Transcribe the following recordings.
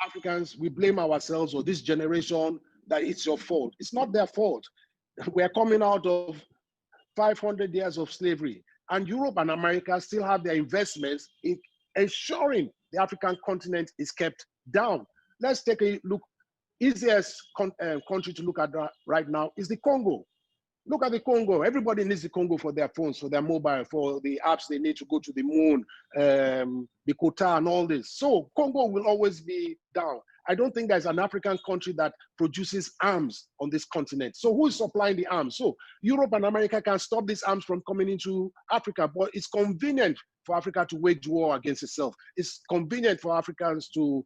Africans, we blame ourselves or this generation that it's your fault. It's not their fault. We're coming out of 500 years of slavery, and Europe and America still have their investments in ensuring the African continent is kept down. Let's take a look. Easiest country to look at right now is the Congo. Look at the Congo. Everybody needs the Congo for their phones, for their mobile, for the apps they need to go to the moon, the quota and all this. So Congo will always be down. I don't think there's an African country that produces arms on this continent. So who is supplying the arms? So Europe and America can stop these arms from coming into Africa, but it's convenient for Africa to wage war against itself. It's convenient for Africans to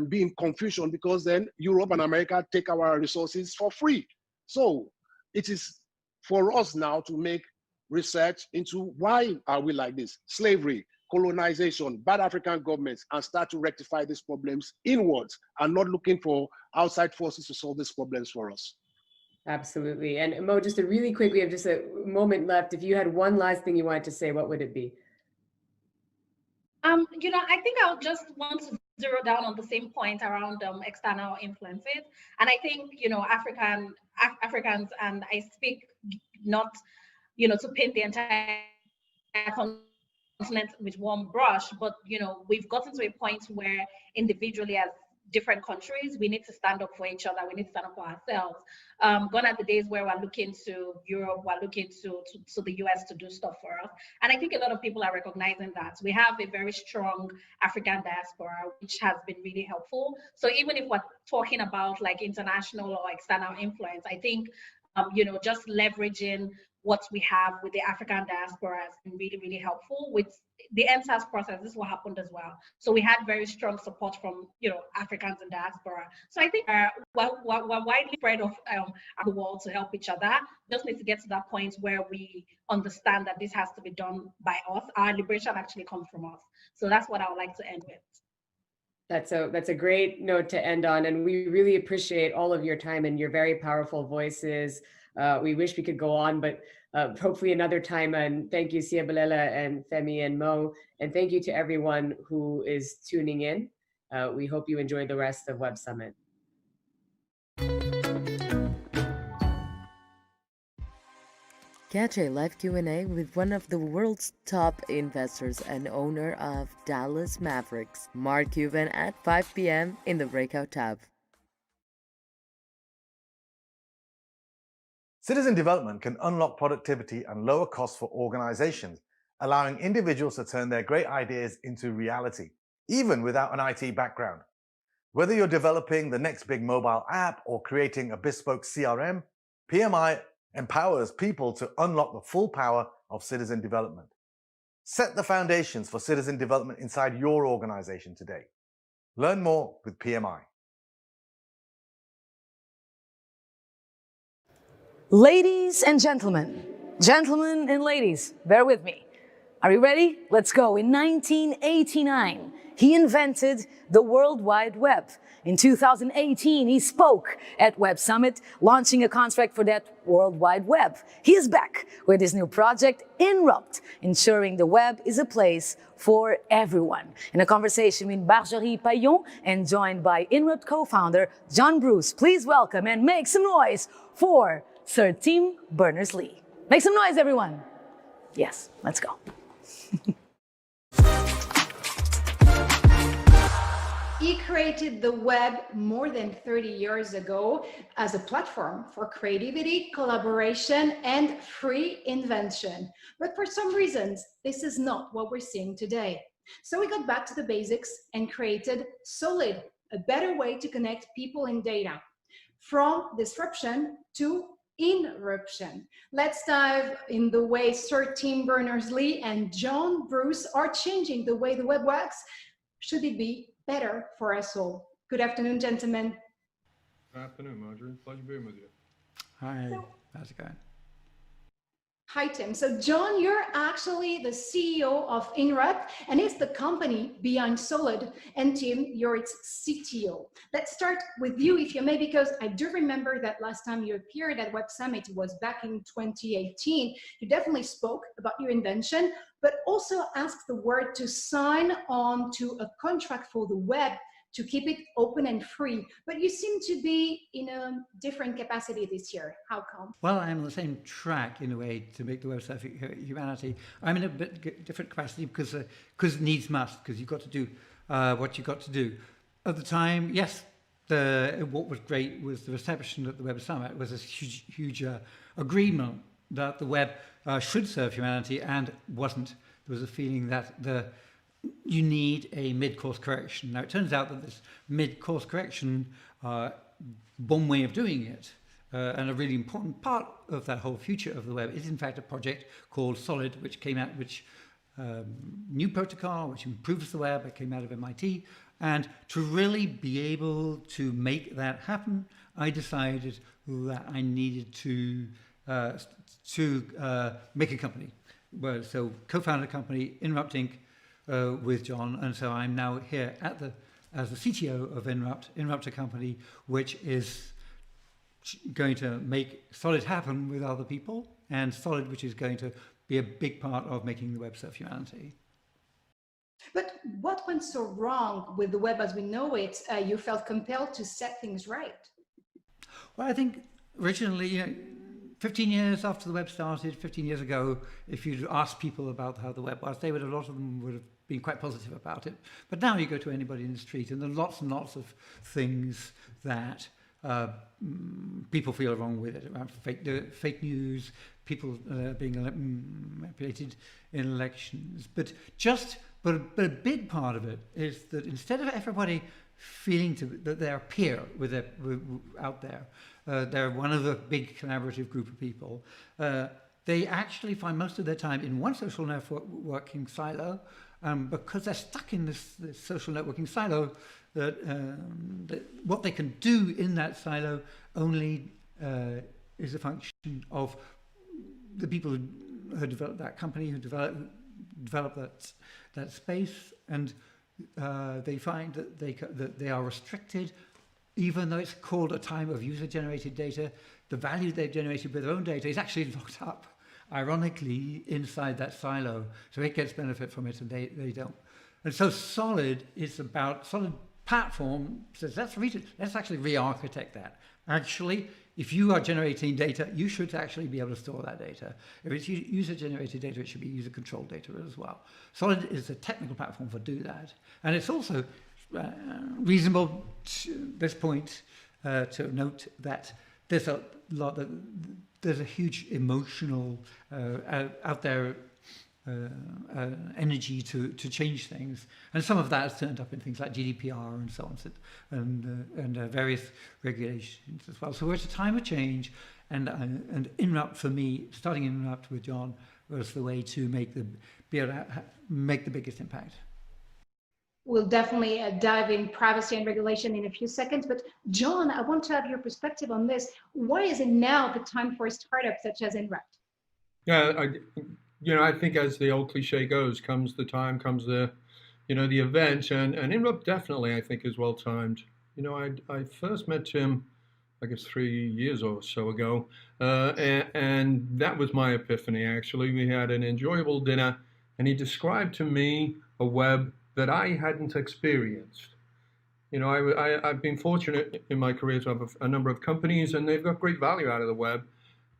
be in confusion because then Europe and America take our resources for free. So it is for us now to make research into why are we like this? Slavery, colonization, bad African governments, and start to rectify these problems inwards and not looking for outside forces to solve these problems for us. Absolutely. And Mo, just a really quick, we have just a moment left. If you had one last thing you wanted to say, what would it be? I think I'll just want to zero down on the same point around external influences. And I think, Africans, and I speak not, to paint the entire continent with one brush, but, we've gotten to a point where individually as different countries, we need to stand up for each other. We need to stand up for ourselves. Gone are the days where we're looking to Europe, we're looking to the US to do stuff for us. And I think a lot of people are recognizing that. We have a very strong African diaspora, which has been really helpful. So even if we're talking about like international or external influence, I think, just leveraging what we have with the African diaspora has been really, really helpful. With the NSAS process, this is what happened as well. So we had very strong support from, Africans in diaspora. So I think we're widely spread of the world to help each other. We just need to get to that point where we understand that this has to be done by us. Our liberation actually comes from us. So that's what I would like to end with. That's a great note to end on. And we really appreciate all of your time and your very powerful voices. We wish we could go on, but hopefully another time. And thank you, Siyabulela and Femi and Mo. And thank you to everyone who is tuning in. We hope you enjoy the rest of Web Summit. Catch a live Q&A with one of the world's top investors and owner of Dallas Mavericks, Mark Cuban, at 5 p.m. in the Breakout tab. Citizen development can unlock productivity and lower costs for organizations, allowing individuals to turn their great ideas into reality, even without an IT background. Whether you're developing the next big mobile app or creating a bespoke CRM, PMI empowers people to unlock the full power of citizen development. Set the foundations for citizen development inside your organization today. Learn more with PMI. Ladies and gentlemen and ladies, bear with me. Are you ready? Let's go. In 1989, he invented the World Wide Web. In 2018, he spoke at Web Summit, launching a contract for that World Wide Web. He is back with his new project, Inrupt, ensuring the web is a place for everyone. In a conversation with Marjorie Paillon and joined by Inrupt co-founder John Bruce, please welcome and make some noise for Sir Tim Berners-Lee. Make some noise, everyone. Yes, let's go. He created the web more than 30 years ago as a platform for creativity, collaboration, and free invention. But for some reasons, this is not what we're seeing today. So we got back to the basics and created Solid, a better way to connect people and data. From disruption to inruption. Let's dive in the way Sir Tim Berners-Lee and John Bruce are changing the way the web works. Should it be better for us all? Good afternoon, gentlemen. Good afternoon, Marjorie. Pleasure being with you. Hi, how's it going? Hi, Tim. So John, you're actually the CEO of Inrupt, and it's the company behind Solid. And Tim, you're its CTO. Let's start with you, if you may, because I do remember that last time you appeared at Web Summit was back in 2018. You definitely spoke about your invention, but also asked the world to sign on to a contract for the web to keep it open and free. But you seem to be in a different capacity this year. How come? Well, I'm on the same track in a way to make the web serve humanity. I'm in a bit different capacity because needs must, because you've got to do what you've got to do. At the time, yes, what was great was the reception at the Web Summit was a huge agreement that the web should serve humanity and wasn't. There was a feeling that you need a mid-course correction. Now, it turns out that this mid-course correction, one way of doing it, and a really important part of that whole future of the web is, in fact, a project called Solid, which came out, new protocol, which improves the web. It came out of MIT. And to really be able to make that happen, I decided that I needed to make a company. Well, so co-founded a company, Interrupt Inc., with John, and so I'm now here as the CTO of Interrupt, a company which is going to make Solid happen with other people, and Solid, which is going to be a big part of making the web serve humanity. But what went so wrong with the web as we know it? You felt compelled to set things right. Well, I think originally, 15 years after the web started, 15 years ago, if you'd asked people about how the web was, a lot of them would have been quite positive about it. But now you go to anybody in the street and there are lots and lots of things that people feel are wrong with it, around fake news, people being manipulated in elections. But a big part of it is that instead of everybody feeling that they're a peer out there, they're one of the big collaborative group of people, they actually find most of their time in one social networking silo, because they're stuck in this social networking silo, that what they can do in that silo only is a function of the people who developed that company, who developed that space, and they find that they are restricted, even though it's called a time of user-generated data. The value they've generated with their own data is actually locked up, ironically, inside that silo. So it gets benefit from it and they don't. And so Solid platform says, let's actually re-architect that. Actually, if you are generating data, you should actually be able to store that data. If it's user-generated data, it should be user-controlled data as well. Solid is a technical platform for do that. And it's also reasonable to this point to note that there's a huge emotional out there energy to change things, and some of that has turned up in things like GDPR and so on, and various regulations as well. So we're at a time of change, and Interrupt for me, starting Interrupt with John, was the way to be able to make the biggest impact. We'll definitely dive in privacy and regulation in a few seconds, but John, I want to have your perspective on this. Why is it now the time for a startup such as Interrupt? Yeah, I think as the old cliche goes, comes the time, comes the event, and Interrupt definitely, I think, is well timed. I first met Tim, I guess 3 years or so ago, and that was my epiphany, actually. We had an enjoyable dinner, and he described to me a web that I hadn't experienced. I've been fortunate in my career to have a number of companies, and they've got great value out of the web.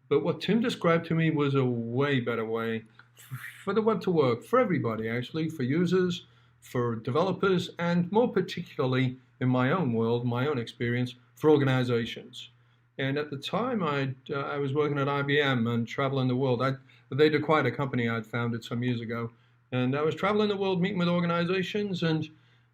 But what Tim described to me was a way better way for the web to work, for everybody, actually, for users, for developers, and more particularly in my own world, my own experience, for organizations. And at the time, I was working at IBM and traveling the world. They'd acquired a company I'd founded some years ago. And I was traveling the world, meeting with organizations and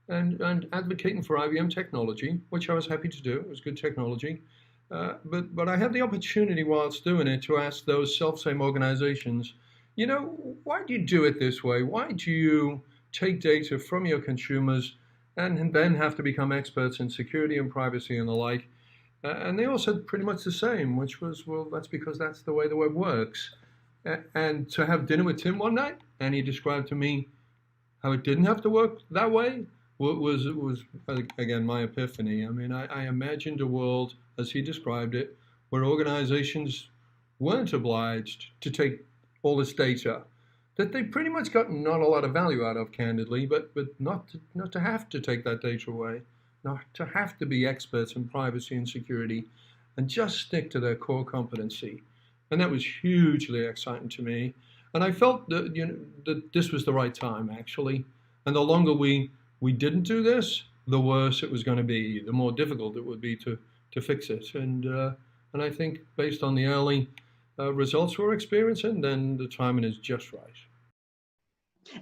advocating for IBM technology, which I was happy to do. It was good technology. But I had the opportunity whilst doing it to ask those self-same organizations, why do you do it this way? Why do you take data from your consumers and then have to become experts in security and privacy and the like? And they all said pretty much the same, which was, well, that's because that's the way the web works. And to have dinner with Tim one night, and he described to me how it didn't have to work that way, was again, my epiphany. I mean, I imagined a world, as he described it, where organizations weren't obliged to take all this data that they pretty much got not a lot of value out of, candidly, but not to have to take that data away. not to have to be experts in privacy and security, and just stick to their core competency. And that was hugely exciting to me. And I felt that, that this was the right time, actually. And the longer we didn't do this, the worse it was going to be, the more difficult it would be to fix it. And I think based on the early results we're experiencing, then the timing is just right.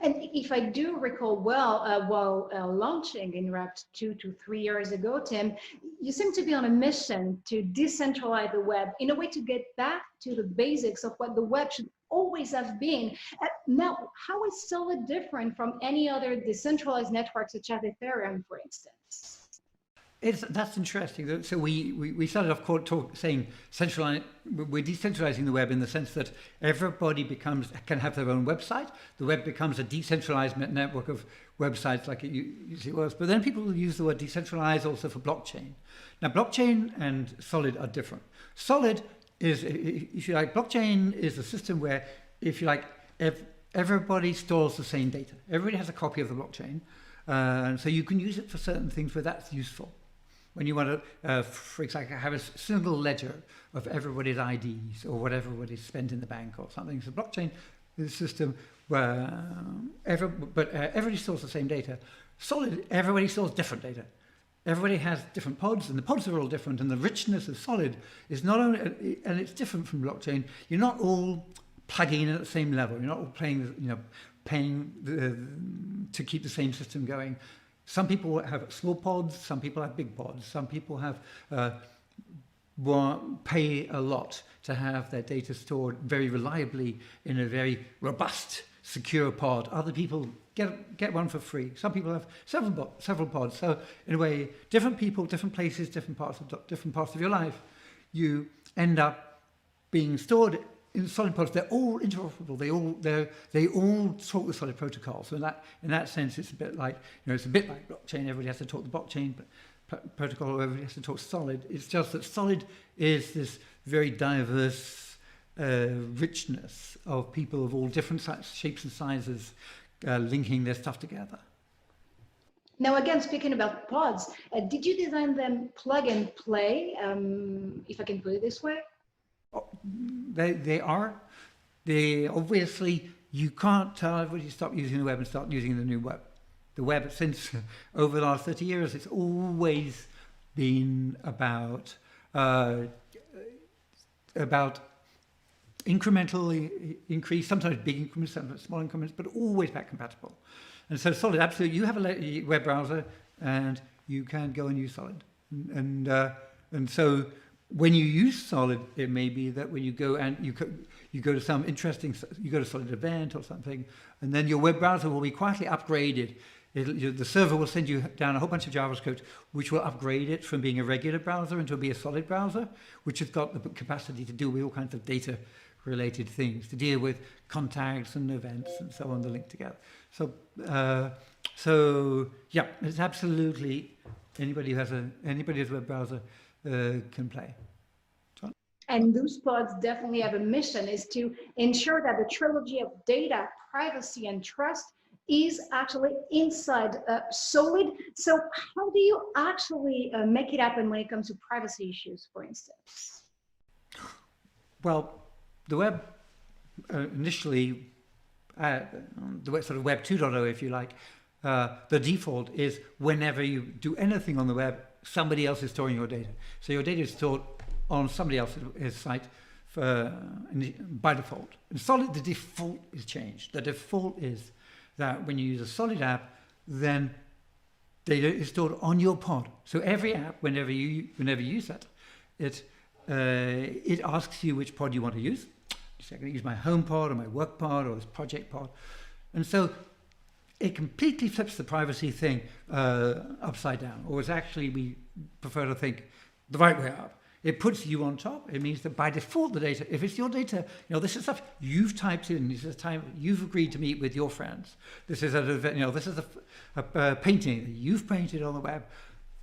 And if I do recall well, while launching Inrupt 2 to 3 years ago, Tim, you seem to be on a mission to decentralize the web in a way to get back to the basics of what the web should always have been. Now, how is Solid different from any other decentralized network such as Ethereum, for instance? That's interesting. So we started off saying we're decentralizing the web in the sense that everybody can have their own website. The web becomes a decentralized network of websites like it usually was. But then people will use the word decentralized also for blockchain. Now, blockchain and Solid are different. Solid is, if you like, blockchain is a system where, if you like, everybody stores the same data. Everybody has a copy of the blockchain. And so you can use it for certain things where that's useful. When you want to, for example, have a single ledger of everybody's IDs or whatever is spent in the bank or something. So blockchain is a system where everybody stores the same data. Solid, everybody stores different data. Everybody has different pods, and the pods are all different. And the richness of Solid is not only, and it's different from blockchain. You're not all plugging in at the same level. You're not all paying to keep the same system going. Some people have small pods, some people have big pods, some people have pay a lot to have their data stored very reliably in a very robust, secure pod. Other people get one for free. Some people have several pods. So in a way, different people, different places, different parts of your life, you end up being stored in Solid pods. They're all interoperable. They all talk the Solid protocol. So in that sense, it's a bit like blockchain. Everybody has to talk the blockchain protocol. Everybody has to talk Solid. It's just that Solid is this very diverse richness of people of all different shapes and sizes linking their stuff together. Now, again, speaking about pods, did you design them plug and play, if I can put it this way? They obviously, you can't tell everybody to stop using the web and start using the new web. The web, since over the last 30 years, it's always been about incrementally increase, sometimes big increments, sometimes small increments, but always back compatible. And so Solid, absolutely, you have a web browser and you can go and use Solid. And so when you use Solid, it may be that when you go and you go to some interesting, you go to Solid event or something, and then your web browser will be quietly upgraded. The server will send you down a whole bunch of JavaScript, which will upgrade it from being a regular browser into be a Solid browser, which has got the capacity to do with all kinds of data-related things, to deal with contacts and events and so on, to link together. So yeah, it's absolutely anybody who has a web browser can play. John? And those pods definitely have a mission, is to ensure that the trilogy of data, privacy, and trust is actually inside Solid. So how do you actually make it happen when it comes to privacy issues, for instance? Well, the web initially, the sort of Web 2.0, if you like, the default is whenever you do anything on the web, somebody else is storing your data. So your data is stored on somebody else's site by default. In Solid, the default is changed. The default is that when you use a Solid app, then data is stored on your pod. So every app, whenever you use that, it asks you which pod you want to use. You say, I'm going to use my home pod or my work pod or this project pod. And so it completely flips the privacy thing upside down, or it's actually, we prefer to think the right way up. It puts you on top. It means that by default, the data, if it's your data, this is stuff you've typed in, this is time you've agreed to meet with your friends. This is this is a painting that you've painted on the web.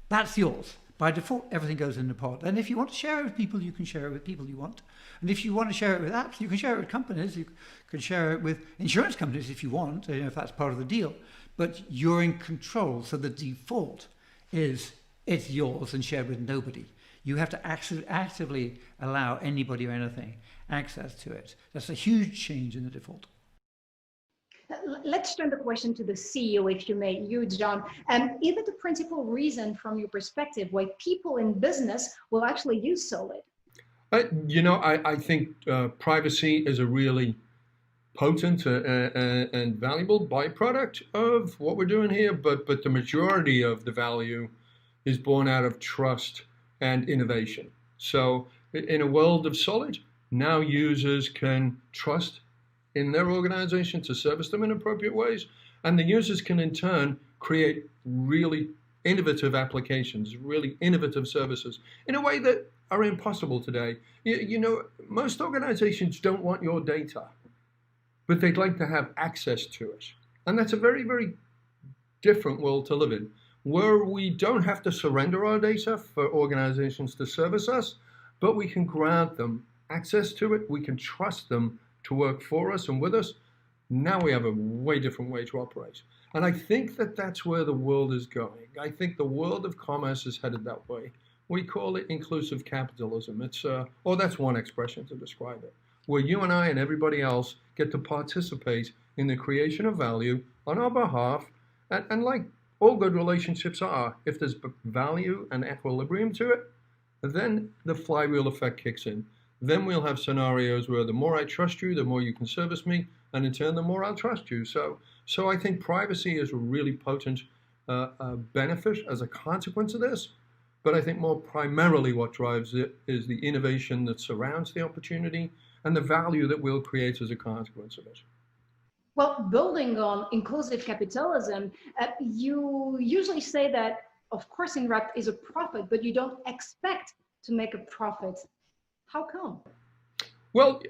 That's yours. By default, everything goes in the pod. And if you want to share it with people, you can share it with people you want. And if you want to share it with apps, you can share it with companies. You can share it with insurance companies if you want, if that's part of the deal. But you're in control. So the default is it's yours and shared with nobody. You have to actively allow anybody or anything access to it. That's a huge change in the default. Let's turn the question to the CEO, if you may, you, John. Is it the principal reason from your perspective why people in business will actually use Solid? I think privacy is a really potent and valuable byproduct of what we're doing here, but the majority of the value is born out of trust and innovation. So in a world of Solid, now users can trust in their organization to service them in appropriate ways, and the users can in turn create really innovative applications, really innovative services in a way that are impossible today. Most organizations don't want your data, but they'd like to have access to it. And that's a very, very different world to live in, where we don't have to surrender our data for organizations to service us, but we can grant them access to it. We can trust them to work for us and with us. Now we have a way different way to operate. And I think that that's where the world is going. I think the world of commerce is headed that way. We call it inclusive capitalism. That's one expression to describe it, where you and I and everybody else get to participate in the creation of value on our behalf. And like all good relationships are, if there's value and equilibrium to it, then the flywheel effect kicks in. Then we'll have scenarios where the more I trust you, the more you can service me, and in turn, the more I'll trust you. So I think privacy is a really potent benefit as a consequence of this. But I think more primarily what drives it is the innovation that surrounds the opportunity and the value that we'll create as a consequence of it. Well, building on inclusive capitalism, you usually say that, of course, Inrupt is a profit, but you don't expect to make a profit. How come? Well,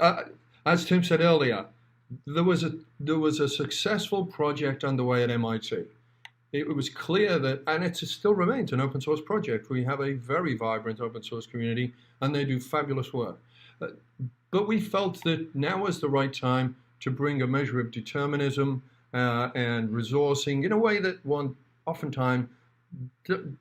as Tim said earlier, there was a successful project underway at MIT. It was clear that, and it still remains an open source project. We have a very vibrant open source community, and they do fabulous work. But we felt that now was the right time to bring a measure of determinism and resourcing in a way that one oftentimes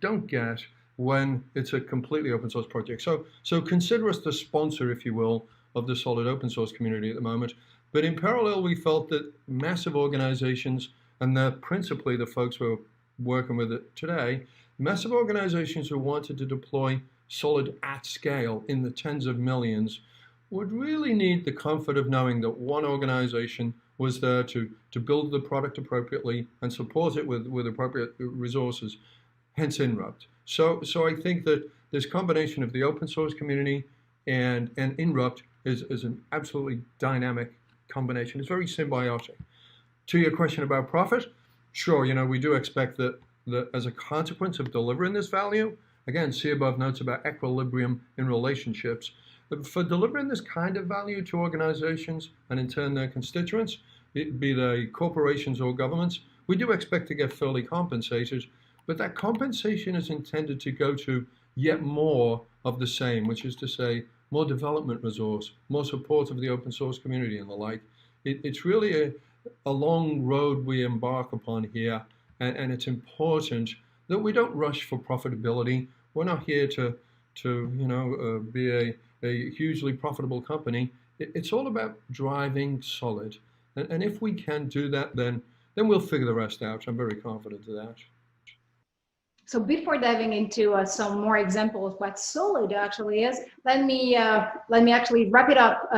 don't get when it's a completely open source project. So consider us the sponsor, if you will, of the Solid open source community at the moment. But in parallel, we felt that massive organizations, and they're principally the folks we're working with it today, massive organizations who wanted to deploy Solid at scale in the tens of millions would really need the comfort of knowing that one organization was there to build the product appropriately and support it with appropriate resources, hence Inrupt. So I think that this combination of the open source community and Inrupt is an absolutely dynamic combination. It's very symbiotic. To your question about profit, sure, we do expect that as a consequence of delivering this value, again, see above notes about equilibrium in relationships, for delivering this kind of value to organizations and in turn their constituents, be they corporations or governments, we do expect to get fairly compensated, but that compensation is intended to go to yet more of the same, which is to say more development resource, more support of the open source community and the like. It's really a long road we embark upon here, and it's important that we don't rush for profitability. We're not here to be a hugely profitable company. It's all about driving Solid, and if we can do that, then we'll figure the rest out. I'm very confident of that. So before diving into some more examples of what Solid actually is, let me actually wrap it up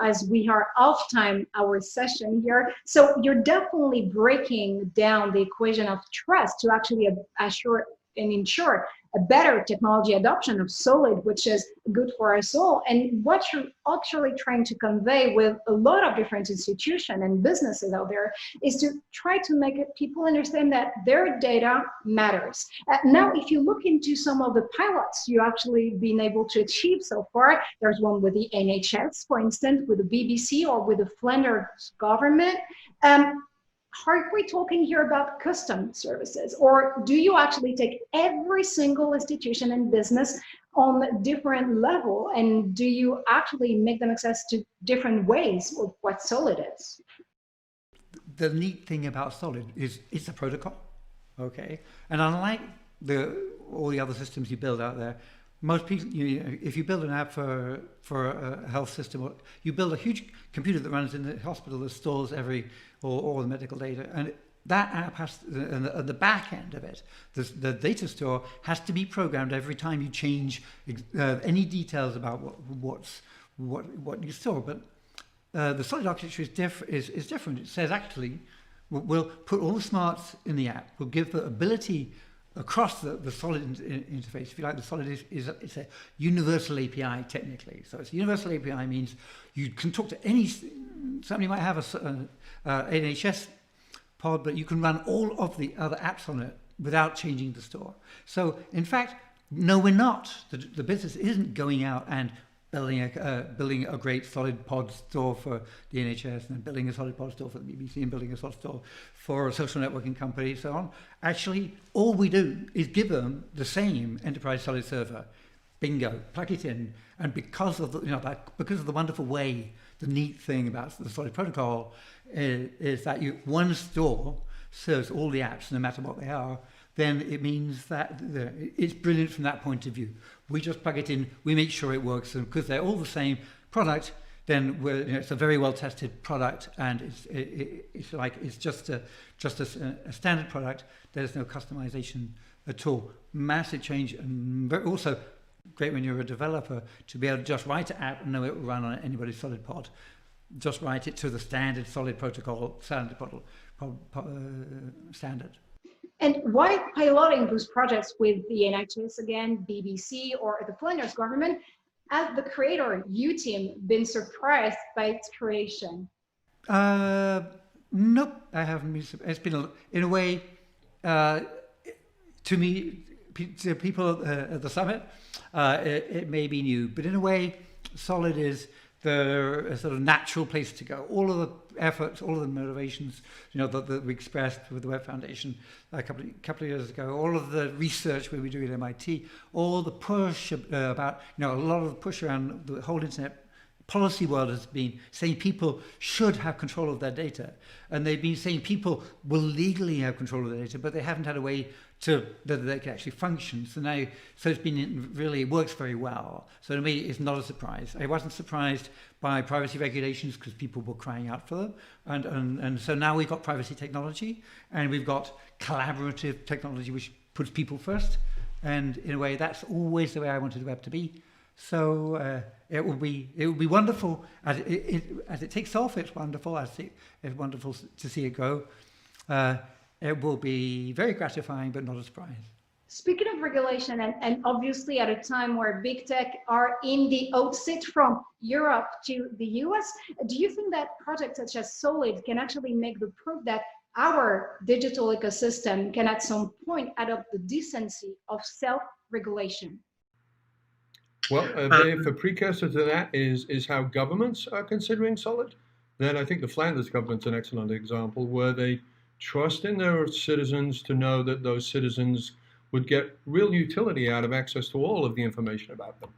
as we are off time our session here. So you're definitely breaking down the equation of trust to actually assure and ensure a better technology adoption of Solid, which is good for us all. And what you're actually trying to convey with a lot of different institutions and businesses out there is to try to make people understand that their data matters. Now, if you look into some of the pilots you actually been able to achieve so far, there's one with the NHS, for instance, with the BBC or with the Flanders government. Are we talking here about custom services, or do you actually take every single institution and business on a different level, and do you actually make them access to different ways of what Solid is? The neat thing about Solid is it's a protocol, okay? And unlike all the other systems you build out there. Most people, if you build an app for a health system, or you build a huge computer that runs in the hospital that stores all the medical data, and that app has, and the back end of it, the data store has to be programmed every time you change any details about what you store. But the solid architecture is different. It says actually, we'll put all the smarts in the app. We'll give the ability across the solid interface. If you like, the solid it's a universal API technically. So it's a universal API means you can talk to any. Somebody might have an NHS pod, but you can run all of the other apps on it without changing the store. So in fact, no, we're not. The business isn't going out and building a great solid pod store for the NHS and building a solid pod store for the BBC and building a solid store for a social networking company and so on. Actually, all we do is give them the same enterprise solid server. Bingo, plug it in. And because of the wonderful way, the neat thing about the solid protocol is that one store serves all the apps no matter what they are. Then it means that it's brilliant from that point of view. We just plug it in, we make sure it works, and because they're all the same product, then it's a very well tested product, and it's just a standard product. There's no customization at all. Massive change, and also great when you're a developer to be able to just write an app and know it will run on anybody's solid pod. Just write it to the standard solid protocol standard. And why piloting those projects with the NHS again, BBC, or the Flanders government? Has the creator, you team, been surprised by its creation? Nope, I haven't been. It's been, in a way, to me, to people at the summit, it may be new, but in a way, Solid is a sort of natural place to go. All of the efforts, all of the motivations, that we expressed with the Web Foundation a couple of years ago, all of the research we were doing at MIT, all the push about, a lot of the push around the whole internet policy world has been saying people should have control of their data. And they've been saying people will legally have control of their data, but they haven't had a way that they can actually function. So it's been really, it works very well. So to me, it's not a surprise. I wasn't surprised by privacy regulations because people were crying out for them. And so now we've got privacy technology, and we've got collaborative technology, which puts people first. And in a way, that's always the way I wanted the web to be. So it will be wonderful as it takes off. It's wonderful. It's wonderful to see it go. It will be very gratifying, but not a surprise. Speaking of regulation, and obviously at a time where big tech are in the hot seat from Europe to the US, do you think that projects such as Solid can actually make the proof that our digital ecosystem can at some point adopt the decency of self-regulation? Well, if a precursor to that is how governments are considering Solid, then I think the Flanders government's an excellent example where they trust in their citizens to know that those citizens would get real utility out of access to all of the information about them.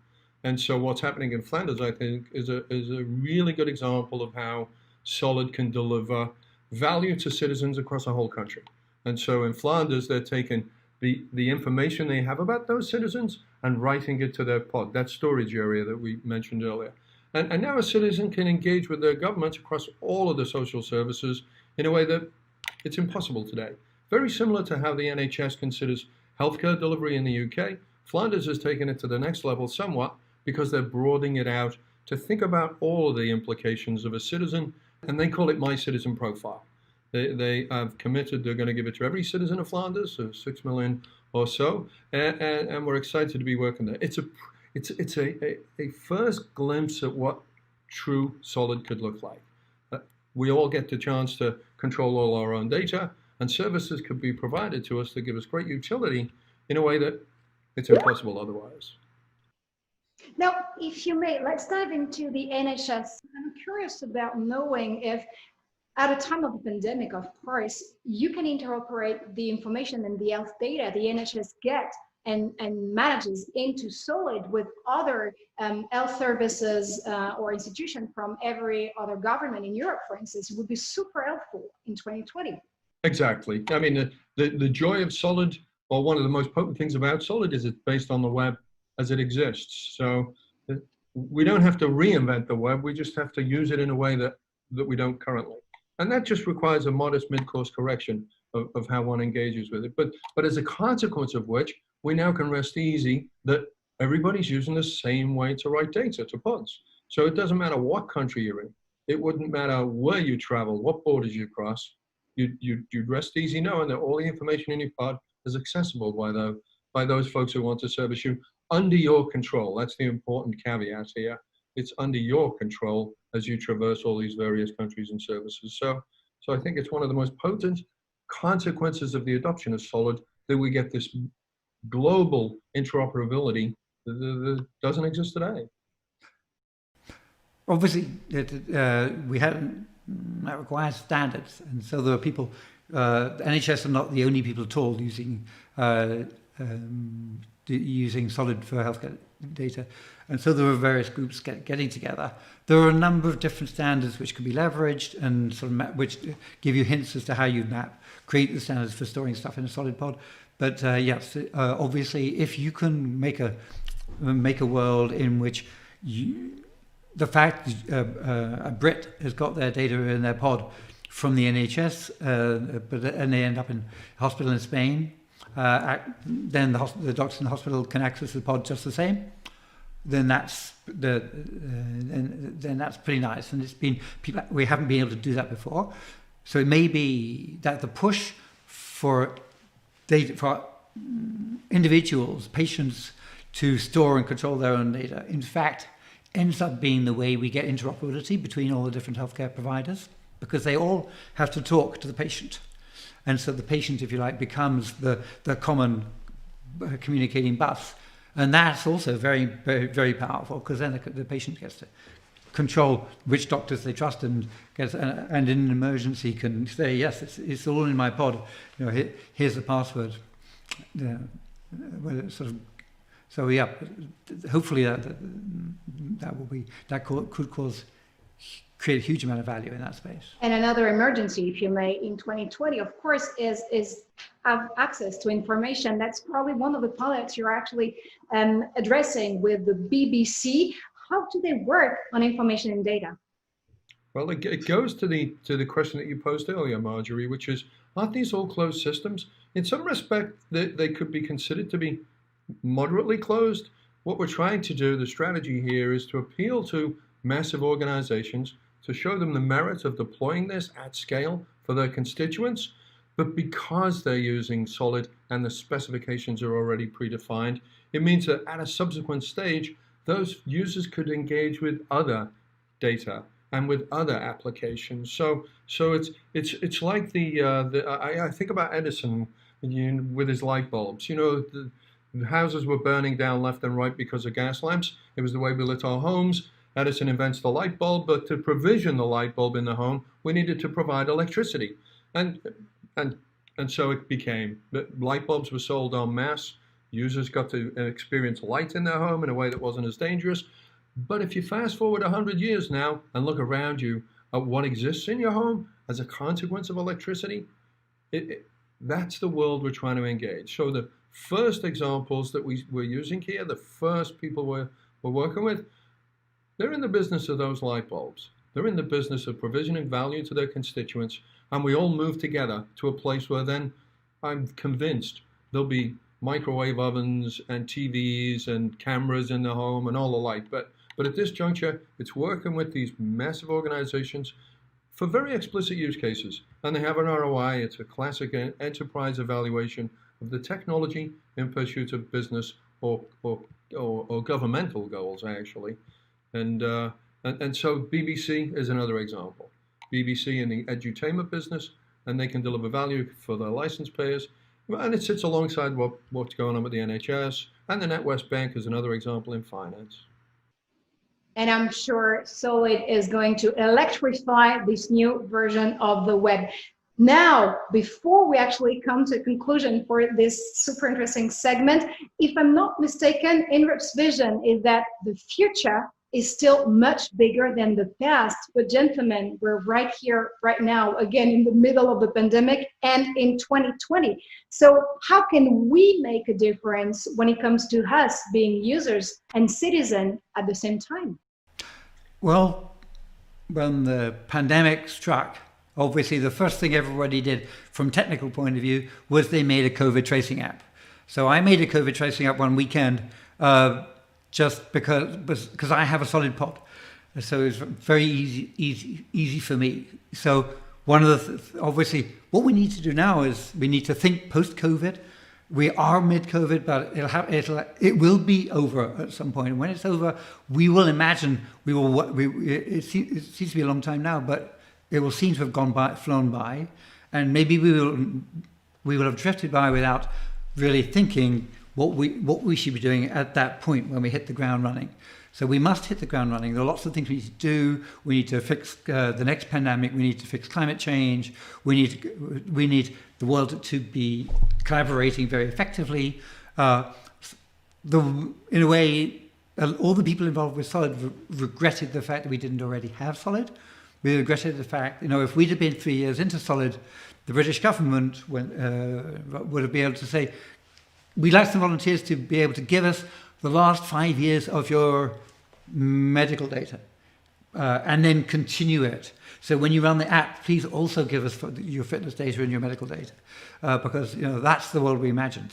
And so what's happening in Flanders, I think, is a really good example of how Solid can deliver value to citizens across a whole country. And so in Flanders, they're taking the information they have about those citizens and writing it to their pod, that storage area that we mentioned earlier. And now a citizen can engage with their governments across all of the social services in a way that it's impossible today. Very similar to how the NHS considers healthcare delivery in the UK, Flanders has taken it to the next level somewhat because they're broadening it out to think about all of the implications of a citizen, and they call it My Citizen Profile. They have committed they're going to give it to every citizen of Flanders, so 6 million or so, and we're excited to be working there. It's a first glimpse at what true Solid could look like. We all get the chance to control all our own data, and services could be provided to us that give us great utility in a way that it's impossible otherwise. Now, if you may, let's dive into the NHS. I'm curious about knowing if, at a time of a pandemic, of course, you can interoperate the information and the health data the NHS gets and manages into Solid with other health services or institutions from every other government in Europe, for instance. It would be super helpful in 2020. Exactly. I mean, the joy of Solid Well, one of the most potent things about Solid is it's based on the web as it exists. So we don't have to reinvent the web. We just have to use it in a way that we don't currently. And that just requires a modest mid-course correction of how one engages with it. But as a consequence of which, we now can rest easy that everybody's using the same way to write data to pods. So it doesn't matter what country you're in. It wouldn't matter where you travel, what borders you cross. You'd rest easy knowing that all the information in your pod is accessible by those folks who want to service you under your control. That's the important caveat here. It's under your control as you traverse all these various countries and services. So I think it's one of the most potent consequences of the adoption of Solid that we get this global interoperability that doesn't exist today. Obviously, that requires standards, and so there are people. NHS are not the only people at all using Solid for healthcare data, and so there are various groups getting together. There are a number of different standards which can be leveraged and sort of which give you hints as to how you create the standards for storing stuff in a Solid pod. But yes, obviously, if you can make a world in which the fact a Brit has got their data in their pod from the NHS, and they end up in hospital in Spain, then the doctors in the hospital can access the pod just the same. Then that's pretty nice, and we haven't been able to do that before. So it may be that the push for data for individuals, patients, to store and control their own data, in fact, ends up being the way we get interoperability between all the different healthcare providers, because they all have to talk to the patient. And so the patient, if you like, becomes the common communicating bus. And that's also very, very, very powerful, because then the patient gets to control which doctors they trust and in an emergency can say, yes, it's all in my pod. Here's the password. So yeah, hopefully that could create a huge amount of value in that space. And another emergency, if you may, in 2020, of course, is have access to information. That's probably one of the pilots you're actually addressing with the BBC. How do they work on information and data? Well, it goes to the question that you posed earlier, Marjorie, which is, aren't these all closed systems? In some respect, they could be considered to be moderately closed. What we're trying to do, the strategy here, is to appeal to massive organizations to show them the merit of deploying this at scale for their constituents. But because they're using Solid and the specifications are already predefined, it means that at a subsequent stage, those users could engage with other data and with other applications. So it's like I think about Edison with his light bulbs. The houses were burning down left and right because of gas lamps. It was the way we lit our homes. Edison invents the light bulb, but to provision the light bulb in the home, we needed to provide electricity. And so it became that light bulbs were sold en masse. Users got to experience light in their home in a way that wasn't as dangerous. But if you fast forward 100 years now and look around you at what exists in your home as a consequence of electricity, that's the world we're trying to engage. So the first examples that we're using here, the first people we're working with, they're in the business of those light bulbs. They're in the business of provisioning value to their constituents, and we all move together to a place where then I'm convinced there'll be microwave ovens and TVs and cameras in the home and all the like. But at this juncture, it's working with these massive organizations for very explicit use cases, and they have an ROI. It's a classic enterprise evaluation of the technology in pursuit of business or governmental goals, actually. And so BBC is another example. BBC in the edutainment business, and they can deliver value for their license payers. And it sits alongside what's going on with the NHS, and the NatWest Bank is another example in finance. And I'm sure Solid is going to electrify this new version of the web. Now, before we actually come to a conclusion for this super interesting segment, if I'm not mistaken, INRIP's vision is that the future is still much bigger than the past. But gentlemen, we're right here, right now, again, in the middle of the pandemic and in 2020. So how can we make a difference when it comes to us being users and citizens at the same time? Well, when the pandemic struck, obviously the first thing everybody did from a technical point of view was they made a COVID tracing app. So I made a COVID tracing app one weekend just because I have a solid pod. So it's very easy for me. So one of the, obviously, what we need to do now is we need to think post-COVID. We are mid-COVID, but it will be over at some point. And when it's over, we will imagine, it seems to be a long time now, but it will seem to have flown by. And maybe we will have drifted by without really thinking what we should be doing at that point when we hit the ground running. So we must hit the ground running. There are lots of things we need to do. We need to fix the next pandemic. We need to fix climate change. We need the world to be collaborating very effectively. In a way, all the people involved with Solid regretted the fact that we didn't already have Solid. We regretted the fact, if we'd have been 3 years into Solid, the British government would have been able to say, we'd like some volunteers to be able to give us the last 5 years of your medical data and then continue it. So when you run the app, please also give us your fitness data and your medical data because that's the world we imagine.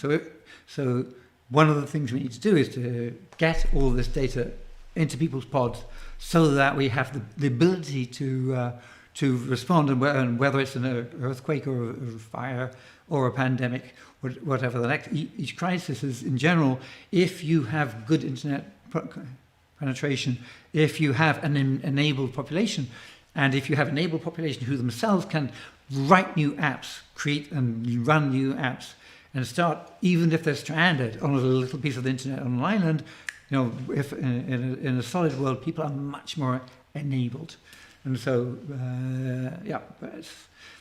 So one of the things we need to do is to get all this data into people's pods so that we have the ability to respond, and whether it's an earthquake or a fire or a pandemic, whatever the next, each crisis is in general, if you have good internet penetration, if you have an enabled population, and if you have enabled population who themselves can write new apps, create and run new apps, and start, even if they're stranded on a little piece of the internet on an island, if in a solid world, people are much more enabled. And so,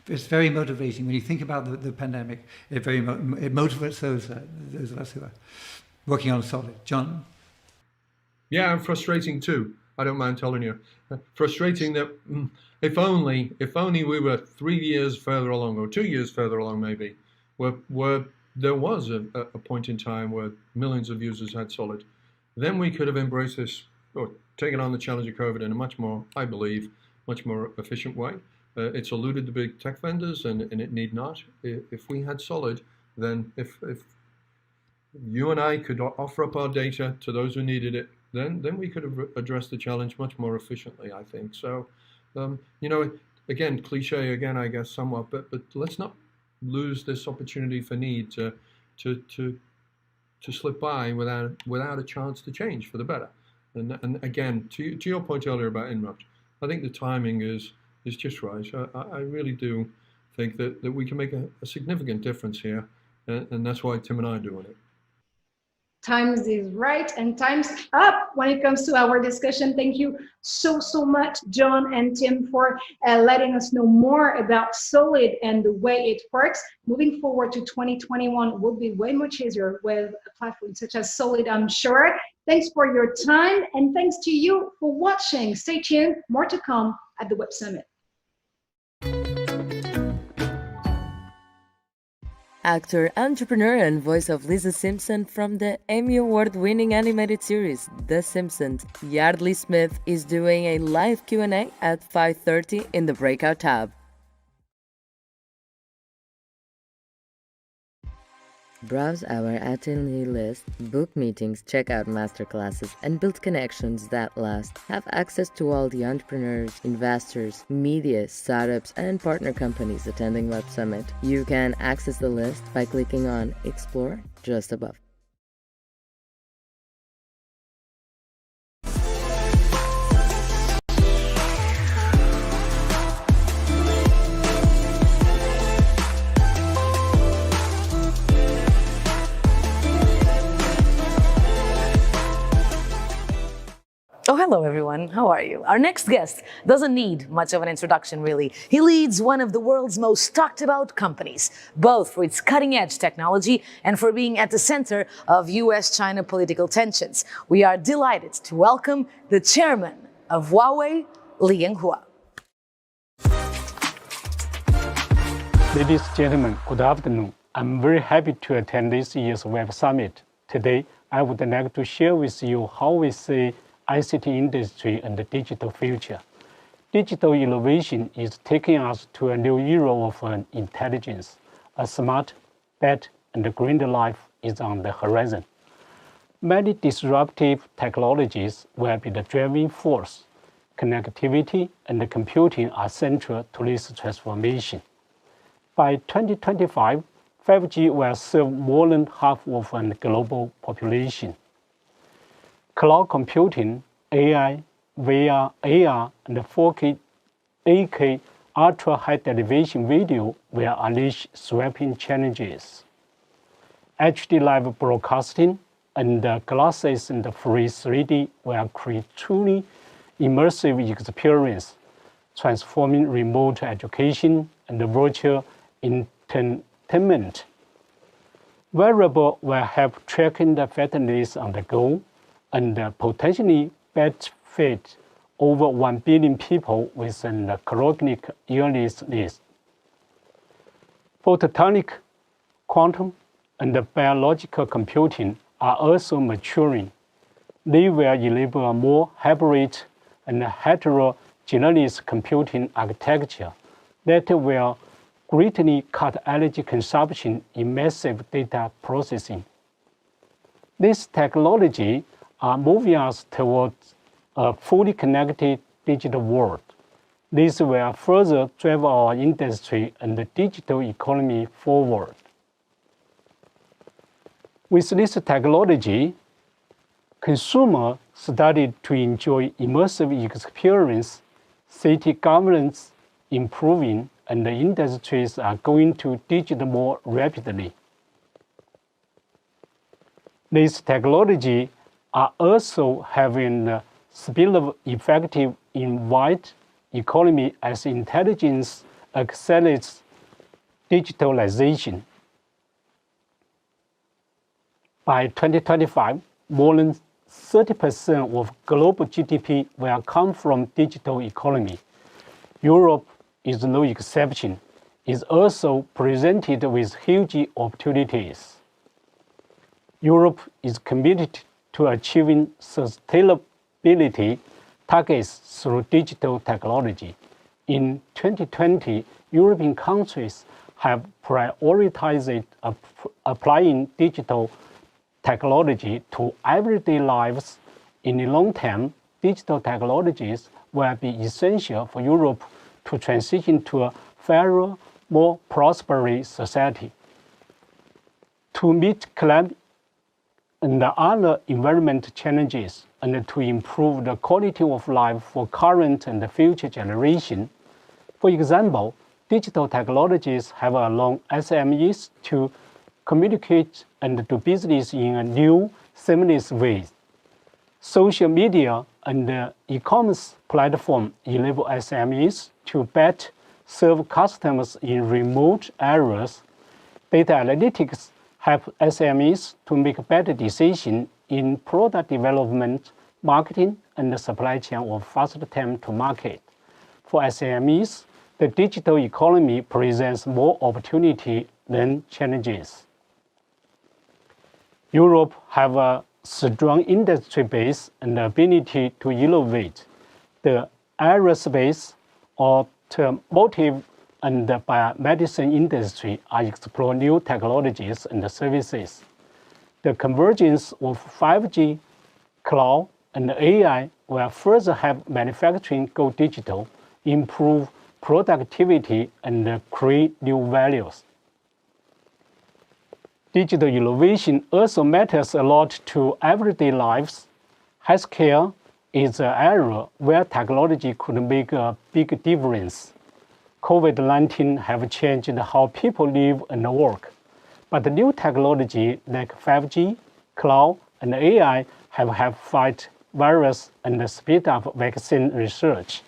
it's very motivating. When you think about the pandemic, it motivates those of us who are working on Solid. John? Yeah, and frustrating too. I don't mind telling you. Frustrating that if only we were 3 years further along, or 2 years further along maybe, where there was a point in time where millions of users had Solid, then we could have embraced this, or taken on the challenge of COVID in a much more, I believe, much more efficient way. It's eluded the big tech vendors, and it need not. If we had Solid, then if you and I could offer up our data to those who needed it, then we could have addressed the challenge much more efficiently, I think. So, again, cliche again, I guess, somewhat, but let's not lose this opportunity for need to slip by without a chance to change for the better. And again, to your point earlier about Inrupt, I think the timing is just right. I really do think that we can make a significant difference here, and that's why Tim and I are doing it. Times is right and time's up when it comes to our discussion. Thank you so much, John and Tim, for letting us know more about Solid and the way it works. Moving forward to 2021 will be way much easier with a platform such as Solid, I'm sure. Thanks for your time, and thanks to you for watching. Stay tuned, more to come at the Web Summit. Actor, entrepreneur, and voice of Lisa Simpson from the Emmy Award-winning animated series The Simpsons, Yardley Smith is doing a live Q&A at 5:30 in the Breakout tab. Browse our attendee list, book meetings, check out masterclasses, and build connections that last. Have access to all the entrepreneurs, investors, media, startups, and partner companies attending Web Summit. You can access the list by clicking on Explore just above. So hello everyone, how are you? Our next guest doesn't need much of an introduction really. He leads one of the world's most talked about companies, both for its cutting edge technology and for being at the center of US-China political tensions. We are delighted to welcome the chairman of Huawei, Leyen. Ladies and gentlemen, good afternoon. I'm very happy to attend this year's Web Summit. Today, I would like to share with you how we see ICT industry and the digital future. Digital innovation is taking us to a new era of intelligence. A smart, better, and greener life is on the horizon. Many disruptive technologies will be the driving force. Connectivity and computing are central to this transformation. By 2025, 5G will serve more than half of the global population. Cloud computing, AI, VR, AR, and 4K, 8K ultra-high definition video will unleash sweeping challenges. HD live broadcasting and glasses and free 3D will create truly immersive experience, transforming remote education and virtual entertainment. Wearable will help tracking the fitness on the go and potentially benefit over 1 billion people with chronic illness. Photonic, quantum, and biological computing are also maturing. They will enable a more hybrid and heterogeneous computing architecture that will greatly cut energy consumption in massive data processing. This technology are moving us towards a fully connected digital world. This will further drive our industry and the digital economy forward. With this technology, consumers started to enjoy immersive experience, city governance improving, and the industries are going to digital more rapidly. This technology are also having a spillover effect in wide economy as intelligence accelerates digitalization. By 2025, more than 30% of global GDP will come from digital economy. Europe is no exception. It's also presented with huge opportunities. Europe is committed to achieving sustainability targets through digital technology. In 2020, European countries have prioritized applying digital technology to everyday lives. In the long term, digital technologies will be essential for Europe to transition to a fairer, more prosperous society. To meet climate and other environmental challenges and to improve the quality of life for current and future generations. For example, digital technologies have allowed SMEs to communicate and do business in a new, seamless way. Social media and e-commerce platforms enable SMEs to better serve customers in remote areas. Data analytics help SMEs to make better decisions in product development, marketing, and the supply chain of faster time to market. For SMEs, the digital economy presents more opportunity than challenges. Europe has a strong industry base and the ability to innovate. The aerospace, automotive, and the biomedicine industry are exploring new technologies and services. The convergence of 5G, cloud, and AI will further help manufacturing go digital, improve productivity, and create new values. Digital innovation also matters a lot to everyday lives. Healthcare is an area where technology could make a big difference. COVID-19 have changed how people live and work, but new technology like 5G, cloud, and AI have helped fight virus and speed up vaccine research.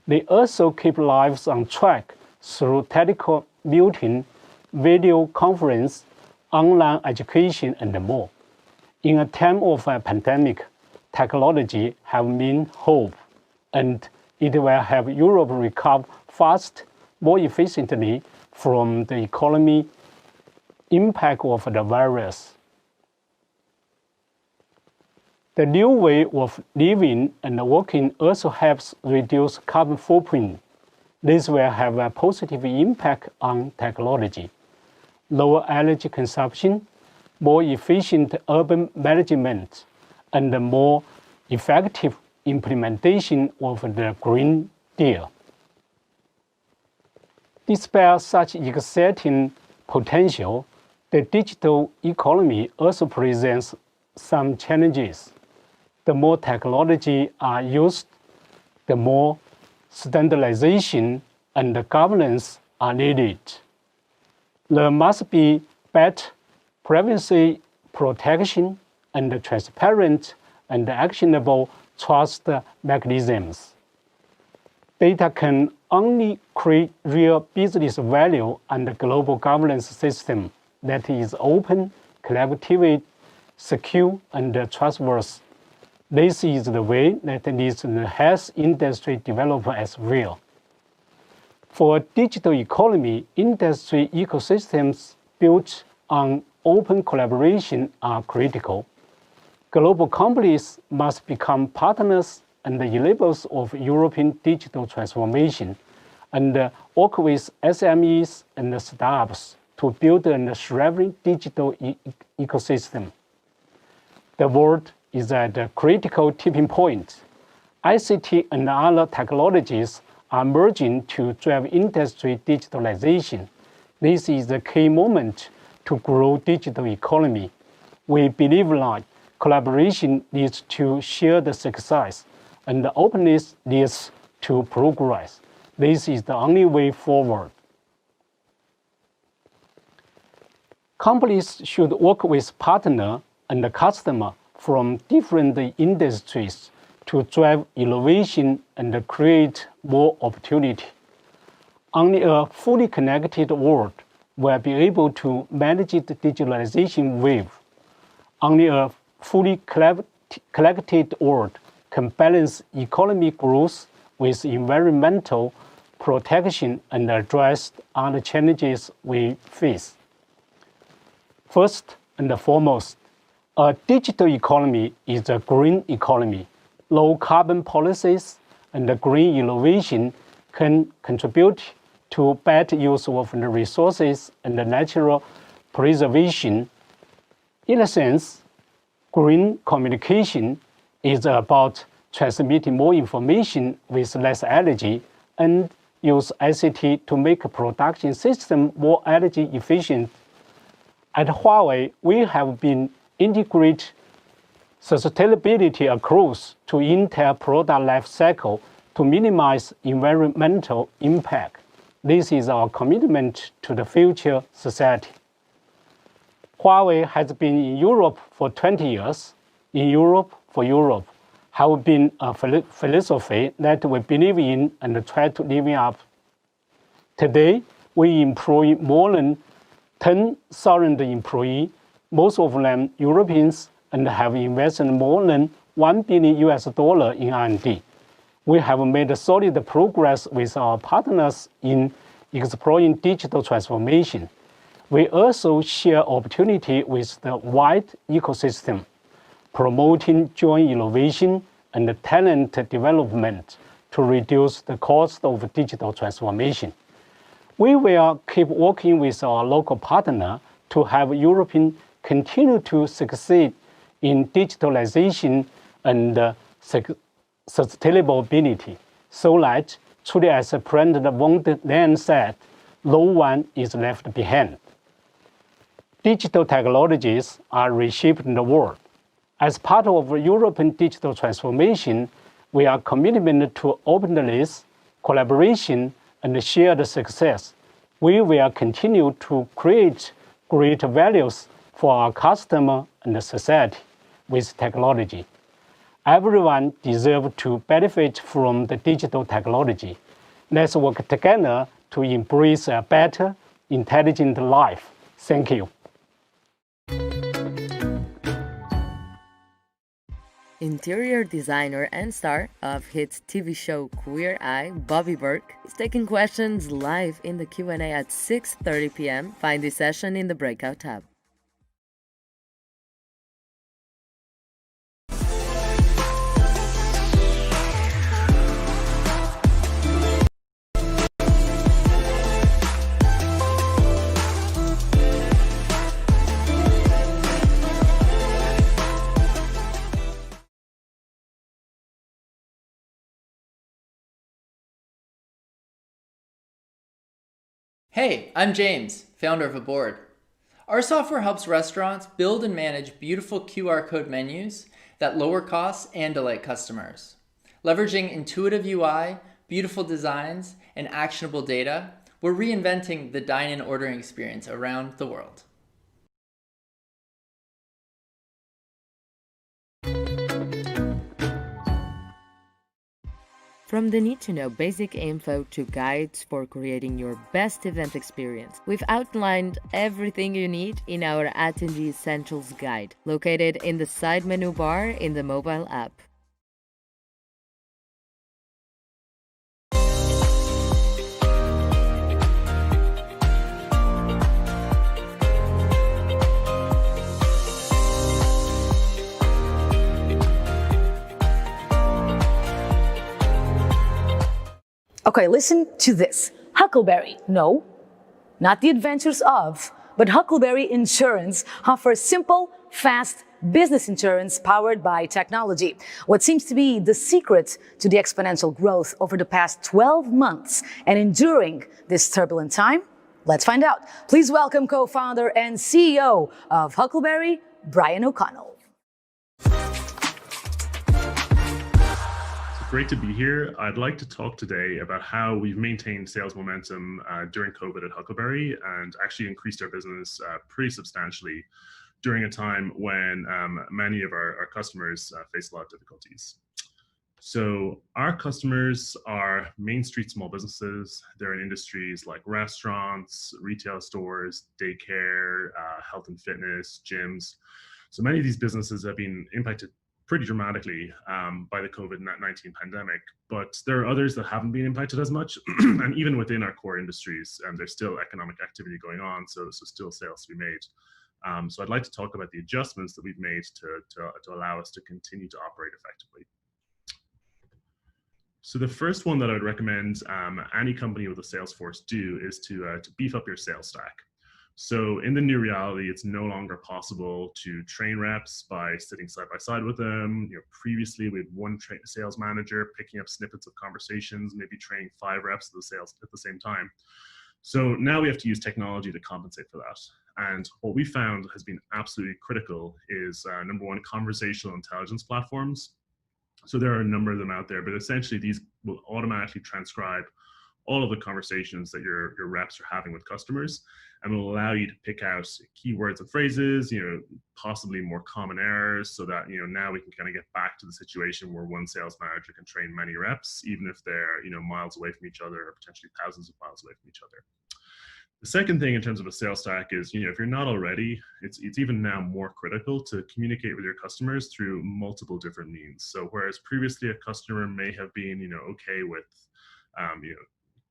They also keep lives on track through telecommuting, video conference, online education, and more. In a time of a pandemic, technology has mean hope, and it will help Europe recover fast, more efficiently from the economic impact of the virus. The new way of living and working also helps reduce carbon footprint. This will have a positive impact on technology, lower energy consumption, more efficient urban management, and more effective implementation of the Green Deal. Despite such exciting potential, the digital economy also presents some challenges. The more technology are used, the more standardization and governance are needed. There must be better privacy protection and transparent and actionable trust mechanisms. Data can only create real business value and a global governance system that is open, collaborative, secure, and trustworthy. This is the way that the health industry develop as well. For a digital economy, industry ecosystems built on open collaboration are critical. Global companies must become partners and enablers of European digital transformation and work with SMEs and startups to build a thriving digital ecosystem. The world is at a critical tipping point. ICT and other technologies are merging to drive industry digitalization. This is the key moment to grow digital economy. We believe that collaboration leads to shared success, and openness leads to progress. This is the only way forward. Companies should work with partners and customers from different industries to drive innovation and create more opportunity. Only a fully connected world will be able to manage the digitalization wave. Only a fully collected world can balance economic growth with environmental protection and address other challenges we face. First and foremost, a digital economy is a green economy. Low carbon policies and green innovation can contribute to better use of the resources and the natural preservation. In a sense, green communication is about transmitting more information with less energy and use ICT to make a production system more energy efficient. At Huawei, we have been integrating sustainability across to entire product life cycle to minimize environmental impact. This is our commitment to the future society. Huawei has been in Europe for 20 years. In Europe, for Europe, have been a philosophy that we believe in and try to live up. Today, we employ more than 10,000 employees, most of them Europeans, and have invested more than $1 billion in R&D. We have made solid progress with our partners in exploring digital transformation. We also share opportunity with the wide ecosystem, promoting joint innovation and talent development to reduce the cost of digital transformation. We will keep working with our local partner to have Europe continue to succeed in digitalization and sustainability, so that, truly as President von der Leyen said, no one is left behind. Digital technologies are reshaping the world. As part of European digital transformation, we are committed to openness, collaboration, and shared success. We will continue to create great values for our customer and society with technology. Everyone deserves to benefit from the digital technology. Let's work together to embrace a better, intelligent life. Thank you. Interior designer and star of hits TV show Queer Eye, Bobby Burke, is taking questions live in the Q&A at 6:30 p.m. Find this session in the breakout tab. Hey, I'm James, founder of Aboard. Our software helps restaurants build and manage beautiful QR code menus that lower costs and delight customers. Leveraging intuitive UI, beautiful designs, and actionable data, we're reinventing the dine-in ordering experience around the world. From the need-to-know basic info to guides for creating your best event experience, we've outlined everything you need in our Attendee Essentials Guide, located in the side menu bar in the mobile app. Okay, listen to this. Huckleberry, no, not the adventures of, but Huckleberry Insurance offers simple, fast business insurance powered by technology. What seems to be the secret to the exponential growth over the past 12 months and enduring this turbulent time? Let's find out. Please welcome co-founder and CEO of Huckleberry, Bryan O'Connell. Great to be here. I'd like to talk today about how we've maintained sales momentum during COVID at Huckleberry and actually increased our business pretty substantially during a time when many of our customers face a lot of difficulties. So our customers are Main Street small businesses. They're in industries like restaurants, retail stores, daycare, health and fitness, gyms. So many of these businesses have been impacted pretty dramatically by the COVID-19 pandemic, but there are others that haven't been impacted as much. And even within our core industries, there's still economic activity going on, so still sales to be made. So I'd like to talk about the adjustments that we've made to allow us to continue to operate effectively. So the first one that I would recommend any company with a sales force do is to beef up your sales stack. So in the new reality, it's no longer possible to train reps by sitting side by side with them. Previously we had one sales manager picking up snippets of conversations, maybe training 5 reps of the sales at the same time. So now we have to use technology to compensate for that. And what we found has been absolutely critical is number one, conversational intelligence platforms. So there are a number of them out there, but essentially these will automatically transcribe all of the conversations that your reps are having with customers, and will allow you to pick out keywords and phrases, possibly more common errors, so that now we can kind of get back to the situation where one sales manager can train many reps, even if they're miles away from each other or potentially thousands of miles away from each other. The second thing in terms of a sales stack is, if you're not already, it's even now more critical to communicate with your customers through multiple different means. So whereas previously a customer may have been okay with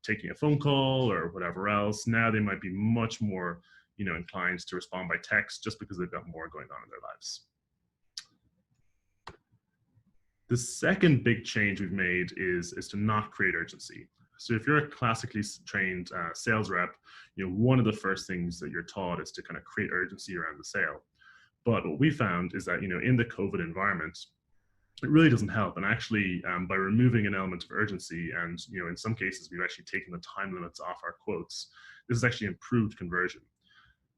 taking a phone call or whatever else, now they might be much more inclined to respond by text just because they've got more going on in their lives. The second big change we've made is to not create urgency. So if you're a classically trained sales rep, one of the first things that you're taught is to kind of create urgency around the sale. But what we found is that in the COVID environment, it really doesn't help. And actually, by removing an element of urgency, and in some cases, we've actually taken the time limits off our quotes, this has actually improved conversion.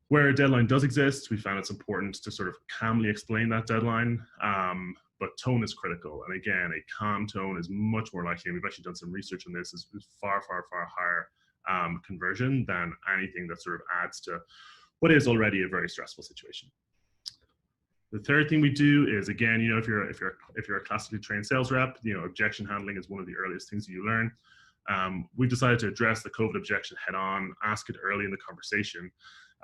Where a deadline does exist, we found it's important to sort of calmly explain that deadline, but tone is critical. And again, a calm tone is much more likely, and we've actually done some research on this, is far, far, far higher conversion than anything that sort of adds to what is already a very stressful situation. The third thing we do is, again, if you're a classically trained sales rep, objection handling is one of the earliest things you learn. We've decided to address the COVID objection head on, ask it early in the conversation,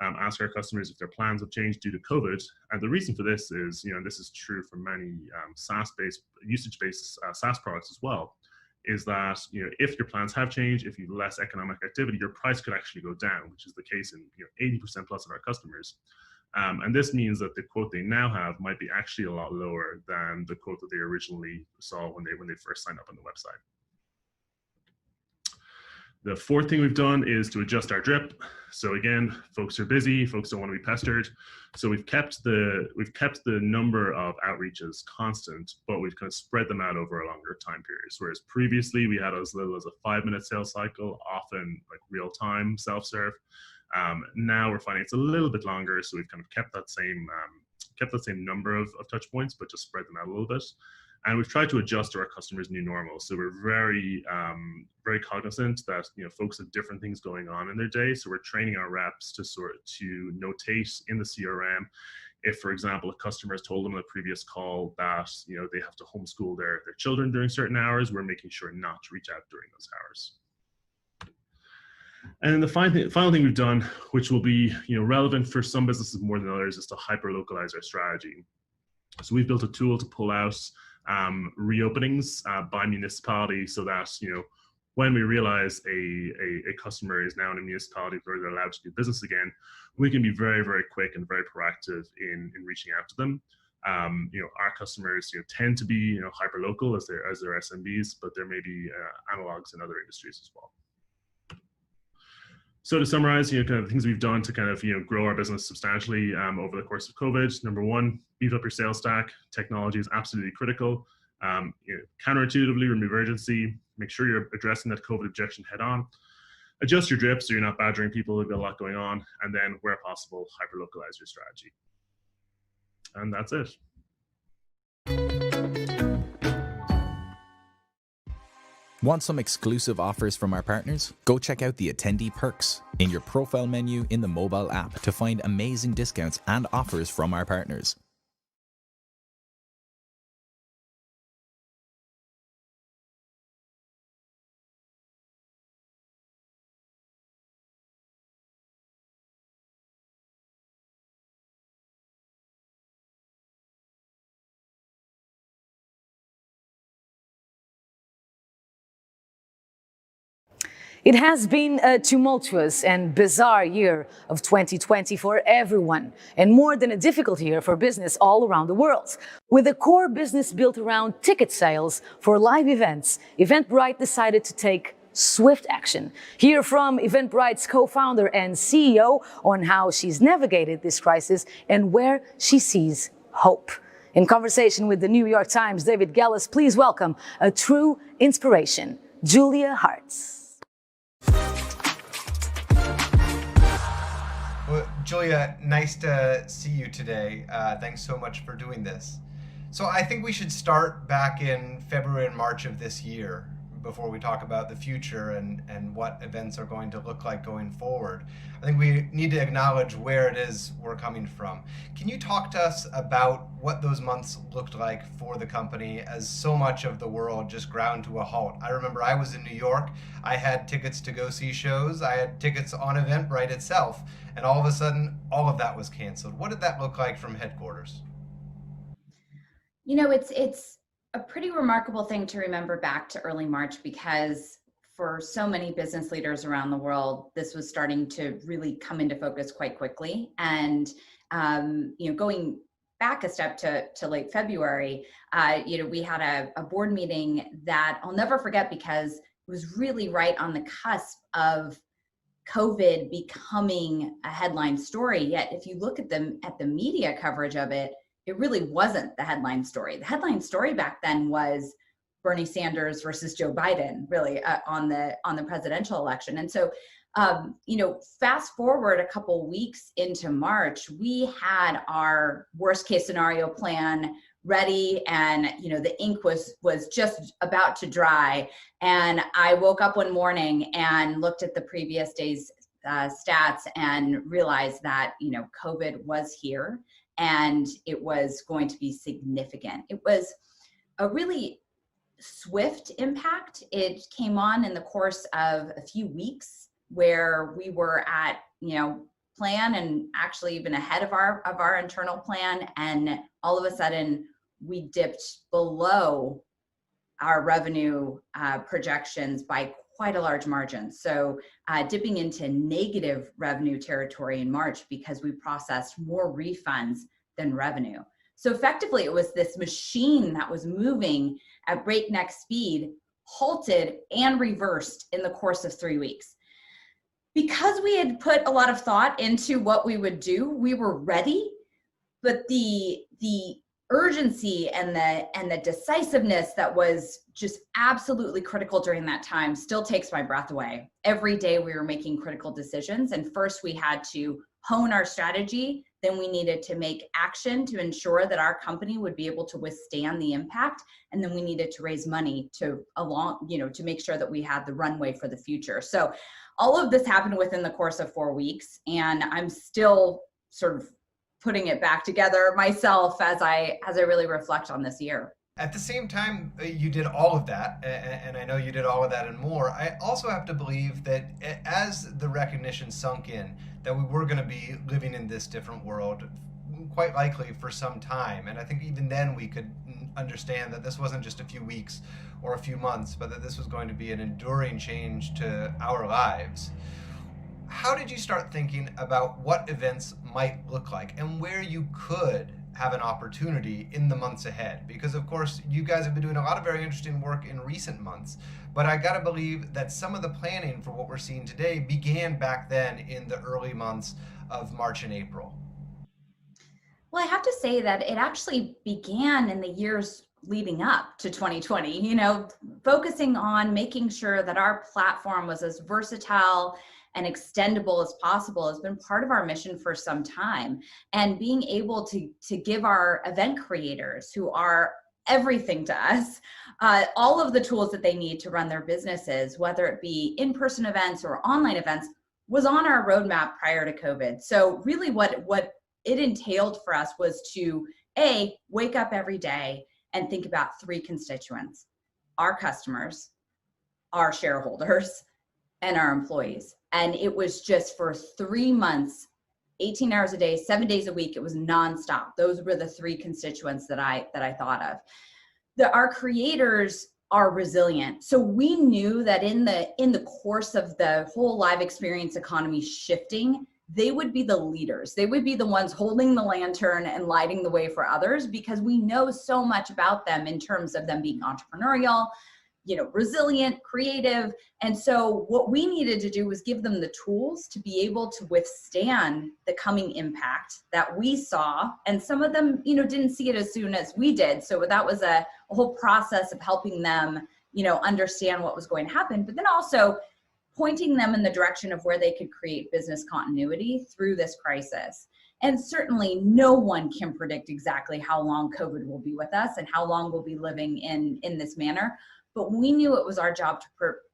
ask our customers if their plans have changed due to COVID. And the reason for this is, this is true for many SaaS-based, usage-based SaaS products as well, is that, if your plans have changed, if you have less economic activity, your price could actually go down, which is the case in 80% plus of our customers. And this means that the quote they now have might be actually a lot lower than the quote that they originally saw when they first signed up on the website. The fourth thing we've done is to adjust our drip. So again, folks are busy, folks don't want to be pestered. So we've kept the number of outreaches constant, but we've kind of spread them out over a longer time period. Whereas previously we had as little as a 5-minute sales cycle, often like real time self-serve. Now we're finding it's a little bit longer, so we've kind of kept that same number of touch points, but just spread them out a little bit. And we've tried to adjust to our customers' new normal. So we're very cognizant that folks have different things going on in their day. So we're training our reps to notate in the CRM if, for example, a customer has told them in the previous call that they have to homeschool their children during certain hours. We're making sure not to reach out during those hours. And then the final thing we've done, which will be relevant for some businesses more than others, is to hyper-localize our strategy. So we've built a tool to pull out reopenings by municipality, so that when we realize a customer is now in a municipality where they're allowed to do business again, we can be very, very quick and very proactive in reaching out to them. Our customers tend to be hyper local as their SMBs, but there may be analogs in other industries as well. So to summarize, kind of the things we've done to kind of grow our business substantially over the course of COVID. Number one, beef up your sales stack. Technology is absolutely critical. Counterintuitively remove urgency. Make sure you're addressing that COVID objection head on. Adjust your drip so you're not badgering people who've got a lot going on. And then, where possible, hyper localize your strategy. And that's it. Want some exclusive offers from our partners? Go check out the attendee perks in your profile menu in the mobile app to find amazing discounts and offers from our partners. It has been a tumultuous and bizarre year of 2020 for everyone, and more than a difficult year for business all around the world. With a core business built around ticket sales for live events, Eventbrite decided to take swift action. Hear from Eventbrite's co-founder and CEO on how she's navigated this crisis and where she sees hope. In conversation with the New York Times' David Gelles, please welcome a true inspiration, Julia Hartz. Well, Julia, nice to see you today. Thanks so much for doing this. So I think we should start back in February and March of this year before we talk about the future and what events are going to look like going forward. I think we need to acknowledge where it is we're coming from. Can you talk to us about what those months looked like for the company as so much of the world just ground to a halt? I remember I was in New York, I had tickets to go see shows, I had tickets on Eventbrite itself, and all of a sudden, all of that was canceled. What did that look like from headquarters? It's a pretty remarkable thing to remember back to early March, because for so many business leaders around the world, this was starting to really come into focus quite quickly. And, going back a step to late February, we had a board meeting that I'll never forget because it was really right on the cusp of COVID becoming a headline story. Yet if you look at the media coverage of it, it really wasn't the headline story. The headline story back then was Bernie Sanders versus Joe Biden, really, on the presidential election. And so, fast forward a couple weeks into March, we had our worst case scenario plan ready, and the ink was just about to dry. And I woke up one morning and looked at the previous day's stats and realized that COVID was here. and it was going to be significant. It was a really swift impact. It came on in the course of a few weeks where we were at, plan and actually even ahead of our internal plan. And all of a sudden we dipped below our revenue projections by quite a large margin. So dipping into negative revenue territory in March because we processed more refunds than revenue. So effectively it was this machine that was moving at breakneck speed, halted and reversed in the course of 3 weeks. Because we had put a lot of thought into what we would do, we were ready, but the urgency and the decisiveness that was just absolutely critical during that time still takes my breath away. Every day we were making critical decisions, and first we had to hone our strategy, then we needed to make action to ensure that our company would be able to withstand the impact, and then we needed to raise money to make sure that we had the runway for the future. So all of this happened within the course of 4 weeks, and I'm still sort of putting it back together myself as I really reflect on this year. At the same time, you did all of that, and I know you did all of that and more. I also have to believe that as the recognition sunk in, that we were going to be living in this different world, quite likely for some time. And I think even then we could understand that this wasn't just a few weeks or a few months, but that this was going to be an enduring change to our lives. How did you start thinking about what events might look like and where you could have an opportunity in the months ahead? Because of course you guys have been doing a lot of very interesting work in recent months, but I gotta believe that some of the planning for what we're seeing today began back then in the early months of March and April. Well, I have to say that it actually began in the years leading up to 2020, focusing on making sure that our platform was as versatile and extendable as possible has been part of our mission for some time. And being able to give our event creators, who are everything to us, all of the tools that they need to run their businesses, whether it be in-person events or online events, was on our roadmap prior to COVID. So really what it entailed for us was to wake up every day and think about three constituents: our customers, our shareholders, and our employees. And it was just for 3 months, 18 hours a day, 7 days a week. It was nonstop. Those were the three constituents that I thought of. Our creators are resilient. So we knew that in the course of the whole live experience economy shifting, they would be the leaders. They would be the ones holding the lantern and lighting the way for others, because we know so much about them in terms of them being entrepreneurial, resilient, creative. And so what we needed to do was give them the tools to be able to withstand the coming impact that we saw. And some of them, didn't see it as soon as we did. So that was a whole process of helping them, understand what was going to happen, but then also pointing them in the direction of where they could create business continuity through this crisis. And certainly no one can predict exactly how long COVID will be with us and how long we'll be living in this manner. But we knew it was our job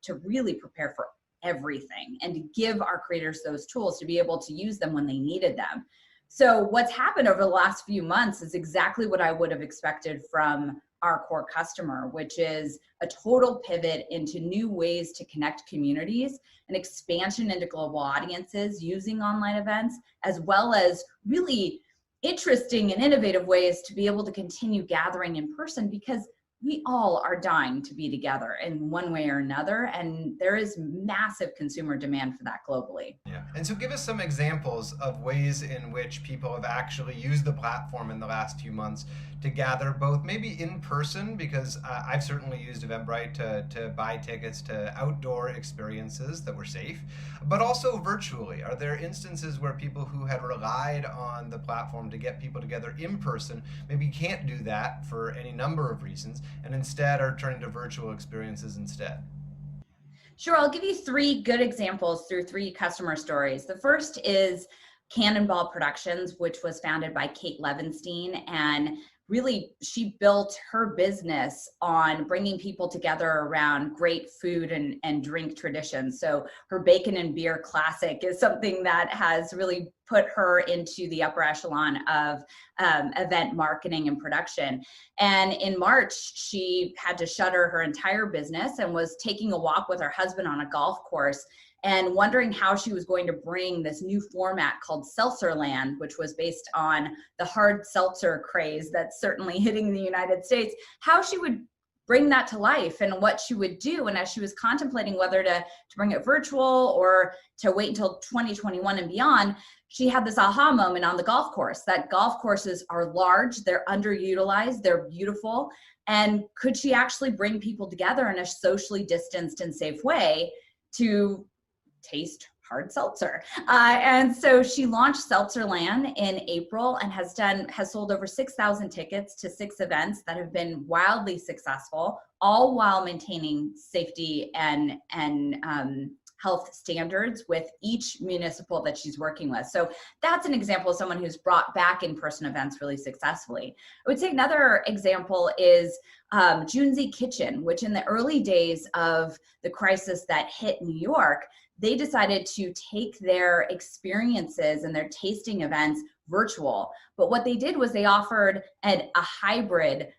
to really prepare for everything and to give our creators those tools to be able to use them when they needed them. So what's happened over the last few months is exactly what I would have expected from our core customer, which is a total pivot into new ways to connect communities, an expansion into global audiences using online events, as well as really interesting and innovative ways to be able to continue gathering in person, because we all are dying to be together in one way or another, and there is massive consumer demand for that globally. Yeah, and so give us some examples of ways in which people have actually used the platform in the last few months to gather, both maybe in person, because I've certainly used Eventbrite to buy tickets to outdoor experiences that were safe, but also virtually. Are there instances where people who had relied on the platform to get people together in person maybe can't do that for any number of reasons, and instead are turning to virtual experiences instead? Sure, I'll give you three good examples through three customer stories. The first is Cannonball Productions, which was founded by Kate Levenstein, and really, she built her business on bringing people together around great food and drink traditions. So her Bacon and Beer Classic is something that has really put her into the upper echelon of event marketing and production. And in March, she had to shutter her entire business and was taking a walk with her husband on a golf course and wondering how she was going to bring this new format called Seltzerland, which was based on the hard seltzer craze that's certainly hitting the United States, how she would bring that to life and what she would do. And as she was contemplating whether to bring it virtual or to wait until 2021 and beyond, she had this aha moment on the golf course, that golf courses are large, they're underutilized, they're beautiful. And could she actually bring people together in a socially distanced and safe way to taste hard seltzer? And so she launched Seltzerland in April and has sold over 6,000 tickets to 6 events that have been wildly successful, all while maintaining safety and health standards with each municipal that she's working with. So that's an example of someone who's brought back in-person events really successfully. I would say another example is Junzi Kitchen, which in the early days of the crisis that hit New York, they decided to take their experiences and their tasting events virtual. But what they did was they offered a hybrid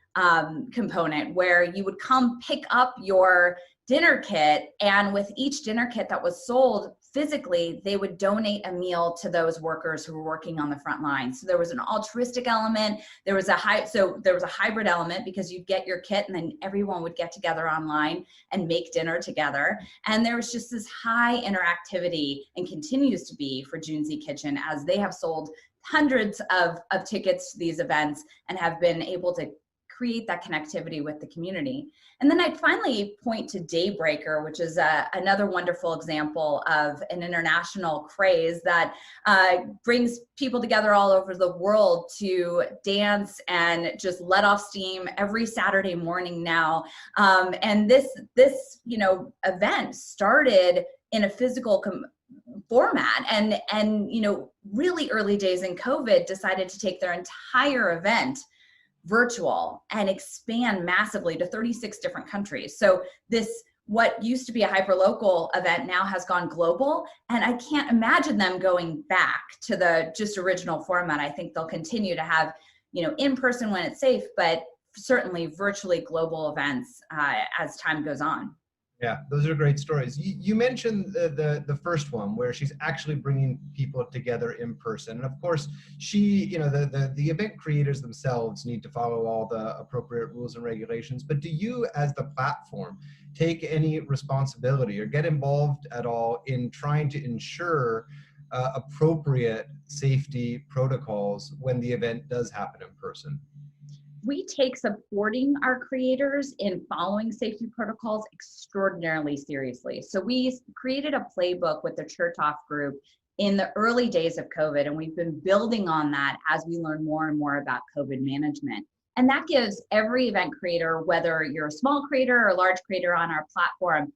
component where you would come pick up your dinner kit, and with each dinner kit that was sold physically, they would donate a meal to those workers who were working on the front line. So there was an altruistic element, there was a hybrid element because you'd get your kit and then everyone would get together online and make dinner together. And there was just this high interactivity, and continues to be, for Junzi Kitchen, as they have sold hundreds of tickets to these events and have been able to create that connectivity with the community. And then I'd finally point to Daybreaker, which is another wonderful example of an international craze that brings people together all over the world to dance and just let off steam every Saturday morning now. And this event started in a physical format, and really early days in COVID decided to take their entire event virtual and expand massively to 36 different countries. So this, what used to be a hyperlocal event, now has gone global, and I can't imagine them going back to the just original format. I think they'll continue to have, in person when it's safe, but certainly virtually global events as time goes on. Yeah, those are great stories. You mentioned the first one where she's actually bringing people together in person. And of course, the event creators themselves need to follow all the appropriate rules and regulations. But do you, as the platform, take any responsibility or get involved at all in trying to ensure appropriate safety protocols when the event does happen in person? We take supporting our creators in following safety protocols extraordinarily seriously. So we created a playbook with the Chertoff group in the early days of COVID, and we've been building on that as we learn more and more about COVID management. And that gives every event creator, whether you're a small creator or a large creator on our platform,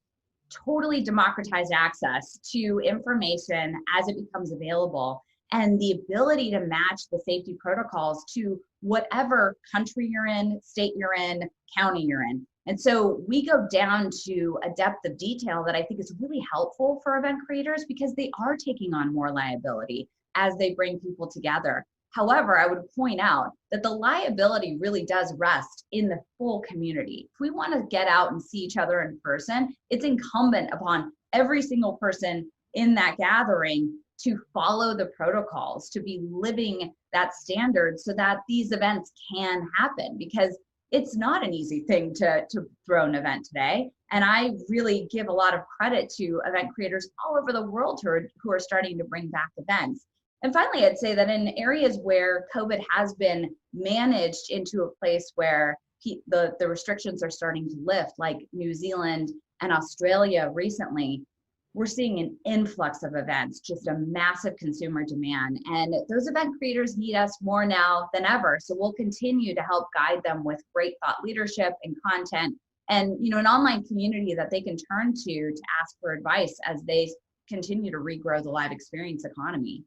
totally democratized access to information as it becomes available, and the ability to match the safety protocols to whatever country you're in, state you're in, county you're in. And so we go down to a depth of detail that I think is really helpful for event creators, because they are taking on more liability as they bring people together. However, I would point out that the liability really does rest in the full community. If we want to get out and see each other in person, it's incumbent upon every single person in that gathering to follow the protocols, to be living that standard so that these events can happen, because it's not an easy thing to throw an event today. And I really give a lot of credit to event creators all over the world who are starting to bring back events. And finally, I'd say that in areas where COVID has been managed into a place where the restrictions are starting to lift, like New Zealand and Australia recently, we're seeing an influx of events, just a massive consumer demand. And those event creators need us more now than ever. So we'll continue to help guide them with great thought leadership and content, and an online community that they can turn to ask for advice as they continue to regrow the live experience economy.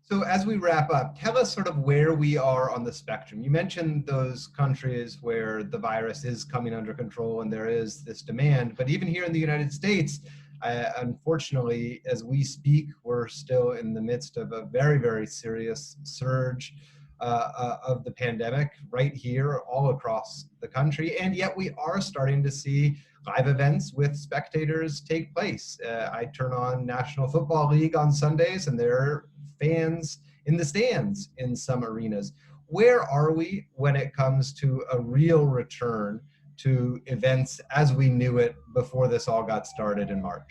So as we wrap up, tell us sort of where we are on the spectrum. You mentioned those countries where the virus is coming under control and there is this demand, but even here in the United States, unfortunately, as we speak, we're still in the midst of a very, very serious surge of the pandemic right here all across the country. And yet we are starting to see live events with spectators take place. I turn on National Football League on Sundays and there are fans in the stands in some arenas. Where are we when it comes to a real return to events as we knew it before this all got started in March?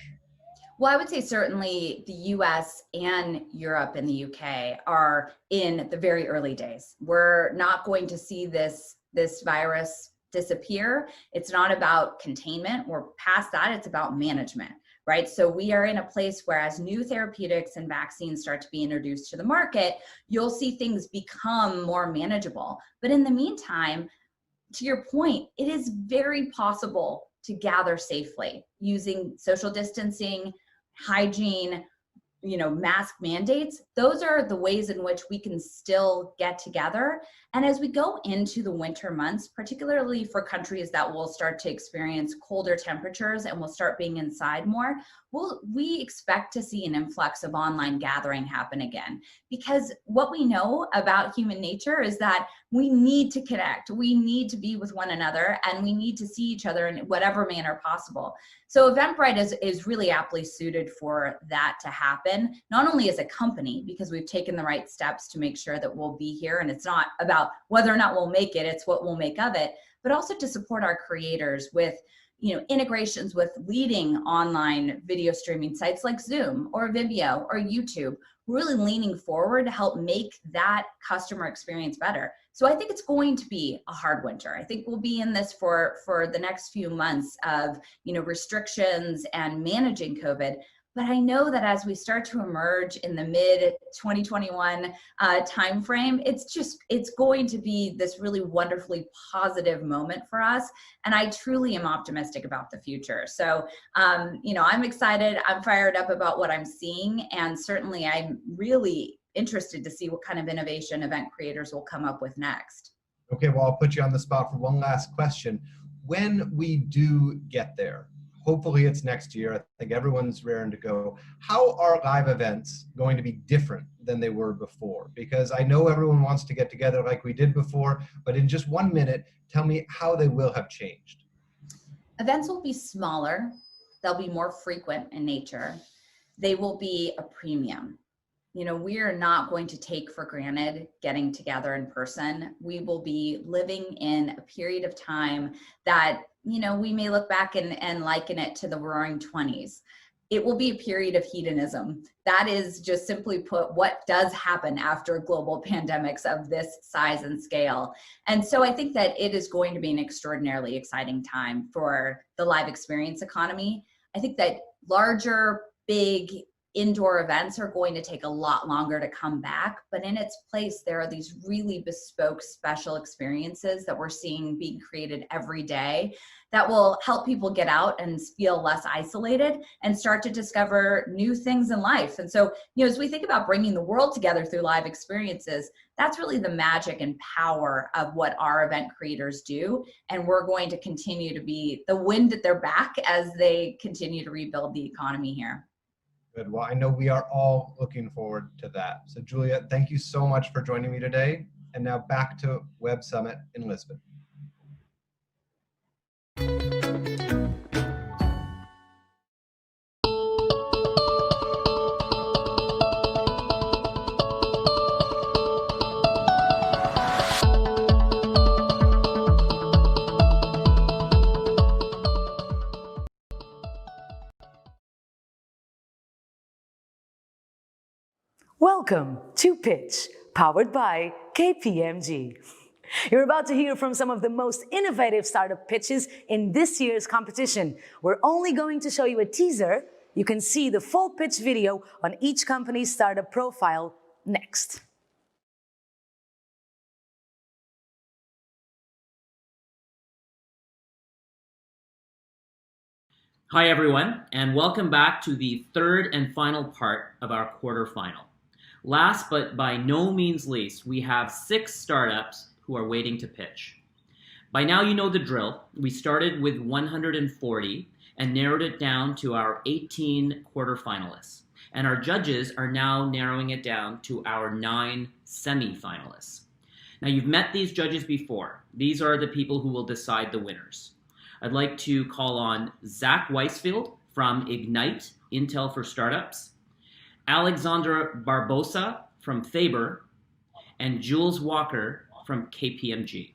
Well, I would say certainly the US and Europe and the UK are in the very early days. We're not going to see this virus disappear. It's not about containment. We're past that. It's about management, right? So we are in a place where as new therapeutics and vaccines start to be introduced to the market, you'll see things become more manageable. But in the meantime, to your point, it is very possible to gather safely using social distancing, hygiene, mask mandates. Those are the ways in which we can still get together. And as we go into the winter months, particularly for countries that will start to experience colder temperatures and will start being inside more, we expect to see an influx of online gathering happen again. Because what we know about human nature is that we need to connect, we need to be with one another, and we need to see each other in whatever manner possible. So Eventbrite is really aptly suited for that to happen, not only as a company, because we've taken the right steps to make sure that we'll be here, and it's not about whether or not we'll make it, it's what we'll make of it, but also to support our creators with integrations with leading online video streaming sites like Zoom or Vimeo or YouTube, really leaning forward to help make that customer experience better. So I think it's going to be a hard winter. I think we'll be in this for the next few months of restrictions and managing COVID. But I know that as we start to emerge in the mid 2021 timeframe, it's going to be this really wonderfully positive moment for us. And I truly am optimistic about the future. So, I'm excited. I'm fired up about what I'm seeing. And certainly I'm really interested to see what kind of innovation event creators will come up with next. Okay, well, I'll put you on the spot for one last question. When we do get there, hopefully it's next year, I think everyone's raring to go, how are live events going to be different than they were before? Because I know everyone wants to get together like we did before, but in just 1 minute, tell me how they will have changed. Events will be smaller. They'll be more frequent in nature. They will be a premium. We are not going to take for granted getting together in person. We will be living in a period of time that, we may look back and liken it to the Roaring 20s. It will be a period of hedonism. That is just simply put what does happen after global pandemics of this size and scale. And so I think that it is going to be an extraordinarily exciting time for the live experience economy. I think that larger, big, indoor events are going to take a lot longer to come back, but in its place, there are these really bespoke special experiences that we're seeing being created every day that will help people get out and feel less isolated and start to discover new things in life. And so, as we think about bringing the world together through live experiences, that's really the magic and power of what our event creators do. And we're going to continue to be the wind at their back as they continue to rebuild the economy here. Good. Well, I know we are all looking forward to that. So Julia, thank you so much for joining me today. And now back to Web Summit in Lisbon. Welcome to Pitch, powered by KPMG. You're about to hear from some of the most innovative startup pitches in this year's competition. We're only going to show you a teaser. You can see the full pitch video on each company's startup profile next. Hi everyone, and welcome back to the third and final part of our quarterfinal. Last but by no means least, we have 6 startups who are waiting to pitch. By now you know the drill. We started with 140 and narrowed it down to our 18 quarterfinalists. And our judges are now narrowing it down to our 9 semi-finalists. Now you've met these judges before. These are the people who will decide the winners. I'd like to call on Zach Weisfield from Ignite, Intel for Startups, Alexandra Barbosa from Faber, and Jules Walker from KPMG.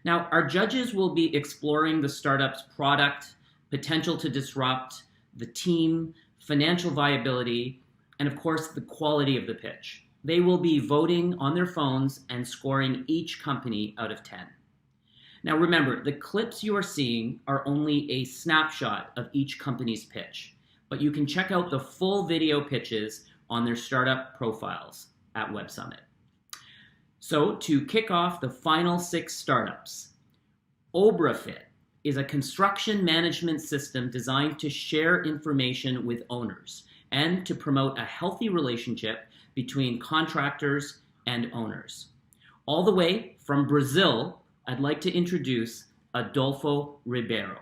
Now, our judges will be exploring the startup's product, potential to disrupt, the team, financial viability, and of course, the quality of the pitch. They will be voting on their phones and scoring each company out of 10. Now remember, the clips you are seeing are only a snapshot of each company's pitch, but you can check out the full video pitches on their startup profiles at Web Summit. So to kick off the final 6 startups, ObraFit is a construction management system designed to share information with owners and to promote a healthy relationship between contractors and owners. All the way from Brazil, I'd like to introduce Adolfo Ribeiro.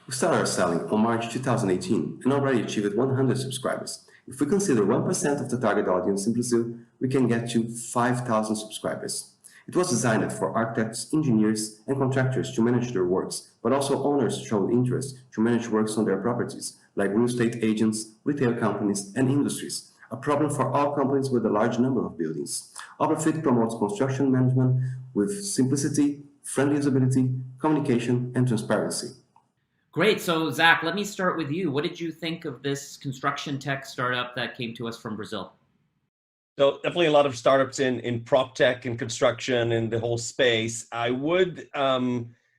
We started our selling on March 2018 and already achieved 100 subscribers. If we consider 1% of the target audience in Brazil, we can get to 5,000 subscribers. It was designed for architects, engineers, and contractors to manage their works, but also owners showed interest to manage works on their properties, like real estate agents, retail companies, and industries, a problem for all companies with a large number of buildings. ObraFit promotes construction management with simplicity, friendly usability, communication, and transparency. Great. So Zach, let me start with you. What did you think of this construction tech startup that came to us from Brazil? So definitely a lot of startups in prop tech and construction and the whole space. I would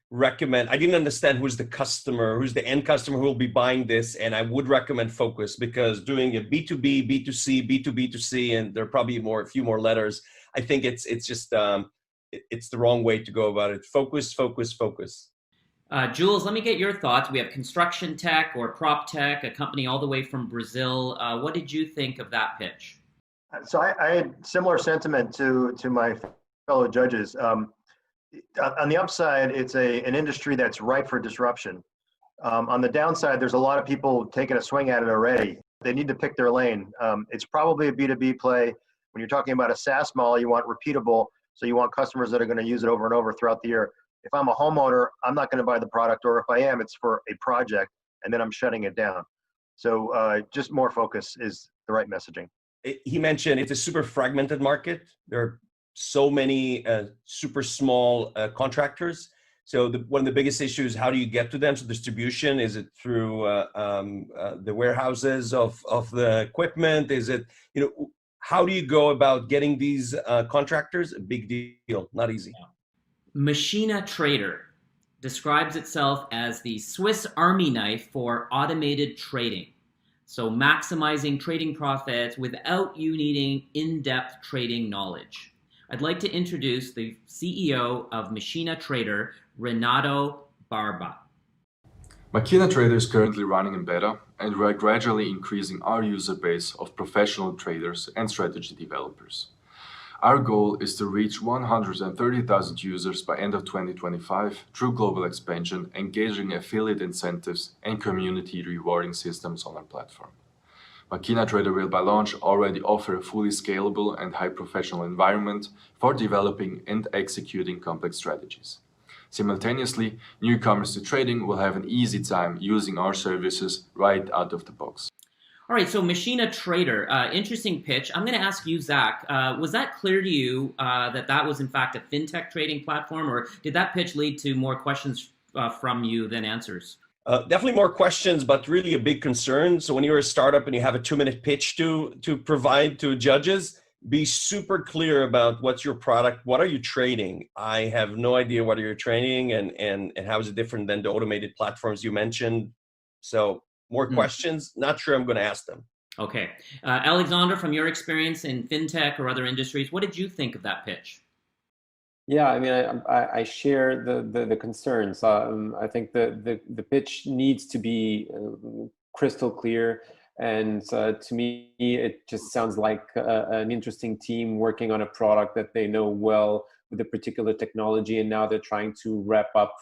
recommend, I didn't understand who's the customer, who's the end customer who will be buying this. And I would recommend Focus, because doing a B2B, B2C, B2B2C, and there are probably a few more letters. I think it's just, it's the wrong way to go about it. Focus, focus, focus. Jules, let me get your thoughts. We have construction tech or prop tech, a company all the way from Brazil. What did you think of that pitch? So I had similar sentiment to my fellow judges. On the upside, it's an industry that's ripe for disruption. On the downside, there's a lot of people taking a swing at it already. They need to pick their lane. It's probably a B2B play. When you're talking about a SaaS model, you want repeatable, so you want customers that are going to use it over and over throughout the year. If I'm a homeowner, I'm not going to buy the product, or if I am, it's for a project, and then I'm shutting it down. So just more focus is the right messaging. He mentioned it's a super fragmented market. There are so many super small contractors. So one of the biggest issues, how do you get to them? So distribution, is it through the warehouses of the equipment? Is it, how do you go about getting these contractors? A big deal, not easy. Machina Trader describes itself as the Swiss Army knife for automated trading. So maximizing trading profits without you needing in-depth trading knowledge. I'd like to introduce the CEO of Machina Trader, Renato Barba. Machina Trader is currently running in beta, and we are gradually increasing our user base of professional traders and strategy developers. Our goal is to reach 130,000 users by end of 2025 through global expansion, engaging affiliate incentives and community rewarding systems on our platform. Machina Trader will by launch already offer a fully scalable and high professional environment for developing and executing complex strategies. Simultaneously, newcomers to trading will have an easy time using our services right out of the box. All right, so Machina Trader, interesting pitch. I'm going to ask you, Zach, was that clear to you that was in fact a fintech trading platform, or did that pitch lead to more questions from you than answers? Definitely more questions, but really a big concern. So when you're a startup and you have a 2-minute pitch to provide to judges, be super clear about what's your product, what are you trading? I have no idea what you're trading and how is it different than the automated platforms you mentioned. So more questions, not sure I'm going to ask them. Okay. Alexander, from your experience in fintech or other industries, what did you think of that pitch? Yeah, I mean, I share the concerns. I think the pitch needs to be crystal clear. And to me, it just sounds like an interesting team working on a product that they know well with a particular technology, and now they're trying to wrap up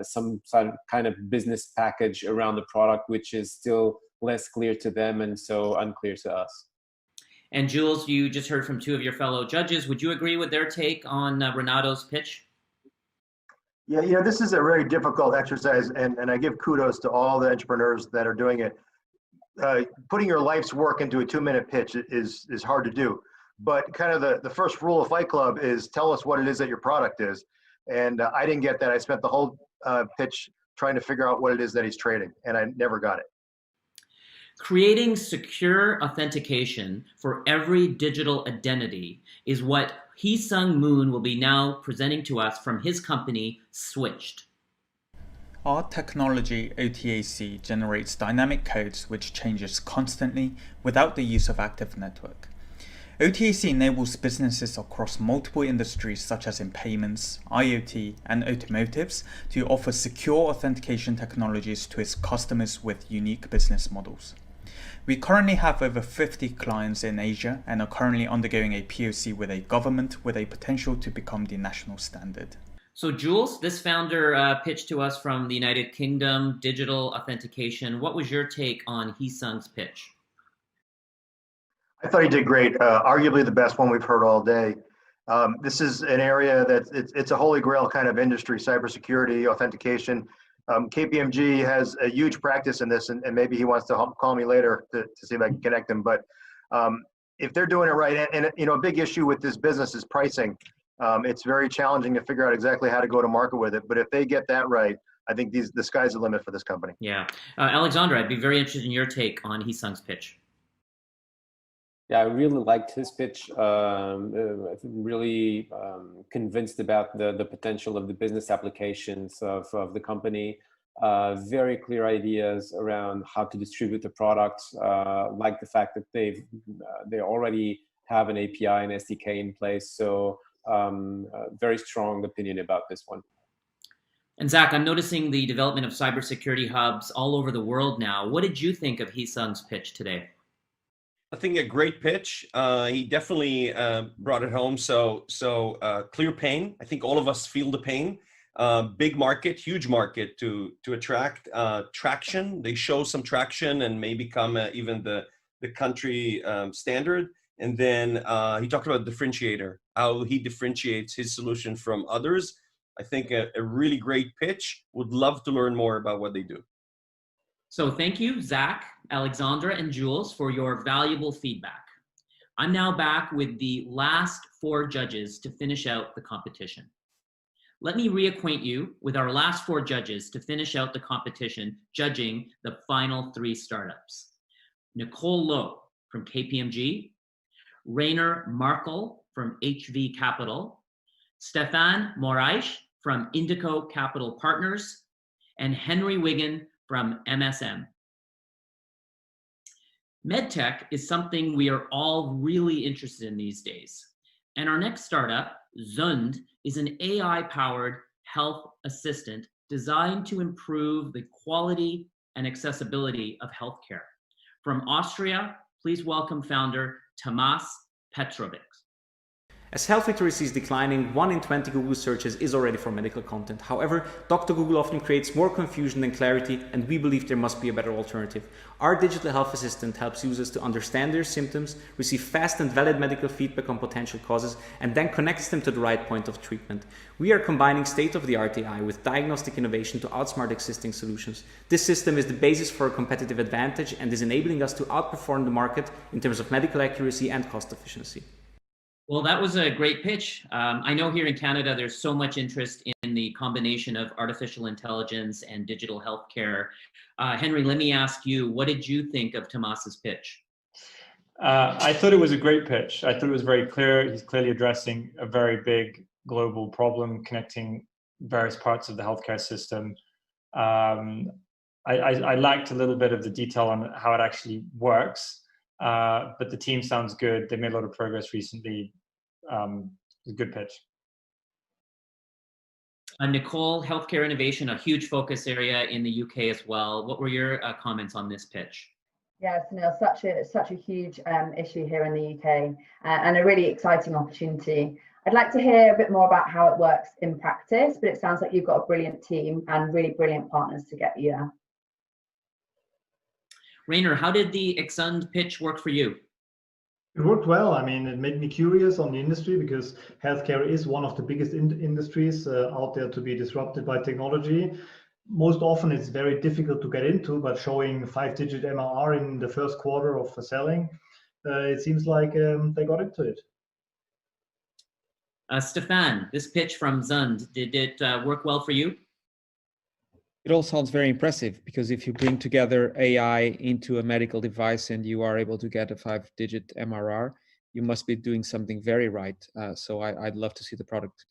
some kind of business package around the product, which is still less clear to them and so unclear to us. And Jules, you just heard from two of your fellow judges. Would you agree with their take on Renato's pitch? Yeah, this is a very difficult exercise, and I give kudos to all the entrepreneurs that are doing it. Putting your life's work into a 2-minute pitch is hard to do. But kind of the first rule of Fight Club is tell us what it is that your product is. And I didn't get that. I spent the whole pitch trying to figure out what it is that he's trading, and I never got it. Creating secure authentication for every digital identity is what Hee-Sung Moon will be now presenting to us from his company, Switched. Our technology, OTAC, generates dynamic codes which changes constantly without the use of active network. OTAC enables businesses across multiple industries such as in payments, IoT, and automotives to offer secure authentication technologies to its customers with unique business models. We currently have over 50 clients in Asia and are currently undergoing a POC with a government with a potential to become the national standard. So Jules, this founder pitched to us from the United Kingdom, digital authentication. What was your take on Hee-Sung's pitch? I thought he did great. Arguably the best one we've heard all day. This is an area that it's a holy grail kind of industry, cybersecurity, authentication. KPMG has a huge practice in this, and maybe he wants to call me later to see if I can connect him. But if they're doing it right, and a big issue with this business is pricing. It's very challenging to figure out exactly how to go to market with it. But if they get that right, I think the sky's the limit for this company. Yeah. Alexandra, I'd be very interested in your take on Hee-Sung's pitch. Yeah, I really liked his pitch. Really convinced about the potential of the business applications of the company. Very clear ideas around how to distribute the product. Like the fact that they already have an API and SDK in place. So very strong opinion about this one. And Zach, I'm noticing the development of cybersecurity hubs all over the world now. What did you think of Hee-Sung's pitch today? I think a great pitch. He definitely brought it home. So clear pain. I think all of us feel the pain. Big market, huge market to attract traction. They show some traction and may become even the country standard. And then he talked about differentiator, how he differentiates his solution from others. I think a really great pitch. Would love to learn more about what they do. So thank you, Zach, Alexandra, and Jules for your valuable feedback. I'm now back with the last 4 judges to finish out the competition. Let me reacquaint you with our last 4 judges to finish out the competition, judging the final 3 startups. Nicole Lowe from KPMG, Rainer Markel from HV Capital, Stefan Moraes from Indico Capital Partners, and Henry Wigan from MSM. MedTech is something we are all really interested in these days. And our next startup, Zund, is an AI-powered health assistant designed to improve the quality and accessibility of healthcare. From Austria, please welcome founder Tomas Petrovic. As health literacy is declining, 1 in 20 Google searches is already for medical content. However, Dr. Google often creates more confusion than clarity, and we believe there must be a better alternative. Our digital health assistant helps users to understand their symptoms, receive fast and valid medical feedback on potential causes, and then connects them to the right point of treatment. We are combining state-of-the-art AI with diagnostic innovation to outsmart existing solutions. This system is the basis for a competitive advantage and is enabling us to outperform the market in terms of medical accuracy and cost efficiency. Well, that was a great pitch. I know here in Canada, there's so much interest in the combination of artificial intelligence and digital healthcare. Henry, let me ask you, what did you think of Tomas's pitch? I thought it was a great pitch. I thought it was very clear. He's clearly addressing a very big global problem, connecting various parts of the healthcare system. I lacked a little bit of the detail on how it actually works, but the team sounds good. They made a lot of progress recently. A good pitch. Nicole, healthcare innovation, a huge focus area in the UK as well. What were your comments on this pitch? Yeah, Sunil, such a huge issue here in the UK, and a really exciting opportunity. I'd like to hear a bit more about how it works in practice, but it sounds like you've got a brilliant team and really brilliant partners to get you there. Rainer, how did the Exund pitch work for you? It worked well. I mean, it made me curious on the industry because healthcare is one of the biggest industries out there to be disrupted by technology. Most often it's very difficult to get into, but showing 5-digit MRR in the first quarter of selling, it seems like they got into it. Stefan, this pitch from Zund, did it work well for you? It all sounds very impressive because if you bring together AI into a medical device and you are able to get a 5-digit MRR, you must be doing something very right. So I'd love to see the product.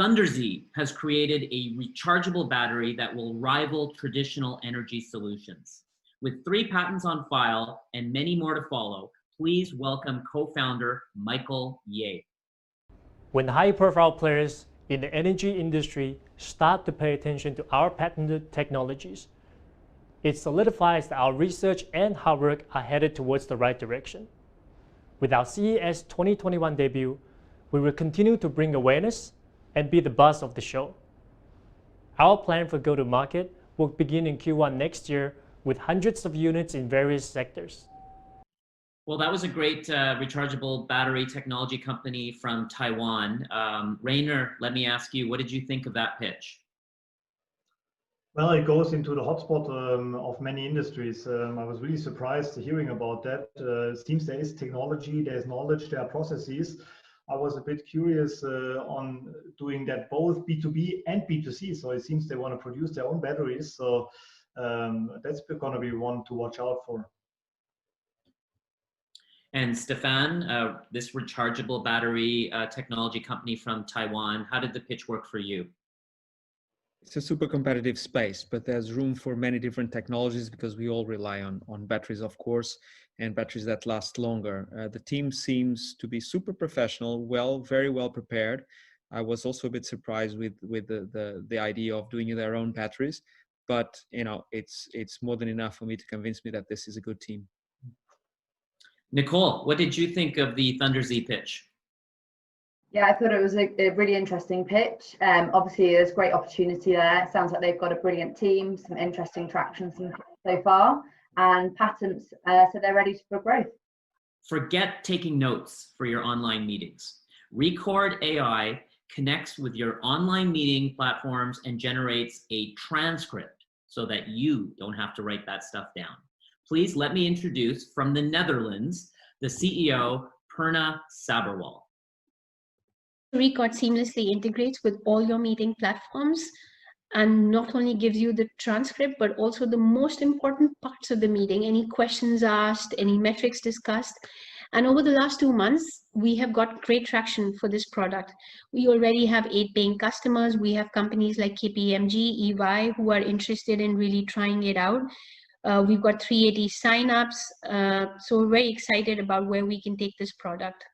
ThunderZ has created a rechargeable battery that will rival traditional energy solutions. With 3 patents on file and many more to follow, please welcome co-founder Michael Ye. When high-profile players in the energy industry start to pay attention to our patented technologies, it solidifies that our research and hard work are headed towards the right direction. With our CES 2021 debut, we will continue to bring awareness and be the buzz of the show. Our plan for go-to-market will begin in Q1 next year with hundreds of units in various sectors. Well, that was a great rechargeable battery technology company from Taiwan. Rainer, let me ask you, what did you think of that pitch? Well, it goes into the hotspot of many industries. I was really surprised hearing about that. It seems there is technology, there's knowledge, there are processes. I was a bit curious on doing that both B2B and B2C. So it seems they want to produce their own batteries. So that's going to be one to watch out for. And Stefan, this rechargeable battery technology company from Taiwan, how did the pitch work for you? It's a super competitive space, but there's room for many different technologies because we all rely on batteries, of course, and batteries that last longer. The team seems to be super professional, very well prepared. I was also a bit surprised with the idea of doing their own batteries, but it's more than enough for me to convince me that this is a good team. Nicole, what did you think of the ThunderZ pitch? Yeah, I thought it was a really interesting pitch. Obviously, there's great opportunity there. It sounds like they've got a brilliant team, some interesting traction so far, and patents, so they're ready for growth. Forget taking notes for your online meetings. Record AI connects with your online meeting platforms and generates a transcript so that you don't have to write that stuff down. Please let me introduce from the Netherlands, the CEO, Perna Saberwal. Record seamlessly integrates with all your meeting platforms and not only gives you the transcript, but also the most important parts of the meeting, any questions asked, any metrics discussed. And over the last 2 months, we have got great traction for this product. We already have 8 paying customers. We have companies like KPMG, EY, who are interested in really trying it out. We've got 380 signups. So we're very excited about where we can take this product.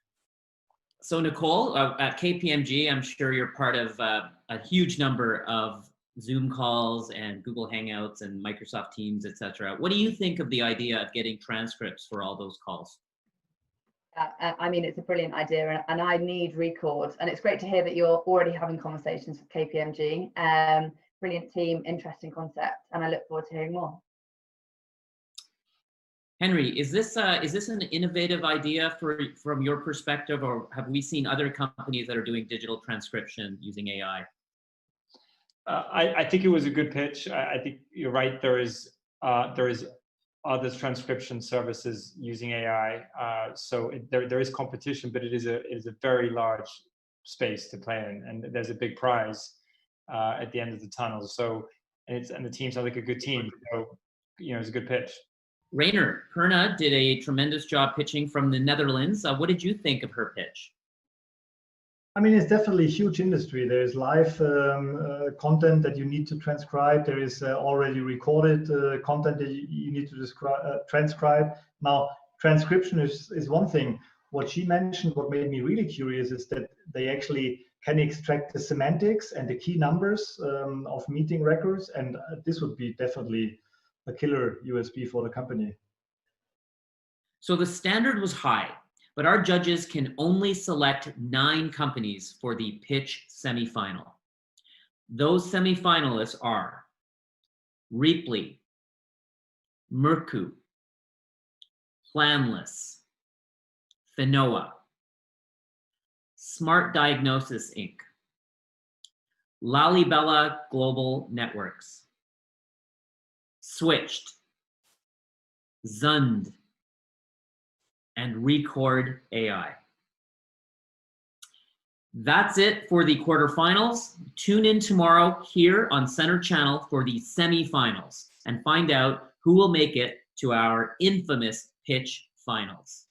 So Nicole, at KPMG, I'm sure you're part of a huge number of Zoom calls and Google Hangouts and Microsoft Teams, etc. What do you think of the idea of getting transcripts for all those calls? I mean, it's a brilliant idea, and I need records. And it's great to hear that you're already having conversations with KPMG. Brilliant team, interesting concept, and I look forward to hearing more. Henry, is this an innovative idea from your perspective, or have we seen other companies that are doing digital transcription using AI? I think it was a good pitch. I think you're right. There is other transcription services using AI. So there is competition, but it is a very large space to play in, and there's a big prize at the end of the tunnel. So and the team sounds like a good team. So it's a good pitch. Rainer, Perna did a tremendous job pitching from the Netherlands. What did you think of her pitch? I mean, it's definitely a huge industry. There is live content that you need to transcribe. There is already recorded content that you need to transcribe. Now, transcription is one thing. What she mentioned, what made me really curious, is that they actually can extract the semantics and the key numbers of meeting records. And this would be definitely a killer USP for the company? So the standard was high, but our judges can only select 9 companies for the pitch semifinal. Those semifinalists are Reaply, Mercu, Planless, Finoa, Smart Diagnosis Inc., Lalibela Global Networks, Switched, Zund, and Record AI. That's it for the quarterfinals. Tune in tomorrow here on Center Channel for the semifinals and find out who will make it to our infamous pitch finals.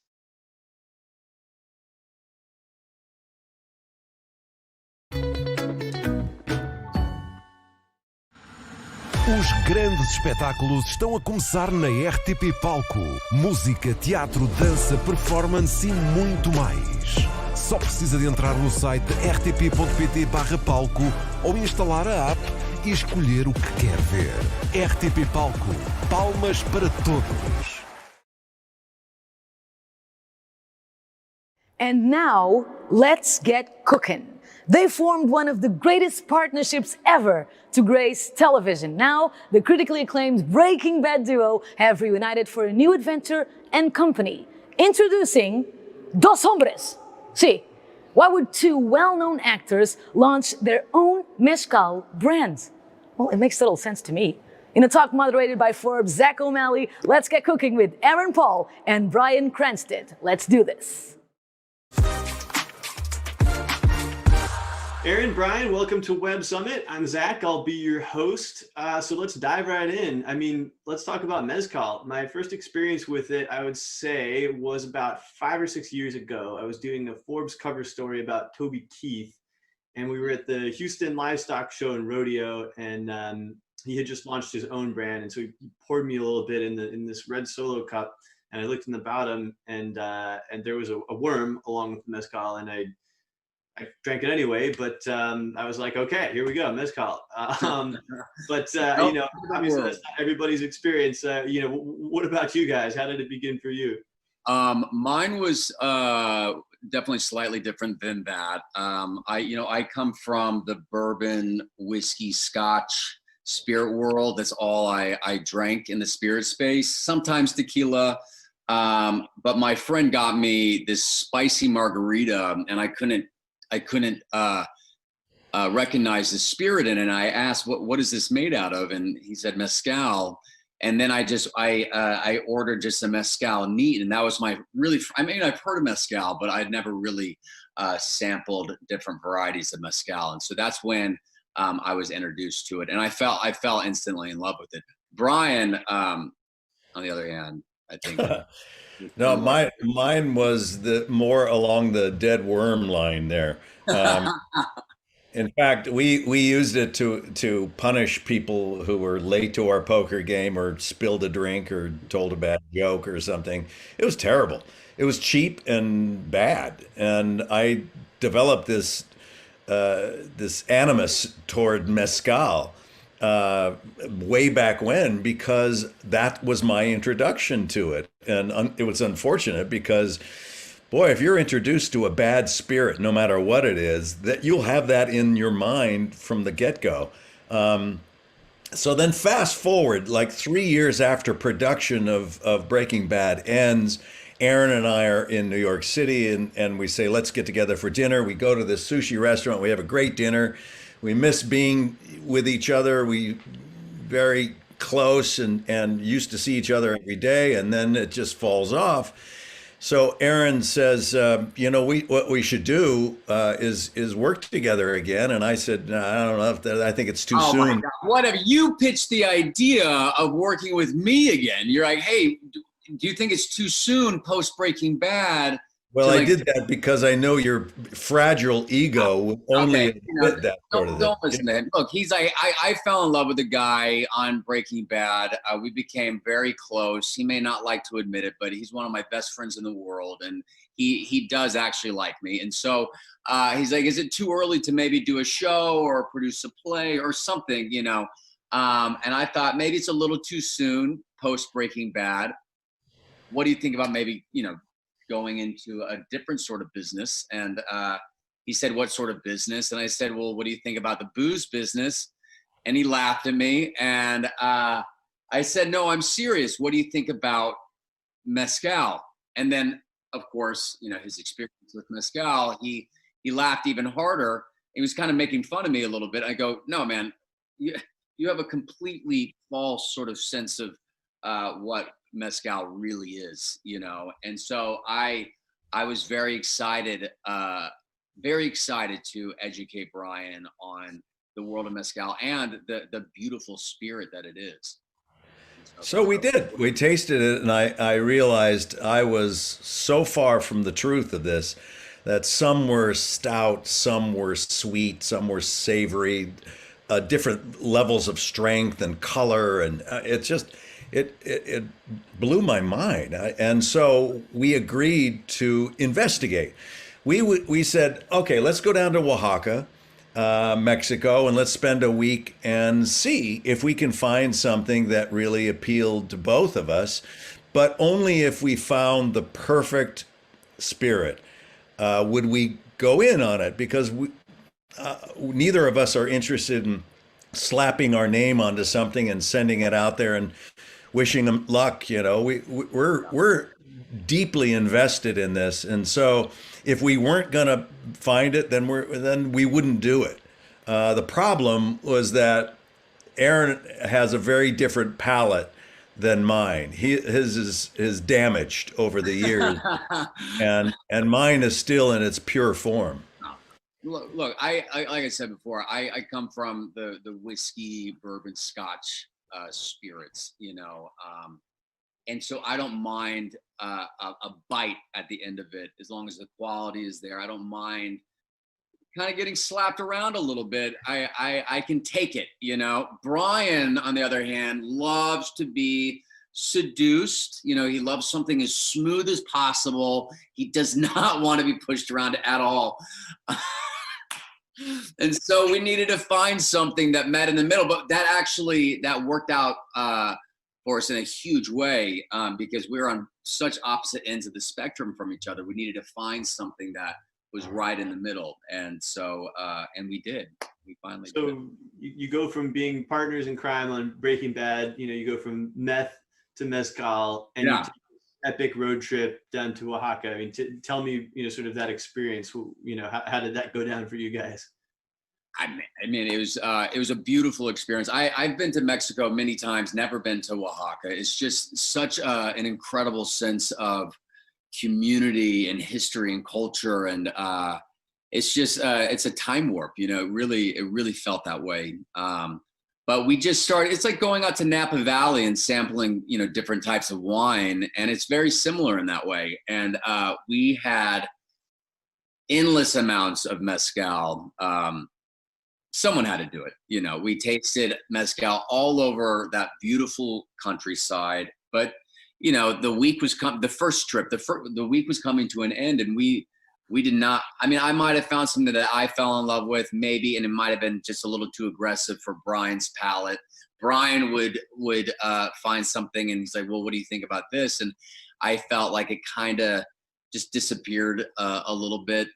Os grandes espetáculos estão a começar na RTP Palco. Música, teatro, dança, performance e muito mais. Só precisa de entrar no site rtp.pt/palco ou instalar a app e escolher o que quer ver. RTP Palco. Palmas para todos. And now, let's get cooking. They formed one of the greatest partnerships ever to grace television. Now, the critically acclaimed Breaking Bad duo have reunited for a new adventure and company. Introducing Dos Hombres. See, why would 2 well-known actors launch their own mezcal brand? Well, it makes little sense to me. In a talk moderated by Forbes' Zach O'Malley, let's get cooking with Aaron Paul and Bryan Cranston. Let's do this. Aaron, Bryan, welcome to Web Summit. I'm Zach. I'll be your host. So let's dive right in. I mean, let's talk about mezcal. My first experience with it, I would say, was about 5 or 6 years ago. I was doing a Forbes cover story about Toby Keith, and we were at the Houston Livestock Show and Rodeo, and he had just launched his own brand. And so he poured me a little bit in this red Solo cup, and I looked in the bottom, and there was a worm along with the mezcal, and I drank it anyway, but I was like, okay, here we go, mezcal. But you know, obviously that's not everybody's experience. You know, what about you guys? How did it begin for you? Mine was definitely slightly different than that. I come from the bourbon, whiskey, Scotch, spirit world. That's all I drank in the spirit space. Sometimes tequila. But my friend got me this spicy margarita, and I couldn't recognize the spirit in it. And I asked, what is this made out of? And he said mezcal. And then I ordered just a mezcal neat, and that was my I've heard of mezcal, but I'd never really sampled different varieties of mezcal. And so that's when I was introduced to it, and I fell instantly in love with it. Bryan, on the other hand, I think. No, mine was more along the dead worm line there. In fact, we used it to punish people who were late to our poker game or spilled a drink or told a bad joke or something. It was terrible. It was cheap and bad, and I developed this animus toward mezcal way back when, because that was my introduction to it. And it was unfortunate because, boy, if you're introduced to a bad spirit, no matter what it is, that you'll have that in your mind from the get-go. So then fast forward, like 3 years after production of Breaking Bad ends, Aaron and I are in New York City, and we say, let's get together for dinner. We go to this sushi restaurant. We have a great dinner. We miss being with each other. We very close and used to see each other every day, and then it just falls off. So Aaron says, what we should do is work together again. And I said, no, I don't know. I think it's too soon. My God. What if you pitched the idea of working with me again? You're like, hey, do you think it's too soon post Breaking Bad? Well, I did that because I know your fragile ego will only admit that sort of thing. Don't listen to him. Look, I fell in love with the guy on Breaking Bad. We became very close. He may not like to admit it, but he's one of my best friends in the world, and he does actually like me. And so he's like, is it too early to maybe do a show or produce a play or something, And I thought maybe it's a little too soon post Breaking Bad. What do you think about maybe, going into a different sort of business? And he said, what sort of business? And I said, well, what do you think about the booze business? And he laughed at me. And I said, no, I'm serious. What do you think about mezcal? And then, of course, his experience with mezcal, he laughed even harder. He was kind of making fun of me a little bit. I go, no, man, you have a completely false sort of sense of what mezcal really is, And so I was very excited to educate Bryan on the world of mezcal and the beautiful spirit that it is. So we did. We tasted it, and I realized I was so far from the truth of this, that some were stout, some were sweet, some were savory, different levels of strength and color, and it blew my mind. And so we agreed to investigate. We said, okay, let's go down to Oaxaca, Mexico, and let's spend a week and see if we can find something that really appealed to both of us, but only if we found the perfect spirit would we go in on it, because neither of us are interested in slapping our name onto something and sending it out there and wishing them luck. We're deeply invested in this, and so if we weren't gonna find it, then we wouldn't do it. The problem was that Aaron has a very different palate than mine. His is damaged over the years, and mine is still in its pure form. Look, I like I said before, I come from the whiskey, bourbon, Scotch spirits, and so I don't mind a bite at the end of it, as long as the quality is there. I don't mind kind of getting slapped around a little bit. I can take it, Bryan, on the other hand, loves to be seduced. He loves something as smooth as possible. He does not want to be pushed around at all. And so we needed to find something that met in the middle, but that worked out for us in a huge way, because we were on such opposite ends of the spectrum from each other. We needed to find something that was right in the middle, and so and we did. We finally did. So you go from being partners in crime on Breaking Bad, you go from meth to mezcal, and you take this epic road trip down to Oaxaca. I mean, tell me, sort of that experience. How did that go down for you guys? I mean, it was a beautiful experience. I've been to Mexico many times, never been to Oaxaca. It's just such an incredible sense of community and history and culture, and it's just it's a time warp. It really felt that way. But we just started. It's like going out to Napa Valley and sampling different types of wine, and it's very similar in that way. And we had endless amounts of mezcal. Someone had to do it. We tasted mezcal all over that beautiful countryside, but the week was the first trip, the week was coming to an end, and we did not. I mean, I might have found something that I fell in love with, maybe, and it might have been just a little too aggressive for Bryan's palate. Bryan would find something, and he's like, well, what do you think about this? And I felt like it kind of just disappeared a little bit.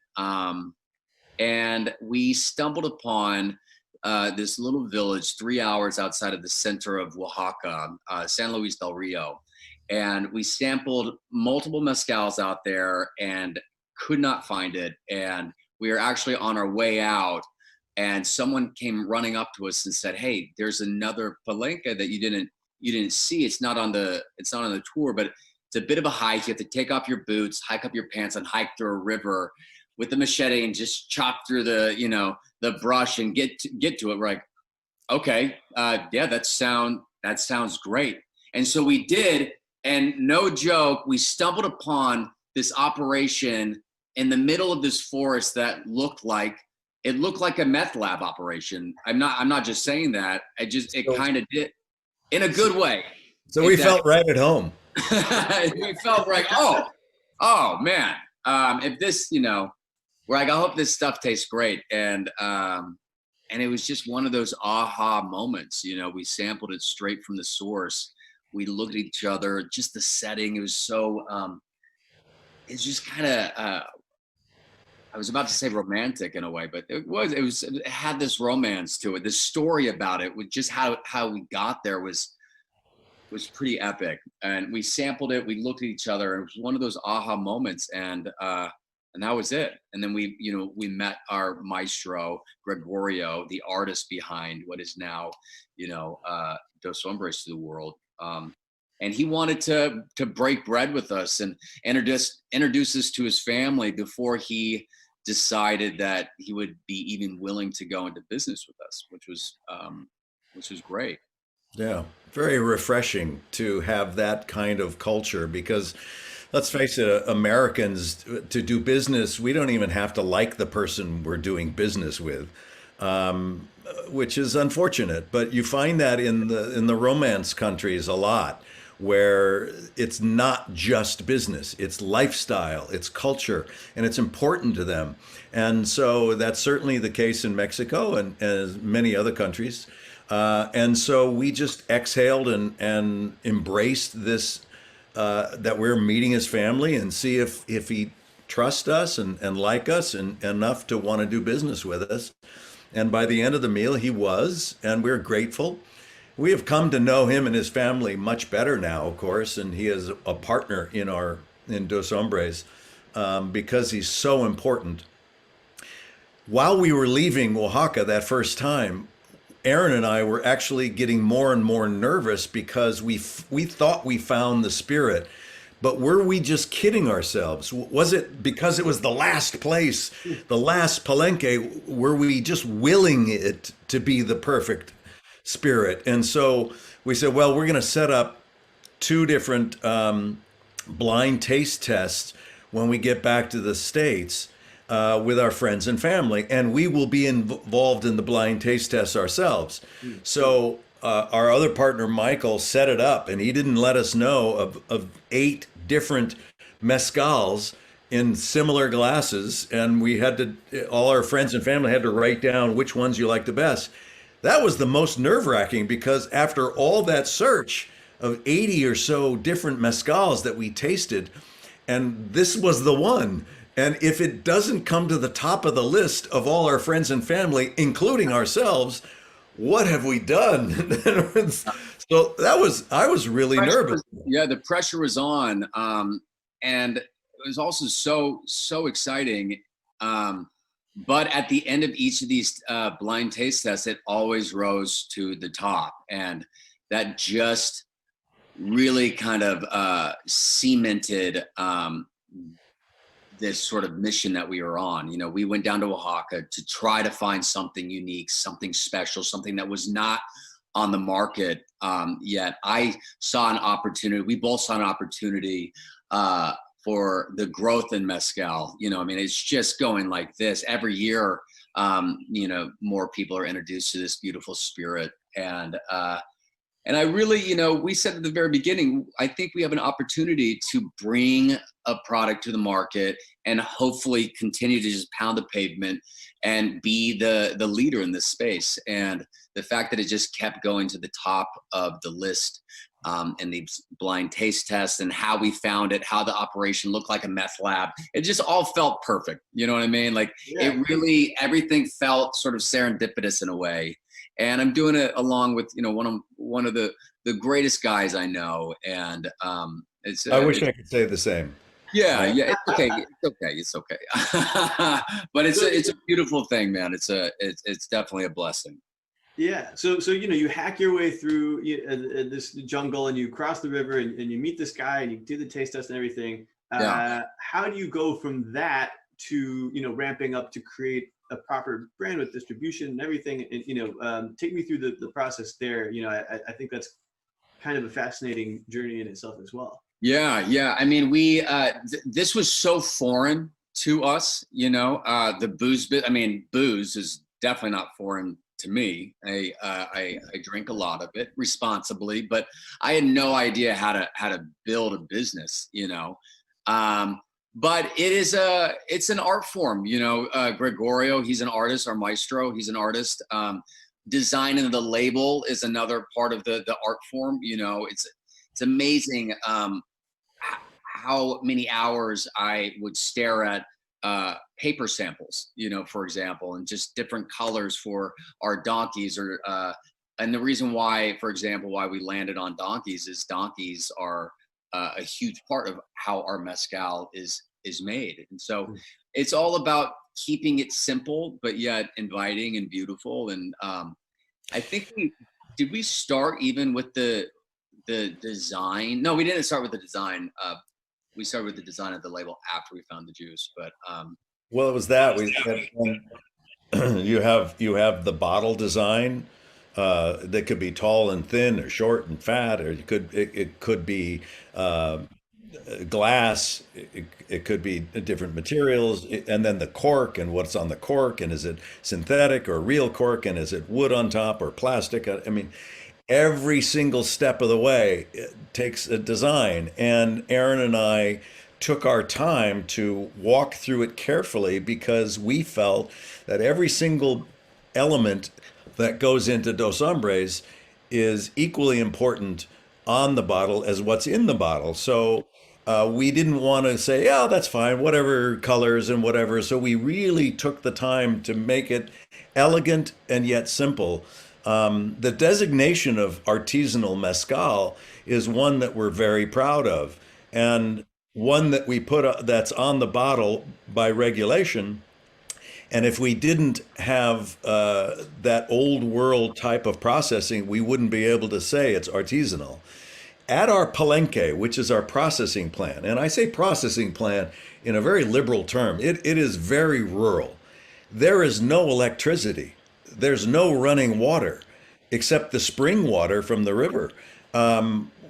And we stumbled upon this little village 3 hours outside of the center of Oaxaca, San Luis del Rio. And we sampled multiple mezcals out there and could not find it. And we were actually on our way out, and someone came running up to us and said, hey, there's another palenque that you didn't see. It's not on the tour, but it's a bit of a hike. You have to take off your boots, hike up your pants, and hike through a river with the machete and just chop through the brush and get to it. We're like, okay, yeah, that sounds great. And so we did, and no joke, we stumbled upon this operation in the middle of this forest that looked like a meth lab operation. I'm not just saying that. It kind of did, in a good way. So we felt right at home. We felt like, oh man, if this, we're like, I hope this stuff tastes great. And and it was just one of those aha moments. We sampled it straight from the source. We looked at each other, just the setting. It was so, it's just kind of, I was about to say romantic in a way, but it had this romance to it. The story about it, with just how we got there was pretty epic. And we sampled it, we looked at each other, and it was one of those aha moments. And that was it. And then we met our maestro, Gregorio, the artist behind what is now, Dos Hombres to the world. And he wanted to break bread with us and introduce us to his family before he decided that he would be even willing to go into business with us, which was great. Yeah, very refreshing to have that kind of culture, because let's face it, Americans, to do business, we don't even have to like the person we're doing business with, which is unfortunate. But you find that in the romance countries a lot, where it's not just business, it's lifestyle, it's culture, and it's important to them. And so that's certainly the case in Mexico and as many other countries. And so we just exhaled and embraced this, that we're meeting his family, and see if he trusts us and like us and enough to want to do business with us. And by the end of the meal, he was, and we're grateful. We have come to know him and his family much better now, of course, and he is a partner in Dos Hombres, because he's so important. While we were leaving Oaxaca that first time, Aaron and I were actually getting more and more nervous, because we thought we found the spirit, but were we just kidding ourselves? Was it because it was the last place, the last palenque? Were we just willing it to be the perfect spirit? And so we said, well, we're going to set up 2 different blind taste tests when we get back to the States with our friends and family, and we will be involved in the blind taste tests ourselves. So our other partner, Michael, set it up, and he didn't let us know of 8 different mezcals in similar glasses, and we had to, all our friends and family had to write down which ones you liked the best. That was the most nerve-wracking, because after all that search of 80 or so different mezcals that we tasted, and this was the one. And if it doesn't come to the top of the list of all our friends and family, including ourselves, what have we done? So I was really nervous. Yeah, the pressure was on. And it was also so exciting. But at the end of each of these blind taste tests, it always rose to the top. And that just really kind of cemented this sort of mission that we were on. We went down to Oaxaca to try to find something unique, something special, something that was not on the market yet. I saw an opportunity. We both saw an opportunity for the growth in mezcal. It's just going like this every year. More people are introduced to this beautiful spirit, and I really, we said at the very beginning, I think we have an opportunity to bring a product to the market and hopefully continue to just pound the pavement and be the leader in this space. And the fact that it just kept going to the top of the list and these blind taste tests and how we found it, how the operation looked like a meth lab, it just all felt perfect. You know what I mean? Like it really, everything felt sort of serendipitous in a way. And I'm doing it along with, one of the greatest guys I know. And it's. I wish I could say the same. Yeah, it's okay. It's okay. But it's a beautiful thing, man. It's definitely a blessing. Yeah. So you hack your way through this jungle, and you cross the river, and you meet this guy, and you do the taste test and everything. How do you go from that to ramping up to create a proper brand with distribution and everything? And take me through the process there. I think that's kind of a fascinating journey in itself as well. Yeah. I mean, we this was so foreign to us. The booze bit. I mean, booze is definitely not foreign to me. I drink a lot of it responsibly, but I had no idea how to build a business. but it's an art form, you know. Gregorio, he's an artist, our maestro, he's an artist. Designing the label is another part of the art form, you know. It's amazing how many hours I would stare at paper samples, you know, for example, and just different colors for our donkeys, or and the reason why, for example, why we landed on donkeys is donkeys are a huge part of how our mezcal is made. And so it's all about keeping it simple, but yet inviting and beautiful. And I think did we start even with the design? No, we didn't start with the design. We started with the design of the label after we found the juice, but well, it was that you have the bottle design that could be tall and thin, or short and fat, or it could be glass. It could be different materials, and then the cork and what's on the cork, and is it synthetic or real cork, and is it wood on top or plastic? I mean, every single step of the way it takes a design, and Aaron and I took our time to walk through it carefully, because we felt that every single element that goes into Dos Hombres is equally important on the bottle as what's in the bottle. So we didn't want to say, yeah, that's fine, whatever colors and whatever. So we really took the time to make it elegant and yet simple. The designation of artisanal mezcal is one that we're very proud of, and one that we put that's on the bottle by regulation. And if we didn't have that old world type of processing, we wouldn't be able to say it's artisanal. At our palenque, which is our processing plant, and I say processing plant in a very liberal term, it is very rural. There is no electricity. There's no running water except the spring water from the river,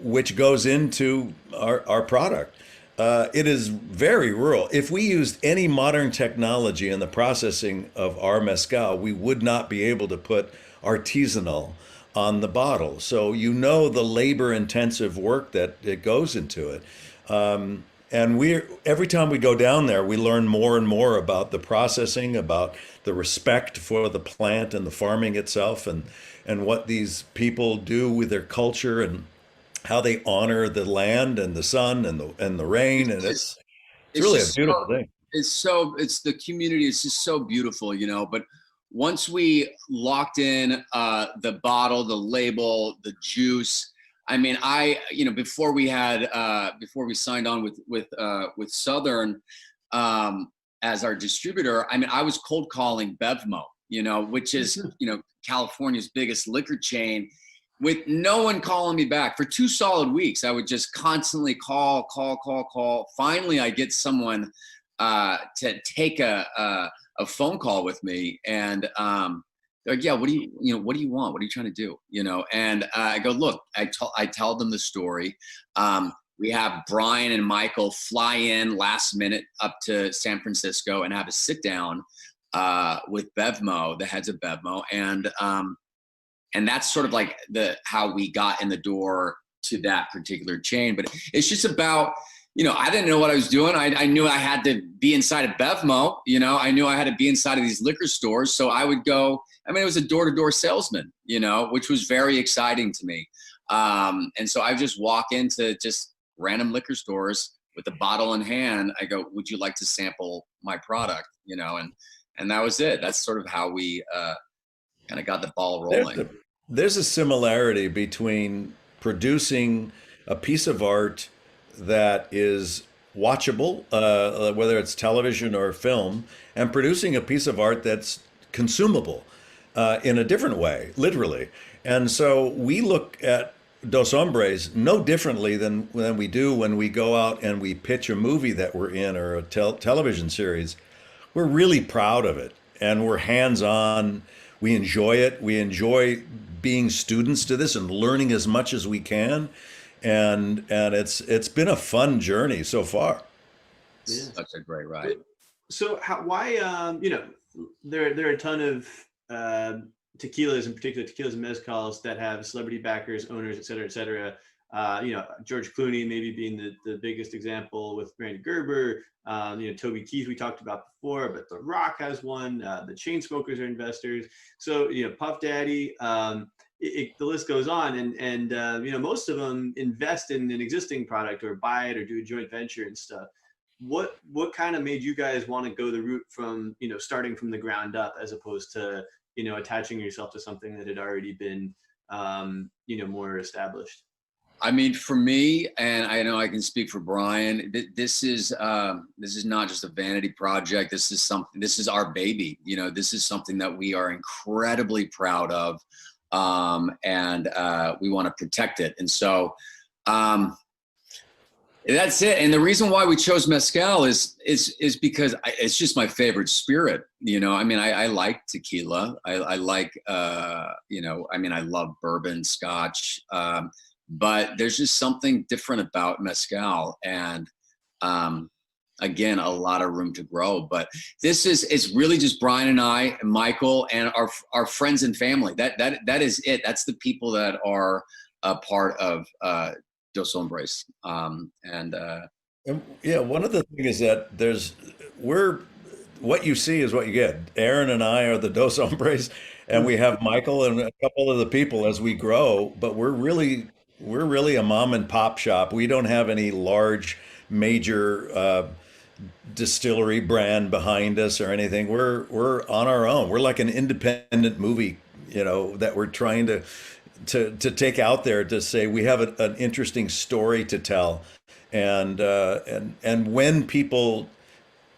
which goes into our product. It is very rural. If we used any modern technology in the processing of our mezcal, we would not be able to put artisanal on the bottle. So you know the labor-intensive work that it goes into it. And every time we go down there, we learn more and more about the processing, about the respect for the plant and the farming itself, and what these people do with their culture, and how they honor the land and the sun and the rain. And it's really a beautiful thing. It's the community. It's just so beautiful, you know. But once we locked in the bottle, the label, the juice, I mean, before we signed on with Southern as our distributor, I mean, I was cold calling Bevmo, you know, which is, you know, California's biggest liquor chain, with no one calling me back for 2 solid weeks. I would just constantly call. Finally, I get someone to take a phone call with me, and they're like, yeah, what do you want? What are you trying to do? You know, and I go, look, I tell them the story. We have Brian and Michael fly in last minute up to San Francisco and have a sit down with Bevmo, the heads of Bevmo, and that's sort of like how we got in the door to that particular chain. But it's just about, you know, I didn't know what I was doing. I knew I had to be inside of Bevmo, you know, I knew I had to be inside of these liquor stores. So I would go, I mean, it was a door-to-door salesman, you know, which was very exciting to me. And so I just walk into just random liquor stores with a bottle in hand. I go, would you like to sample my product? You know, and that was it. That's sort of how we kind of got the ball rolling. There's a similarity between producing a piece of art that is watchable, whether it's television or film, and producing a piece of art that's consumable in a different way, literally. And so we look at Dos Hombres no differently than we do when we go out and we pitch a movie that we're in, or a television series. We're really proud of it, and we're hands-on. We enjoy it. We enjoy being students to this and learning as much as we can. And it's been a fun journey so far. Yeah. Such a great ride. So why, you know, there are a ton of tequilas, in particular tequilas and mezcals, that have celebrity backers, owners, et cetera, George Clooney maybe being the biggest example with Randy Gerber, Toby Keith we talked about before, but The Rock has one, the Chainsmokers are investors. So, Puff Daddy, the list goes on, and most of them invest in an existing product or buy it or do a joint venture and stuff. What kind of made you guys want to go the route from, starting from the ground up as opposed to, attaching yourself to something that had already been, more established? I mean, for me, and I know I can speak for Bryan, this is not just a vanity project. This is our baby. This is something that we are incredibly proud of, and we want to protect it. And so that's it. And the reason why we chose mezcal is because it's just my favorite spirit. I like tequila. I like, I love bourbon, scotch. But there's just something different about mezcal, and again, a lot of room to grow. But it's really just Bryan and I, and Michael, and our friends and family. That is it. That's the people that are a part of Dos Hombres. One of the things is that what you see is what you get. Aaron and I are the Dos Hombres, and we have Michael and a couple of the people as we grow, but we're really a mom and pop shop. We don't have any large major distillery brand behind us or anything. We're on our own. We're like an independent movie, that we're trying to take out there to say we have an interesting story to tell. And when people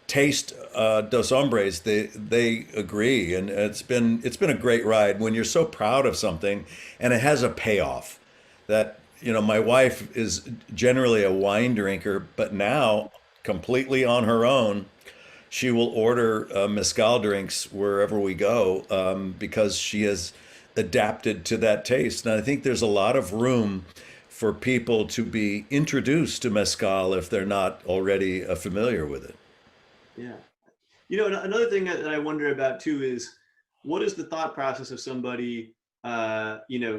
taste Dos Hombres, they agree, and it's been a great ride when you're so proud of something and it has a payoff. That, my wife is generally a wine drinker, but now completely on her own, she will order mezcal drinks wherever we go, because she has adapted to that taste. And I think there's a lot of room for people to be introduced to mezcal if they're not already familiar with it. Yeah. Another thing that I wonder about too is, what is the thought process of somebody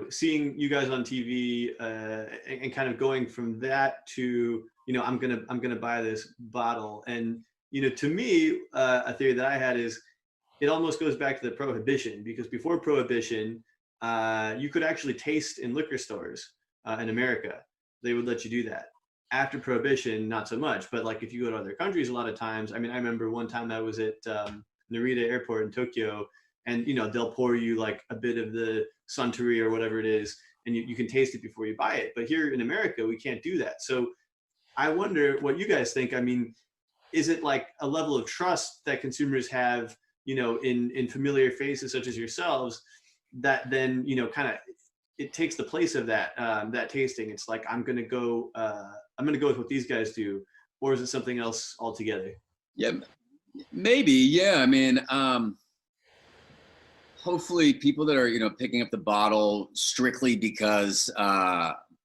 seeing you guys on TV and kind of going from that to, I'm gonna buy this bottle. And to me, a theory that I had is it almost goes back to the prohibition, because before prohibition, you could actually taste in liquor stores in America. They would let you do that. After prohibition, not so much. But like if you go to other countries, a lot of times, I remember one time I was at Narita Airport in Tokyo, and they'll pour you like a bit of the Suntory or whatever it is, and you can taste it before you buy it. But here in America, we can't do that. So I wonder what you guys think. Is it like a level of trust that consumers have, in familiar faces such as yourselves, that then kind of it takes the place of that that tasting? It's like I'm gonna go with what these guys do, or is it something else altogether? Yeah, maybe. Yeah, hopefully people that are, picking up the bottle strictly because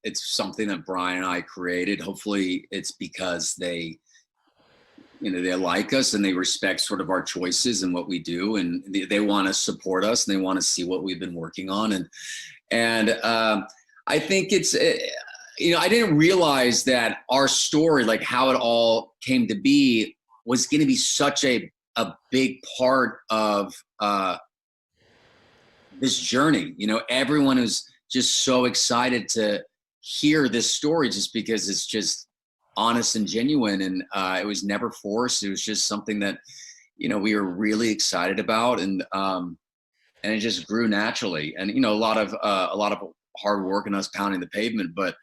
it's something that Bryan and I created. Hopefully it's because they like us and they respect sort of our choices and what we do, and they want to support us and they want to see what we've been working on. And I think it's, I didn't realize that our story, like how it all came to be, was going to be such a big part of this journey. Everyone is just so excited to hear this story just because it's just honest and genuine, and it was never forced. It was just something that we were really excited about, and it just grew naturally. And a lot of hard work and us pounding the pavement, but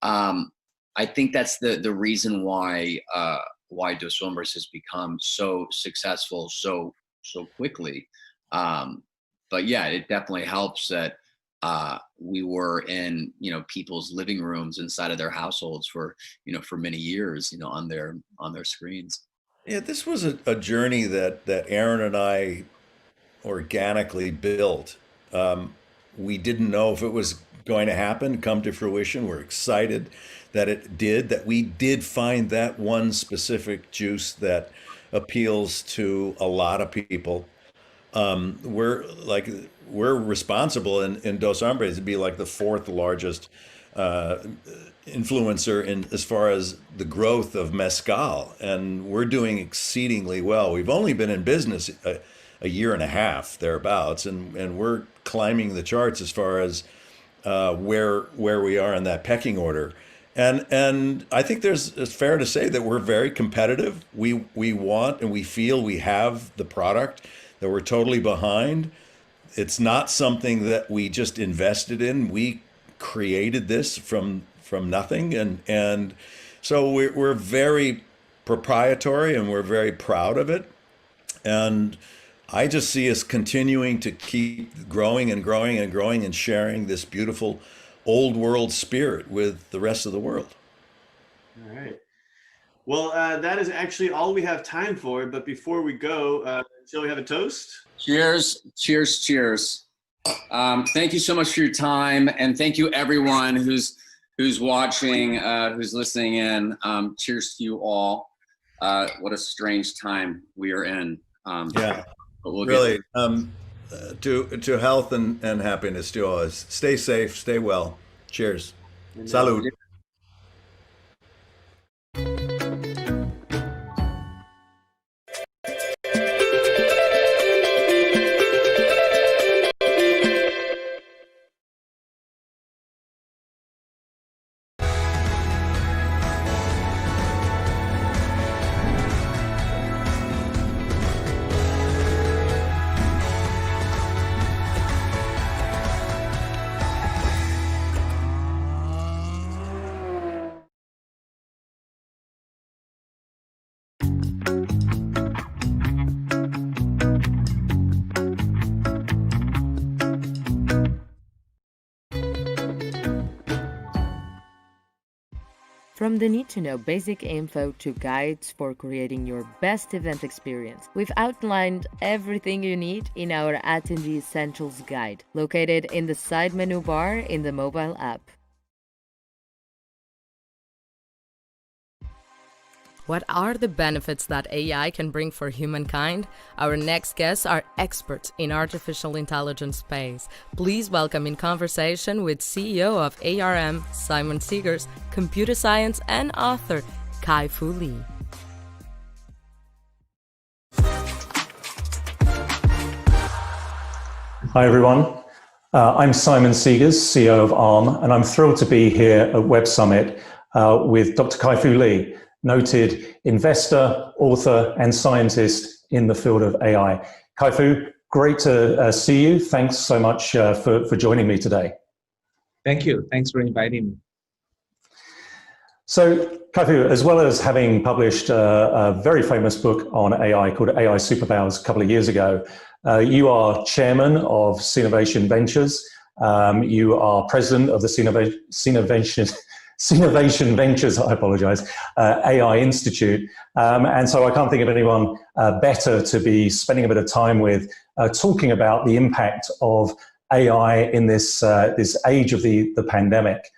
I think that's the reason why Dos Hombres has become so successful so quickly. But yeah, it definitely helps that we were in people's living rooms inside of their households for many years, on their screens. Yeah, this was a journey that Aaron and I organically built. We didn't know if it was going to happen, come to fruition. We're excited that it did, that we did find that one specific juice that appeals to a lot of people. We're responsible in Dos Hombres to be like the fourth largest influencer in as far as the growth of mezcal, and we're doing exceedingly well. We've only been in business a year and a half thereabouts, and we're climbing the charts as far as where we are in that pecking order. And I think it's fair to say that we're very competitive. We want and we feel we have the product that we're totally behind. It's not something that we just invested in. We created this from nothing, and so we're very proprietary and we're very proud of it. And I just see us continuing to keep growing and growing and growing and sharing this beautiful old world spirit with the rest of the world. All right. Well, that is actually all we have time for. But before we go, shall we have a toast? Cheers, cheers, cheers. Thank you so much for your time, and thank you everyone who's watching, who's listening in. Cheers to you all. What a strange time we are in. Yeah, but we'll really. To health and happiness to all. Stay safe, stay well. Cheers. Salud. From the need-to-know basic info to guides for creating your best event experience, we've outlined everything you need in our Attendee Essentials Guide, located in the side menu bar in the mobile app. What are the benefits that AI can bring for humankind? Our next guests are experts in artificial intelligence space. Please welcome in conversation with CEO of ARM, Simon Segars, computer science and author, Kai-Fu Lee. Hi everyone, I'm Simon Segars, CEO of ARM, and I'm thrilled to be here at Web Summit with Dr. Kai-Fu Lee, noted investor, author, and scientist in the field of AI. Kai-Fu, great to see you. Thanks so much for joining me today. Thank you. Thanks for inviting me. So, Kai-Fu, as well as having published a very famous book on AI called AI Superpowers a couple of years ago, you are chairman of Sinovation Ventures. You are president of the Sinovation Ventures, I apologize, AI Institute. And so I can't think of anyone better to be spending a bit of time with talking about the impact of AI in this age of the pandemic.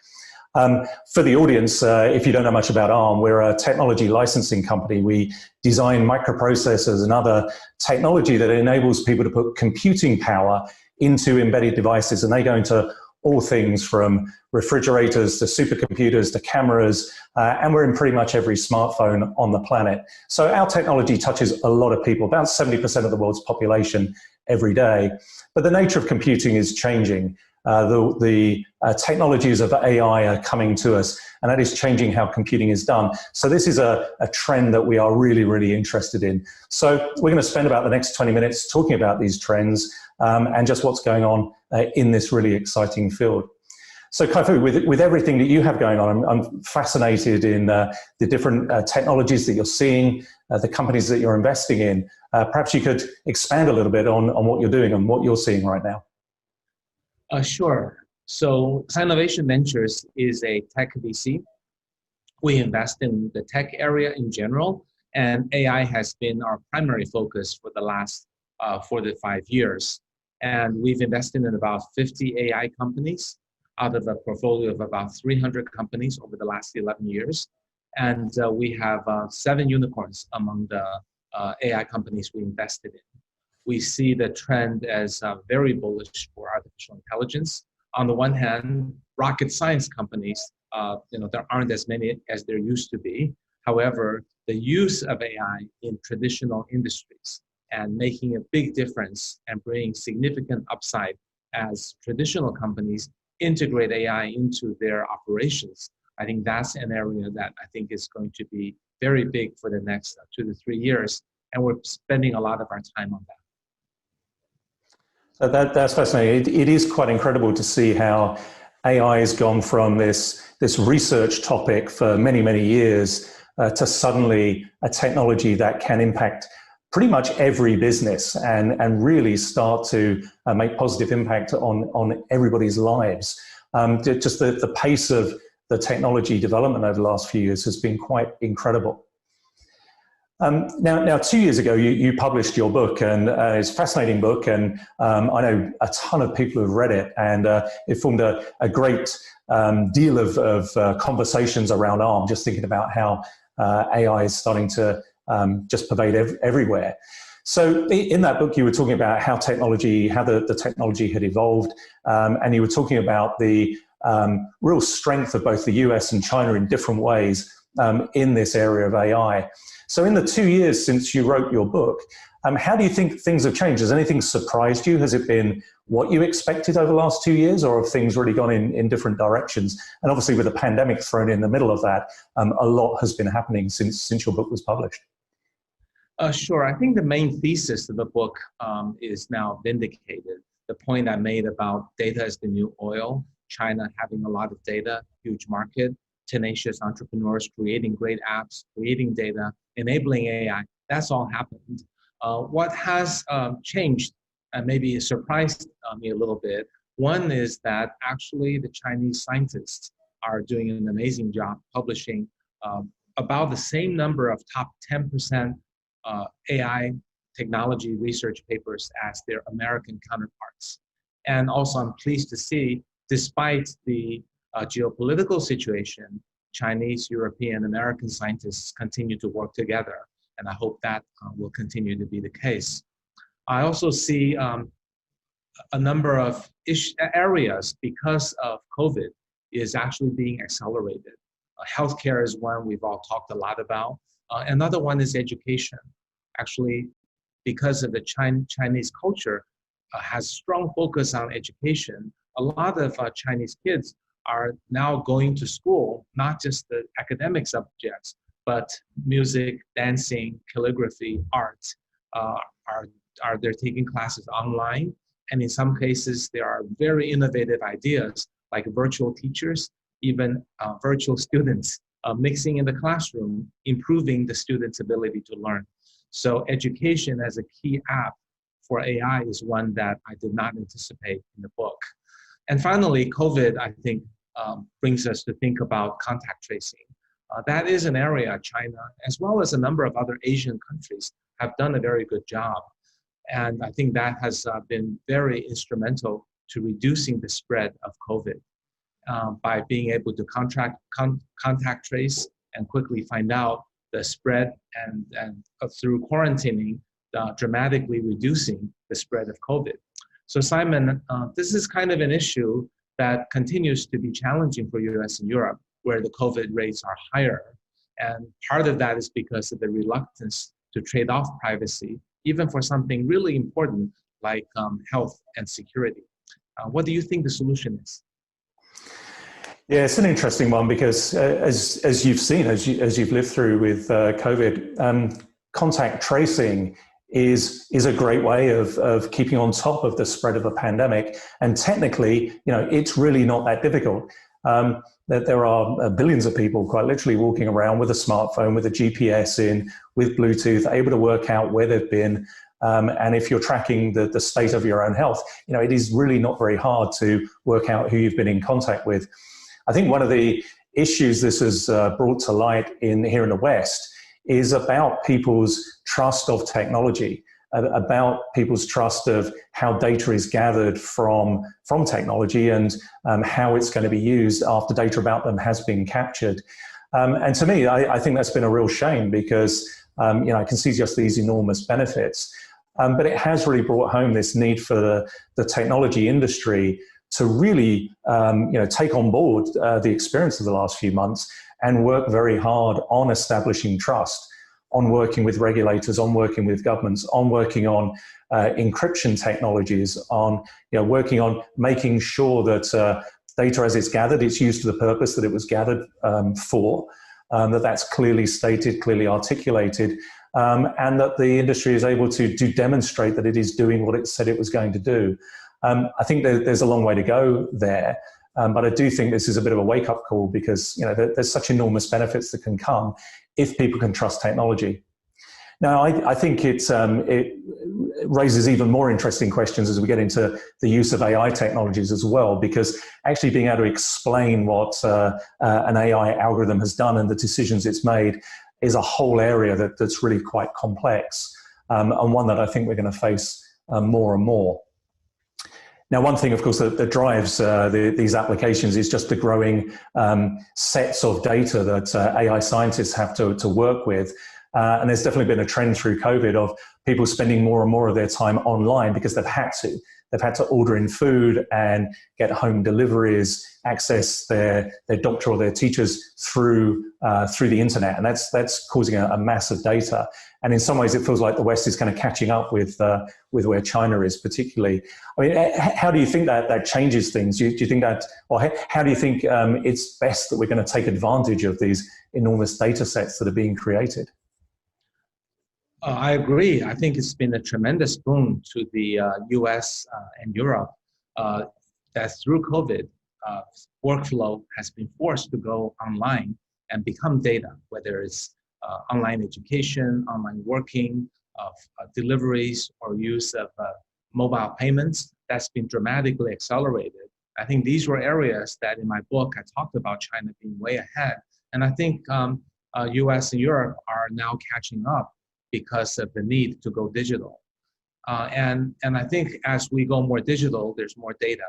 For the audience, if you don't know much about ARM, we're a technology licensing company. We design microprocessors and other technology that enables people to put computing power into embedded devices, and they go into all things from refrigerators to supercomputers to cameras, and we're in pretty much every smartphone on the planet. So our technology touches a lot of people, about 70% of the world's population every day. But the nature of computing is changing. The technologies of AI are coming to us, and that is changing how computing is done. So this is a trend that we are really, really interested in. So we're going to spend about the next 20 minutes talking about these trends and just what's going on in this really exciting field. So Kai-Fu, with everything that you have going on, I'm fascinated in the different technologies that you're seeing, the companies that you're investing in. Perhaps you could expand a little bit on what you're doing and what you're seeing right now. Sure. So Sinovation Ventures is a tech VC. We invest in the tech area in general, and AI has been our primary focus for the last 4 to 5 years. And we've invested in about 50 AI companies out of a portfolio of about 300 companies over the last 11 years. And we have 7 unicorns among the AI companies we invested in. We see the trend as very bullish for artificial intelligence. On the one hand, rocket science companies, there aren't as many as there used to be. However, the use of AI in traditional industries and making a big difference and bringing significant upside as traditional companies integrate AI into their operations, I think that's an area that I think is going to be very big for the next 2 to 3 years. And we're spending a lot of our time on that. So that's fascinating. It is quite incredible to see how AI has gone from this research topic for many, many years to suddenly a technology that can impact pretty much every business and really start to make positive impact on everybody's lives. Just the pace of the technology development over the last few years has been quite incredible. Now, 2 years ago, you published your book, and it's a fascinating book, and I know a ton of people who've read it, and it formed a great deal of conversations around ARM, just thinking about how AI is starting to just pervade everywhere. So in that book, you were talking about how the technology had evolved, and you were talking about the real strength of both the US and China in different ways in this area of AI. So in the 2 years since you wrote your book, how do you think things have changed? Has anything surprised you? Has it been what you expected over the last 2 years, or have things really gone in different directions? And obviously with the pandemic thrown in the middle of that, a lot has been happening since your book was published. Sure. I think the main thesis of the book is now vindicated. The point I made about data is the new oil, China having a lot of data, huge market, tenacious entrepreneurs creating great apps, creating data, enabling AI, that's all happened. What has changed and maybe surprised me a little bit, one is that actually the Chinese scientists are doing an amazing job publishing about the same number of top 10% AI technology research papers as their American counterparts. And also I'm pleased to see, despite the geopolitical situation, Chinese, European, American scientists continue to work together. And I hope that will continue to be the case. I also see a number of areas because of COVID is actually being accelerated. Healthcare is one we've all talked a lot about. Another one is education. Actually, because of the Chinese culture has strong focus on education, a lot of Chinese kids are now going to school, not just the academic subjects, but music, dancing, calligraphy, art. They're taking classes online, and in some cases there are very innovative ideas like virtual teachers, even virtual students mixing in the classroom, improving the students' ability to learn. So education as a key app for AI is one that I did not anticipate in the book. And finally, COVID, I think, brings us to think about contact tracing. That is an area China, as well as a number of other Asian countries, have done a very good job. And I think that has been very instrumental to reducing the spread of COVID by being able to contact trace and quickly find out the spread and through quarantining, dramatically reducing the spread of COVID. So Simon, this is kind of an issue that continues to be challenging for US and Europe, where the COVID rates are higher. And part of that is because of the reluctance to trade off privacy, even for something really important like health and security. What do you think the solution is? Yeah, it's an interesting one because as you've seen, as you've lived through with COVID, contact tracing is a great way of keeping on top of the spread of a pandemic. And technically, it's really not that difficult. That there are billions of people quite literally walking around with a smartphone, with a GPS in, with Bluetooth, able to work out where they've been. And if you're tracking the state of your own health, it is really not very hard to work out who you've been in contact with. I think one of the issues this has brought to light here in the West is about people's trust of technology, about people's trust of how data is gathered from technology and how it's going to be used after data about them has been captured. And to me, I think that's been a real shame because I can see just these enormous benefits. But it has really brought home this need for the technology industry to really take on board the experience of the last few months and work very hard on establishing trust, on working with regulators, on working with governments, on working on encryption technologies, on working on making sure that data as it's gathered, it's used for the purpose that it was gathered for, that's clearly stated, clearly articulated, and that the industry is able to demonstrate that it is doing what it said it was going to do. I think there's a long way to go there, but I do think this is a bit of a wake-up call because there's such enormous benefits that can come if people can trust technology. Now, I think it raises even more interesting questions as we get into the use of AI technologies as well, because actually being able to explain what an AI algorithm has done and the decisions it's made is a whole area that's really quite complex, and one that I think we're going to face more and more. Now, one thing, of course, that drives these applications is just the growing sets of data that AI scientists have to work with. And there's definitely been a trend through COVID of people spending more and more of their time online because they've had to. They've had to order in food and get home deliveries, access their doctor or their teachers through the internet, and that's causing a mass of data. And in some ways, it feels like the West is kind of catching up with where China is, particularly. I mean, how do you think that changes things? Do you think that, or how do you think it's best that we're going to take advantage of these enormous data sets that are being created? I agree. I think it's been a tremendous boon to the US and Europe that through COVID, workflow has been forced to go online and become data, whether it's online education, online working, deliveries, or use of mobile payments. That's been dramatically accelerated. I think these were areas that in my book I talked about China being way ahead. And I think US and Europe are now catching up because of the need to go digital. And I think as we go more digital, there's more data.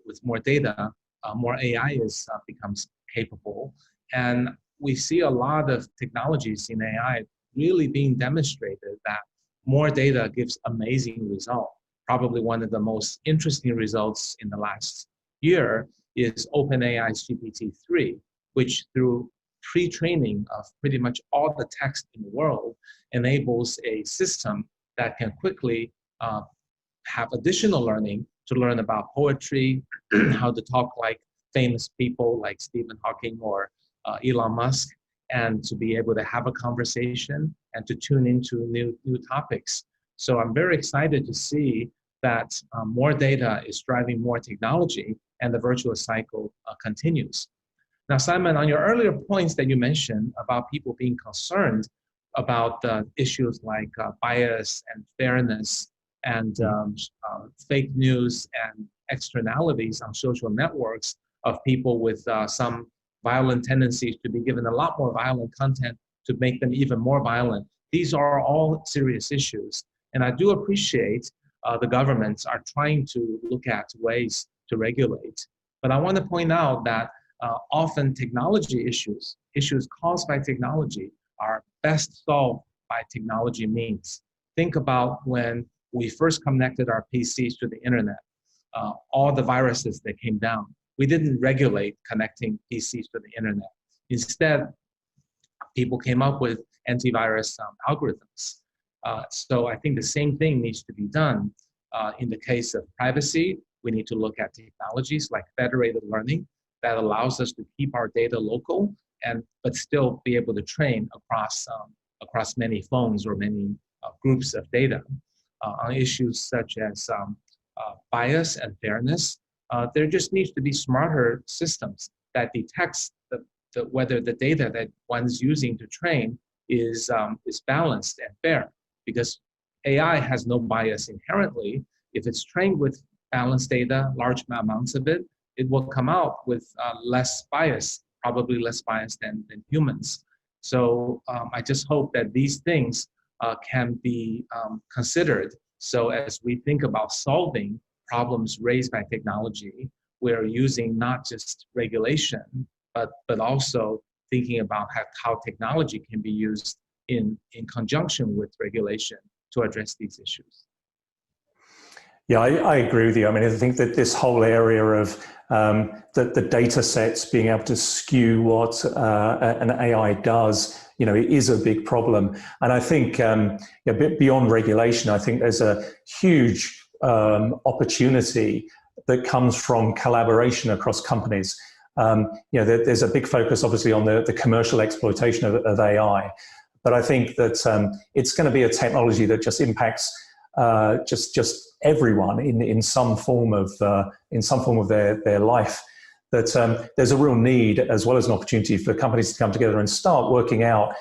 With more data, more AI becomes capable. And we see a lot of technologies in AI really being demonstrated that more data gives amazing results. Probably one of the most interesting results in the last year is OpenAI's GPT-3, which through pre-training of pretty much all the text in the world enables a system that can quickly have additional learning to learn about poetry, how to talk like famous people like Stephen Hawking or Elon Musk, and to be able to have a conversation and to tune into new topics. So I'm very excited to see that more data is driving more technology and the virtuous cycle continues. Now, Simon, on your earlier points that you mentioned about people being concerned about issues like bias and fairness and fake news and externalities on social networks of people with some violent tendencies to be given a lot more violent content to make them even more violent. These are all serious issues. And I do appreciate the governments are trying to look at ways to regulate. But I want to point out that often technology issues caused by technology are best solved by technology means. Think about when we first connected our PCs to the internet, all the viruses that came down. We didn't regulate connecting PCs to the internet. Instead, people came up with antivirus algorithms. So I think the same thing needs to be done. In the case of privacy, we need to look at technologies like federated learning that allows us to keep our data local but still be able to train across many phones or many groups of data on issues such as bias and fairness. There just needs to be smarter systems that detects whether the data that one's using to train is balanced and fair, because AI has no bias inherently. If it's trained with balanced data, large amounts of it, it will come out with less bias, probably less bias than humans. So I just hope that these things can be considered. So as we think about solving problems raised by technology, we're using not just regulation, but also thinking about how technology can be used in conjunction with regulation to address these issues. Yeah, I agree with you. I mean, I think that this whole area of the data sets being able to skew what an AI does, it is a big problem. And I think a bit beyond regulation, I think there's a huge opportunity that comes from collaboration across companies. There's a big focus, obviously, on the commercial exploitation of AI, but I think that it's going to be a technology that just impacts just everyone in some form of their life. That there's a real need as well as an opportunity for companies to come together and start working out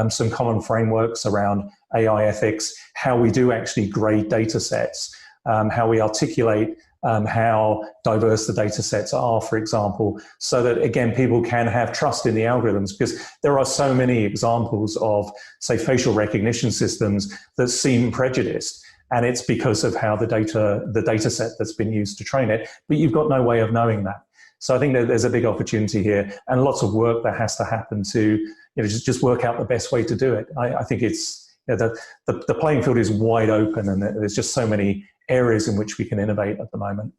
some common frameworks around AI ethics, how we do actually grade data sets, how we articulate how diverse the data sets are, for example, so that, again, people can have trust in the algorithms, because there are so many examples of, say, facial recognition systems that seem prejudiced, and it's because of how the data set that's been used to train it, but you've got no way of knowing that. So I think that there's a big opportunity here, and lots of work that has to happen to just work out the best way to do it. I think it's the playing field is wide open, and there's just so many areas in which we can innovate at the moment.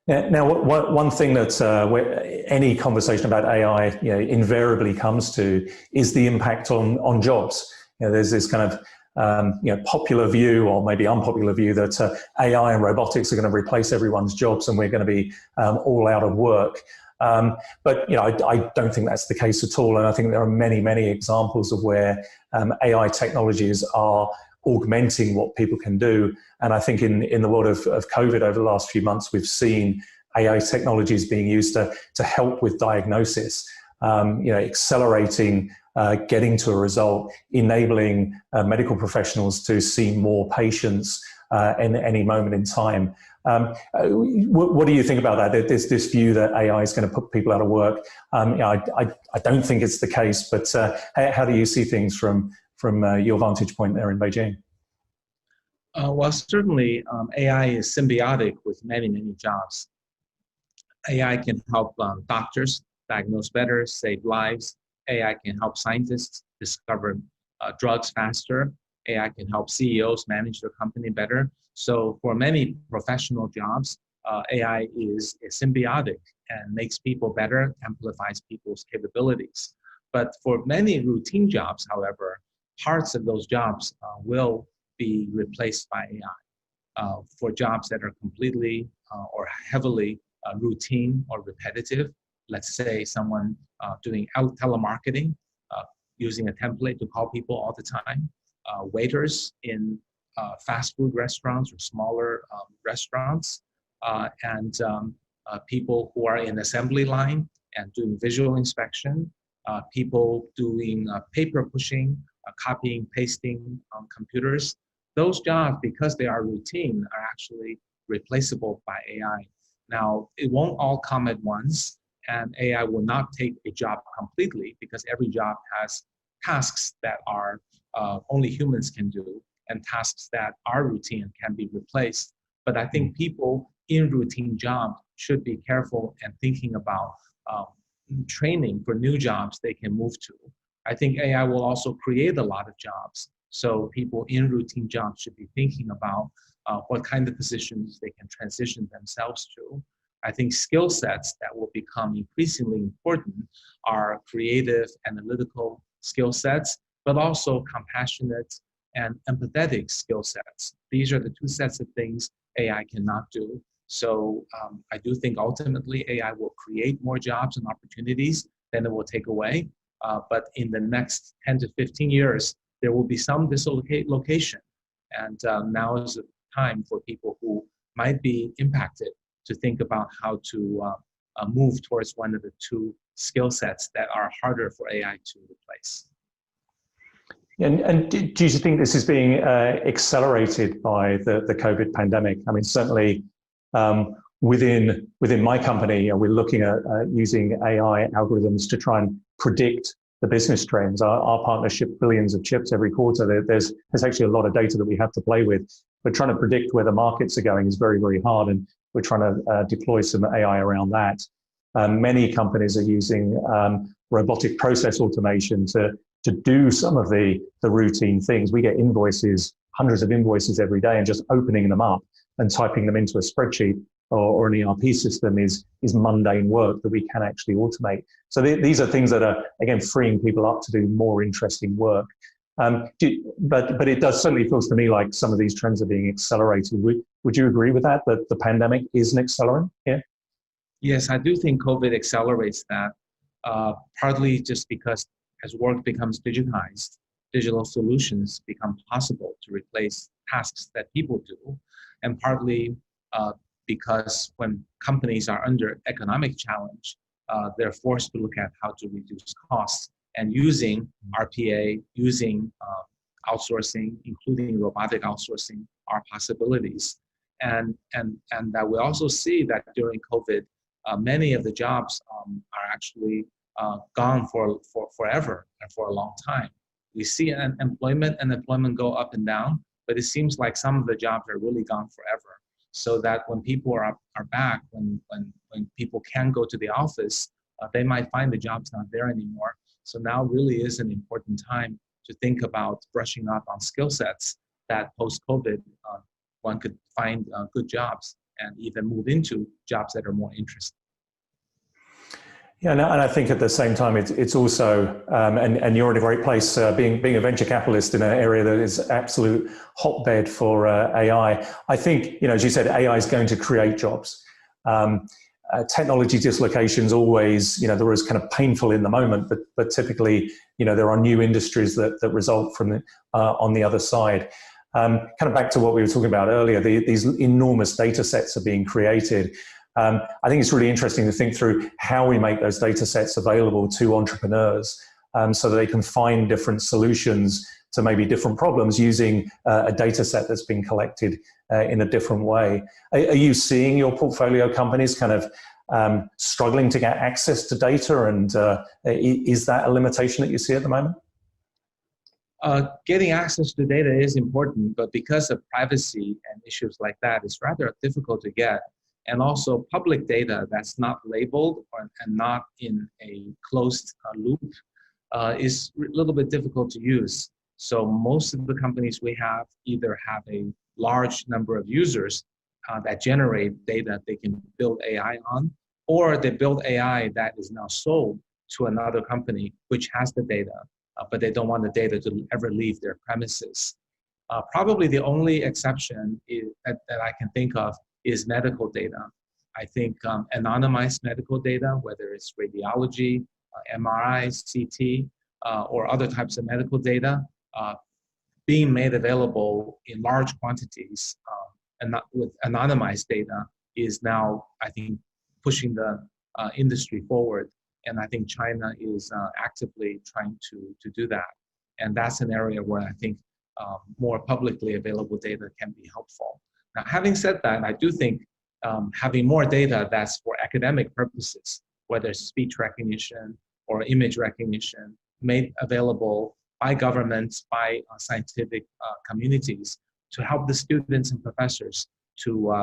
Now, one thing that any conversation about AI invariably comes to is the impact on jobs. There's this kind of popular view, or maybe unpopular view, that AI and robotics are going to replace everyone's jobs and we're going to be all out of work. But I don't think that's the case at all. And I think there are many, many examples of where AI technologies are augmenting what people can do. And I think in the world of COVID over the last few months, we've seen AI technologies being used to help with diagnosis, accelerating getting to a result, enabling medical professionals to see more patients in any moment in time. What do you think about that? There's this view that AI is going to put people out of work. I don't think it's the case, but how do you see things from your vantage point there in Beijing? Well, certainly AI is symbiotic with many, many jobs. AI can help doctors diagnose better, save lives. AI can help scientists discover drugs faster. AI can help CEOs manage their company better. So for many professional jobs, AI is symbiotic and makes people better, amplifies people's capabilities. But for many routine jobs, however, parts of those jobs will be replaced by AI. For jobs that are completely or heavily routine or repetitive, let's say someone doing telemarketing, using a template to call people all the time, waiters in fast food restaurants or smaller restaurants, and people who are in assembly line and doing visual inspection, people doing paper pushing, copying, pasting on computers. Those jobs, because they are routine, are actually replaceable by AI. Now, it won't all come at once, and AI will not take a job completely, because every job has tasks that are only humans can do, and tasks that are routine can be replaced. But I think people in routine jobs should be careful and thinking about training for new jobs they can move to. I think AI will also create a lot of jobs. So people in routine jobs should be thinking about what kind of positions they can transition themselves to. I think skill sets that will become increasingly important are creative, analytical skill sets, but also compassionate and empathetic skill sets. These are the two sets of things AI cannot do. So I do think ultimately AI will create more jobs and opportunities than it will take away. But in the next 10 to 15 years, there will be some dislocation. And now is the time for people who might be impacted to think about how to move towards one of the two skill sets that are harder for AI to replace. And do you think this is being accelerated by the COVID pandemic? I mean, certainly within my company, we're looking at using AI algorithms to try and predict the business trends. Our partnership, billions of chips every quarter, there's actually a lot of data that we have to play with. But trying to predict where the markets are going is very, very hard, and we're trying to deploy some AI around that. Many companies are using robotic process automation to do some of the routine things. We get invoices hundreds of invoices every day, and just opening them up and typing them into a spreadsheet or an ERP system is mundane work that we can actually automate. So these are things that are, again, freeing people up to do more interesting work. But it does certainly feels to me like some of these trends are being accelerated. Would you agree with that the pandemic is an accelerant? Yeah. Yes, I do think COVID accelerates that, partly just because as work becomes digitized, digital solutions become possible to replace tasks that people do, and partly because when companies are under economic challenge, they're forced to look at how to reduce costs, and using RPA, using outsourcing, including robotic outsourcing, are possibilities. And that we also see that during COVID, many of the jobs are actually gone for forever and for a long time. We see unemployment go up and down, but it seems like some of the jobs are really gone forever. So that when people are back, when people can go to the office, they might find the job's not there anymore. So now really is an important time to think about brushing up on skill sets that post-COVID, one could find good jobs and even move into jobs that are more interesting. Yeah, and I think at the same time, it's also, and you're in a great place, being a venture capitalist in an area that is absolute hotbed for AI. I think, as you said, AI is going to create jobs. Technology dislocations always, they're always kind of painful in the moment, but typically, there are new industries that result from on the other side. Kind of back to what we were talking about earlier, these enormous data sets are being created. I think it's really interesting to think through how we make those data sets available to entrepreneurs so that they can find different solutions to maybe different problems using a data set that's been collected in a different way. Are you seeing your portfolio companies kind of struggling to get access to data, and is that a limitation that you see at the moment? Getting access to data is important, but because of privacy and issues like that, it's rather difficult to get. And also public data that's not labeled and not in a closed loop is a little bit difficult to use. So most of the companies we have either have a large number of users that generate data they can build AI on, or they build AI that is now sold to another company which has the data, but they don't want the data to ever leave their premises. Probably the only exception that I can think of is medical data. I think anonymized medical data, whether it's radiology, MRI, CT, or other types of medical data, being made available in large quantities and not with anonymized data is now, I think, pushing the industry forward. And I think China is actively trying to do that. And that's an area where I think more publicly available data can be helpful. Now, having said that, I do think having more data that's for academic purposes, whether it's speech recognition or image recognition, made available by governments, by scientific communities, to help the students and professors to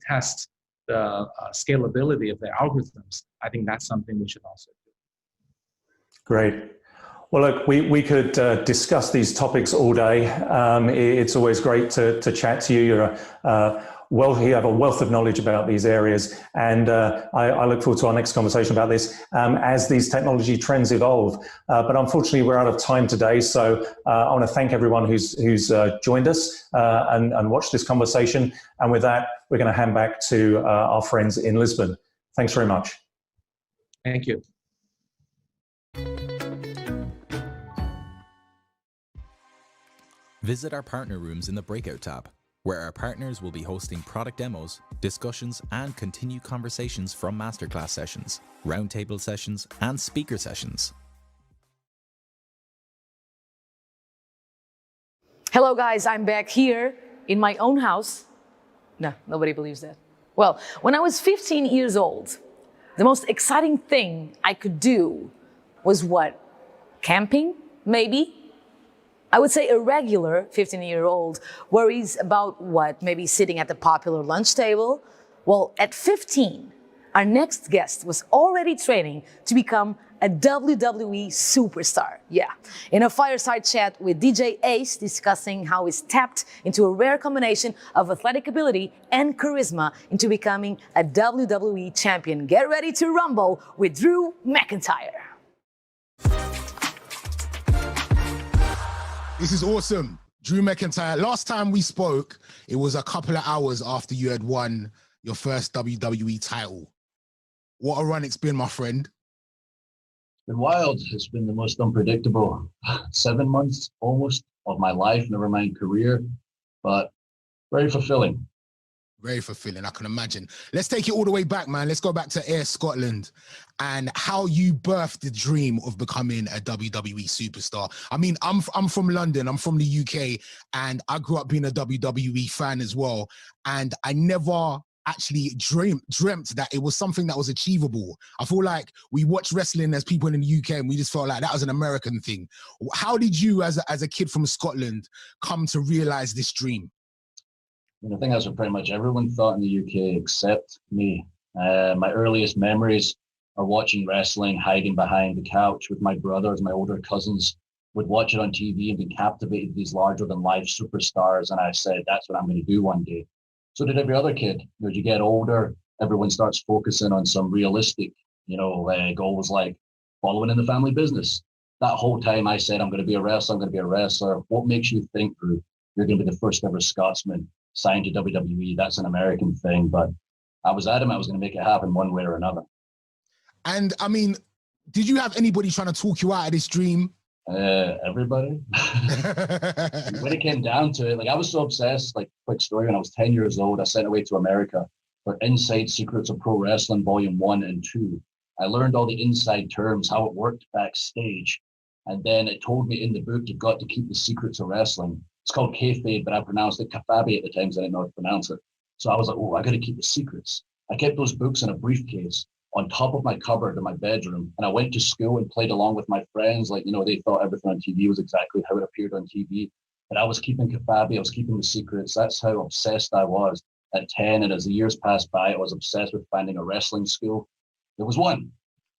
test the scalability of their algorithms, I think that's something we should also do. Great. Well, look, we could discuss these topics all day. It's always great to chat to you. You're you have a wealth of knowledge about these areas, and I look forward to our next conversation about this as these technology trends evolve. But unfortunately, we're out of time today, so I want to thank everyone who's joined us and watched this conversation. And with that, we're going to hand back to our friends in Lisbon. Thanks very much. Thank you. Visit our partner rooms in the Breakout tab, where our partners will be hosting product demos, discussions, and continued conversations from masterclass sessions, roundtable sessions, and speaker sessions. Hello guys, I'm back here in my own house. No, nobody believes that. Well, when I was 15 years old, the most exciting thing I could do was what? Camping, maybe? I would say a regular 15-year-old worries about what? Maybe sitting at the popular lunch table. Well, at 15, Our next guest was already training to become a WWE superstar. Yeah, in a fireside chat with DJ Ace discussing how he's tapped into a rare combination of athletic ability and charisma into becoming a WWE champion. Get ready to rumble with Drew McIntyre. This is awesome. Drew McIntyre. Last time we spoke, it was a couple of hours after you had won your first WWE title. What a run it's been, my friend. It's been wild. It's been the most unpredictable 7 months almost of my life, never mind career, but very fulfilling. Very fulfilling, I can imagine. Let's take it all the way back, man. Let's go back to Air Scotland and how you birthed the dream of becoming a WWE superstar. I mean, I'm from London, I'm from the UK, and I grew up being a WWE fan as well. And I never actually dreamt that it was something that was achievable. I feel like we watch wrestling as people in the UK and we just felt like that was an American thing. How did you, as a kid from Scotland, come to realize this dream? I think that's what pretty much everyone thought in the UK except me. My earliest memories are watching wrestling, hiding behind the couch with my brothers, my older cousins, would watch it on TV and be captivated with these larger than life superstars. And I said, that's what I'm going to do one day. So did every other kid. As you get older, everyone starts focusing on some realistic, goals like following in the family business. That whole time I said, I'm going to be a wrestler, I'm going to be a wrestler. What makes you think, Drew, you're going to be the first ever Scotsman signed to WWE? That's an American thing, but I was adamant I was going to make it happen one way or another. And I mean, did you have anybody trying to talk you out of this dream? Everybody. When it came down to it, I was so obsessed, quick story, when I was 10 years old, I sent away to America for Inside Secrets of Pro Wrestling Volume 1 and 2. I learned all the inside terms, how it worked backstage. And then it told me in the book, you've got to keep the secrets of wrestling. It's called kayfabe, but I pronounced it kafabe at the time because I didn't know how to pronounce it. So I was like, oh, I got to keep the secrets. I kept those books in a briefcase on top of my cupboard in my bedroom. And I went to school and played along with my friends. They thought everything on TV was exactly how it appeared on TV. But I was keeping kafabe, I was keeping the secrets. That's how obsessed I was at 10. And as the years passed by, I was obsessed with finding a wrestling school. There was one.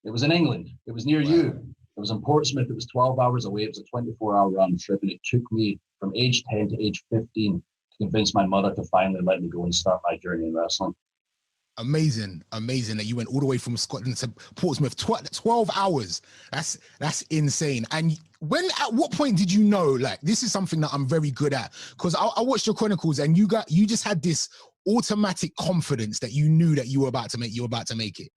It was in England. It was near you. It was in Portsmouth. It was 12 hours away. It was a 24-hour round trip. And it took me from age 10 to age 15 to convince my mother to finally let me go and start my journey in wrestling. Amazing that you went all the way from Scotland to Portsmouth. 12 hours. That's insane. And at what point did you know, this is something that I'm very good at? Because I watched your chronicles and you just had this automatic confidence that you knew that you were about to make it.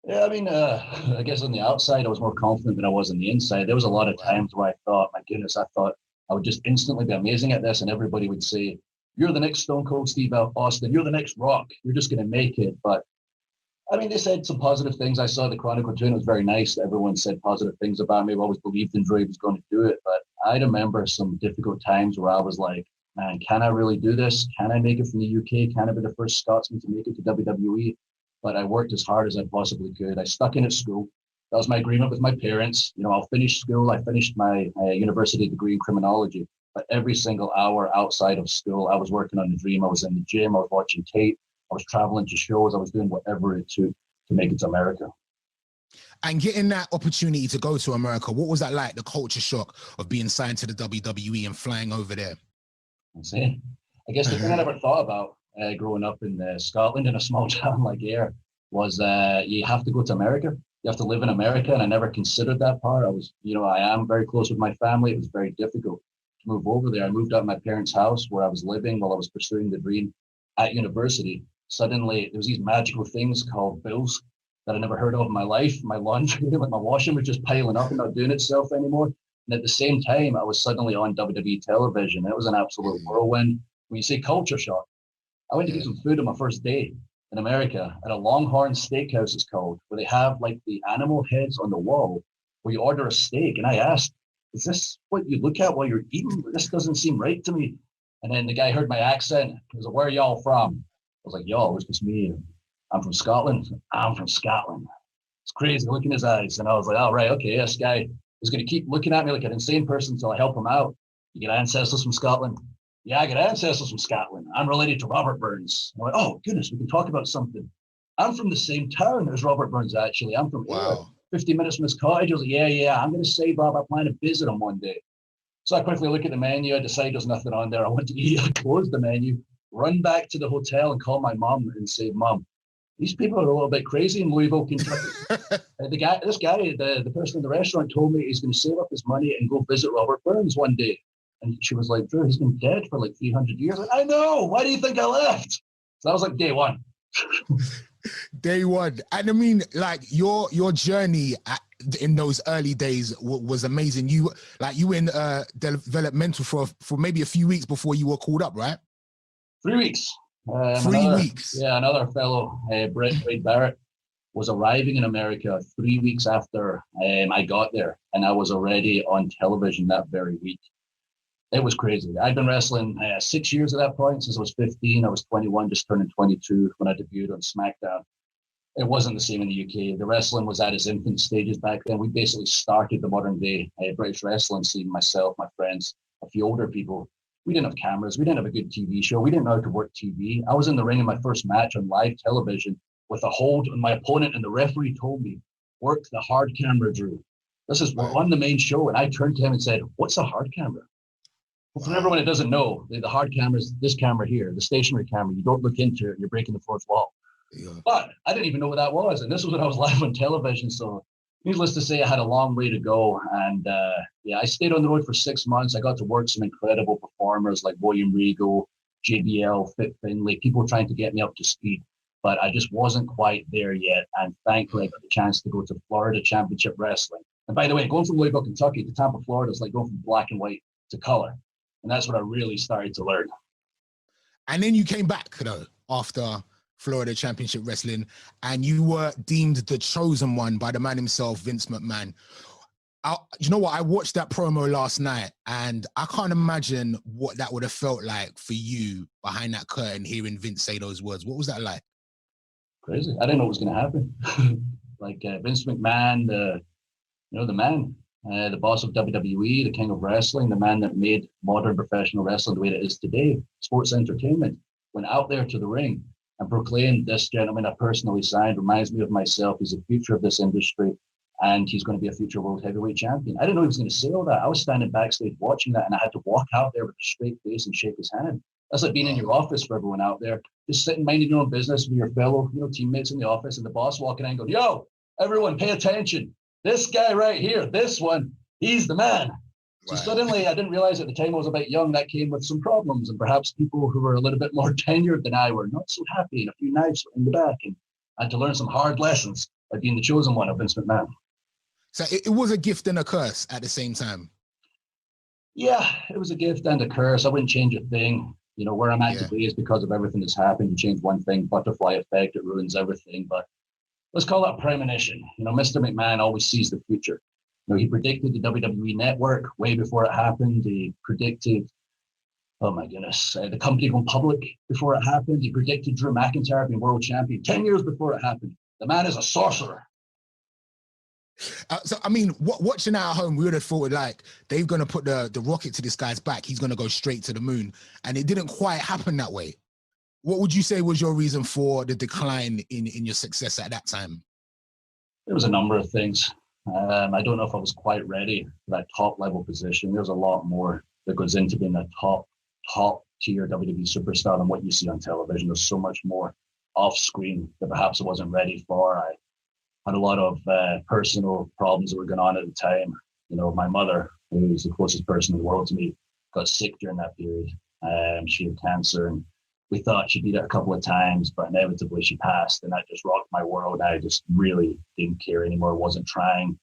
Yeah, I mean, I guess on the outside, I was more confident than I was on the inside. There was a lot of times where I thought, my goodness, I thought I would just instantly be amazing at this. And everybody would say, you're the next Stone Cold Steve Austin. You're the next Rock. You're just going to make it. But I mean, they said some positive things. I saw the Chronicle too, and it was very nice that everyone said positive things about me. I've always believed in Drew was going to do it. But I remember some difficult times where I was like, man, can I really do this? Can I make it from the UK? Can I be the first Scotsman to make it to WWE? But I worked as hard as I possibly could. I stuck in at school. That was my agreement with my parents. I'll finish school. I finished my university degree in criminology. But every single hour outside of school, I was working on the dream. I was in the gym. I was watching tape. I was traveling to shows. I was doing whatever it took to make it to America. And getting that opportunity to go to America, what was that like, the culture shock of being signed to the WWE and flying over there? I guess the thing I never thought about growing up in Scotland in a small town like Ayr was you have to go to America. You have to live in America. And I never considered that part. I am very close with my family. It was very difficult to move over there. I moved out of my parents' house where I was living while I was pursuing the dream at university. Suddenly, there was these magical things called bills that I never heard of in my life. My laundry, my washing was just piling up and not doing itself anymore. And at the same time, I was suddenly on WWE television. It was an absolute whirlwind. When you say culture shock, I went to get some food on my first day in America at a Longhorn Steakhouse, it's called, where they have the animal heads on the wall where you order a steak. And I asked, is this what you look at while you're eating? This doesn't seem right to me. And then the guy heard my accent. He was like, where are y'all from? I was like, y'all, it's just me. I'm from Scotland. I'm from Scotland. It's crazy. Look in his eyes. And I was like, all right, okay, this guy is going to keep looking at me like an insane person until I help him out. You get ancestors from Scotland? Yeah, I got ancestors from Scotland. I'm related to Robert Burns. I'm like, oh, goodness, we can talk about something. I'm from the same town as Robert Burns, actually. I'm from Ayr, 50 minutes from his cottage. I was like, yeah, I'm going to say, Bob, I plan to visit him one day. So I quickly look at the menu. I decide there's nothing on there I want to eat. I close the menu, run back to the hotel and call my mom and say, Mom, these people are a little bit crazy in Louisville, Kentucky. The person in the restaurant told me he's going to save up his money and go visit Robert Burns one day. And she was like, Drew, he's been dead for like 300 years. Like, I know. Why do you think I left? So that was like day one. Day one. And I mean, like your journey in those early days was amazing. You were in developmental for maybe a few weeks before you were called up, right? 3 weeks. 3 weeks. Yeah, another fellow, Brett Barrett, was arriving in America 3 weeks after I got there, and I was already on television that very week. It was crazy. I'd been wrestling 6 years at that point. Since I was 15, I was 21, just turning 22 when I debuted on SmackDown. It wasn't the same in the UK. The wrestling was at its infant stages back then. We basically started the modern day British wrestling scene, myself, my friends, a few older people. We didn't have cameras. We didn't have a good TV show. We didn't know how to work TV. I was in the ring in my first match on live television with a hold on my opponent, and the referee told me, work the hard camera, Drew. This is on the main show. And I turned to him and said, what's a hard camera? Well, for everyone that doesn't know, the hard camera is this camera here, the stationary camera. You don't look into it, you're breaking the fourth wall. Yeah. But I didn't even know what that was. And this was when I was live on television. So needless to say, I had a long way to go. And I stayed on the road for 6 months. I got to work some incredible performers like William Regal, JBL, Fit Finlay, people trying to get me up to speed. But I just wasn't quite there yet. And thankfully, I got the chance to go to Florida Championship Wrestling. And by the way, going from Louisville, Kentucky to Tampa, Florida is like going from black and white to color. And that's what I really started to learn. And then you came back, though, after Florida Championship Wrestling, and you were deemed the chosen one by the man himself, Vince McMahon. You know what? I watched that promo last night, and I can't imagine what that would have felt like for you behind that curtain, hearing Vince say those words. What was that like? Crazy. I didn't know what was going to happen. Vince McMahon, the man. The boss of WWE, the king of wrestling, the man that made modern professional wrestling the way it is today, sports entertainment, went out there to the ring and proclaimed, this gentleman I personally signed reminds me of myself. He's the future of this industry, and he's going to be a future world heavyweight champion. I didn't know he was going to say all that. I was standing backstage watching that, and I had to walk out there with a straight face and shake his hand. That's like being in your office for everyone out there, just sitting minding your own business with your fellow teammates in the office, and the boss walking in and going, yo, everyone pay attention. This guy right here, this one, he's the man. So suddenly, I didn't realize at the time I was a bit young, that came with some problems. And perhaps people who were a little bit more tenured than I were not so happy, and a few knives in the back. And I had to learn some hard lessons by being the chosen one of Vince McMahon. So it was a gift and a curse at the same time. Yeah, it was a gift and a curse. I wouldn't change a thing. Where I'm at today is because of everything that's happened. You change one thing, butterfly effect, it ruins everything. But let's call that premonition. Mr. McMahon always sees the future. He predicted the WWE network way before it happened. He predicted, oh my goodness, the company going public before it happened. He predicted Drew McIntyre being world champion 10 years before it happened. The man is a sorcerer. So, I mean, watching that at home, we would have thought they're going to put the rocket to this guy's back. He's going to go straight to the moon. And it didn't quite happen that way. What would you say was your reason for the decline in your success at that time? There was a number of things. I don't know if I was quite ready for that top level position. There's a lot more that goes into being a top tier WWE superstar than what you see on television. There's so much more off screen that perhaps I wasn't ready for. I had a lot of personal problems that were going on at the time. My mother, who was the closest person in the world to me, got sick during that period. She had cancer, and we thought she beat it a couple of times, but inevitably she passed, and that just rocked my world. I just really didn't care anymore, wasn't trying,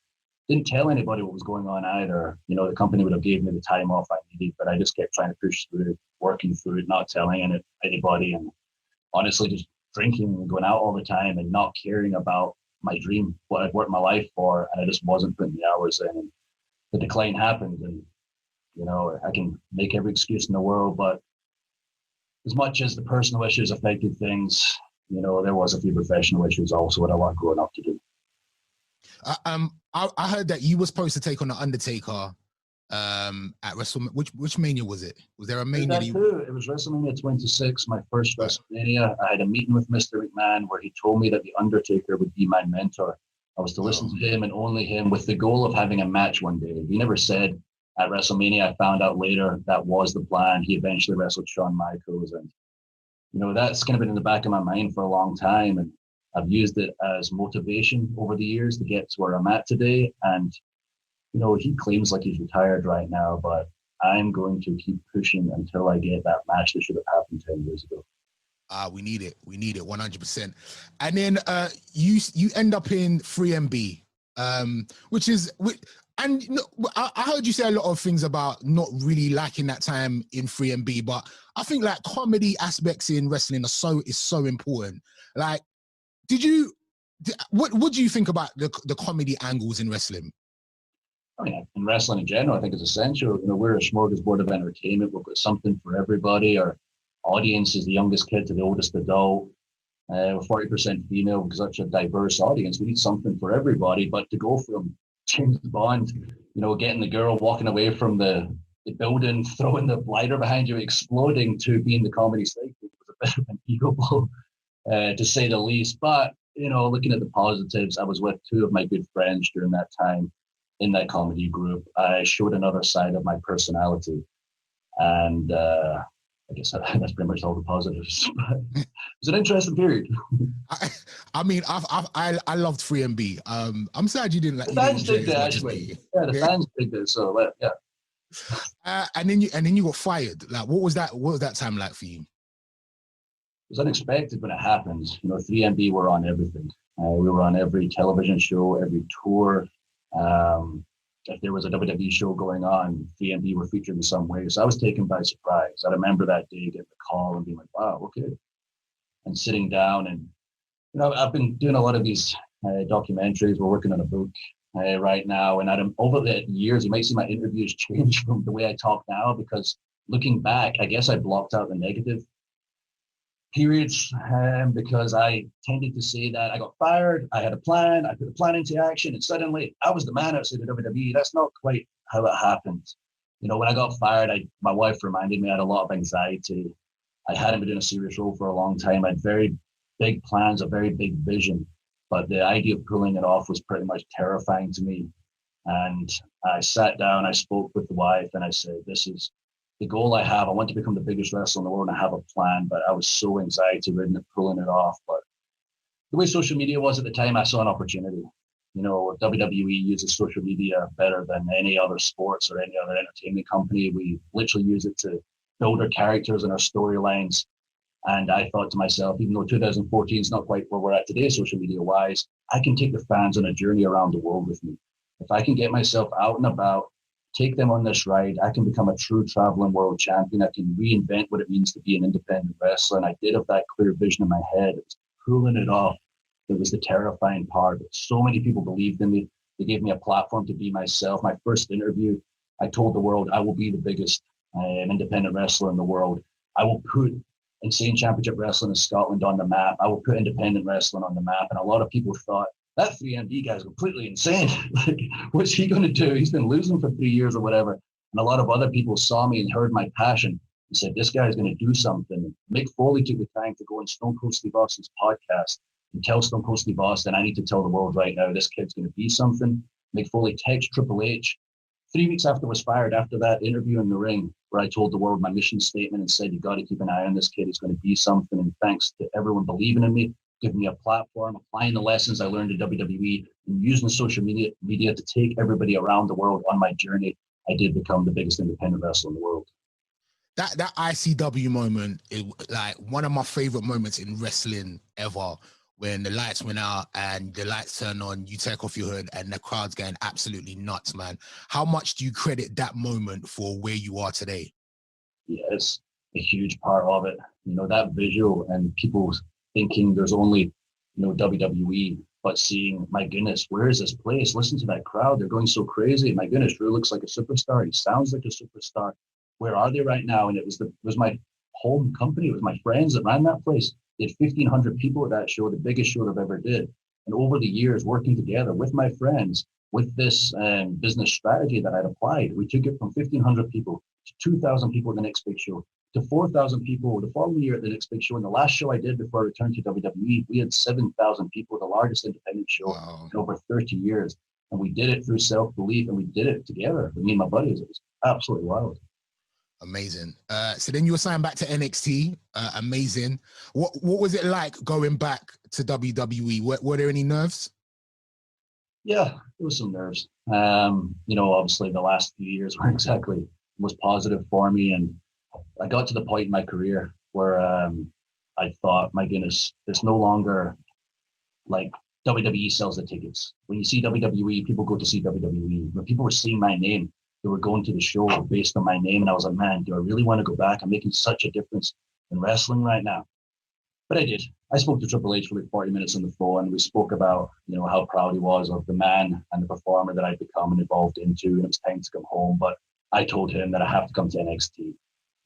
didn't tell anybody what was going on either. The company would have gave me the time off I needed, but I just kept trying to push through, working through it, not telling anybody, and honestly just drinking and going out all the time and not caring about my dream, what I'd worked my life for, and I just wasn't putting the hours in. And the decline happened, and I can make every excuse in the world, but as much as the personal issues affected things, there was a few professional issues also that I want growing up to do. I heard that you were supposed to take on The Undertaker at WrestleMania? Which Mania was it? Was there a Mania? It was WrestleMania 26, my first WrestleMania. I had a meeting with Mr. McMahon where he told me that The Undertaker would be my mentor. I was to listen to him and only him with the goal of having a match one day. He never said at WrestleMania. I found out later that was the plan. He eventually wrestled Shawn Michaels, and that's kind of been in the back of my mind for a long time, and I've used it as motivation over the years to get to where I'm at today. And he claims like he's retired right now, but I'm going to keep pushing until I get that match that should have happened 10 years ago. We need it 100%. And then you end up in 3MB, which is, and I heard you say a lot of things about not really liking that time in 3MB, but I think like comedy aspects in wrestling is so important. Like, what do you think about the comedy angles in wrestling? I mean, in wrestling in general, I think it's essential. We're a smorgasbord of entertainment. We've got something for everybody. Our audience is the youngest kid to the oldest adult. We're 40% female because such a diverse audience. We need something for everybody. But to go from James Bond, getting the girl walking away from the building, throwing the glider behind you, exploding, to being the comedy sidekick was a bit of an ego blow, to say the least. But, looking at the positives, I was with two of my good friends during that time in that comedy group. I showed another side of my personality. And I guess that's pretty much all the positives. It was an interesting period. I mean, I loved 3MB. I'm sad you didn't like. The fans did that, actually. Yeah, the fans did it. So yeah. And then you got fired. Like, what was that time like for you? It was unexpected when it happens. 3MB were on everything. We were on every television show, every tour. If there was a WWE show going on, 3MB were featured in some way. So I was taken by surprise. I remember that day getting the call and being like, wow, okay. And sitting down and, I've been doing a lot of these documentaries. We're working on a book right now. And over the years, you might see my interviews change from the way I talk now, because looking back, I guess I blocked out the negative periods, because I tended to say that I got fired, I had a plan, I put the plan into action, and suddenly I was the man outside the WWE. That's not quite how it happened. When I got fired, my wife reminded me I had a lot of anxiety. I hadn't been doing a serious role for a long time. I had very big plans, a very big vision, but the idea of pulling it off was pretty much terrifying to me. And I sat down, I spoke with the wife, and I said, this is the goal I have. I want to become the biggest wrestler in the world, and I have a plan, but I was so anxiety-ridden at pulling it off. But the way social media was at the time, I saw an opportunity. WWE uses social media better than any other sports or any other entertainment company. We literally use it to build our characters and our storylines. And I thought to myself, even though 2014 is not quite where we're at today, social media-wise, I can take the fans on a journey around the world with me. If I can get myself out and about, take them on this ride, I can become a true traveling world champion. I can reinvent what it means to be an independent wrestler. And I did have that clear vision in my head. It was pulling it off. It was the terrifying part. So many people believed in me. They gave me a platform to be myself. My first interview, I told the world, I will be the biggest independent wrestler in the world. I will put Insane Championship Wrestling in Scotland on the map. I will put independent wrestling on the map. And a lot of people thought, that 3MB guy is completely insane. Like, what's he going to do? He's been losing for 3 years or whatever. And a lot of other people saw me and heard my passion and said, this guy is going to do something. Mick Foley took the time to go on Stone Cold Steve Austin's podcast and tell Stone Cold Steve Austin, I need to tell the world right now, this kid's going to be something. Mick Foley texted Triple H 3 weeks after I was fired, after that interview in the ring, where I told the world my mission statement and said, you got to keep an eye on this kid. He's going to be something. And thanks to everyone believing in me, giving me a platform, applying the lessons I learned in WWE, and using social media to take everybody around the world on my journey, I did become the biggest independent wrestler in the world. That ICW moment is like one of my favorite moments in wrestling ever. When the lights went out and the lights turned on, you take off your hood and the crowd's going absolutely nuts, man. How much do you credit that moment for where you are today? Yeah, it's a huge part of it. That visual and people thinking there's only, WWE, but seeing, my goodness, where is this place? Listen to that crowd. They're going so crazy. My goodness, Drew looks like a superstar. He sounds like a superstar. Where are they right now? And it was my home company. It was my friends that ran that place. They had 1,500 people at that show, the biggest show they've ever did. And over the years, working together with my friends, with this business strategy that I'd applied, we took it from 1,500 people to 2,000 people at the next big show, to 4,000 people the following year at the next big show. And the last show I did before I returned to WWE, we had 7,000 people, the largest independent show in over 30 years. And we did it through self-belief, and we did it together with me and my buddies. It was absolutely wild. Amazing. So then you were signed back to NXT. Amazing. What was it like going back to WWE? Were there any nerves? Yeah, there was some nerves. Obviously the last few years were exactly was positive for me, and I got to the point in my career where I thought, my goodness, it's no longer like WWE sells the tickets. When you see WWE, people go to see WWE. When people were seeing my name, they were going to the show based on my name, and I was like, man, do I really want to go back? I'm making such a difference in wrestling right now. But I did. I spoke to Triple H for like 40 minutes on the phone. We spoke about, how proud he was of the man and the performer that I'd become and evolved into, and it was time to come home. But I told him that I have to come to NXT.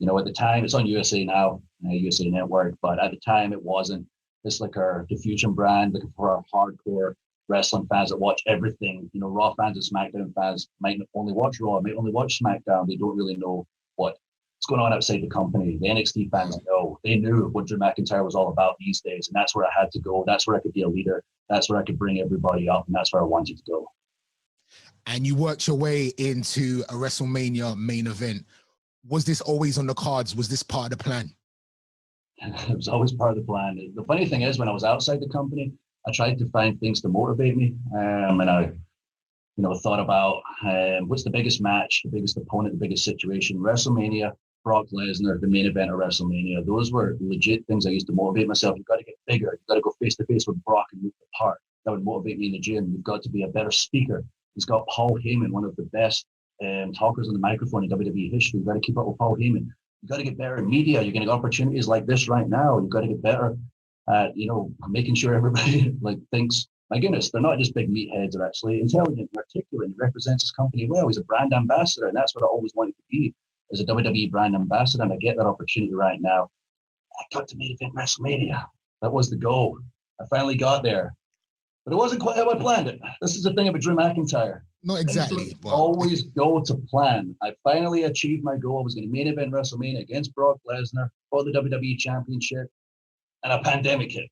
At the time, it's on USA now, USA Network, but at the time it wasn't. It's like our diffusion brand, looking for our hardcore wrestling fans that watch everything. Raw fans and SmackDown fans might only watch Raw, might only watch SmackDown. They don't really know what's going on outside the company. The NXT fans know. They knew what Drew McIntyre was all about these days, and that's where I had to go. That's where I could be a leader. That's where I could bring everybody up, and that's where I wanted to go. And you worked your way into a WrestleMania main event. Was this always on the cards? Was this part of the plan? It was always part of the plan. The funny thing is, when I was outside the company, I tried to find things to motivate me. And I, thought about what's the biggest match, the biggest opponent, the biggest situation. WrestleMania, Brock Lesnar, the main event of WrestleMania. Those were legit things I used to motivate myself. You've got to get bigger. You've got to go face to face with Brock and move the part. That would motivate me in the gym. You've got to be a better speaker. He's got Paul Heyman, one of the best talkers on the microphone in WWE history. You've got to keep up with Paul Heyman. You've got to get better in media. You're going to get opportunities like this right now. You've got to get better at, making sure everybody thinks, my goodness, they're not just big meatheads. They're actually intelligent and articulate and represents his company well. He's a brand ambassador, and that's what I always wanted to be, as a WWE brand ambassador. And I get that opportunity right now. I got to main event WrestleMania. That was the goal. I finally got there, but it wasn't quite how I planned it. This is the thing about Drew McIntyre. Not exactly. Always go to plan. I finally achieved my goal. I was going to main event WrestleMania against Brock Lesnar for the WWE Championship, and a pandemic hit.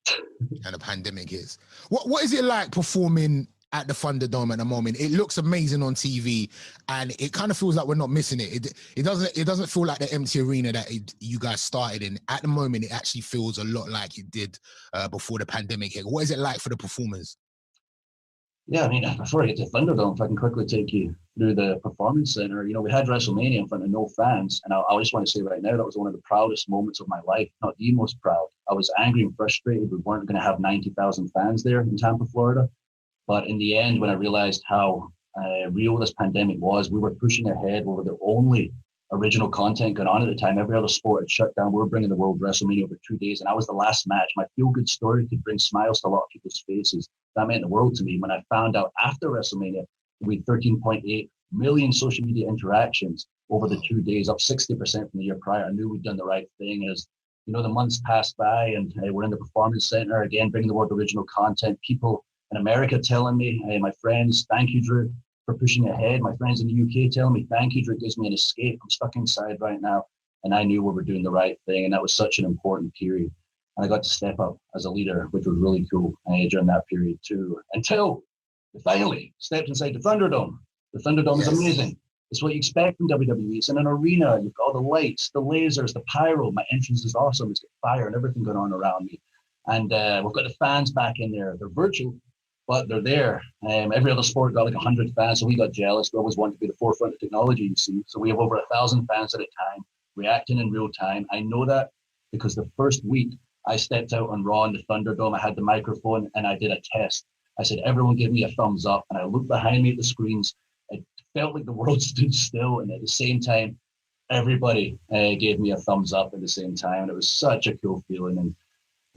And a pandemic hits. What is it like performing at the Thunderdome at the moment? It looks amazing on TV, and it kind of feels like we're not missing it. It doesn't feel like the empty arena that you guys started in. At the moment, it actually feels a lot like it did before the pandemic hit. What is it like for the performers? Yeah, before I get to Thunderdome, if I can quickly take you through the Performance Center, we had WrestleMania in front of no fans. And I just want to say right now, that was one of the proudest moments of my life, not the most proud. I was angry and frustrated. We weren't going to have 90,000 fans there in Tampa, Florida. But in the end, when I realized how real this pandemic was, we were pushing ahead. We were the only original content going on at the time. Every other sport had shut down. We were bringing the world WrestleMania over 2 days, and I was the last match. My feel-good story could bring smiles to a lot of people's faces. That meant the world to me. When I found out after WrestleMania, we had 13.8 million social media interactions over the 2 days, up 60% from the year prior. I knew we'd done the right thing. As the months passed by, and we're in the Performance Center again, bringing the world original content. People in America telling me, hey, my friends, thank you, Drew, for pushing ahead. My friends in the UK telling me, thank you, Drew, it gives me an escape. I'm stuck inside right now. And I knew we were doing the right thing. And that was such an important period. And I got to step up as a leader, which was really cool during that period too. Until we finally stepped inside the Thunderdome. The Thunderdome is amazing. It's what you expect from WWE. It's in an arena. You've got all the lights, the lasers, the pyro. My entrance is awesome. It's got fire and everything going on around me. And we've got the fans back in there. They're virtual, but they're there. Every other sport got like 100 fans, so we got jealous. We always wanted to be the forefront of technology, you see. So we have over 1,000 fans at a time, reacting in real time. I know that because the first week I stepped out on Raw in the Thunderdome, I had the microphone and I did a test. I said, everyone give me a thumbs up. And I looked behind me at the screens. It felt like the world stood still. And at the same time, everybody gave me a thumbs up at the same time. And it was such a cool feeling. And,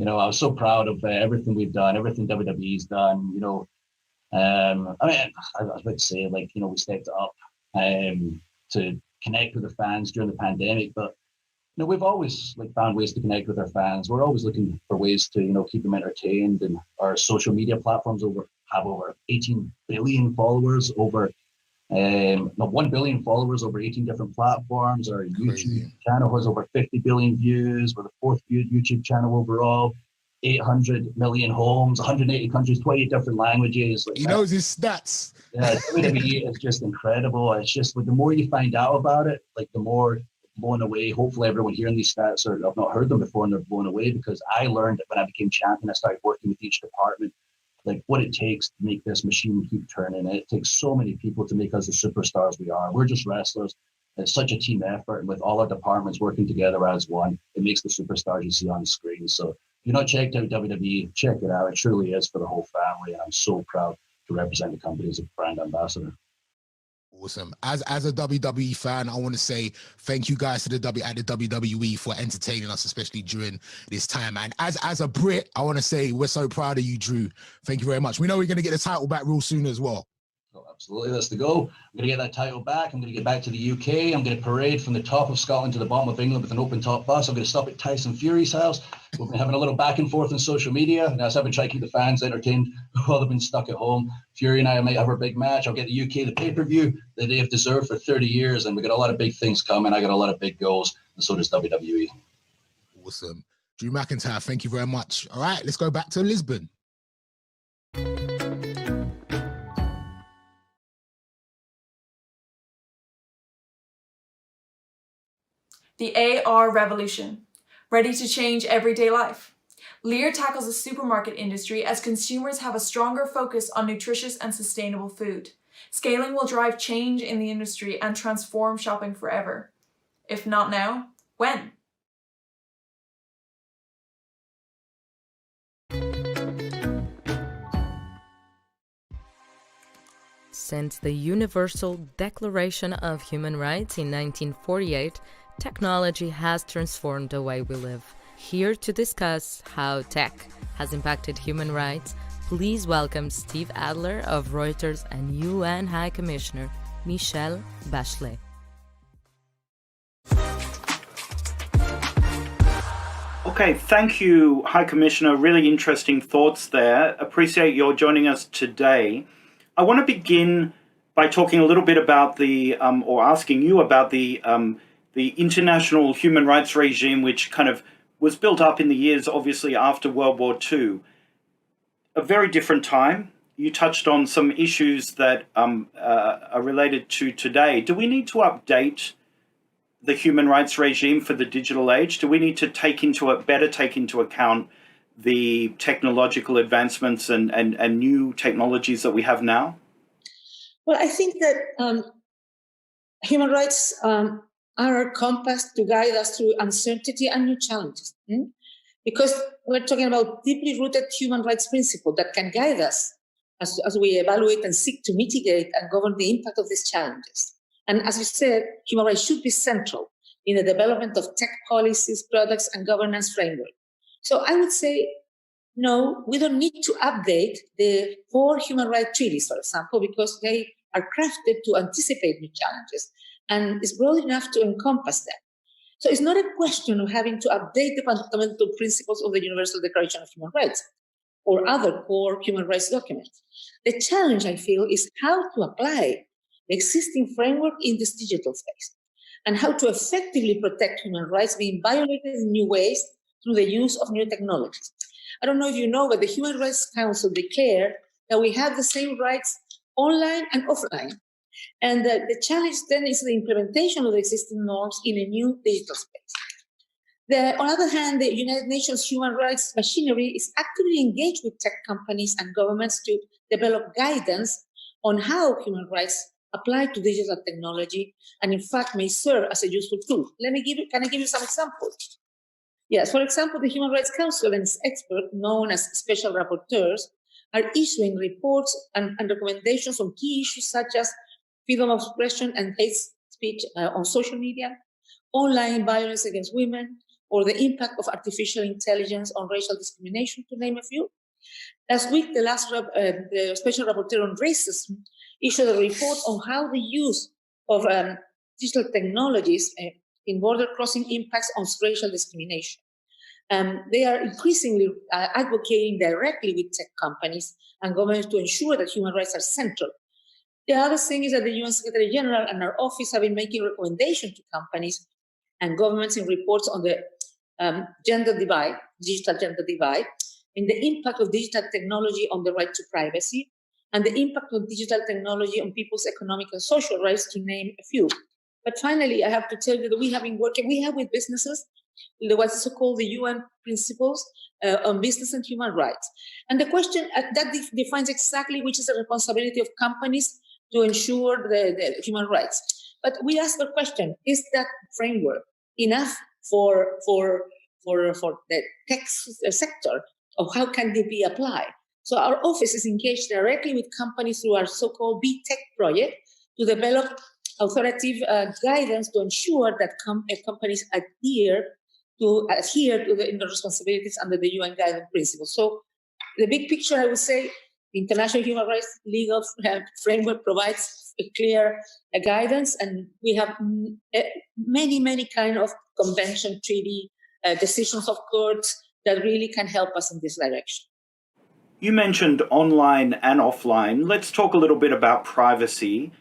I was so proud of everything we've done, everything WWE's done. I was about to say, we stepped up to connect with the fans during the pandemic. But You know, we've always found ways to connect with our fans. We're always looking for ways to keep them entertained, and our social media platforms have over 18 billion followers, over 1 billion followers over 18 different platforms. Our YouTube channel has over 50 billion views. We're the 4th viewed YouTube channel overall. 800 million homes, 180 countries, 20 different languages. He knows his stats. Yeah, WWE is just incredible. It's just the more you find out about it, the more blown away. Hopefully everyone hearing these stats, or I've not heard them before, and they're blown away, because I learned that when I became champion, I started working with each department, what it takes to make this machine keep turning. It takes so many people to make us the superstars we are. We're just wrestlers. It's such a team effort, and with all our departments working together as one, it makes the superstars you see on the screen. So if you're not checked out WWE, check it out. It truly is for the whole family, and I'm so proud to represent the company as a brand ambassador. Awesome. As a WWE fan, I want to say thank you guys to the WWE for entertaining us, especially during this time. And as a Brit, I want to say we're so proud of you, Drew. Thank you very much. We know we're going to get the title back real soon as well. Oh, absolutely, that's the goal. I'm going to get that title back. I'm going to get back to the UK. I'm going to parade from the top of Scotland to the bottom of England with an open top bus. I'm going to stop at Tyson Fury's house. We've been having a little back and forth on social media. And as I've been trying to keep the fans entertained while they've been stuck at home, Fury and I might have our big match. I'll get the UK the pay-per-view that they have deserved for 30 years. And we got a lot of big things coming. I got a lot of big goals, and so does WWE. Awesome. Drew McIntyre, thank you very much. All right, let's go back to Lisbon. The AR revolution, ready to change everyday life. Lear tackles the supermarket industry as consumers have a stronger focus on nutritious and sustainable food. Scaling will drive change in the industry and transform shopping forever. If not now, when? Since the Universal Declaration of Human Rights in 1948, technology has transformed the way we live. Here to discuss how tech has impacted human rights, please welcome Steve Adler of Reuters and UN High Commissioner Michelle Bachelet. Okay, thank you, High Commissioner. Really interesting thoughts there. Appreciate your joining us today. I want to begin by talking a little bit about or asking you about the international human rights regime, which kind of was built up in the years, obviously, after World War II. A very different time. You touched on some issues that are related to today. Do we need to update the human rights regime for the digital age? Do we need to better take into account the technological advancements and new technologies that we have now? Well, I think that human rights are a compass to guide us through uncertainty and new challenges. Because we're talking about deeply rooted human rights principles that can guide us as we evaluate and seek to mitigate and govern the impact of these challenges. And as you said, human rights should be central in the development of tech policies, products, and governance framework. So I would say, no, we don't need to update the 4 human rights treaties, for example, because they are crafted to anticipate new challenges and is broad enough to encompass them. So it's not a question of having to update the fundamental principles of the Universal Declaration of Human Rights or other core human rights documents. The challenge, I feel, is how to apply the existing framework in this digital space and how to effectively protect human rights being violated in new ways through the use of new technologies. I don't know if you know, but the Human Rights Council declared that we have the same rights online and offline. And the challenge then is the implementation of the existing norms in a new digital space. On the other hand, the United Nations human rights machinery is actively engaged with tech companies and governments to develop guidance on how human rights apply to digital technology and in fact may serve as a useful tool. Can I give you some examples? Yes, for example, the Human Rights Council and its experts, known as special rapporteurs, are issuing reports and recommendations on key issues such as freedom of expression and hate speech on social media, online violence against women, or the impact of artificial intelligence on racial discrimination, to name a few. Last week, the Special Rapporteur on Racism issued a report on how the use of digital technologies in border-crossing impacts on racial discrimination. They are increasingly advocating directly with tech companies and governments to ensure that human rights are central. The other thing is that the UN Secretary General and our office have been making recommendations to companies and governments in reports on the gender divide, digital gender divide, and the impact of digital technology on the right to privacy, and the impact of digital technology on people's economic and social rights, to name a few. But finally, I have to tell you that we have with businesses, what's so-called the UN principles on business and human rights. And the question that defines exactly which is the responsibility of companies to ensure the human rights. But we ask the question, is that framework enough for the tech sector, or how can they be applied? So our office is engaged directly with companies through our so-called B-Tech project to develop authoritative guidance to ensure that companies adhere to the responsibilities under the UN guidance principles. So the big picture, I would say, the international human rights legal framework provides a clear guidance, and we have many kind of convention, treaty, decisions of courts that really can help us in this direction. You mentioned online and offline. Let's talk a little bit about privacy.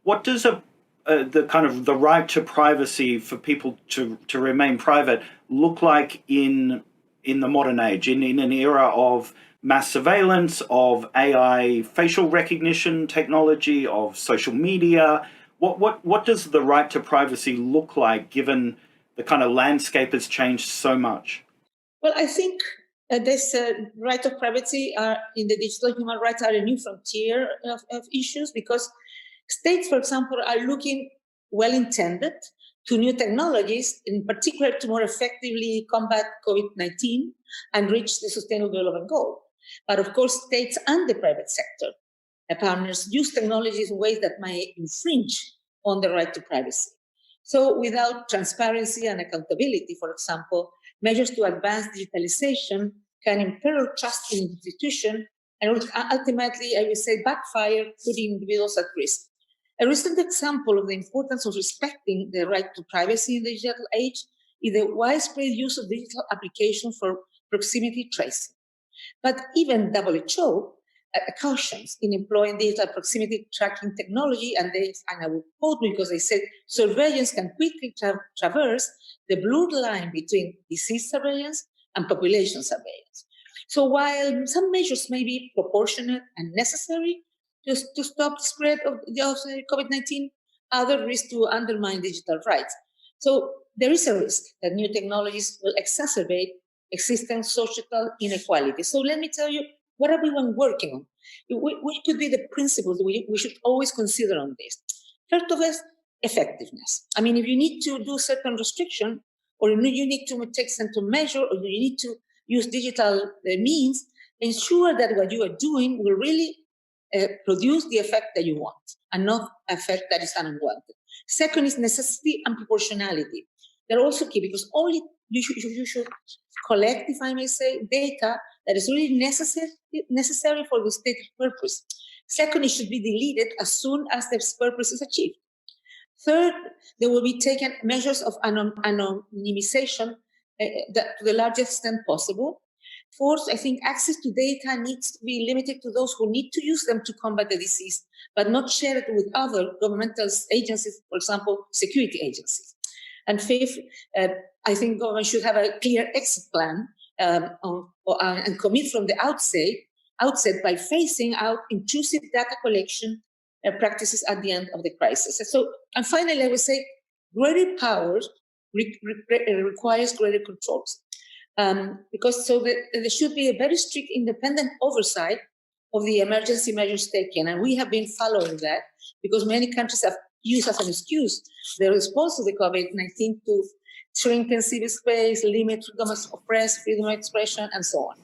What does the right to privacy for people to remain private look like in the modern age, in an era of mass surveillance, of AI facial recognition technology, of social media? What does the right to privacy look like, given the kind of landscape has changed so much? Well, I think this right of privacy in the digital human rights are a new frontier of issues, because states, for example, are looking well-intended to new technologies, in particular to more effectively combat COVID-19 and reach the Sustainable Development Goal. But of course, states and the private sector partners use technologies in ways that may infringe on the right to privacy. So without transparency and accountability, for example, measures to advance digitalization can imperil trust in institutions and ultimately, I would say, backfire, putting individuals at risk. A recent example of the importance of respecting the right to privacy in the digital age is the widespread use of digital applications for proximity tracing. But even WHO cautions in employing digital proximity tracking technology, and I will quote because they said surveillance can quickly traverse the blurred line between disease surveillance and population surveillance. So while some measures may be proportionate and necessary to stop the spread of COVID-19, others risk to undermine digital rights. So there is a risk that new technologies will exacerbate existing social inequality. So let me tell you, what are we working on? What could be the principles we should always consider on this? First of all, effectiveness. I mean, if you need to do certain restriction, or you need to take certain measure, or you need to use digital means, ensure that what you are doing will really produce the effect that you want and not effect that is unwanted. Second is necessity and proportionality. They're also key, because only you should collect, if I may say, data that is really necessary for the stated purpose. Second, it should be deleted as soon as this purpose is achieved. Third, there will be taken measures of anonymization to the largest extent possible. Fourth, I think access to data needs to be limited to those who need to use them to combat the disease, but not share it with other governmental agencies, for example, security agencies. And fifth, I think government should have a clear exit plan and commit from the outset by phasing out intrusive data collection practices at the end of the crisis. So, and finally, I would say greater powers requires greater controls. Because there should be a very strict independent oversight of the emergency measures taken. And we have been following that, because many countries have used as an excuse the response to the COVID-19 to shrink in civil space, limit freedom of press, freedom of expression, and so on.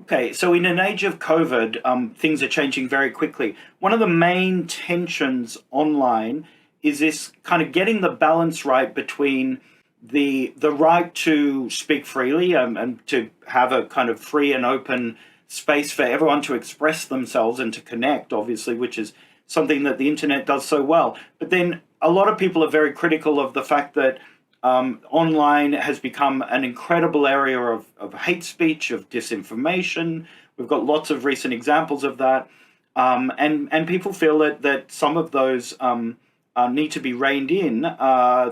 Okay, so in an age of COVID, things are changing very quickly. One of the main tensions online is this kind of getting the balance right between the right to speak freely and to have a kind of free and open space for everyone to express themselves and to connect, obviously, which is something that the internet does so well. But then a lot of people are very critical of the fact that online has become an incredible area of hate speech, of disinformation. We've got lots of recent examples of that. And people feel that some of those need to be reined in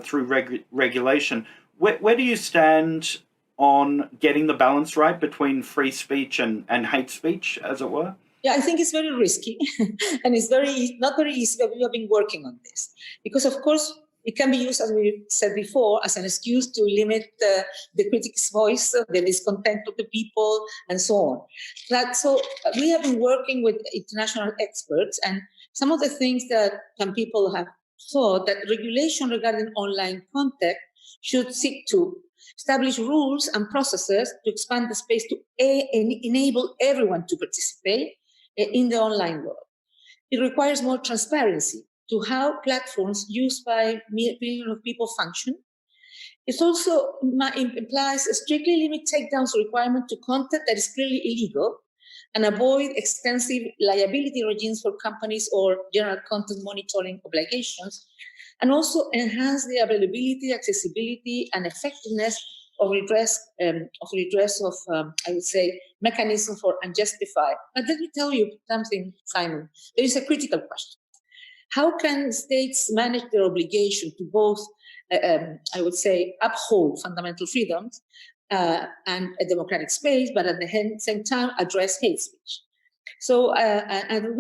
through regulation. Where do you stand on getting the balance right between free speech and hate speech, as it were? Yeah, I think it's very risky and it's not very easy, but we have been working on this. Because, of course, it can be used, as we said before, as an excuse to limit the critic's voice, the discontent of the people, and so on. So we have been working with international experts, and some of the things that some people have thought that regulation regarding online content should seek to establish rules and processes to expand the space to enable everyone to participate in the online world. It requires more transparency to how platforms used by millions of people function. It also implies a strictly limit takedowns requirement to content that is clearly illegal and avoid extensive liability regimes for companies or general content monitoring obligations, and also enhance the availability, accessibility, and effectiveness of redress of I would say, mechanism for unjustified. But let me tell you something, Simon. There is a critical question. How can states manage their obligation to both, I would say, uphold fundamental freedoms and a democratic space, but at the same time address hate speech? So, and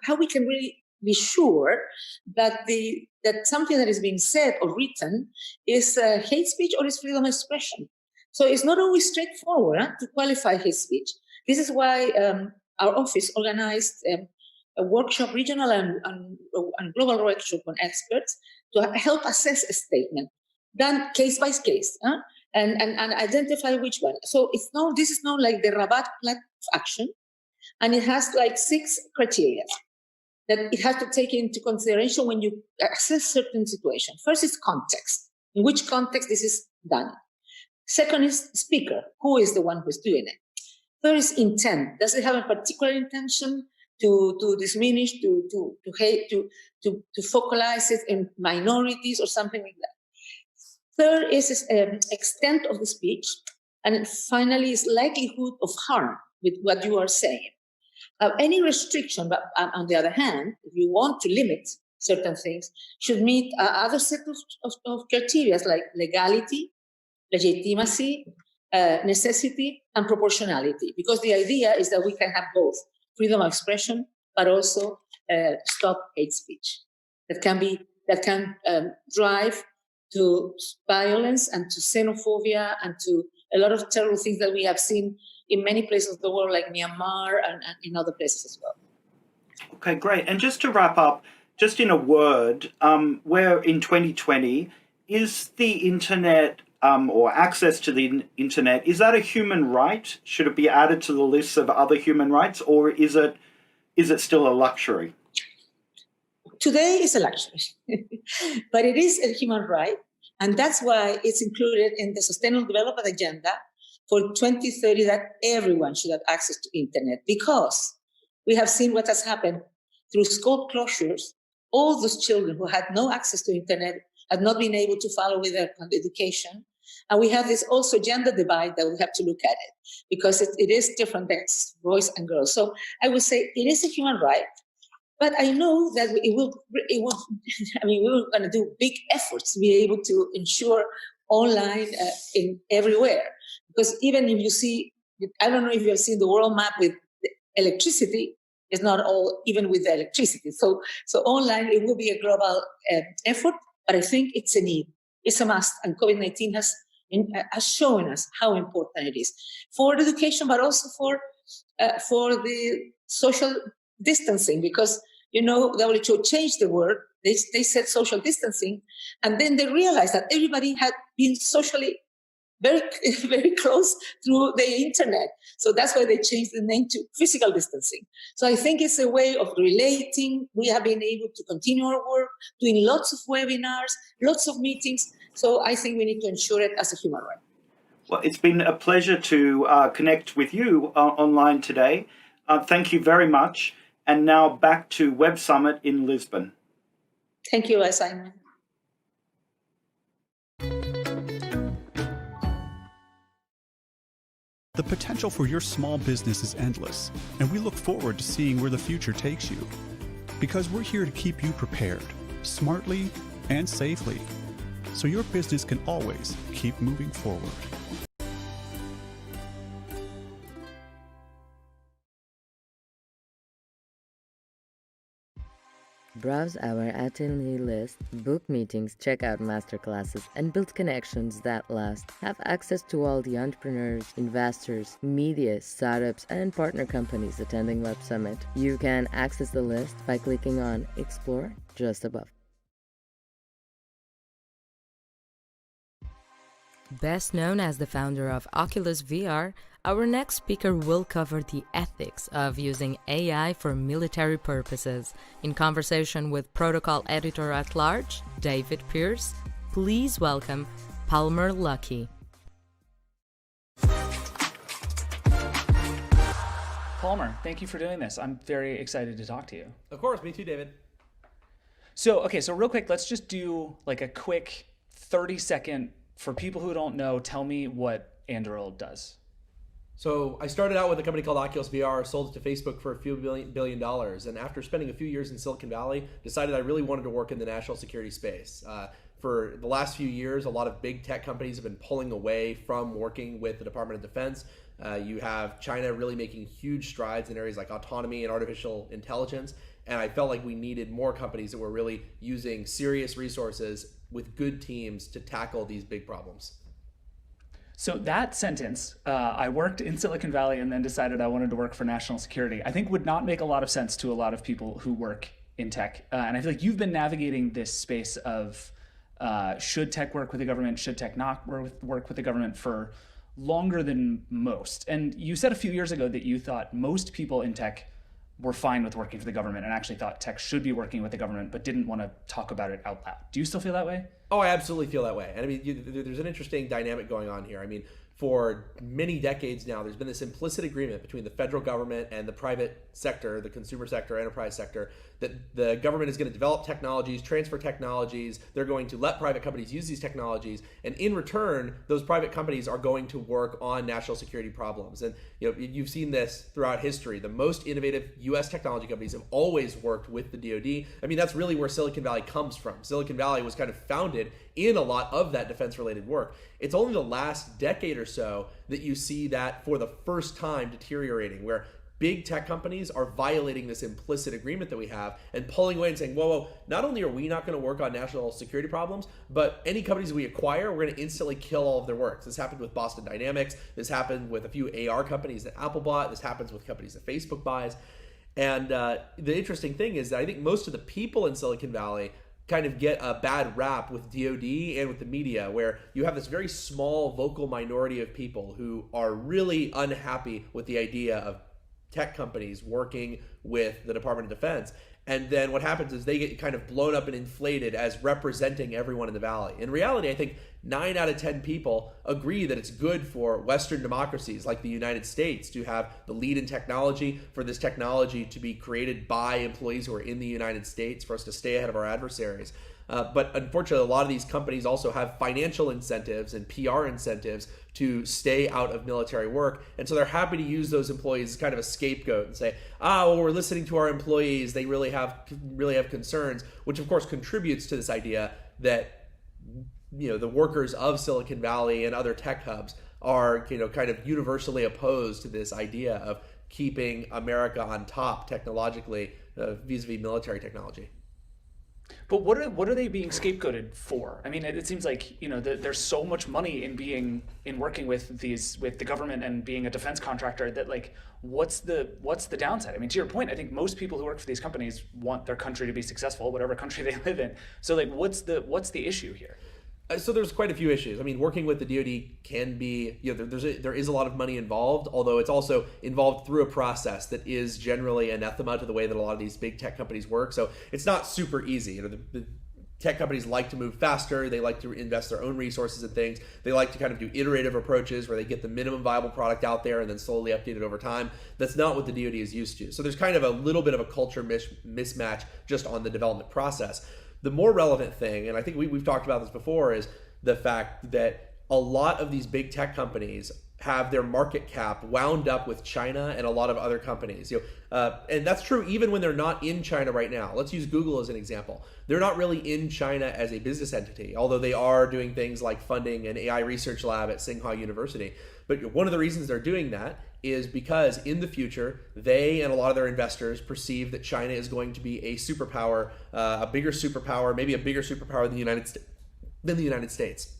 how we can really be sure that that something that is being said or written is hate speech or is freedom of expression. So it's not always straightforward to qualify hate speech. This is why our office organized a workshop, regional and global workshop on experts to help assess a statement, done case by case, and identify which one. So this is not like the Rabat plan of action, and it has like 6 criteria that it has to take into consideration when you assess certain situations. First is context, in which context this is done. Second is speaker, who is the one who's doing it. Third is intent. Does it have a particular intention to diminish, to hate, to focalize it in minorities or something like that? Third is extent of the speech. And finally is likelihood of harm with what you are saying. Any restriction, but on the other hand, if you want to limit certain things, should meet other set of criteria like legality, legitimacy, necessity, and proportionality. Because the idea is that we can have both freedom of expression, but also stop hate speech that can drive to violence and to xenophobia and to a lot of terrible things that we have seen in many places of the world, like Myanmar and in other places as well. Okay, great. And just to wrap up, just in a word, where in 2020, is the internet or access to the internet, is that a human right? Should it be added to the list of other human rights, or is it still a luxury? Today is a luxury, but it is a human right. And that's why it's included in the Sustainable Development Agenda for 2030 that everyone should have access to internet, because we have seen what has happened through school closures. All those children who had no access to internet have not been able to follow with their education. And we have this also gender divide that we have to look at it, because it is different than boys and girls. So I would say it is a human right, but I know that I mean, we're going to do big efforts to be able to ensure online in everywhere. Because even if you see, I don't know if you have seen the world map with electricity, it's not all even with the electricity. So online, it will be a global effort, but I think it's a need. It's a must, and COVID-19 has shown us how important it is for education, but also for the social distancing, because WHO changed the word. They said social distancing, and then they realized that everybody had been socially very, very close through the internet. So that's why they changed the name to physical distancing. So I think it's a way of relating. We have been able to continue our work, doing lots of webinars, lots of meetings. So I think we need to ensure it as a human right. Well, it's been a pleasure to connect with you online today. Thank you very much. And now back to Web Summit in Lisbon. Thank you, Simon. The potential for your small business is endless, and we look forward to seeing where the future takes you. Because we're here to keep you prepared, smartly and safely, so your business can always keep moving forward. Browse our attendee list, book meetings, check out masterclasses, and build connections that last. Have access to all the entrepreneurs, investors, media, startups, and partner companies attending Web Summit. You can access the list by clicking on Explore just above. Best known as the founder of Oculus VR, our next speaker will cover the ethics of using AI for military purposes. In conversation with Protocol Editor at Large, David Pierce, please welcome Palmer Luckey. Palmer, thank you for doing this. I'm very excited to talk to you. Of course, me too, David. So real quick, let's just do like a quick 30-second, for people who don't know, tell me what Anduril does. So I started out with a company called Oculus VR, sold it to Facebook for a few billion dollars, and after spending a few years in Silicon Valley, decided I really wanted to work in the national security space. For the last few years, a lot of big tech companies have been pulling away from working with the Department of Defense. You have China really making huge strides in areas like autonomy and artificial intelligence, and I felt like we needed more companies that were really using serious resources with good teams to tackle these big problems. So that sentence, I worked in Silicon Valley and then decided I wanted to work for national security, I think would not make a lot of sense to a lot of people who work in tech. And I feel like you've been navigating this space of should tech work with the government, should tech not work with the government for longer than most. And you said a few years ago that you thought most people in tech were fine with working for the government and actually thought tech should be working with the government, but didn't want to talk about it out loud. Do you still feel that way? Oh, I absolutely feel that way. And I mean, there's an interesting dynamic going on here. I mean, for many decades now, there's been this implicit agreement between the federal government and the private sector, the consumer sector, enterprise sector, that the government is going to develop technologies, transfer technologies. They're going to let private companies use these technologies, and in return, those private companies are going to work on national security problems. And you've seen this throughout history. The most innovative U.S. technology companies have always worked with the DoD. I mean, that's really where Silicon Valley comes from. Silicon Valley was kind of founded in a lot of that defense-related work. It's only the last decade or so that you see that for the first time deteriorating, where big tech companies are violating this implicit agreement that we have and pulling away and saying, whoa, not only are we not going to work on national security problems, but any companies we acquire, we're going to instantly kill all of their work. This happened with Boston Dynamics. This happened with a few AR companies that Apple bought. This happens with companies that Facebook buys. And the interesting thing is that I think most of the people in Silicon Valley kind of get a bad rap with DoD and with the media, where you have this very small vocal minority of people who are really unhappy with the idea of tech companies working with the Department of Defense. And then what happens is they get kind of blown up and inflated as representing everyone in the Valley. In reality, I think 9 out of 10 people agree that it's good for Western democracies like the United States to have the lead in technology, for this technology to be created by employees who are in the United States, for us to stay ahead of our adversaries. But unfortunately, a lot of these companies also have financial incentives and PR incentives to stay out of military work. And so they're happy to use those employees as kind of a scapegoat and say, well, we're listening to our employees. They really have concerns, which of course contributes to this idea that, the workers of Silicon Valley and other tech hubs are, kind of universally opposed to this idea of keeping America on top technologically vis-a-vis military technology. But what are they being scapegoated for? I mean, it seems like there's so much money in working with the government and being a defense contractor that what's the downside? I mean, to your point, I think most people who work for these companies want their country to be successful, whatever country they live in. So what's the issue here? So there's quite a few issues. I mean, working with the DoD can be, there is a lot of money involved, although it's also involved through a process that is generally anathema to the way that a lot of these big tech companies work. So it's not super easy. The tech companies like to move faster. They like to invest their own resources in things. They like to kind of do iterative approaches where they get the minimum viable product out there and then slowly update it over time. That's not what the DoD is used to. So there's kind of a little bit of a culture mismatch just on the development process. The more relevant thing, and I think we've talked about this before, is the fact that a lot of these big tech companies have their market cap wound up with China and a lot of other companies. And that's true even when they're not in China right now. Let's use Google as an example. They're not really in China as a business entity, although they are doing things like funding an AI research lab at Tsinghua University. But one of the reasons they're doing that is because in the future, they and a lot of their investors perceive that China is going to be a superpower, a bigger superpower, maybe a bigger superpower than the United States.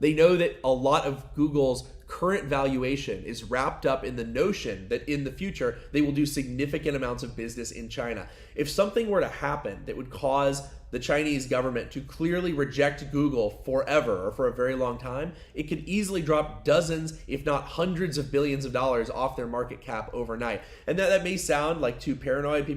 They know that a lot of Google's current valuation is wrapped up in the notion that in the future they will do significant amounts of business in China. If something were to happen that would cause the Chinese government to clearly reject Google forever or for a very long time, it could easily drop dozens, if not hundreds of billions of dollars off their market cap overnight. And that may sound like too paranoid.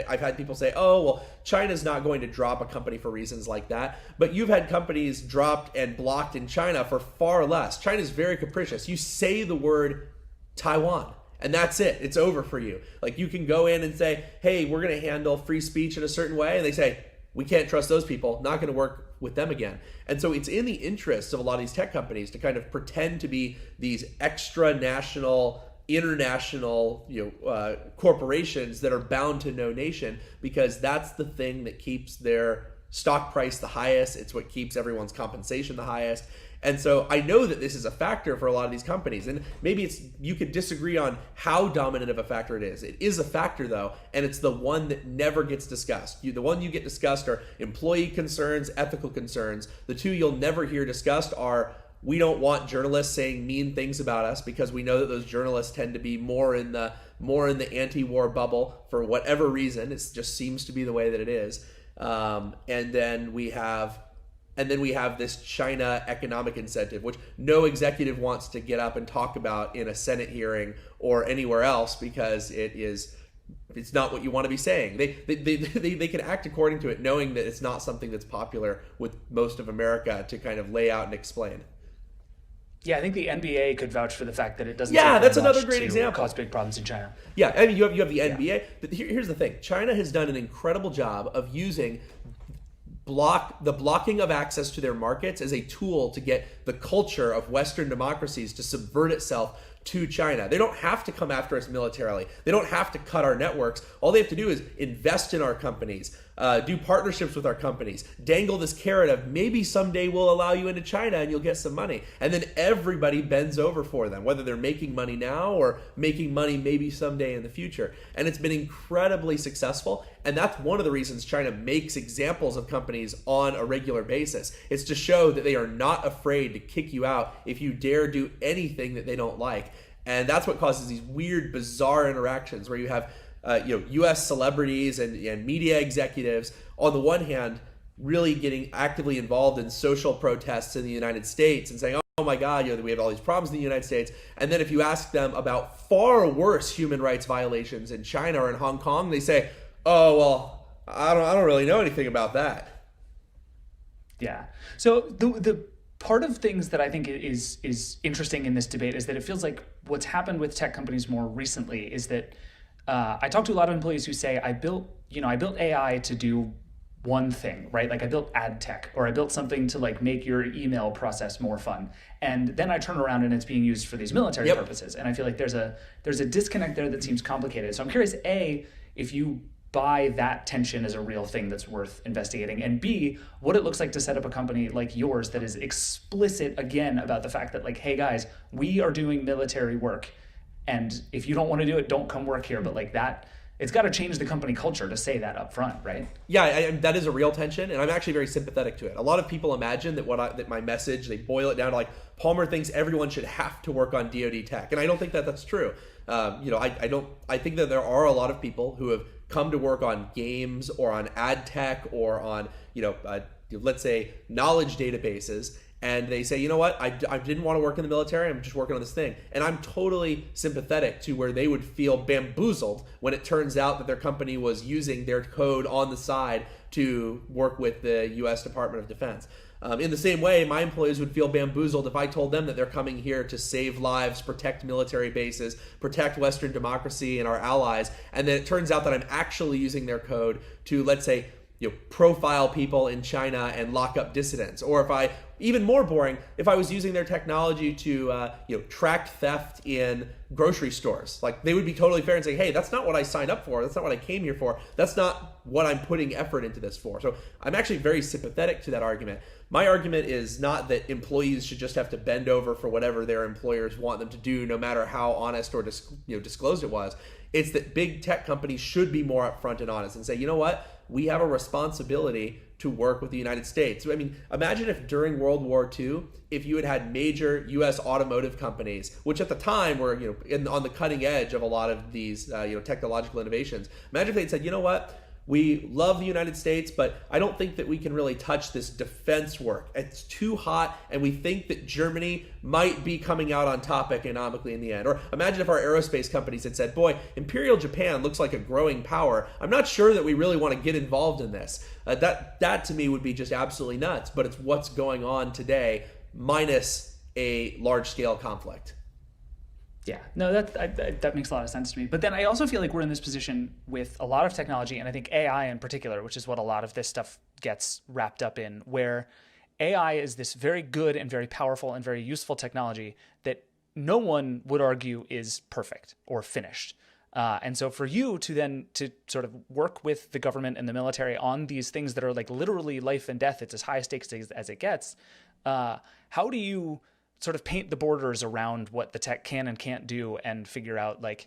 I've had people say, oh, well, China's not going to drop a company for reasons like that. But you've had companies dropped and blocked in China for far less. China's very capricious. You say the word Taiwan, and that's it. It's over for you. Like, you can go in and say, hey, we're going to handle free speech in a certain way. And they say, we can't trust those people, not going to work with them again. And so it's in the interests of a lot of these tech companies to kind of pretend to be these extra national, international, corporations that are bound to no nation, because that's the thing that keeps their stock price the highest. It's what keeps everyone's compensation the highest. And so I know that this is a factor for a lot of these companies, and maybe you could disagree on how dominant of a factor it is. It is a factor though, and it's the one that never gets discussed. The one you get discussed are employee concerns, ethical concerns. The two you'll never hear discussed are, we don't want journalists saying mean things about us because we know that those journalists tend to be more in the anti-war bubble for whatever reason. It just seems to be the way that it is. And then we have this China economic incentive, which no executive wants to get up and talk about in a Senate hearing or anywhere else, because it's not what you want to be saying. They can act according to it, knowing that it's not something that's popular with most of America to kind of lay out and explain. Yeah, I think the NBA could vouch for the fact that it doesn't. Yeah, that's another great example. Cause big problems in China. Yeah, I mean, you have the NBA, but here's the thing: China has done an incredible job of using the blocking of access to their markets as a tool to get the culture of Western democracies to subvert itself to China. They don't have to come after us militarily. They don't have to cut our networks. All they have to do is invest in our companies, do partnerships with our companies, dangle this carrot of maybe someday we'll allow you into China and you'll get some money. And then everybody bends over for them, whether they're making money now or making money maybe someday in the future. And it's been incredibly successful. And that's one of the reasons China makes examples of companies on a regular basis. It's to show that they are not afraid to kick you out if you dare do anything that they don't like. And that's what causes these weird, bizarre interactions where you have U.S. celebrities and media executives, on the one hand, really getting actively involved in social protests in the United States and saying, oh my God, we have all these problems in the United States. And then if you ask them about far worse human rights violations in China or in Hong Kong, they say, oh, well, I don't really know anything about that. Yeah. So the part of things that I think is interesting in this debate is that it feels like what's happened with tech companies more recently is that I talk to a lot of employees who say, I built AI to do one thing, right? Like I built ad tech, or I built something to like make your email process more fun. And then I turn around and it's being used for these military purposes. And I feel like there's a disconnect there that seems complicated. So I'm curious, A, if you buy that tension as a real thing that's worth investigating, and B, what it looks like to set up a company like yours that is explicit again about the fact that like, hey guys, we are doing military work, and if you don't want to do it, don't come work here. But like that, it's got to change the company culture to say that up front, right? Yeah, that is a real tension, and I'm actually very sympathetic to it. A lot of people imagine that my message, they boil it down to like, Palmer thinks everyone should have to work on DoD tech, and I don't think that that's true. I think that there are a lot of people who have come to work on games or on ad tech or on, let's say knowledge databases. And they say, you know what, I didn't want to work in the military, I'm just working on this thing. And I'm totally sympathetic to where they would feel bamboozled when it turns out that their company was using their code on the side to work with the US Department of Defense. In the same way, my employees would feel bamboozled if I told them that they're coming here to save lives, protect military bases, protect Western democracy and our allies, and then it turns out that I'm actually using their code to, let's say, profile people in China and lock up dissidents, or if I, even more boring, if I was using their technology to track theft in grocery stores. Like, they would be totally fair and say, hey, that's not what I signed up for, that's not what I came here for, that's not what I'm putting effort into this for. So I'm actually very sympathetic to that argument. My argument is not that employees should just have to bend over for whatever their employers want them to do, no matter how honest or disclosed it was. It's that big tech companies should be more upfront and honest and say, you know what, we have a responsibility to work with the United States. I mean, imagine if during World War II, if you had major U.S. automotive companies, which at the time were on the cutting edge of a lot of these technological innovations. Imagine if they'd said, you know what, we love the United States, but I don't think that we can really touch this defense work. It's too hot, and we think that Germany might be coming out on top economically in the end. Or imagine if our aerospace companies had said, boy, Imperial Japan looks like a growing power. I'm not sure that we really want to get involved in this. That to me would be just absolutely nuts, but it's what's going on today, minus a large-scale conflict. Yeah, no, that makes a lot of sense to me. But then I also feel like we're in this position with a lot of technology, and I think AI in particular, which is what a lot of this stuff gets wrapped up in, where AI is this very good and very powerful and very useful technology that no one would argue is perfect or finished. And so for you to sort of work with the government and the military on these things that are like literally life and death, it's as high stakes as it gets. How do you sort of paint the borders around what the tech can and can't do and figure out like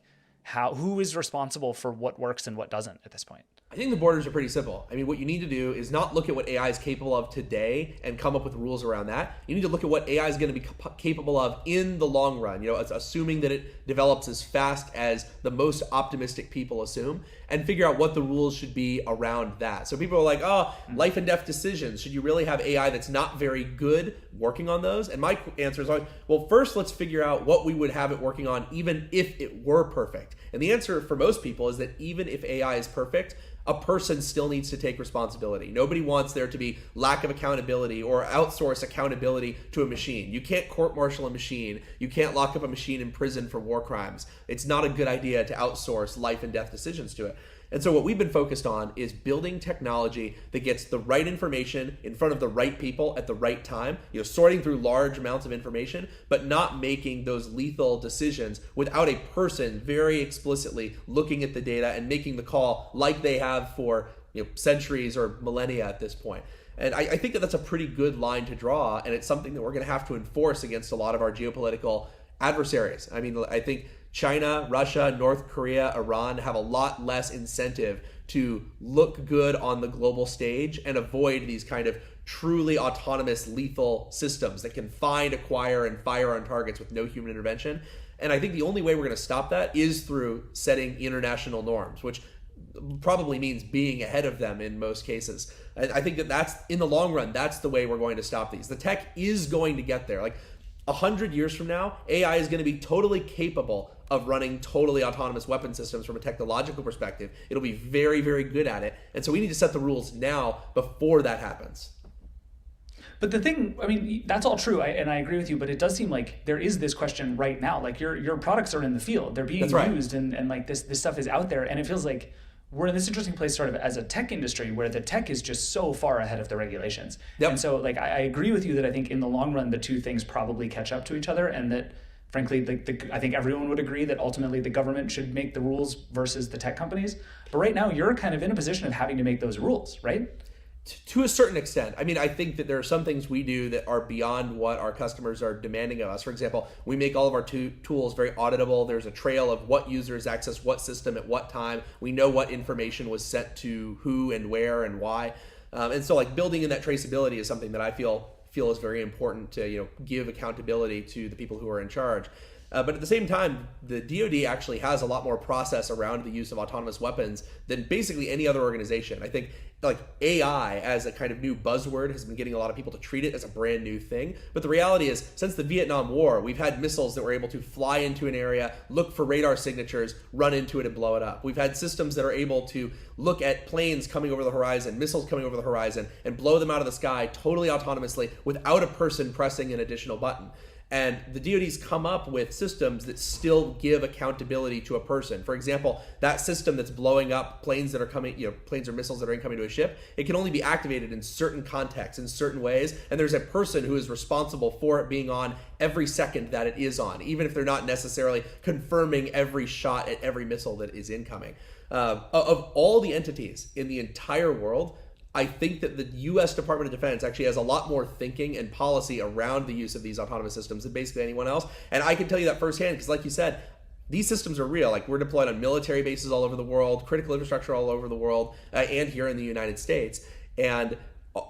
who is responsible for what works and what doesn't at this point? I think the borders are pretty simple. I mean, what you need to do is not look at what AI is capable of today and come up with rules around that. You need to look at what AI is going to be capable of in the long run, assuming that it develops as fast as the most optimistic people assume, and figure out what the rules should be around that. So people are like, oh, life and death decisions. Should you really have AI that's not very good working on those? And my answer is always, well, first let's figure out what we would have it working on even if it were perfect. And the answer for most people is that even if AI is perfect, a person still needs to take responsibility. Nobody wants there to be lack of accountability or outsource accountability to a machine. You can't court-martial a machine. You can't lock up a machine in prison for war crimes. It's not a good idea to outsource life and death decisions to it. And so what we've been focused on is building technology that gets the right information in front of the right people at the right time, sorting through large amounts of information, but not making those lethal decisions without a person very explicitly looking at the data and making the call like they have for centuries or millennia at this point. And I think that that's a pretty good line to draw, and it's something that we're going to have to enforce against a lot of our geopolitical adversaries. I mean, I think China, Russia, North Korea, Iran have a lot less incentive to look good on the global stage and avoid these kind of truly autonomous lethal systems that can find, acquire, and fire on targets with no human intervention. And I think the only way we're going to stop that is through setting international norms, which probably means being ahead of them in most cases. And I think that that's, in the long run, that's the way we're going to stop these. The tech is going to get there. Like 100 years from now, AI is going to be totally capable of running totally autonomous weapon systems from a technological perspective. It'll be very, very good at it. And so we need to set the rules now before that happens. But the thing, I mean, that's all true, and I agree with you, but it does seem like there is this question right now. Like your products are in the field, they're being used, and like this stuff is out there, and it feels like we're in this interesting place sort of as a tech industry where the tech is just so far ahead of the regulations. And so like I agree with you that I think in the long run, the two things probably catch up to each other, and that frankly, I think everyone would agree that ultimately the government should make the rules versus the tech companies. But right now, you're kind of in a position of having to make those rules, right? To a certain extent. I mean, I think that there are some things we do that are beyond what our customers are demanding of us. For example, we make all of our tools very auditable. There's a trail of what users access what system at what time. We know what information was sent to who and where and why. And so like building in that traceability is something that I feel is very important to give accountability to the people who are in charge. But at the same time, the DoD actually has a lot more process around the use of autonomous weapons than basically any other organization. I think like AI as a kind of new buzzword has been getting a lot of people to treat it as a brand new thing. But the reality is, since the Vietnam War, we've had missiles that were able to fly into an area, look for radar signatures, run into it and blow it up. We've had systems that are able to look at planes coming over the horizon, missiles coming over the horizon, and blow them out of the sky totally autonomously without a person pressing an additional button. And the DoD's come up with systems that still give accountability to a person. For example, that system that's blowing up planes that are coming, planes or missiles that are incoming to a ship, it can only be activated in certain contexts, in certain ways. And there's a person who is responsible for it being on every second that it is on, even if they're not necessarily confirming every shot at every missile that is incoming. Of all the entities in the entire world, I think that the U.S. Department of Defense actually has a lot more thinking and policy around the use of these autonomous systems than basically anyone else. And I can tell you that firsthand because, like you said, these systems are real. Like, we're deployed on military bases all over the world, critical infrastructure all over the world, and here in the United States. And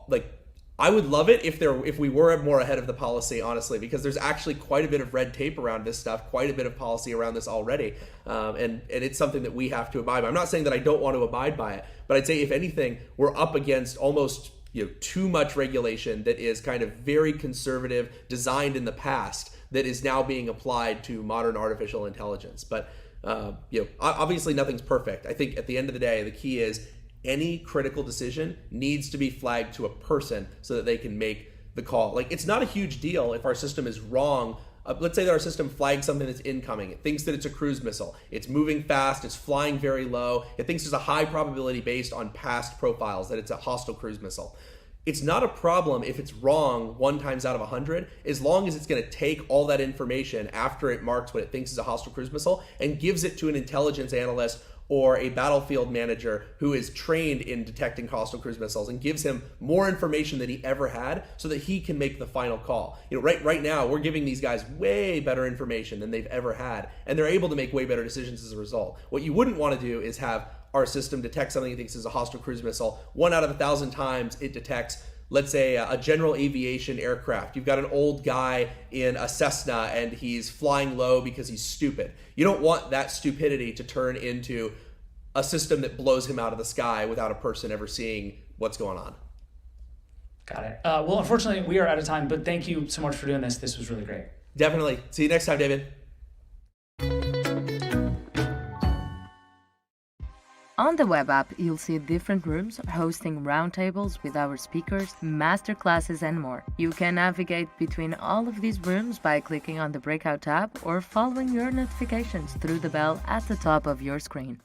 like, I would love it if we were more ahead of the policy, honestly, because there's actually quite a bit of red tape around this stuff, quite a bit of policy around this already, and it's something that we have to abide by. I'm not saying that I don't want to abide by it, but I'd say if anything, we're up against almost too much regulation that is kind of very conservative, designed in the past, that is now being applied to modern artificial intelligence. But obviously nothing's perfect. I think at the end of the day, the key is any critical decision needs to be flagged to a person so that they can make the call. Like, it's not a huge deal if our system is wrong. Let's say that our system flags something that's incoming. It thinks that it's a cruise missile. It's moving fast. It's flying very low. It thinks there's a high probability based on past profiles that it's a hostile cruise missile. It's not a problem if it's wrong 1 times out of 100, as long as it's going to take all that information after it marks what it thinks is a hostile cruise missile and gives it to an intelligence analyst or a battlefield manager who is trained in detecting hostile cruise missiles, and gives him more information than he ever had so that he can make the final call. Right now, we're giving these guys way better information than they've ever had, and they're able to make way better decisions as a result. What you wouldn't want to do is have our system detect something it thinks is a hostile cruise missile. 1 out of 1,000 times it detects, let's say, a general aviation aircraft. You've got an old guy in a Cessna and he's flying low because he's stupid. You don't want that stupidity to turn into a system that blows him out of the sky without a person ever seeing what's going on. Got it. Well, unfortunately, we are out of time, but thank you so much for doing this. This was really great. Definitely. See you next time, David. On the web app, you'll see different rooms hosting roundtables with our speakers, masterclasses, and more. You can navigate between all of these rooms by clicking on the Breakout tab or following your notifications through the bell at the top of your screen.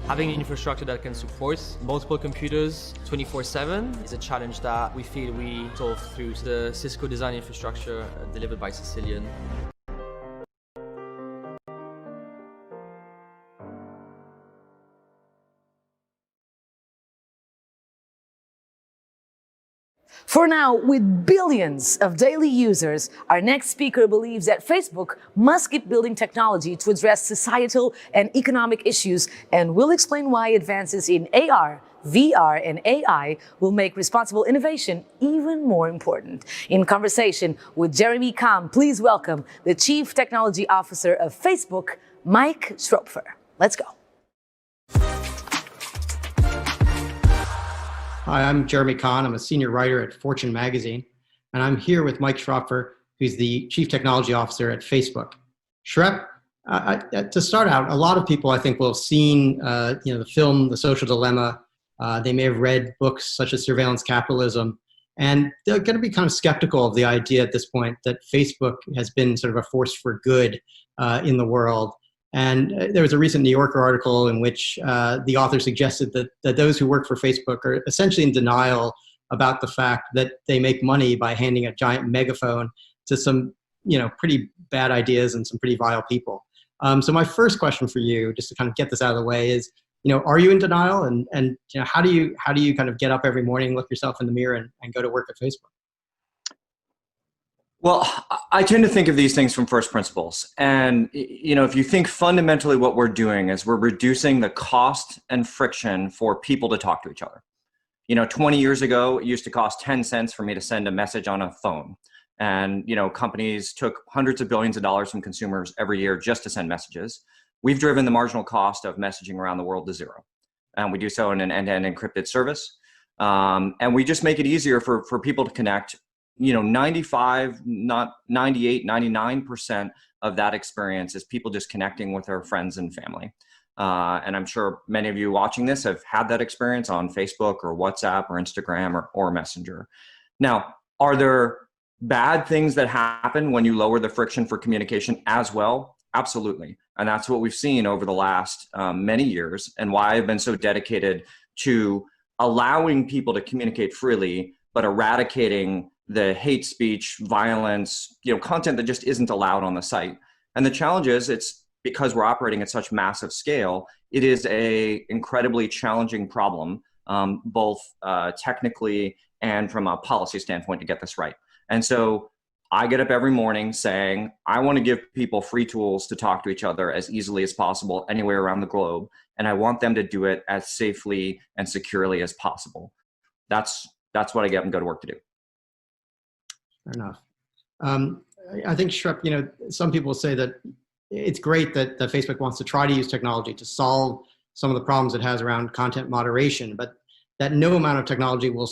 Having an infrastructure that can support multiple computers 24/7 is a challenge that we feel we solve through the Cisco design infrastructure delivered by Sicilian. For now, with billions of daily users, our next speaker believes that Facebook must keep building technology to address societal and economic issues, and will explain why advances in AR, VR, and AI will make responsible innovation even more important. In conversation with Jeremy Kam, please welcome the Chief Technology Officer of Facebook, Mike Stropfer. Let's go. Hi, I'm Jeremy Kahn. I'm a senior writer at Fortune magazine, and I'm here with Mike Stropfer, who's the Chief Technology Officer at Facebook. Shrep, to start out, a lot of people I think will have seen the film The Social Dilemma. They may have read books such as Surveillance Capitalism, and they're going to be kind of skeptical of the idea at this point that Facebook has been sort of a force for good in the world. And there was a recent New Yorker article in which the author suggested that those who work for Facebook are essentially in denial about the fact that they make money by handing a giant megaphone to some, pretty bad ideas and some pretty vile people. So my first question for you, just to kind of get this out of the way, is, are you in denial? And how do you kind of get up every morning, look yourself in the mirror, and go to work at Facebook? Well, I tend to think of these things from first principles. And, if you think fundamentally what we're doing is we're reducing the cost and friction for people to talk to each other. 20 years ago, it used to cost 10 cents for me to send a message on a phone. And, companies took hundreds of billions of dollars from consumers every year just to send messages. We've driven the marginal cost of messaging around the world to zero. And we do so in an end-to-end encrypted service. And we just make it easier for people to connect. 95, not 98, 99% of that experience is people just connecting with their friends and family. And I'm sure many of you watching this have had that experience on Facebook or WhatsApp or Instagram or Messenger. Now, are there bad things that happen when you lower the friction for communication as well? Absolutely. And that's what we've seen over the last many years, and why I've been so dedicated to allowing people to communicate freely, but eradicating the hate speech, violence, content that just isn't allowed on the site. And the challenge is, it's because we're operating at such massive scale, it is a incredibly challenging problem, both technically and from a policy standpoint, to get this right. And so I get up every morning saying, I want to give people free tools to talk to each other as easily as possible anywhere around the globe. And I want them to do it as safely and securely as possible. That's what I get and go to work to do. Fair enough. I think, Shrep, some people say that it's great that Facebook wants to try to use technology to solve some of the problems it has around content moderation, but that no amount of technology will,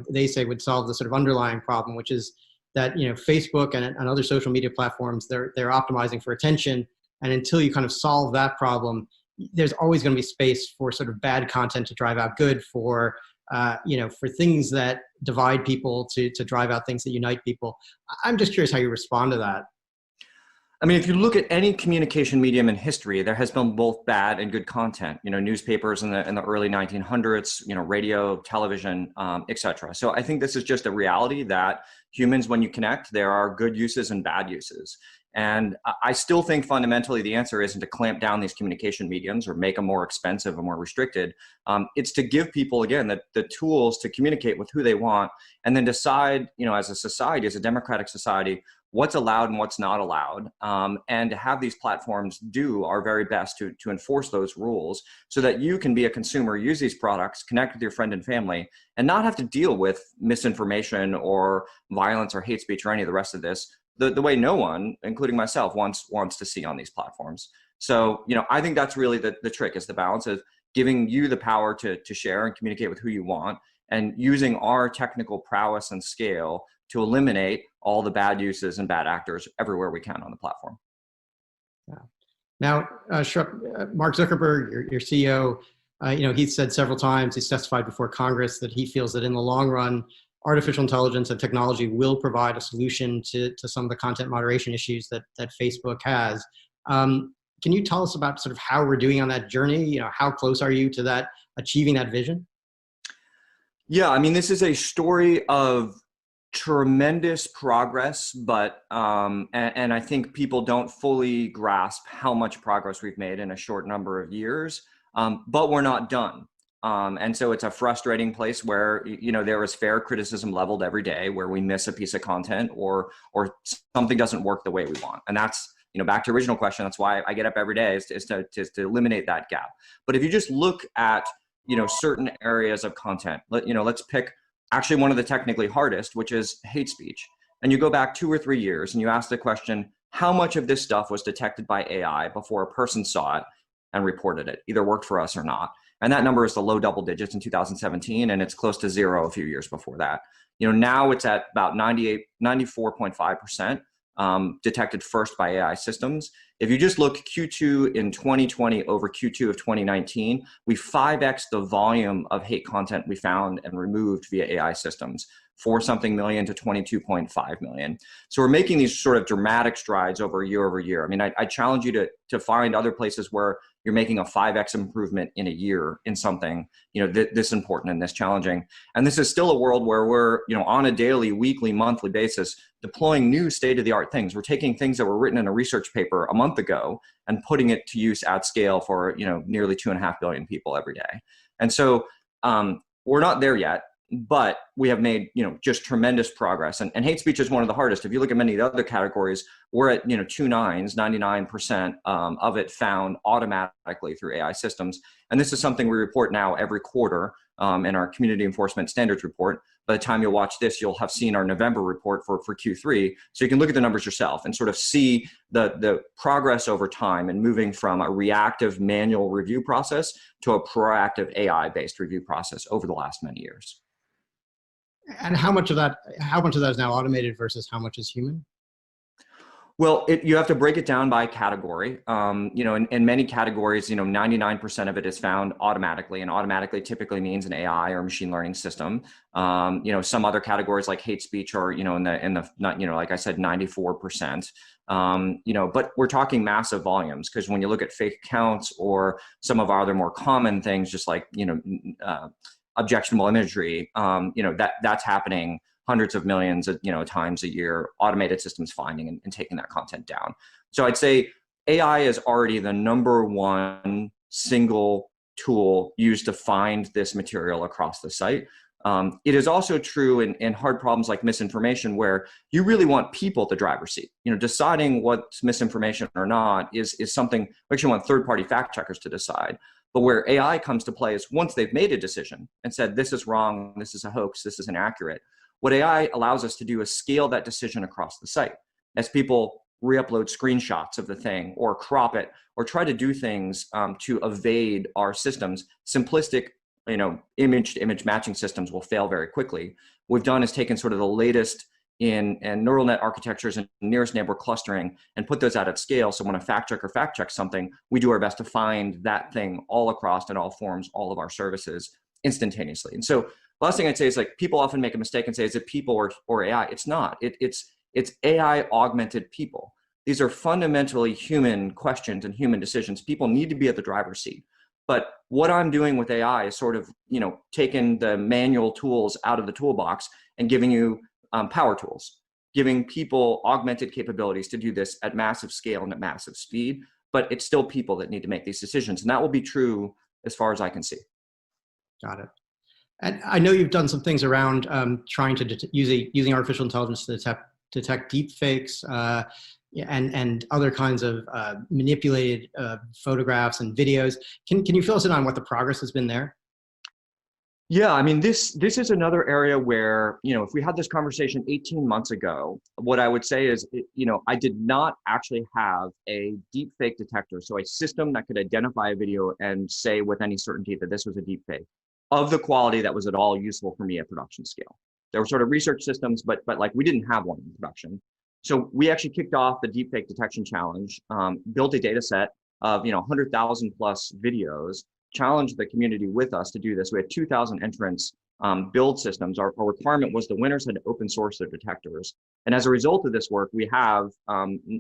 they say, would solve the sort of underlying problem, which is that, Facebook and other social media platforms, they're optimizing for attention. And until you kind of solve that problem, there's always going to be space for sort of bad content to drive out good, for things that divide people to drive out things that unite people. I'm just curious how you respond to that. I mean, if you look at any communication medium in history, there has been both bad and good content. Newspapers in the early 1900s, radio, television, etc. So I think this is just a reality that humans, when you connect, there are good uses and bad uses. And I still think fundamentally the answer isn't to clamp down these communication mediums or make them more expensive or more restricted. It's to give people, again, the tools to communicate with who they want, and then decide, as a society, as a democratic society, what's allowed and what's not allowed, and to have these platforms do our very best to enforce those rules, so that you can be a consumer, use these products, connect with your friend and family, and not have to deal with misinformation or violence or hate speech or any of the rest of this the way no one, including myself, wants to see on these platforms. So, I think that's really the trick, is the balance of giving you the power to share and communicate with who you want, and using our technical prowess and scale to eliminate all the bad uses and bad actors everywhere we can on the platform. Yeah. Now, Mark Zuckerberg, your CEO, he's said several times, he's testified before Congress, that he feels that in the long run, artificial intelligence and technology will provide a solution to some of the content moderation issues that Facebook has. Can you tell us about sort of how we're doing on that journey? How close are you to achieving that vision? Yeah, I mean, this is a story of tremendous progress, but and I think people don't fully grasp how much progress we've made in a short number of years, but we're not done. And so it's a frustrating place where, there is fair criticism leveled every day, where we miss a piece of content or something doesn't work the way we want. And that's, back to original question, that's why I get up every day, is to eliminate that gap. But if you just look at, certain areas of content, let's pick actually one of the technically hardest, which is hate speech. And you go back 2 or 3 years and you ask the question, how much of this stuff was detected by AI before a person saw it and reported it, either worked for us or not? And that number is the low double digits in 2017, and it's close to 0 a few years before that. Now it's at about 94.5% detected first by AI systems. If you just look Q2 in 2020 over Q2 of 2019, we 5x the volume of hate content we found and removed via AI systems, 4-something million to 22.5 million. So we're making these sort of dramatic strides over year. I mean, I challenge you to find other places where you're making a 5x improvement in a year in something, this important and this challenging. And this is still a world where we're, on a daily, weekly, monthly basis, deploying new state-of-the-art things. We're taking things that were written in a research paper a month ago and putting it to use at scale for, nearly 2.5 billion people every day. And so we're not there yet, but we have made, just tremendous progress. And hate speech is one of the hardest. If you look at many of the other categories, we're at, 99% of it found automatically through AI systems. And this is something we report now every quarter in our community enforcement standards report. By the time you'll watch this, you'll have seen our November report for Q3. So you can look at the numbers yourself and sort of see the progress over time and moving from a reactive manual review process to a proactive AI-based review process over the last many years. And how much of that is now automated versus how much is human? Well, you have to break it down by category. In many categories, 99% of it is found automatically, and automatically typically means an AI or machine learning system. Some other categories like hate speech are, in the not, like I said, 94%. But we're talking massive volumes, because when you look at fake accounts or some of our other more common things, just like, objectionable imagery, that's happening hundreds of millions of times a year, automated systems finding and taking that content down. So I'd say AI is already the #1 single tool used to find this material across the site. It is also true in hard problems like misinformation, where you really want people at the driver's seat. Deciding what's misinformation or not is something we actually want third-party fact checkers to decide. But where AI comes to play is once they've made a decision and said, this is wrong, this is a hoax, this is inaccurate, what AI allows us to do is scale that decision across the site. As people re-upload screenshots of the thing or crop it or try to do things to evade our systems, simplistic image-to-image matching systems will fail very quickly. What we've done is taken sort of the latest in neural net architectures and nearest neighbor clustering and put those out at scale. So when a fact checker fact checks something, we do our best to find that thing all across in all forms, all of our services instantaneously. And so last thing I'd say is, like, people often make a mistake and say, is it people or AI? It's not. It's AI augmented people. These are fundamentally human questions and human decisions. People need to be at the driver's seat. But what I'm doing with AI is sort of, taking the manual tools out of the toolbox and giving you power tools, giving people augmented capabilities to do this at massive scale and at massive speed. But it's still people that need to make these decisions. And that will be true as far as I can see. Got it. And I know you've done some things around trying to using artificial intelligence to detect deep fakes and other kinds of manipulated photographs and videos. Can you fill us in on what the progress has been there? Yeah, I mean, this is another area where, if we had this conversation 18 months ago, what I would say is, I did not actually have a deep fake detector. So a system that could identify a video and say with any certainty that this was a deep fake of the quality that was at all useful for me at production scale. There were sort of research systems, but like we didn't have one in production. So we actually kicked off the deepfake detection challenge, built a data set of 100,000 plus videos, challenged the community with us to do this. We had 2,000 entrants build systems. Our requirement was the winners had to open source their detectors. And as a result of this work, we have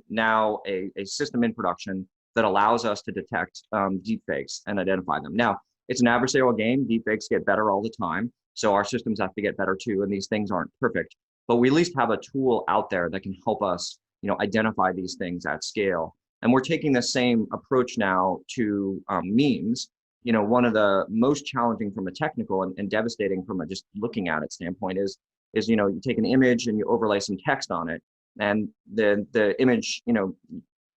now a system in production that allows us to detect deepfakes and identify them. Now, it's an adversarial game. Deepfakes get better all the time. So our systems have to get better too, and these things aren't perfect. But we at least have a tool out there that can help us, identify these things at scale. And we're taking the same approach now to memes. One of the most challenging from a technical and devastating from a just looking at it standpoint is you take an image and you overlay some text on it, and the image,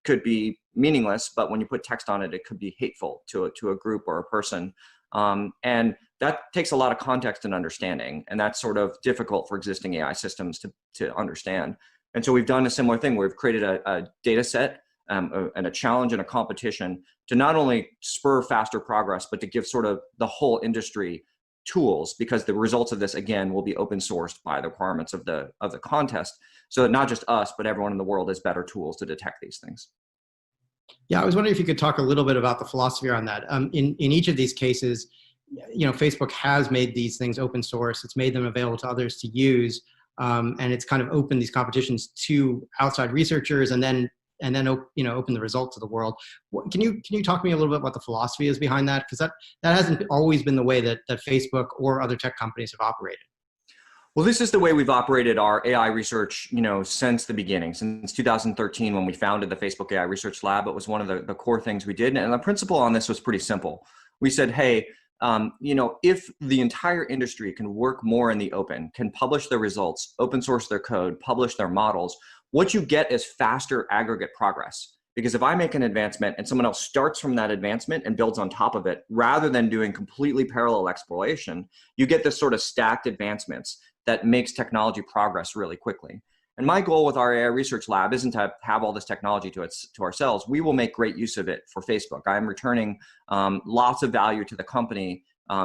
could be meaningless, but when you put text on it, it could be hateful to a group or a person. And that takes a lot of context and understanding, and that's sort of difficult for existing AI systems to understand. And so we've done a similar thing where we've created a data set and a challenge and a competition to not only spur faster progress, but to give sort of the whole industry tools, because the results of this, again, will be open sourced by the requirements of the contest, so that not just us, but everyone in the world has better tools to detect these things. Yeah, I was wondering if you could talk a little bit about the philosophy around that. In each of these cases, Facebook has made these things open source. It's made them available to others to use, and it's kind of opened these competitions to outside researchers, and then open the results to the world. Can you talk to me a little bit about the philosophy is behind that? Because that hasn't always been the way that Facebook or other tech companies have operated. Well, this is the way we've operated our AI research, since the beginning, since 2013, when we founded the Facebook AI Research Lab. It was one of the core things we did. And the principle on this was pretty simple. We said, hey, if the entire industry can work more in the open, can publish their results, open source their code, publish their models, what you get is faster aggregate progress. Because if I make an advancement and someone else starts from that advancement and builds on top of it, rather than doing completely parallel exploration, you get this sort of stacked advancements that makes technology progress really quickly. And my goal with our AI research lab isn't to have all this technology to ourselves. We will make great use of it for Facebook. I'm returning lots of value to the company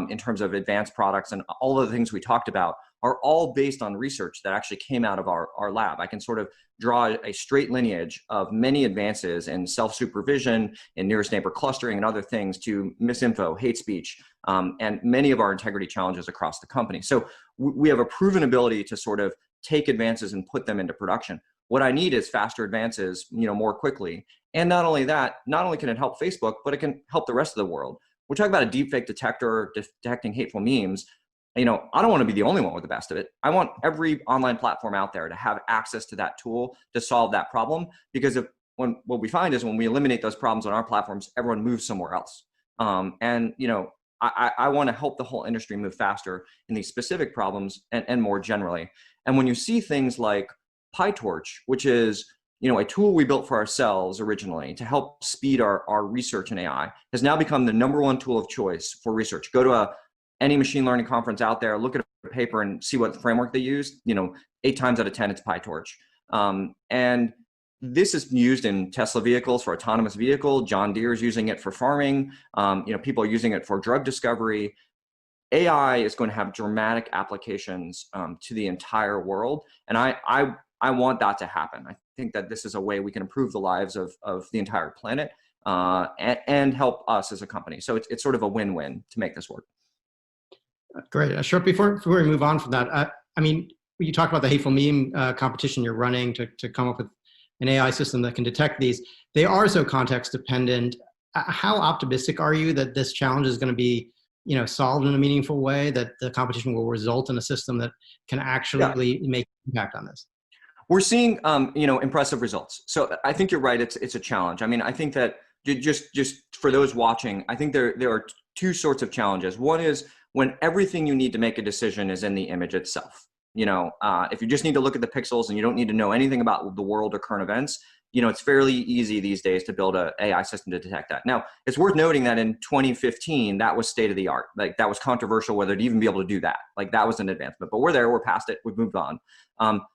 in terms of advanced products, and all of the things we talked about are all based on research that actually came out of our lab. I can sort of draw a straight lineage of many advances in self-supervision, in nearest neighbor clustering, and other things to misinfo, hate speech, and many of our integrity challenges across the company. So we have a proven ability to sort of take advances and put them into production. What I need is faster advances, more quickly. And not only that, not only can it help Facebook, but it can help the rest of the world. We're talking about a deepfake detector detecting hateful memes. I don't want to be the only one with the best of it. I want every online platform out there to have access to that tool to solve that problem. Because what we find is when we eliminate those problems on our platforms, everyone moves somewhere else. I want to help the whole industry move faster in these specific problems and more generally. And when you see things like PyTorch, which is a tool we built for ourselves originally to help speed our research in AI, has now become the #1 tool of choice for research. Go to any machine learning conference out there, look at a paper and see what framework they use. 8 times out of 10, it's PyTorch. And this is used in Tesla vehicles for autonomous vehicle. John Deere is using it for farming. People are using it for drug discovery. AI is going to have dramatic applications to the entire world. And I want that to happen. I think that this is a way we can improve the lives of the entire planet and help us as a company. So it's sort of a win-win to make this work. Great. Short before we move on from that, you talked about the hateful meme competition you're running to come up with an AI system that can detect these. They are so context dependent. How optimistic are you that this challenge is going to be solved in a meaningful way, that the competition will result in a system that can actually make an impact on this? We're seeing, impressive results. So I think you're right. It's a challenge. I think that just for those watching, I think there are 2 sorts of challenges. One is when everything you need to make a decision is in the image itself. If you just need to look at the pixels and you don't need to know anything about the world or current events, it's fairly easy these days to build an AI system to detect that. Now, it's worth noting that in 2015, that was state of the art. Like, that was controversial whether to even be able to do that. Like, that was an advancement, but we're there, we're past it, we've moved on.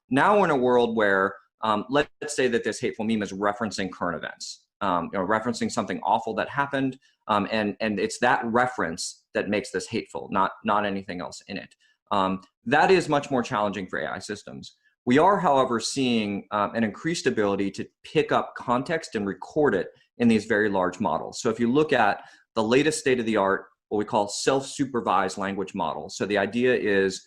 Now we're in a world where, let's say that this hateful meme is referencing current events, referencing something awful that happened, and it's that reference that makes this hateful, not anything else in it. That is much more challenging for AI systems. We are, however, seeing an increased ability to pick up context and record it in these very large models. So if you look at the latest state of the art, what we call self-supervised language models. So the idea is,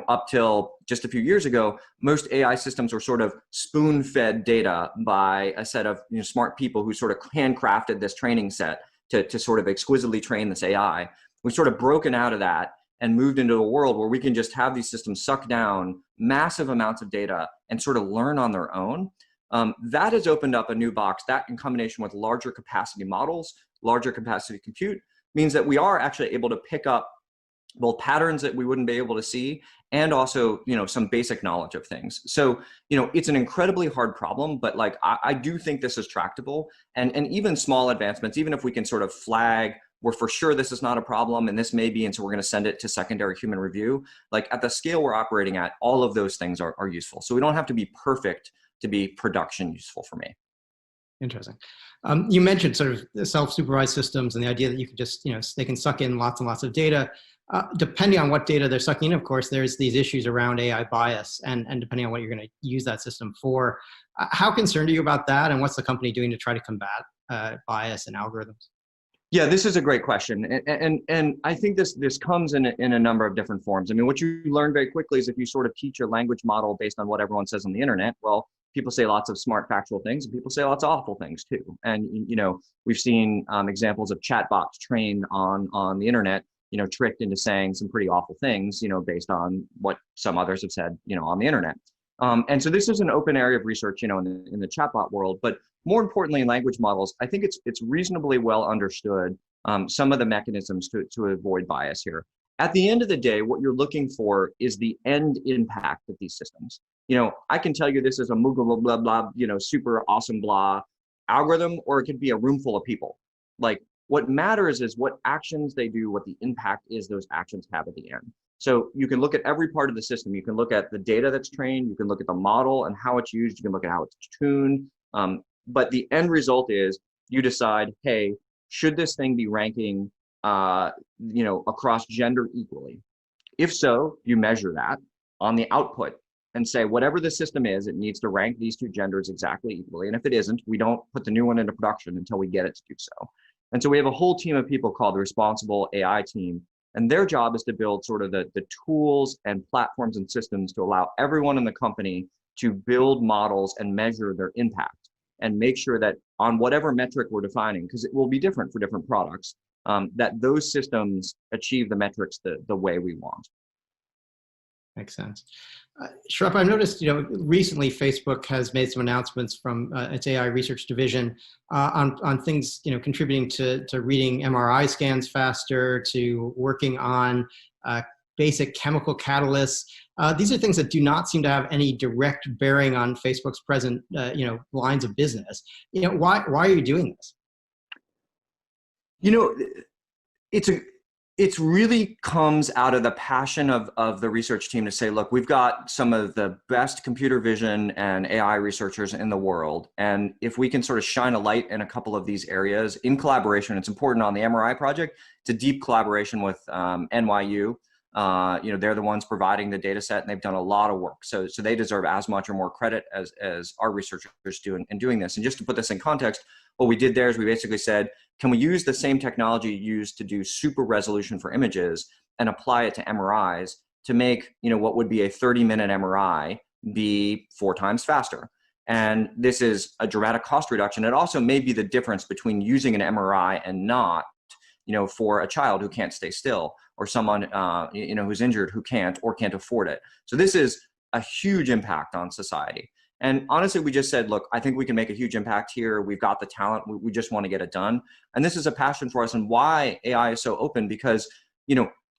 up till just a few years ago, most AI systems were sort of spoon-fed data by a set of smart people who sort of handcrafted this training set to sort of exquisitely train this AI. We've sort of broken out of that and moved into a world where we can just have these systems suck down massive amounts of data and sort of learn on their own. That has opened up a new box. That, in combination with larger capacity models, larger capacity compute, means that we are actually able to pick up both patterns that we wouldn't be able to see and also, some basic knowledge of things. So, it's an incredibly hard problem, but I do think this is tractable, and even small advancements, even if we can sort of flag, we're for sure this is not a problem and this may be, and so we're going to send it to secondary human review. Like, at the scale we're operating at, all of those things are useful. So we don't have to be perfect to be production useful for me. Interesting. You mentioned sort of the self-supervised systems and the idea that you can just, they can suck in lots and lots of data. Depending on what data they're sucking in, of course, there's these issues around AI bias and depending on what you're going to use that system for. How concerned are you about that? And what's the company doing to try to combat bias in algorithms? Yeah, this is a great question. And I think this comes in a number of different forms. What you learn very quickly is if you sort of teach your language model based on what everyone says on the internet, well, people say lots of smart factual things and people say lots of awful things too. And, we've seen examples of chatbots trained on the internet, tricked into saying some pretty awful things, based on what some others have said, on the internet. And so this is an open area of research, in the chatbot world, but more importantly, in language models, I think it's reasonably well understood some of the mechanisms to avoid bias here. At the end of the day, what you're looking for is the end impact of these systems. I can tell you this is a blah, blah, blah, super awesome blah algorithm, or it could be a room full of people. Like, what matters is what actions they do, what the impact is those actions have at the end. So you can look at every part of the system. You can look at the data that's trained. You can look at the model and how it's used. You can look at how it's tuned. But the end result is you decide, hey, should this thing be ranking, across gender equally? If so, you measure that. on the output and say, whatever the system is, it needs to rank these two genders exactly equally. And if it isn't, we don't put the new one into production until we get it to do so. And so we have a whole team of people called the Responsible AI team. And their job is to build sort of the tools and platforms and systems to allow everyone in the company to build models and measure their impact and make sure that on whatever metric we're defining, because it will be different for different products, that those systems achieve the metrics the way we want. Makes sense. Shrep, I noticed, recently Facebook has made some announcements from its AI research division on things, contributing to reading MRI scans faster, to working on basic chemical catalysts. These are things that do not seem to have any direct bearing on Facebook's present, lines of business. Why are you doing this? It's really comes out of the passion of the research team to say, look, we've got some of the best computer vision and AI researchers in the world. And if we can sort of shine a light in a couple of these areas in collaboration, it's important on the MRI project, it's a deep collaboration with NYU. They're the ones providing the data set, and they've done a lot of work. So they deserve as much or more credit as our researchers do in doing this. And just to put this in context, what we did there is we basically said, can we use the same technology used to do super resolution for images and apply it to MRIs to make, what would be a 30-minute MRI be 4 times faster? And this is a dramatic cost reduction. It also may be the difference between using an MRI and not, for a child who can't stay still, or someone, who's injured who can't or can't afford it. So this is a huge impact on society. And honestly, we just said, look, I think we can make a huge impact here. We've got the talent. We just want to get it done. And this is a passion for us, and why AI is so open, because,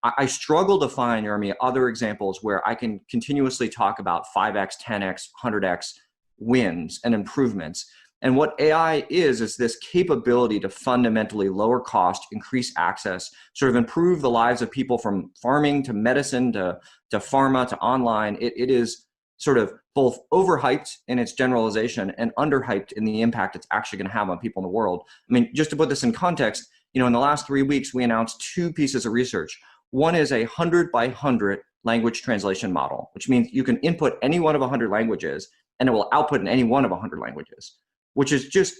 I struggle to find, Jeremy, other examples where I can continuously talk about 5x, 10x, 100x wins and improvements. And what AI is this capability to fundamentally lower cost, increase access, sort of improve the lives of people from farming to medicine to pharma to online. It is sort of both overhyped in its generalization and underhyped in the impact it's actually going to have on people in the world. I mean, just to put this in context, in the last 3 weeks, we announced 2 pieces of research. One is a 100 by 100 language translation model, which means you can input any one of 100 languages and it will output in any one of 100 languages, which is just,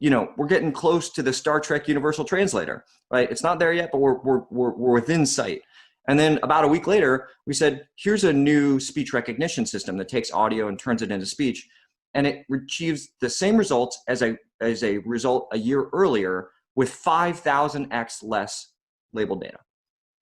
we're getting close to the Star Trek Universal Translator, right? It's not there yet, but we're within sight. And then about a week later, we said, here's a new speech recognition system that takes audio and turns it into speech. And it achieves the same results as a result a year earlier with 5,000x less labeled data.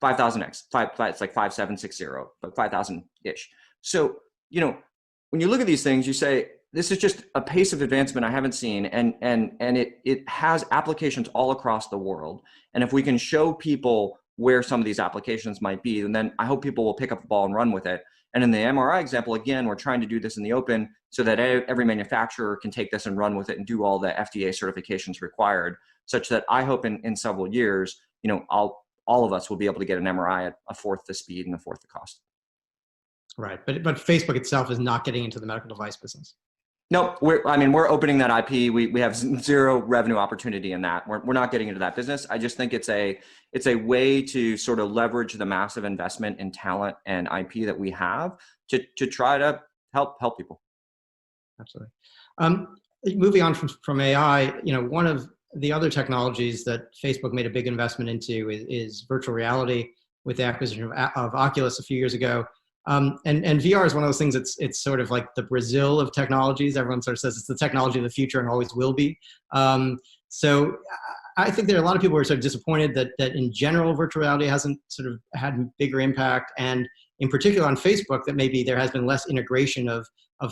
5,000x, it's like 5760, but 5,000-ish. So, when you look at these things, you say, this is just a pace of advancement I haven't seen, and it has applications all across the world. And if we can show people where some of these applications might be, and then I hope people will pick up the ball and run with it. And in the MRI example, again, we're trying to do this in the open so that every manufacturer can take this and run with it and do all the FDA certifications required, such that I hope in several years, all of us will be able to get an MRI at 1/4 the speed and 1/4 the cost. Right, but Facebook itself is not getting into the medical device business. No, we're opening that IP. We have 0 revenue opportunity in that. We're not getting into that business. I just think it's a way to sort of leverage the massive investment in talent and IP that we have to try to help people. Absolutely. Moving on from AI, one of the other technologies that Facebook made a big investment into is virtual reality with the acquisition of Oculus a few years ago. And VR is one of those things it's sort of like the Brazil of technologies. Everyone sort of says it's the technology of the future and always will be. So I think there are a lot of people who are sort of disappointed that in general, virtual reality hasn't sort of had bigger impact. And in particular on Facebook, that maybe there has been less integration of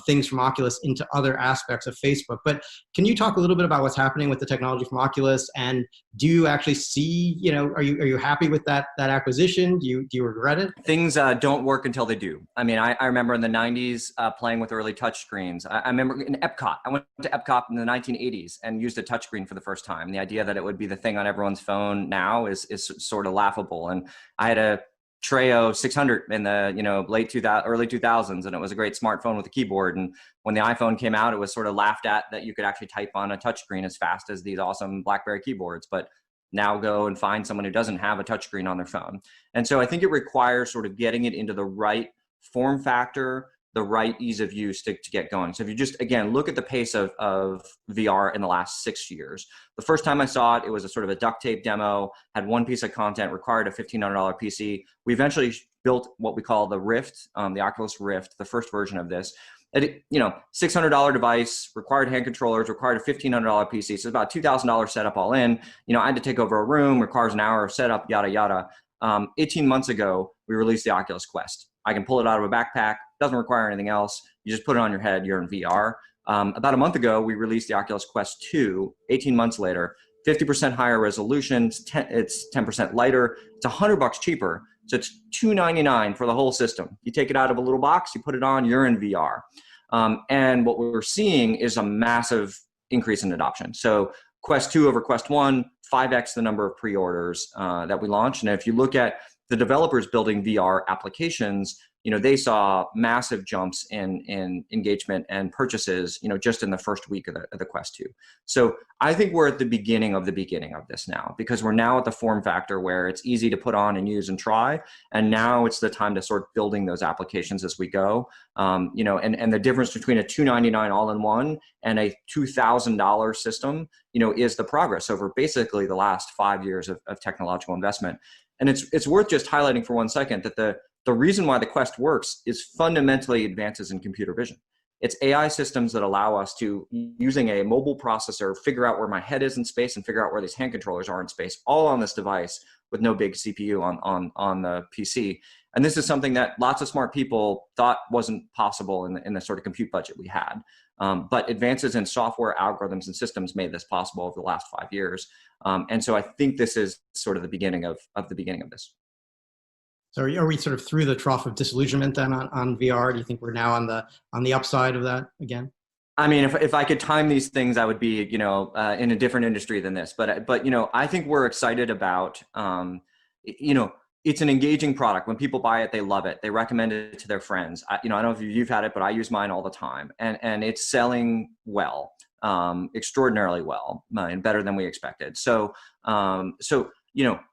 things from Oculus into other aspects of Facebook. But can you talk a little bit about what's happening with the technology from Oculus? And do you actually see, are you happy with that acquisition? Do you regret it? Things don't work until they do. I mean, I remember in the 90s playing with early touch screens. I remember in Epcot, I went to Epcot in the 1980s and used a touchscreen for the first time. The idea that it would be the thing on everyone's phone now is sort of laughable. And I had a Treo 600 in the early 2000s, and it was a great smartphone with a keyboard. And when the iPhone came out, it was sort of laughed at that you could actually type on a touchscreen as fast as these awesome BlackBerry keyboards. But now go and find someone who doesn't have a touchscreen on their phone. And so I think it requires sort of getting it into the right form factor, the right ease of use to get going. So if you just, again, look at the pace of VR in the last 6 years. The first time I saw it, it was a sort of a duct tape demo, had one piece of content, required a $1,500 PC. We eventually built what we call the Rift, the Oculus Rift, the first version of this. $600 device, required hand controllers, required a $1,500 PC. So it's about $2,000 setup all in. I had to take over a room, requires an hour of setup, yada, yada. 18 months ago, we released the Oculus Quest. I can pull it out of a backpack, doesn't require anything else. You just put it on your head, you're in VR. About a month ago, we released the Oculus Quest 2, 18 months later, 50% higher resolution, it's 10% lighter, it's $100 cheaper. So it's $299 for the whole system. You take it out of a little box, you put it on, you're in VR. And what we're seeing is a massive increase in adoption. So Quest 2 over Quest 1, 5x the number of pre-orders that we launched. And if you look at the developers building VR applications, they saw massive jumps in engagement and purchases, just in the first week of the Quest 2. So I think we're at the beginning of this now, because we're now at the form factor where it's easy to put on and use and try. And now it's the time to start building those applications as we go. And the difference between a $299 all-in-one and a $2,000 system, is the progress over basically the last 5 years of technological investment. And it's worth just highlighting for 1 second that the reason why the Quest works is fundamentally advances in computer vision. It's AI systems that allow us to, using a mobile processor, figure out where my head is in space and figure out where these hand controllers are in space, all on this device with no big CPU on the PC. And this is something that lots of smart people thought wasn't possible in the sort of compute budget we had. But advances in software algorithms and systems made this possible over the last 5 years. And so I think this is sort of the beginning of this. So are we sort of through the trough of disillusionment then on VR? Do you think we're now on the upside of that again? I mean, if I could time these things, I would be, in a different industry than this. But I think we're excited about, it's an engaging product. When people buy it, they love it. They recommend it to their friends. I don't know if you've had it, but I use mine all the time, and it's selling well, extraordinarily well, and better than we expected. So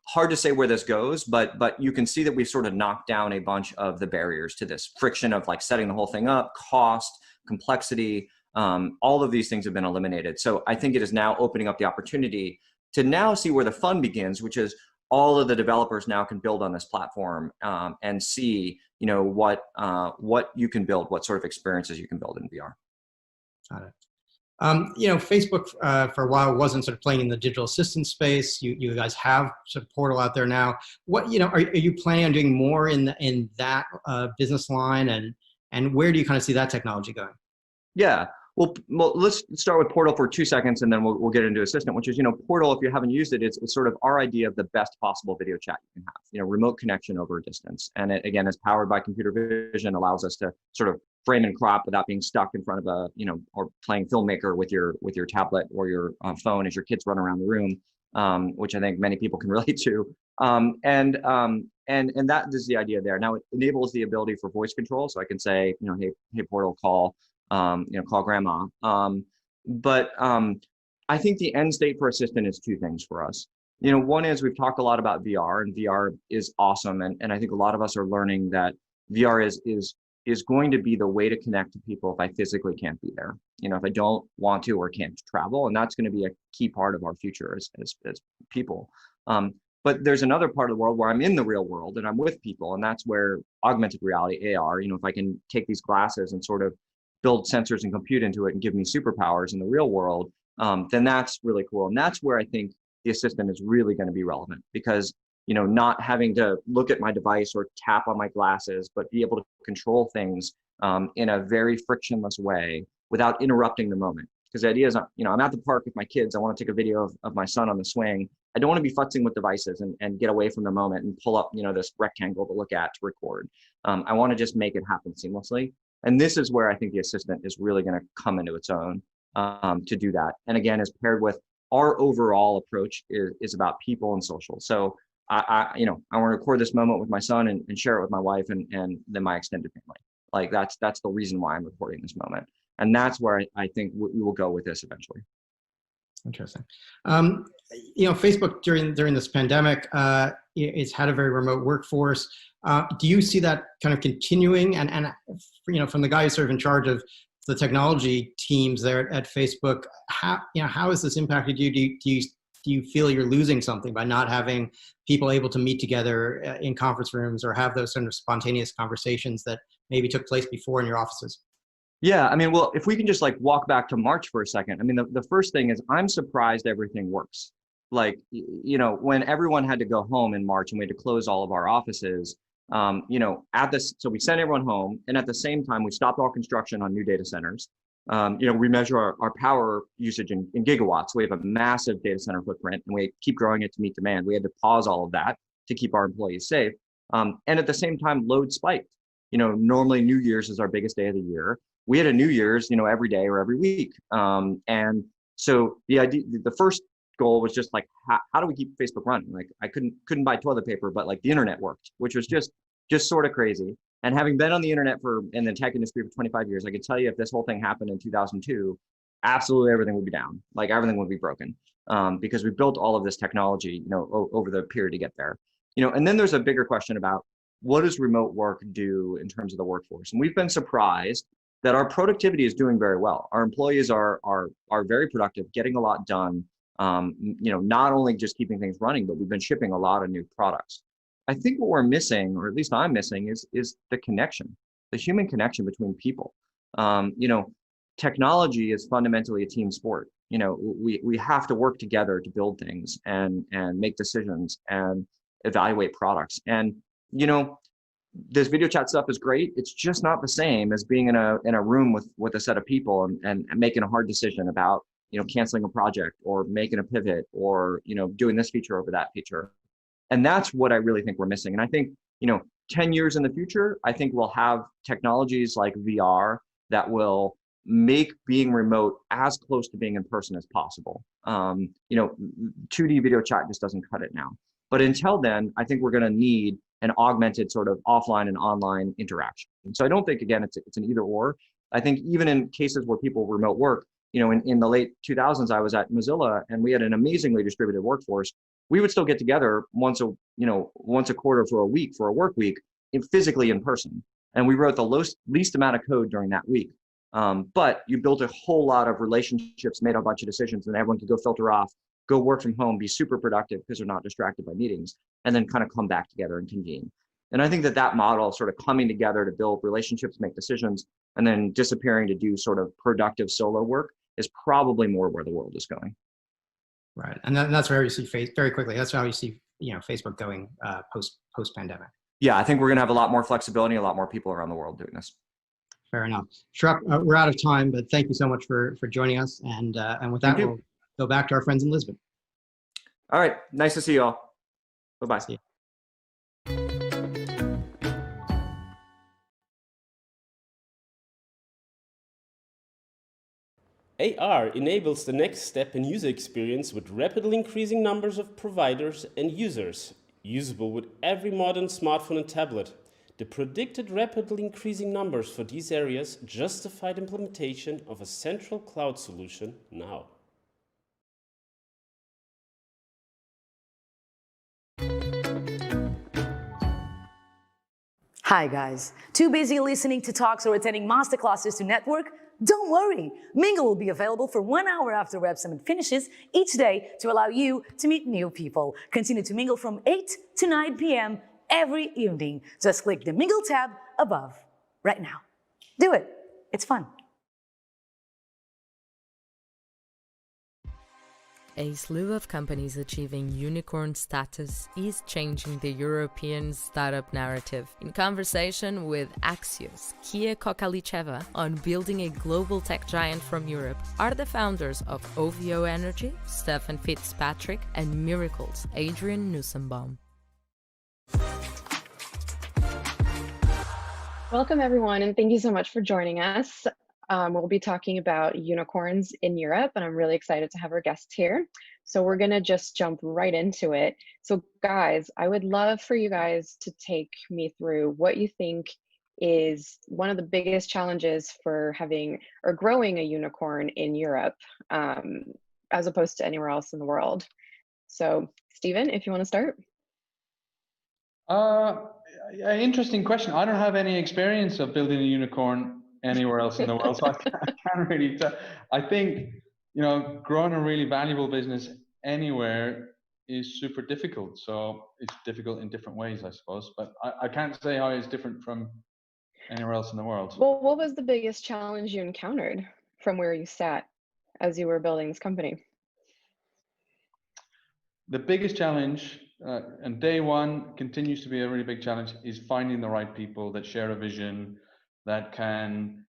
hard to say where this goes, but you can see that we've sort of knocked down a bunch of the barriers to this friction of like setting the whole thing up, cost, complexity, all of these things have been eliminated. So I think it is now opening up the opportunity to now see where the fun begins, which is all of the developers now can build on this platform and see, what you can build, what sort of experiences you can build in VR. Got it. Facebook for a while wasn't sort of playing in the digital assistant space. You guys have sort of Portal out there now. What are you planning on doing more in that business line, and where do you kind of see that technology going? Yeah. Well, let's start with Portal for 2 seconds, and then we'll get into Assistant, which is, Portal, if you haven't used it, it's sort of our idea of the best possible video chat you can have, remote connection over a distance. And it, again, is powered by computer vision, allows us to sort of frame and crop without being stuck in front of or playing filmmaker with your tablet or your phone as your kids run around the room, which I think many people can relate to. And that is the idea there. Now it enables the ability for voice control. So I can say, hey, Portal, call grandma. But I think the end state for Assistant is 2 things for us. One is we've talked a lot about VR, and VR is awesome. And I think a lot of us are learning that VR is going to be the way to connect to people if I physically can't be there. If I don't want to or can't travel, and that's going to be a key part of our future as people. But there's another part of the world where I'm in the real world and I'm with people, and that's where augmented reality, AR, if I can take these glasses and sort of build sensors and compute into it and give me superpowers in the real world, then that's really cool. And that's where I think the Assistant is really going to be relevant, because not having to look at my device or tap on my glasses, but be able to control things in a very frictionless way without interrupting the moment. Because the idea is, I'm at the park with my kids. I want to take a video of my son on the swing. I don't want to be futzing with devices and get away from the moment and pull up, this rectangle to look at to record. I want to just make it happen seamlessly. And this is where I think the Assistant is really going to come into its own to do that. And again, is paired with our overall approach is about people and social. So I want to record this moment with my son and share it with my wife and then my extended family. Like that's the reason why I'm recording this moment. And that's where I think we will go with this eventually. Interesting. Facebook during this pandemic, it's had a very remote workforce. Do you see that kind of continuing? And from the guy who's sort of in charge of the technology teams there at Facebook, how has this impacted you? Do you feel you're losing something by not having people able to meet together in conference rooms or have those sort of spontaneous conversations that maybe took place before in your offices? Yeah, I mean, well, if we can just walk back to March for a second. I mean, the first thing is I'm surprised everything works. When everyone had to go home in March and we had to close all of our offices, so we sent everyone home, and at the same time, we stopped all construction on new data centers. We measure our power usage in gigawatts. We have a massive data center footprint, and we keep growing it to meet demand. We had to pause all of that to keep our employees safe. And at the same time, load spiked. Normally New Year's is our biggest day of the year. We had a New Year's, every day or every week. And so the first goal was just how do we keep Facebook running? I couldn't buy toilet paper, but the internet worked, which was just sort of crazy. And having been on the internet in the tech industry for 25 years, I can tell you if this whole thing happened in 2002, absolutely everything would be down. Everything would be broken because we built all of this technology, over the period to get there. And then there's a bigger question about what does remote work do in terms of the workforce? And we've been surprised that our productivity is doing very well. Our employees are very productive, getting a lot done. Not only just keeping things running, but we've been shipping a lot of new products. I think what we're missing, or at least I'm missing, is the connection, the human connection between people. Technology is fundamentally a team sport. We have to work together to build things and make decisions and evaluate products. And this video chat stuff is great. It's just not the same as being in a room with a set of people and making a hard decision about canceling a project or making a pivot or doing this feature over that feature. And that's what I really think we're missing. And I think 10 years in the future, I think we'll have technologies like VR that will make being remote as close to being in person as possible. 2D video chat just doesn't cut it now. But until then, I think we're going to need an augmented sort of offline and online interaction. So I don't think, again, it's an either or. I think even in cases where people remote work, in the late 2000s, I was at Mozilla and we had an amazingly distributed workforce. We would still get together once a quarter for a week, for a work week, physically in person. And we wrote the least amount of code during that week. But you built a whole lot of relationships, made a bunch of decisions, and everyone could go filter off, go work from home, be super productive because they're not distracted by meetings, and then kind of come back together and convene. And I think that model, sort of coming together to build relationships, make decisions, and then disappearing to do sort of productive solo work, is probably more where the world is going. Right, and that's where you see very quickly. That's how you see Facebook going post pandemic. Yeah, I think we're going to have a lot more flexibility, a lot more people around the world doing this. Fair enough. Shrep, we're out of time, but thank you so much for joining us. And with that, we'll go back to our friends in Lisbon. All right, nice to see you all. Bye-bye. See you. AR enables the next step in user experience with rapidly increasing numbers of providers and users, usable with every modern smartphone and tablet. The predicted rapidly increasing numbers for these areas justified implementation of a central cloud solution now. Hi guys, too busy listening to talks or attending masterclasses to network? Don't worry, Mingle will be available for 1 hour after Web Summit finishes each day to allow you to meet new people. Continue to mingle from 8 to 9 p.m. every evening. Just click the Mingle tab above right now. Do it, it's fun. A slew of companies achieving unicorn status is changing the European startup narrative. In conversation with Axios, Kia Kokalicheva on building a global tech giant from Europe are the founders of OVO Energy, Stefan Fitzpatrick, and Miracles, Adrian Nussenbaum. Welcome everyone, and thank you so much for joining us. We'll be talking about unicorns in Europe, and I'm really excited to have our guests here. So we're gonna just jump right into it. So guys, I would love for you guys to take me through what you think is one of the biggest challenges for having or growing a unicorn in Europe, as opposed to anywhere else in the world. So Stephen, if you wanna start. Interesting question. I don't have any experience of building a unicorn anywhere else in the world, so I can't really tell. I think, growing a really valuable business anywhere is super difficult. So it's difficult in different ways, I suppose. But I can't say how it's different from anywhere else in the world. Well, what was the biggest challenge you encountered from where you sat as you were building this company? The biggest challenge, and day one continues to be a really big challenge, is finding the right people that share a vision, that can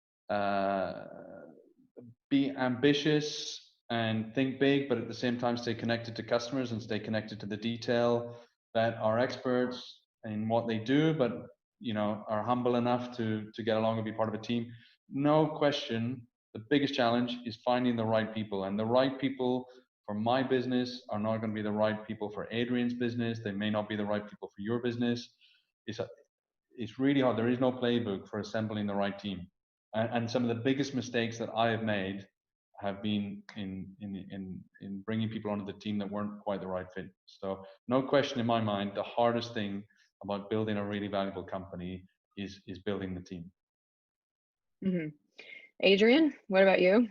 be ambitious and think big, but at the same time stay connected to customers and stay connected to the detail, that are experts in what they do, but are humble enough to get along and be part of a team. No question, the biggest challenge is finding the right people, and the right people for my business are not going to be the right people for Adrian's business. They may not be the right people for your business. It's really hard. There is no playbook for assembling the right team. And some of the biggest mistakes that I have made have been in bringing people onto the team that weren't quite the right fit. So no question in my mind, the hardest thing about building a really valuable company is building the team. Mm-hmm. Adrian, what about you?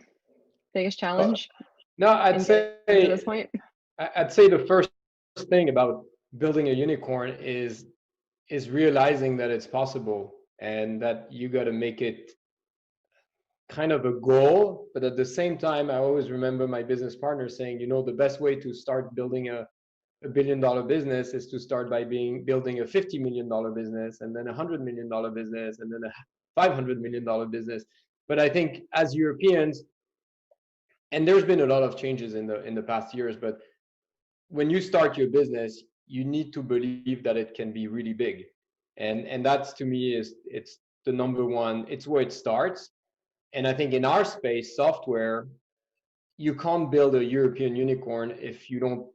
Biggest challenge? No, I'd say to this point? I'd say the first thing about building a unicorn is realizing that it's possible and that you got to make it kind of a goal. But at the same time, I always remember my business partner saying, the best way to start building a $1 billion business is to start by building a $50 million business, and then a $100 million business, and then a $500 million business. But I think as Europeans, and there's been a lot of changes in the past years, but when you start your business, you need to believe that it can be really big. And that's, to me, it's the number one, it's where it starts. And I think in our space, software, you can't build a European unicorn if you don't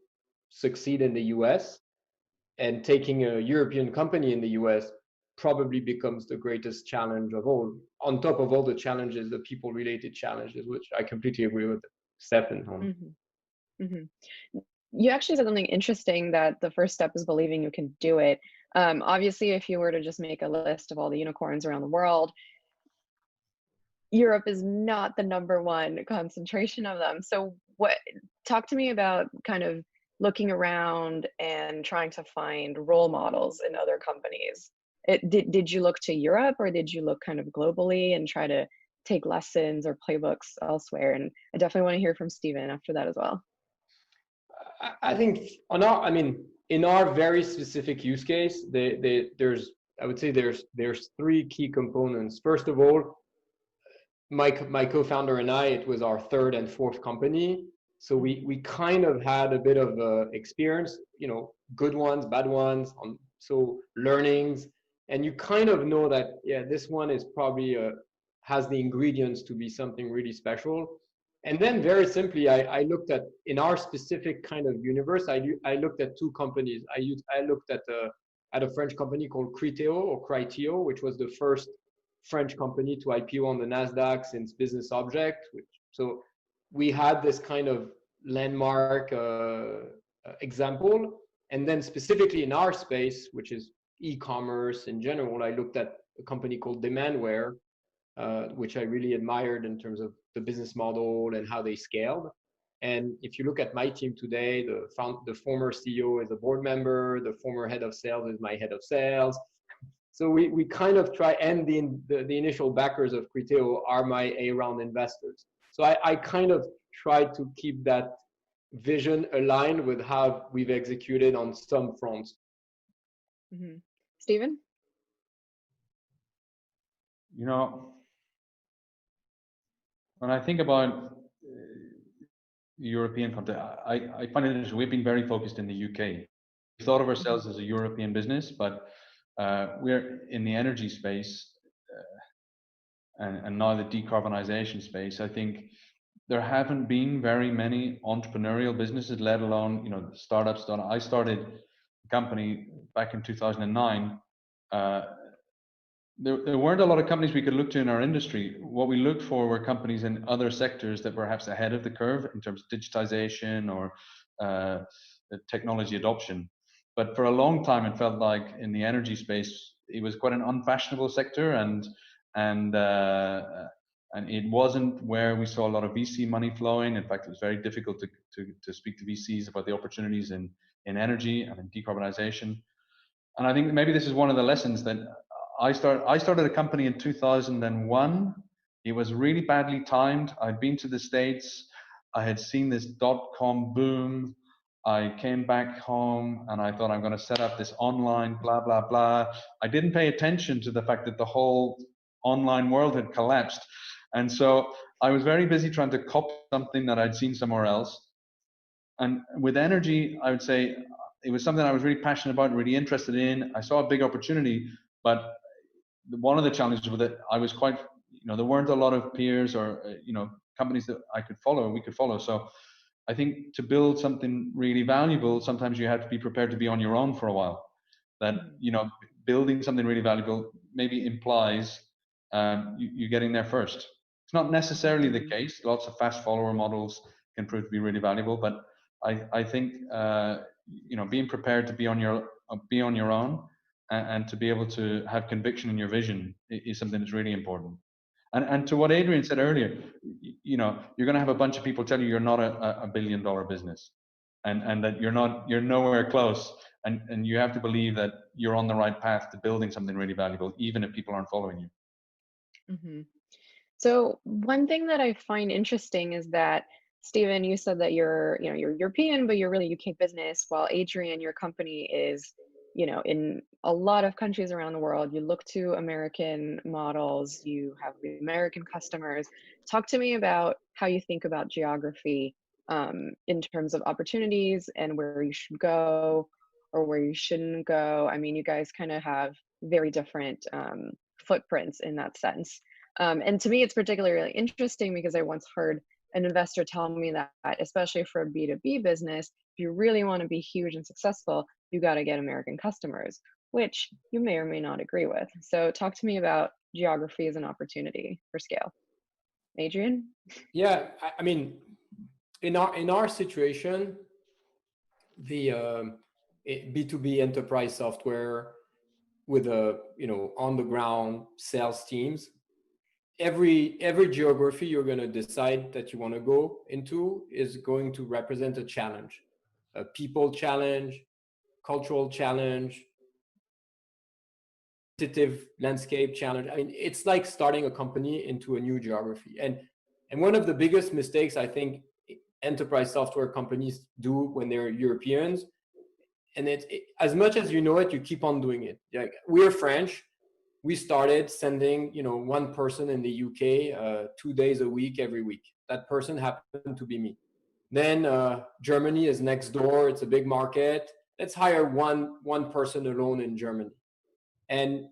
succeed in the US. And taking a European company in the US probably becomes the greatest challenge of all, on top of all the challenges, the people-related challenges, which I completely agree with Stefan on. Mm-hmm. Mm-hmm. You actually said something interesting, that the first step is believing you can do it. Obviously, if you were to just make a list of all the unicorns around the world, Europe is not the number-one concentration of them. So talk to me about kind of looking around and trying to find role models in other companies. Did you look to Europe, or did you look kind of globally and try to take lessons or playbooks elsewhere? And I definitely want to hear from Stephen after that as well. I think in our very specific use case, there's three key components. First of all, my co-founder and I, it was our third and fourth company. So we kind of had a bit of experience, good ones, bad ones, so learnings. And you kind of know that, this one is probably has the ingredients to be something really special. And then very simply, I looked at, in our specific kind of universe, I looked at two companies. I looked at a French company called Criteo, which was the first French company to IPO on the NASDAQ since Business Object. So we had this kind of landmark example. And then specifically in our space, which is e-commerce in general, I looked at a company called Demandware, which I really admired in terms of the business model and how they scaled. And if you look at my team today, the former CEO is a board member, the former head of sales is my head of sales. So we kind of try, and the initial backers of Criteo are my A-round investors. So I kind of try to keep that vision aligned with how we've executed on some fronts. Mm-hmm. Stephen? When I think about European content, I find it interesting. We've been very focused in the UK. We thought of ourselves as a European business, but we're in the energy space and now the decarbonization space. I think there haven't been very many entrepreneurial businesses, let alone startups. I started a company back in 2009. There weren't a lot of companies we could look to in our industry. What we looked for were companies in other sectors that were perhaps ahead of the curve in terms of digitization or technology adoption. But for a long time, it felt like in the energy space, it was quite an unfashionable sector, and it wasn't where we saw a lot of VC money flowing. In fact, it was very difficult to speak to VCs about the opportunities in energy and in decarbonization. And I think maybe this is one of the lessons that I started a company in 2001. It was really badly timed. I'd been to the States. I had seen this .com boom. I came back home and I thought, I'm going to set up this online blah, blah, blah. I didn't pay attention to the fact that the whole online world had collapsed. And so I was very busy trying to copy something that I'd seen somewhere else. And with energy, I would say it was something I was really passionate about, really interested in. I saw a big opportunity, but one of the challenges with it, I was quite, there weren't a lot of peers or, companies that we could follow. So I think to build something really valuable, sometimes you have to be prepared to be on your own for a while. That, building something really valuable maybe implies you getting there first. It's not necessarily the case. Lots of fast follower models can prove to be really valuable, but I think being prepared to be on your own and to be able to have conviction in your vision is something that's really important. And to what Adrian said earlier, you're going to have a bunch of people tell you you're not a $1 billion business, and that you're nowhere close, and you have to believe that you're on the right path to building something really valuable, even if people aren't following you. Mm-hmm. So one thing that I find interesting is that, Stephen, you said that you're European, but you're really UK business, while Adrian, your company is, in a lot of countries around the world. You look to American models, you have the American customers. Talk to me about how you think about geography in terms of opportunities and where you should go or where you shouldn't go. I mean, you guys kind of have very different footprints in that sense. And to me, it's particularly interesting because I once heard an investor tell me that, especially for a B2B business, if you really want to be huge and successful, you got to get American customers, which you may or may not agree with. So talk to me about geography as an opportunity for scale. Adrian? Yeah, I mean, in our situation, the B2B enterprise software with on the ground sales teams, every geography you're going to decide that you want to go into is going to represent a challenge, a people challenge, cultural challenge, competitive landscape challenge. I mean, it's like starting a company into a new geography. And one of the biggest mistakes I think enterprise software companies do when they're Europeans, and as much as you know it, you keep on doing it. Like, we're French. We started sending, one person in the UK 2 days a week, every week. That person happened to be me. Then Germany is next door. It's a big market. Let's hire one person alone in Germany. And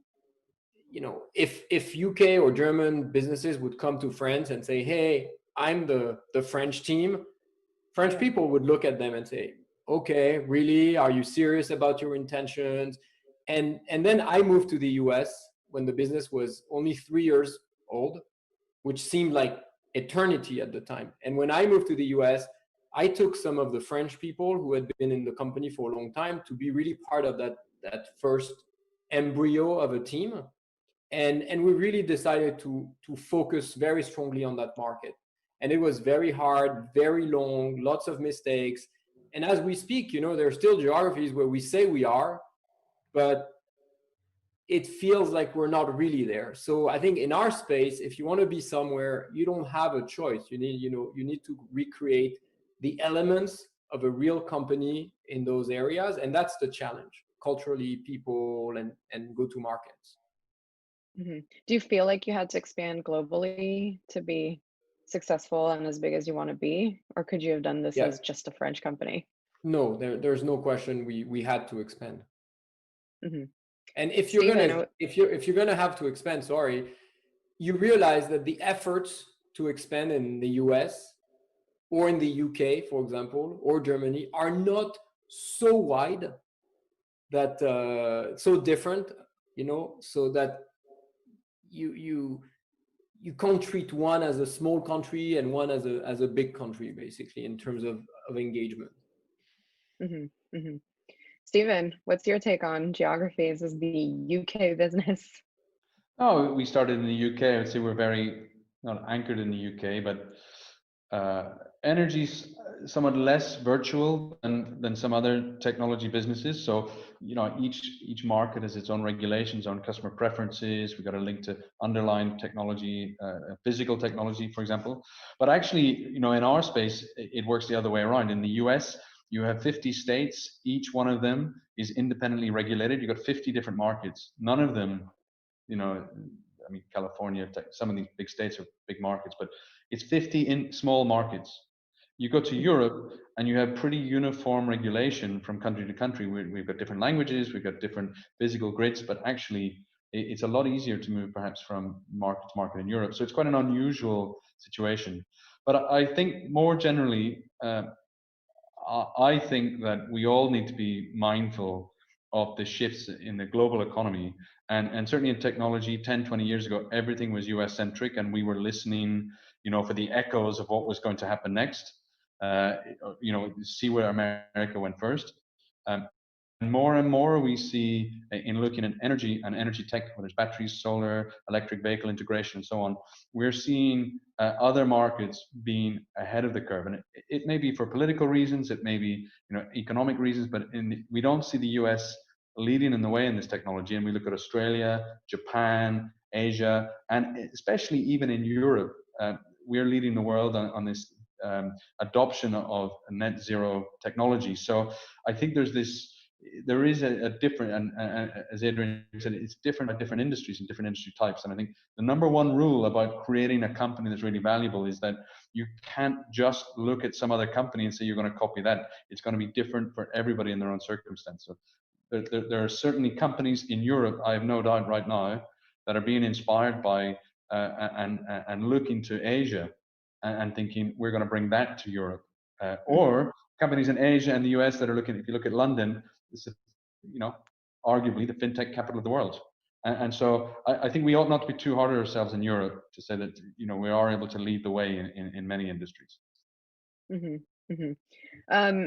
if UK or German businesses would come to France and say, "Hey, I'm the French team," French people would look at them and say, "Okay, really? Are you serious about your intentions?" And then I moved to the US when the business was only 3 years old, which seemed like eternity at the time. And when I moved to the US, I took some of the French people who had been in the company for a long time to be really part of that first embryo of a team. And we really decided to focus very strongly on that market. And it was very hard, very long, lots of mistakes. And as we speak, there are still geographies where we say we are, but it feels like we're not really there. So I think in our space, if you want to be somewhere, you don't have a choice. You need to recreate the elements of a real company in those areas. And that's the challenge, culturally, people, and go to markets. Mm-hmm. Do you feel like you had to expand globally to be successful and as big as you want to be? Or could you have done this as just a French company? No, there's no question we had to expand. Mm-hmm. And if you're gonna have to expand, you realize that the efforts to expand in the US or in the UK, for example, or Germany, are not so wide that so different, so that you can't treat one as a small country and one as a big country, basically, in terms of engagement. Mm-hmm. Mm-hmm. Stephen, what's your take on geographies as the UK business? Oh, we started in the UK. I would say we're very not anchored in the UK, but energy's somewhat less virtual than some other technology businesses. So, each market has its own regulations, own customer preferences. We've got a link to underlying technology, physical technology, for example. But actually, in our space, it works the other way around. In the US, you have 50 states. Each one of them is independently regulated. You've got 50 different markets. None of them, California, some of these big states are big markets, but it's 50 in small markets. You go to Europe and you have pretty uniform regulation from country to country. We've got different languages, we've got different physical grids, but actually it's a lot easier to move perhaps from market to market in Europe. So it's quite an unusual situation. But I think more generally, I think that we all need to be mindful of the shifts in the global economy. And certainly in technology, 10, 20 years ago, everything was US centric, and we were listening, for the echoes of what was going to happen next. See where America went first. And more and more we see in looking at energy and energy tech, whether it's batteries, solar, electric vehicle integration, and so on, we're seeing other markets being ahead of the curve. And it may be for political reasons, it may be economic reasons, but we don't see the US leading in the way in this technology. And we look at Australia, Japan, Asia, and especially even in Europe, we're leading the world on this adoption of net zero technology. So I think there is a different, and as Adrian said, it's different by different industries and different industry types. And I think the number one rule about creating a company that's really valuable is that you can't just look at some other company and say you're going to copy that. It's going to be different for everybody in their own circumstance. So there are certainly companies in Europe, I have no doubt right now, that are being inspired by and looking to Asia and thinking we're going to bring that to Europe, or companies in Asia and the US that are looking. If you look at London, this is arguably the fintech capital of the world, and so I think we ought not to be too hard on ourselves in Europe to say that we are able to lead the way in many industries.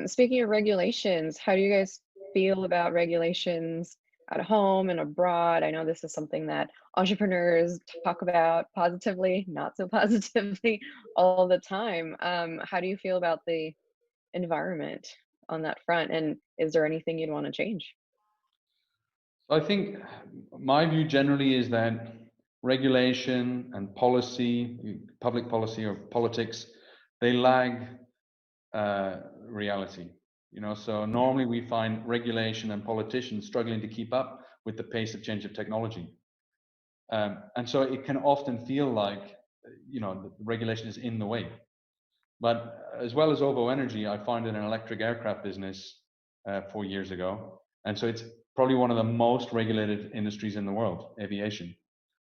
Speaking of regulations, how do you guys feel about regulations at home and abroad? I know this is something that entrepreneurs talk about positively, not so positively all the time. How do you feel about the environment on that front? And is there anything you'd want to change? I think my view generally is that regulation and policy, public policy or politics, they lag reality. So normally we find regulation and politicians struggling to keep up with the pace of change of technology. And so it can often feel like, the regulation is in the way. But as well as OVO Energy, I founded an electric aircraft business 4 years ago. And so it's probably one of the most regulated industries in the world, aviation.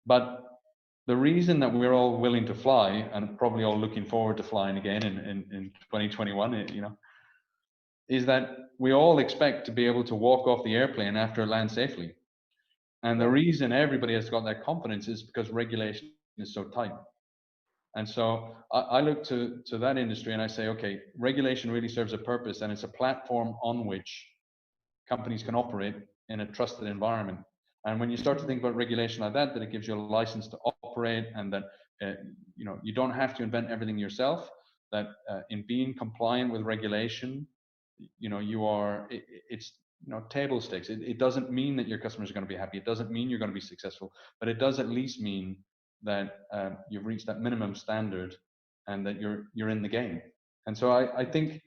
But the reason that we're all willing to fly, and probably all looking forward to flying again in 2021, is that we all expect to be able to walk off the airplane after it lands safely. And the reason everybody has got that confidence is because regulation is so tight. And so I look to that industry and I say, okay, regulation really serves a purpose, and it's a platform on which companies can operate in a trusted environment. And when you start to think about regulation like that it gives you a license to operate, and that you don't have to invent everything yourself, that in being compliant with regulation, it's table stakes. It doesn't mean that your customers are going to be happy. It doesn't mean you're going to be successful, but it does at least mean that you've reached that minimum standard and that you're in the game. And so I think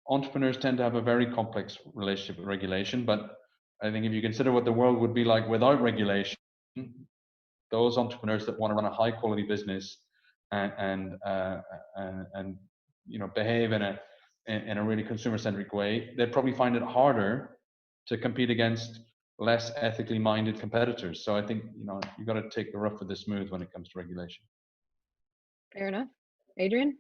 entrepreneurs tend to have a very complex relationship with regulation, but I think if you consider what the world would be like without regulation, those entrepreneurs that want to run a high quality business and behave in a really consumer centric way, they'd probably find it harder to compete against less ethically minded competitors. So I think you've got to take the rough with the smooth when it comes to regulation. Fair enough. Adrian?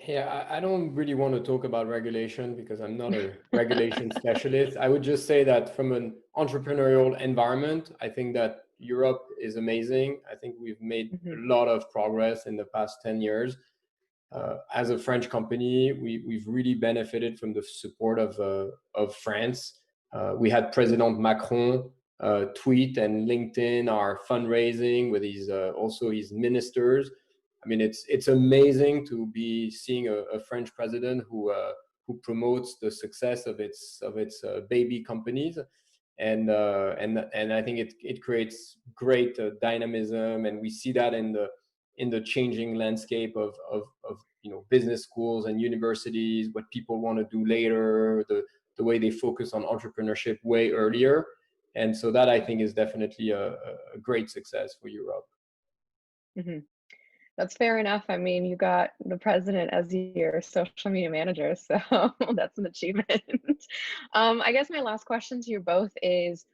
Yeah, I don't really want to talk about regulation because I'm not a regulation specialist. I would just say that from an entrepreneurial environment, I think that Europe is amazing. I think we've made a lot of progress in the past 10 years. As a French company, we've really benefited from the support of France. We had President Macron tweet, and LinkedIn are fundraising with his also his ministers. I mean, it's amazing to be seeing a French president who promotes the success of its baby companies, and I think it creates great dynamism, and we see that in the changing landscape of business schools and universities, what people want to do later, the way they focus on entrepreneurship way earlier. And so that, I think, is definitely a great success for Europe. Mm-hmm. That's fair enough. I mean, you got the president as your social media manager, so that's an achievement. I guess my last question to you both is,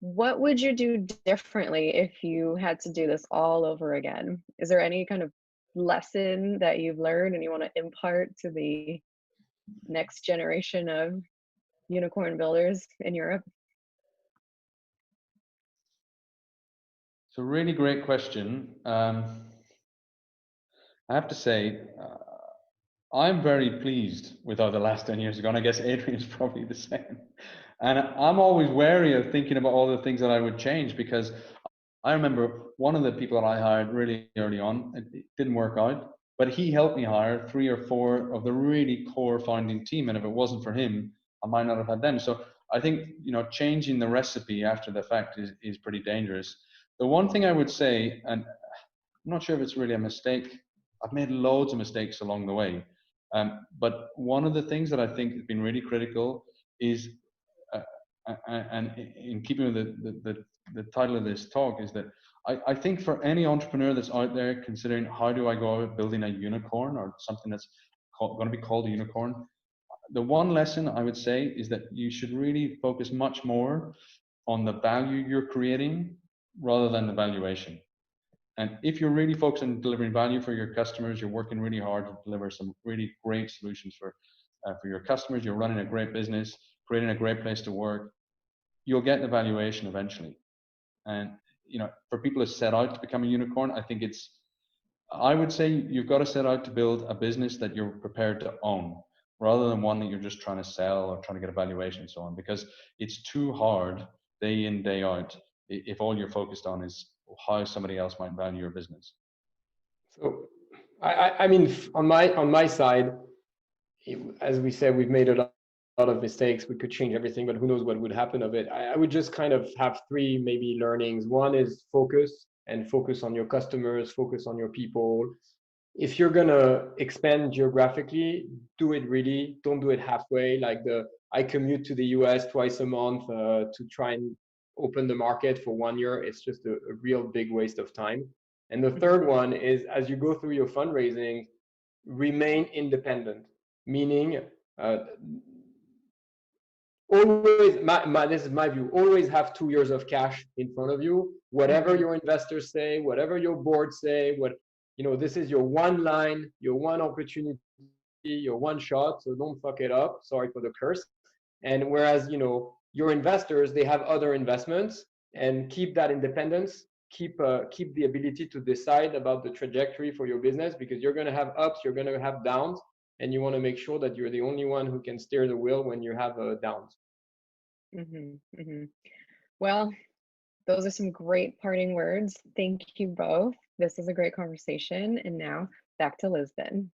what would you do differently if you had to do this all over again? Is there any kind of lesson that you've learned and you want to impart to the next generation of unicorn builders in Europe? It's a really great question. I have to say, I'm very pleased with how the last 10 years have gone. I guess Adrian's probably the same. And I'm always wary of thinking about all the things that I would change, because I remember one of the people that I hired really early on, it didn't work out, but he helped me hire 3 or 4 of the really core founding team. And if it wasn't for him, I might not have had them. So I think, changing the recipe after the fact is pretty dangerous. The one thing I would say, and I'm not sure if it's really a mistake, I've made loads of mistakes along the way. But one of the things that I think has been really critical is, and in keeping with the title of this talk, is that I think for any entrepreneur that's out there considering how do I go about building a unicorn or something that's going to be called a unicorn, the one lesson I would say is that you should really focus much more on the value you're creating rather than the valuation. And if you're really focused on delivering value for your customers, you're working really hard to deliver some really great solutions for your customers, you're running a great business, creating a great place to work, you'll get the valuation eventually. And for people to set out to become a unicorn, I would say you've got to set out to build a business that you're prepared to own, rather than one that you're just trying to sell or trying to get a valuation and so on, because it's too hard day in, day out if all you're focused on is how somebody else might value your business. So, I mean, on my side, as we said, we've made a lot of mistakes. We could change everything, but who knows what would happen of it. I would just kind of have 3 maybe learnings. One is focus on your customers, focus on your people. If you're gonna expand geographically, do it really. Don't do it halfway. I commute to the US twice a month to try and open the market for 1 year. It's just a real big waste of time. And the third one is, as you go through your fundraising, remain independent, meaning always, this is my view, always have 2 years of cash in front of you. Whatever your investors say, whatever your board say, this is your one line, your one opportunity, your one shot, so don't fuck it up. Sorry for the curse. And whereas, your investors, they have other investments, and keep that independence, keep the ability to decide about the trajectory for your business, because you're going to have ups, you're going to have downs, and you want to make sure that you're the only one who can steer the wheel when you have downs. Mm-hmm, mm-hmm. Well, those are some great parting words. Thank you both. This is a great conversation. And now back to Lisbon.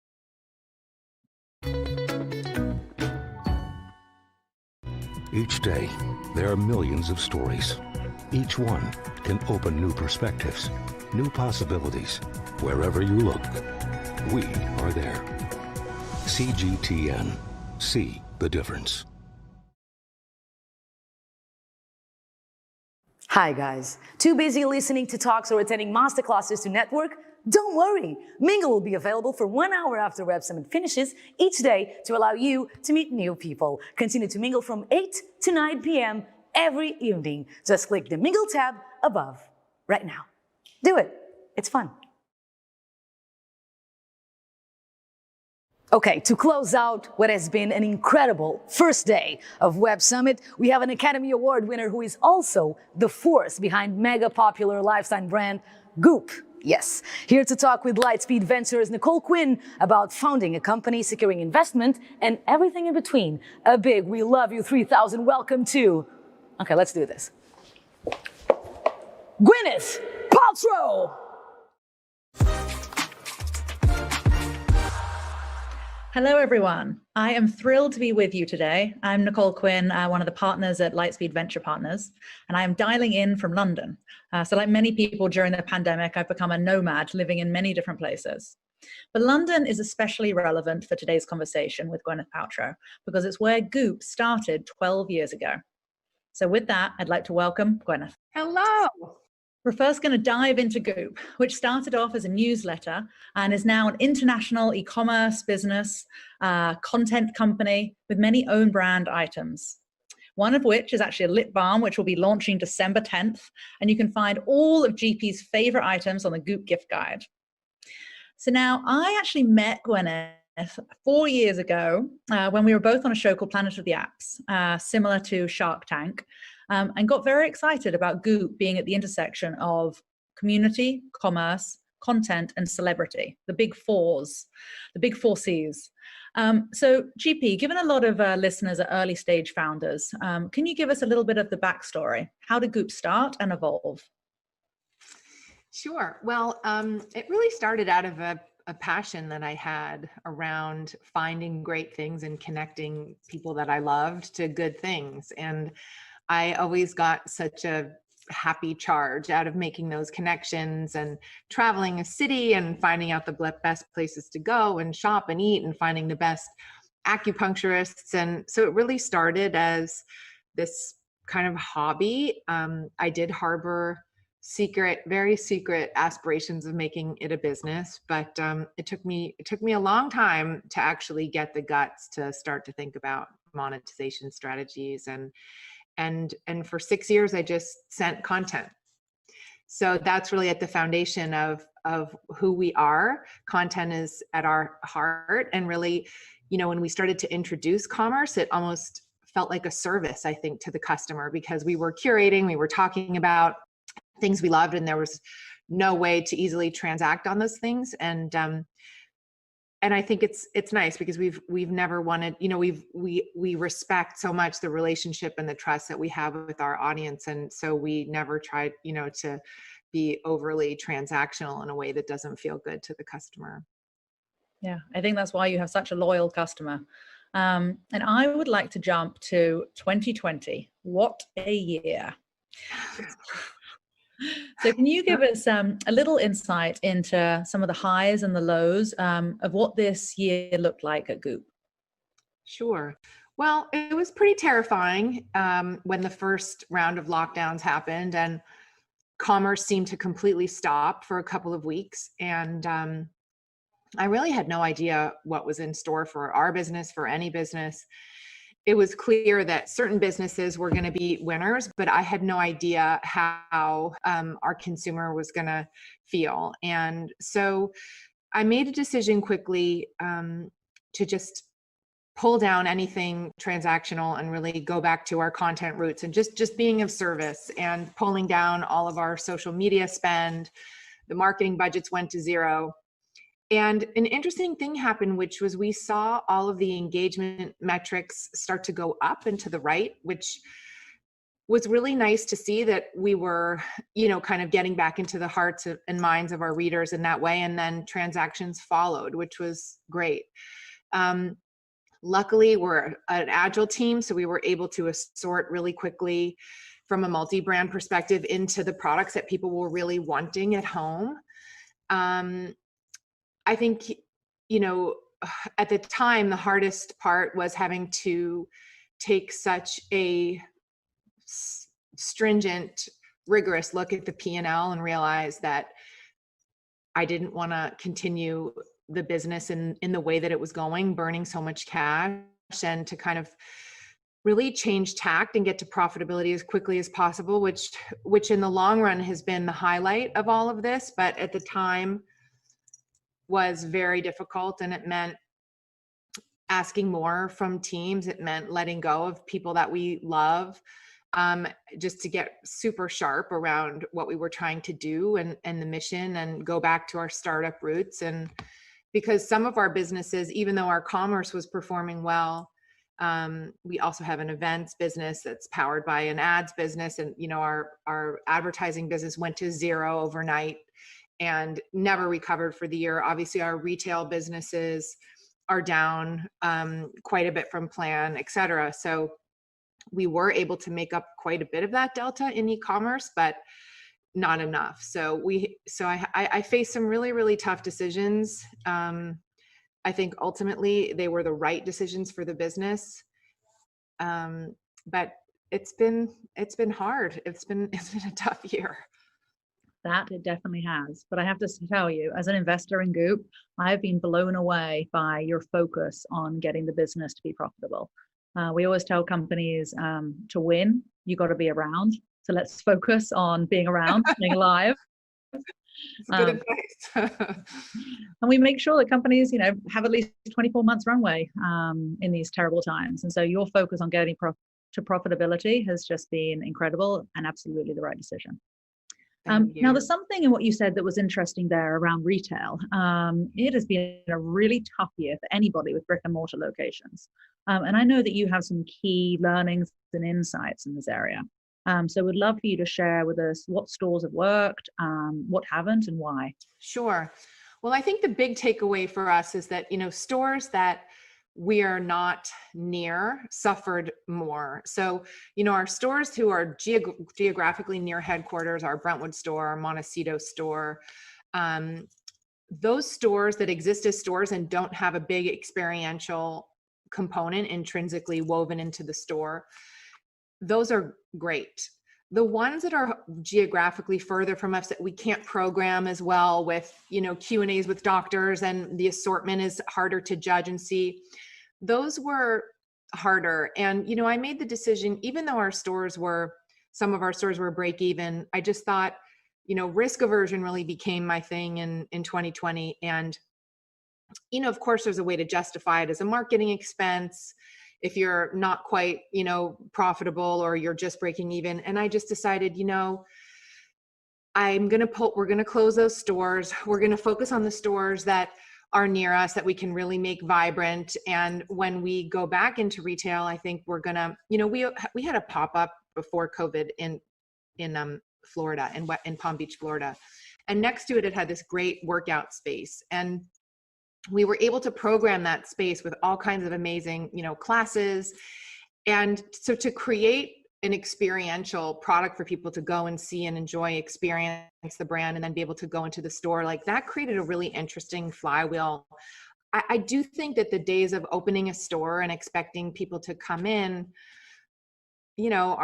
Each day, there are millions of stories. Each one can open new perspectives, new possibilities. Wherever you look, we are there. CGTN. See the difference. Hi guys, too busy listening to talks or attending masterclasses to network? Don't worry, Mingle will be available for 1 hour after Web Summit finishes each day to allow you to meet new people. Continue to mingle from 8 to 9 p.m. every evening. Just click the Mingle tab above right now. Do it, it's fun. Okay, to close out what has been an incredible first day of Web Summit, we have an Academy Award winner who is also the force behind mega popular lifestyle brand Goop. Yes, here to talk with Lightspeed Ventures Nicole Quinn about founding a company, securing investment, and everything in between. A big "We love you" 3000 welcome to. Okay, let's do this. Gwyneth Paltrow. Hello, everyone. I am thrilled to be with you today. I'm Nicole Quinn, one of the partners at Lightspeed Venture Partners, and I am dialing in from London. So like many people during the pandemic, I've become a nomad living in many different places. But London is especially relevant for today's conversation with Gwyneth Paltrow because it's where Goop started 12 years ago. So with that, I'd like to welcome Gwyneth. Hello. We're first going to dive into Goop, which started off as a newsletter and is now an international e-commerce business, content company with many own brand items. One of which is actually a lip balm, which will be launching December 10th. And you can find all of GP's favorite items on the Goop gift guide. So now I actually met Gwyneth 4 years ago when we were both on a show called Planet of the Apps, similar to Shark Tank. And got very excited about Goop being at the intersection of community, commerce, content, and celebrity, the big fours, the big 4Cs. So GP, given a lot of listeners are early stage founders, can you give us a little bit of the backstory? How did Goop start and evolve? Sure. Well, it really started out of a passion that I had around finding great things and connecting people that I loved to good things. And I always got such a happy charge out of making those connections and traveling a city and finding out the best places to go and shop and eat and finding the best acupuncturists. And so it really started as this kind of hobby. I did harbor very secret aspirations of making it a business, but it took me a long time to actually get the guts to start to think about monetization strategies. And for 6 years, I just sent content. So that's really at the foundation of who we are. Content is at our heart. And really, when we started to introduce commerce, it almost felt like a service, I think, to the customer, because we were curating, we were talking about things we loved, and there was no way to easily transact on those things. And I think it's nice because we've never wanted, we respect so much the relationship and the trust that we have with our audience. And so we never tried, to be overly transactional in a way that doesn't feel good to the customer. Yeah, I think that's why you have such a loyal customer. And I would like to jump to 2020. What a year. So can you give us a little insight into some of the highs and the lows of what this year looked like at Goop? Sure. Well, it was pretty terrifying when the first round of lockdowns happened and commerce seemed to completely stop for a couple of weeks. And I really had no idea what was in store for our business, for any business. It was clear that certain businesses were going to be winners, but I had no idea how our consumer was going to feel. And so I made a decision quickly to just pull down anything transactional and really go back to our content roots and just being of service, and pulling down all of our social media spend. The marketing budgets went to zero. And an interesting thing happened, which was we saw all of the engagement metrics start to go up and to the right, which was really nice to see that we were, kind of getting back into the hearts and minds of our readers in that way. And then transactions followed, which was great. Luckily, we're an agile team, so we were able to assort really quickly from a multi-brand perspective into the products that people were really wanting at home. I think, at the time, the hardest part was having to take such a stringent, rigorous look at the P&L and realize that I didn't want to continue the business in the way that it was going, burning so much cash, and to kind of really change tact and get to profitability as quickly as possible, which in the long run has been the highlight of all of this. But at the time, was very difficult, and it meant asking more from teams. It meant letting go of people that we love. just to get super sharp around what we were trying to do and the mission, and go back to our startup roots. And because some of our businesses, even though our commerce was performing well, we also have an events business that's powered by an ads business. And, you know, our advertising business went to zero overnight and never recovered for the year. Obviously, our retail businesses are down quite a bit from plan, et cetera. So we were able to make up quite a bit of that delta in e-commerce, but not enough. So I faced some really, really tough decisions. I think ultimately they were the right decisions for the business. But it's been hard. It's been a tough year. That it definitely has. But I have to tell you, as an investor in Goop, I've been blown away by your focus on getting the business to be profitable. We always tell companies to win, you got to be around. So let's focus on being around, being alive. Good advice. And we make sure that companies, you know, have at least 24 months runway in these terrible times. And so your focus on getting to profitability has just been incredible and absolutely the right decision. Now, there's something in what you said that was interesting there around retail. It has been a really tough year for anybody with brick and mortar locations. And I know that you have some key learnings and insights in this area. So we'd love for you to share with us what stores have worked, what haven't, and why. Sure. Well, I think the big takeaway for us is that, you know, stores that we are not near suffered more. So, you know, our stores who are geographically near headquarters, our Brentwood store, our Montecito store, those stores that exist as stores and don't have a big experiential component intrinsically woven into the store, those are great. The ones that are geographically further from us that we can't program as well with, you know, Q&As with doctors, and the assortment is harder to judge and see, those were harder. And, you know, I made the decision, even though some of our stores were break even, I just thought, you know, risk aversion really became my thing in 2020. And, you know, of course, there's a way to justify it as a marketing expense if you're not quite, you know, profitable or you're just breaking even. And I just decided, you know, we're going to close those stores. We're going to focus on the stores that are near us that we can really make vibrant. And when we go back into retail, I think we're going to, you know, we had a pop-up before COVID in Florida, in Palm Beach, Florida. And next to it, it had this great workout space. And we were able to program that space with all kinds of amazing, you know, classes. And so to create an experiential product for people to go and see and enjoy, experience the brand, and then be able to go into the store, like that created a really interesting flywheel. I do think that the days of opening a store and expecting people to come in, you know,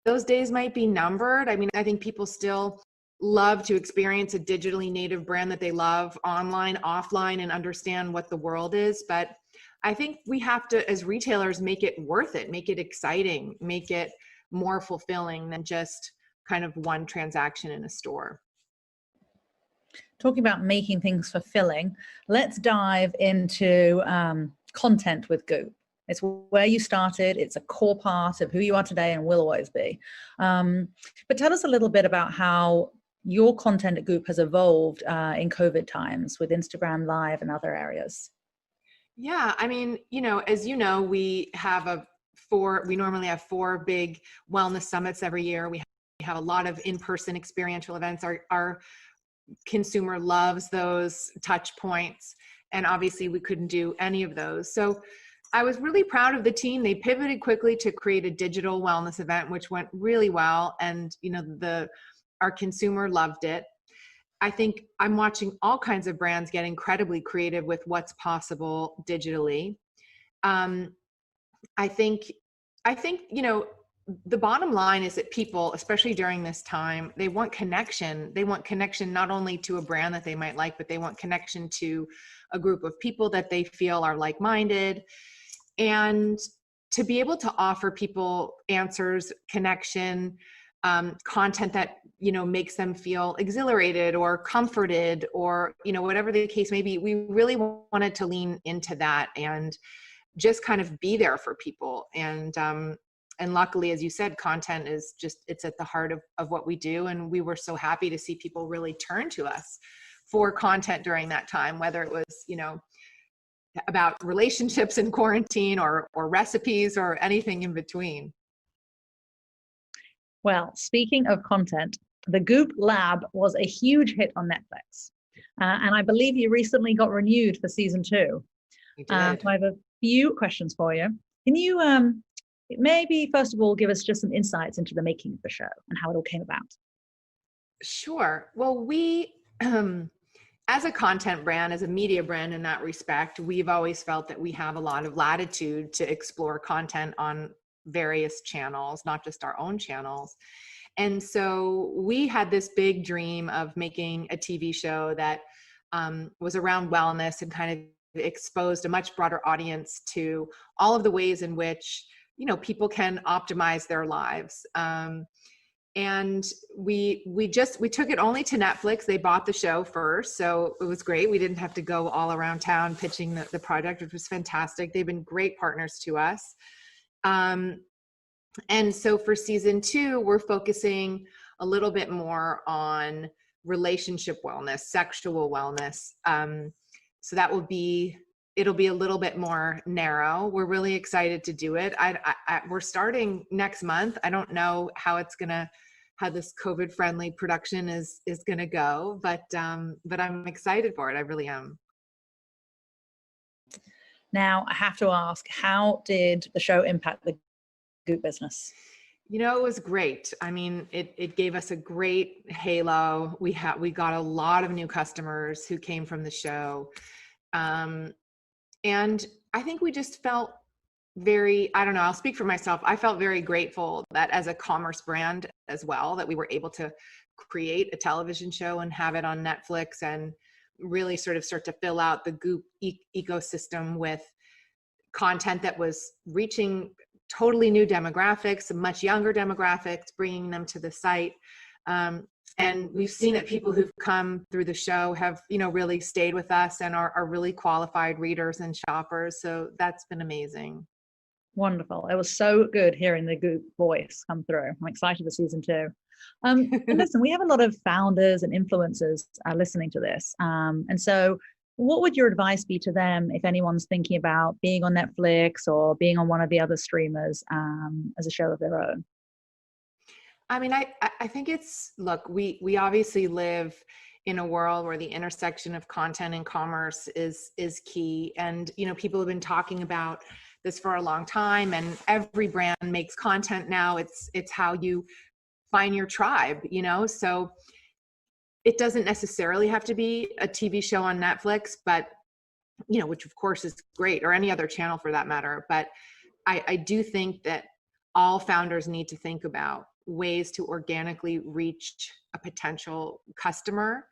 those days might be numbered. I mean, I think people still love to experience a digitally native brand that they love online, offline, and understand what the world is. But I think we have to, as retailers, make it worth it, make it exciting, make it more fulfilling than just kind of one transaction in a store. Talking about making things fulfilling, let's dive into content with Goop. It's where you started. It's a core part of who you are today and will always be. But tell us a little bit about how your content at Goop has evolved in COVID times with Instagram Live and other areas. Yeah, I mean, you know, as you know, we normally have 4 big wellness summits every year. We have a lot of in-person experiential events. Our consumer loves those touch points. And obviously we couldn't do any of those. So I was really proud of the team. They pivoted quickly to create a digital wellness event, which went really well. And, you know, our consumer loved it. I think I'm watching all kinds of brands get incredibly creative with what's possible digitally. I think, you know, the bottom line is that people, especially during this time, they want connection. They want connection not only to a brand that they might like, but they want connection to a group of people that they feel are like-minded. And to be able to offer people answers, connection, content that, you know, makes them feel exhilarated or comforted, or, you know, whatever the case may be, we really wanted to lean into that and just kind of be there for people. And and luckily, as you said, content is just, it's at the heart of what we do. And we were so happy to see people really turn to us for content during that time, whether it was, you know, about relationships in quarantine or recipes or anything in between. Well, speaking of content, the Goop Lab was a huge hit on Netflix. And I believe you recently got renewed for season 2. We did. So I have a few questions for you. Can you maybe first of all give us just some insights into the making of the show and how it all came about? Sure. Well, we, as a content brand, as a media brand in that respect, we've always felt that we have a lot of latitude to explore content on various channels, not just our own channels. And so we had this big dream of making a TV show that was around wellness and kind of exposed a much broader audience to all of the ways in which, you know, people can optimize their lives. And we took it only to Netflix. They bought the show first, so it was great. We didn't have to go all around town pitching the project, which was fantastic. They've been great partners to us. And so for season 2, we're focusing a little bit more on relationship wellness, sexual wellness. So that will be, it'll be a little bit more narrow. We're really excited to do it. We're starting next month. I don't know how it's gonna, how this COVID-friendly production is gonna go, but I'm excited for it. I really am. Now, I have to ask, how did the show impact the Goop business? You know, it was great. I mean, it gave us a great halo. We got a lot of new customers who came from the show. And I think we just felt very, I don't know, I'll speak for myself. I felt very grateful that as a commerce brand as well, that we were able to create a television show and have it on Netflix and really sort of start to fill out the Goop ecosystem with content that was reaching totally new demographics, much younger demographics, bringing them to the site. And we've seen that people who've come through the show have, you know, really stayed with us and are really qualified readers and shoppers. So that's been amazing. Wonderful. It was so good hearing the Goop voice come through. I'm excited for season 2. And listen, we have a lot of founders and influencers listening to this. And so what would your advice be to them if anyone's thinking about being on Netflix or being on one of the other streamers as a show of their own? I mean, I think it's, look, we obviously live in a world where the intersection of content and commerce is key. And, you know, people have been talking about this for a long time, and every brand makes content now. It's how you find your tribe, you know? So it doesn't necessarily have to be a TV show on Netflix, but, you know, which of course is great, or any other channel for that matter. But I do think that all founders need to think about ways to organically reach a potential customer,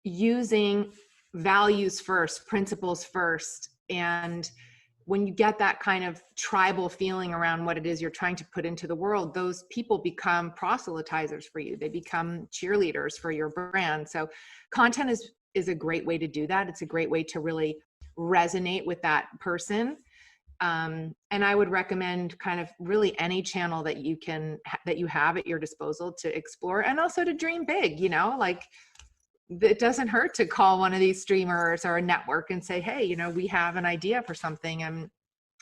using values first, principles first. And when you get that kind of tribal feeling around what it is you're trying to put into the world, those people become proselytizers for you. They become cheerleaders for your brand. So content is a great way to do that. It's a great way to really resonate with that person. And I would recommend kind of really any channel that you have at your disposal to explore, and also to dream big, you know, like it doesn't hurt to call one of these streamers or a network and say, hey, you know, we have an idea for something. And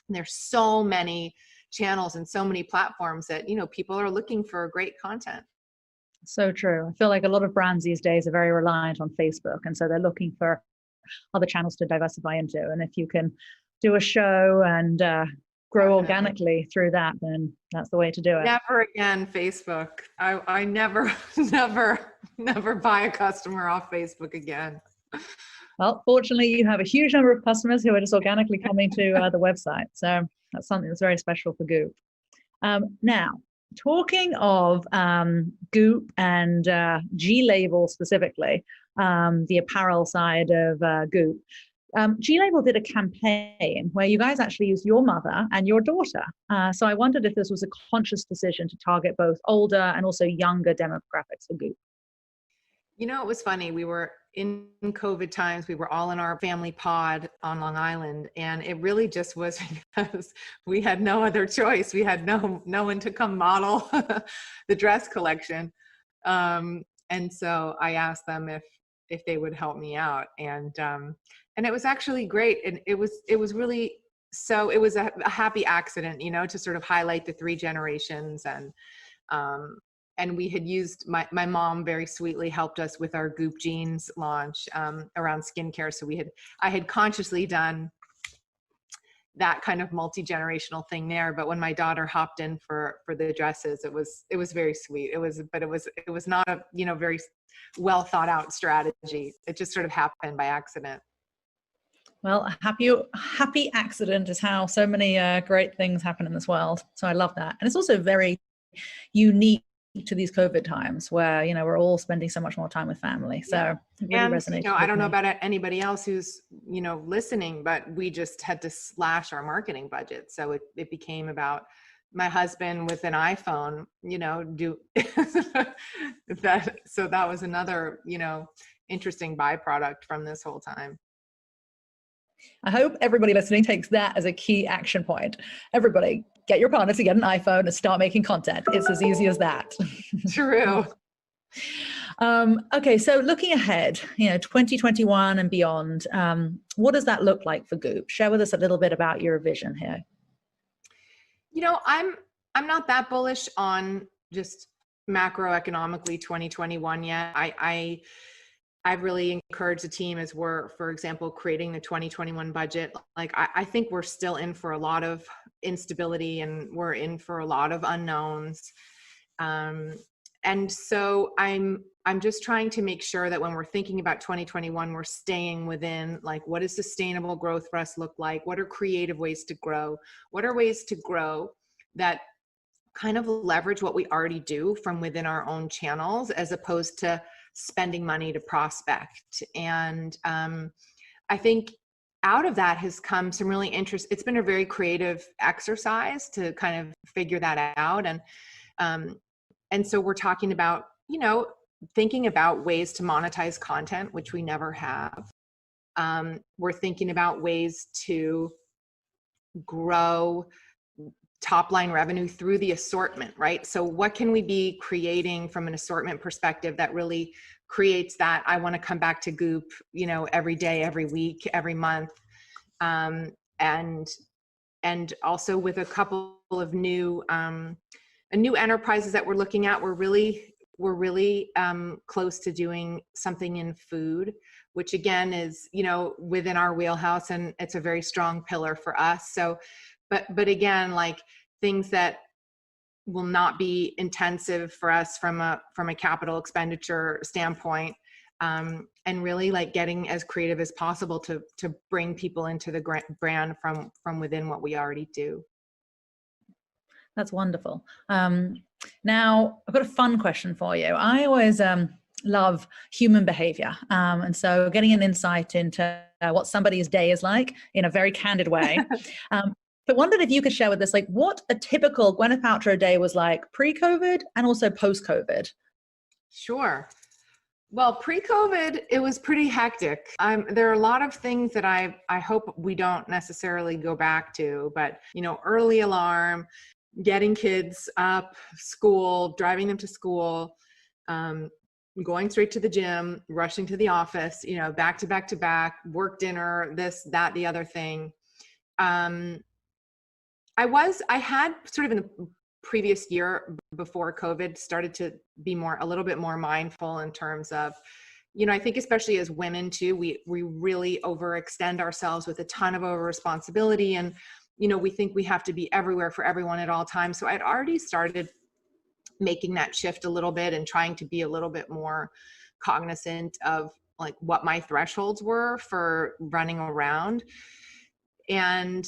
there's so many channels and so many platforms that, you know, people are looking for great content. So true. I feel like a lot of brands these days are very reliant on Facebook. And so they're looking for other channels to diversify into. And if you can do a show and grow organically through that, then that's the way to do it. Never again, Facebook. I never buy a customer off Facebook again. Well, fortunately, you have a huge number of customers who are just organically coming to the website. So that's something that's very special for Goop. Now, talking of Goop and G-Label specifically, the apparel side of Goop, G-Label did a campaign where you guys actually used your mother and your daughter. So I wondered if this was a conscious decision to target both older and also younger demographics for Goop. You know, it was funny. We were in COVID times, we were all in our family pod on Long Island, and it really just was because we had no other choice. We had no one to come model the dress collection. And so I asked them if they would help me out, and it was actually great. And it was really, so it was a happy accident, you know, to sort of highlight the 3 generations. And we had used, my mom very sweetly helped us with our Goop jeans launch around skincare. So I had consciously done that kind of multi-generational thing there. But when my daughter hopped in for the dresses, it was very sweet. It was not a, you know, very well thought out strategy. It just sort of happened by accident. Well, a happy accident is how so many great things happen in this world. So I love that. And it's also very unique to these COVID times where, you know, we're all spending so much more time with family. So it really resonates. You know, I don't know about anybody else who's, you know, listening, but we just had to slash our marketing budget. So it became about my husband with an iPhone, you know, so that was another, you know, interesting byproduct from this whole time. I hope everybody listening takes that as a key action point. Everybody, get your partner to get an iPhone and start making content. It's as easy as that. True. Okay, so looking ahead, you know, 2021 and beyond, what does that look like for Goop? Share with us a little bit about your vision here. You know, I'm not that bullish on just macroeconomically 2021 yet. I've really encouraged the team as we're, for example, creating the 2021 budget. Like, I think we're still in for a lot of instability and we're in for a lot of unknowns. And so I'm just trying to make sure that when we're thinking about 2021, we're staying within, like, what does sustainable growth for us look like? What are creative ways to grow? What are ways to grow that kind of leverage what we already do from within our own channels, as opposed to spending money to prospect? And I think out of that has come some really it's been a very creative exercise to kind of figure that out. And so we're talking about, you know, thinking about ways to monetize content, which we never have. We're thinking about ways to grow top line revenue through the assortment, right? So what can we be creating from an assortment perspective that really creates that I want to come back to Goop, you know, every day, every week, every month. And also with a couple of new enterprises that we're looking at, we're really close to doing something in food, which again is, you know, within our wheelhouse, and it's a very strong pillar for us. So, but again, like, things that will not be intensive for us from a capital expenditure standpoint, and really like getting as creative as possible to bring people into the brand from within what we already do. That's wonderful. Now, I've got a fun question for you. I always love human behavior. And so getting an insight into what somebody's day is like in a very candid way. But wondered if you could share with us, like, what a typical Gwyneth Paltrow day was like pre-COVID and also post-COVID. Sure. Well, pre-COVID, it was pretty hectic. There are a lot of things that I hope we don't necessarily go back to, but, you know, early alarm, getting kids up, school, driving them to school, going straight to the gym, rushing to the office, you know, back to back to back, work, dinner, this, that, the other thing. I had sort of in the previous year before COVID started to be a little bit more mindful in terms of, you know, I think especially as women too, we really overextend ourselves with a ton of over responsibility, and, you know, we think we have to be everywhere for everyone at all times. So I'd already started making that shift a little bit and trying to be a little bit more cognizant of like what my thresholds were for running around. And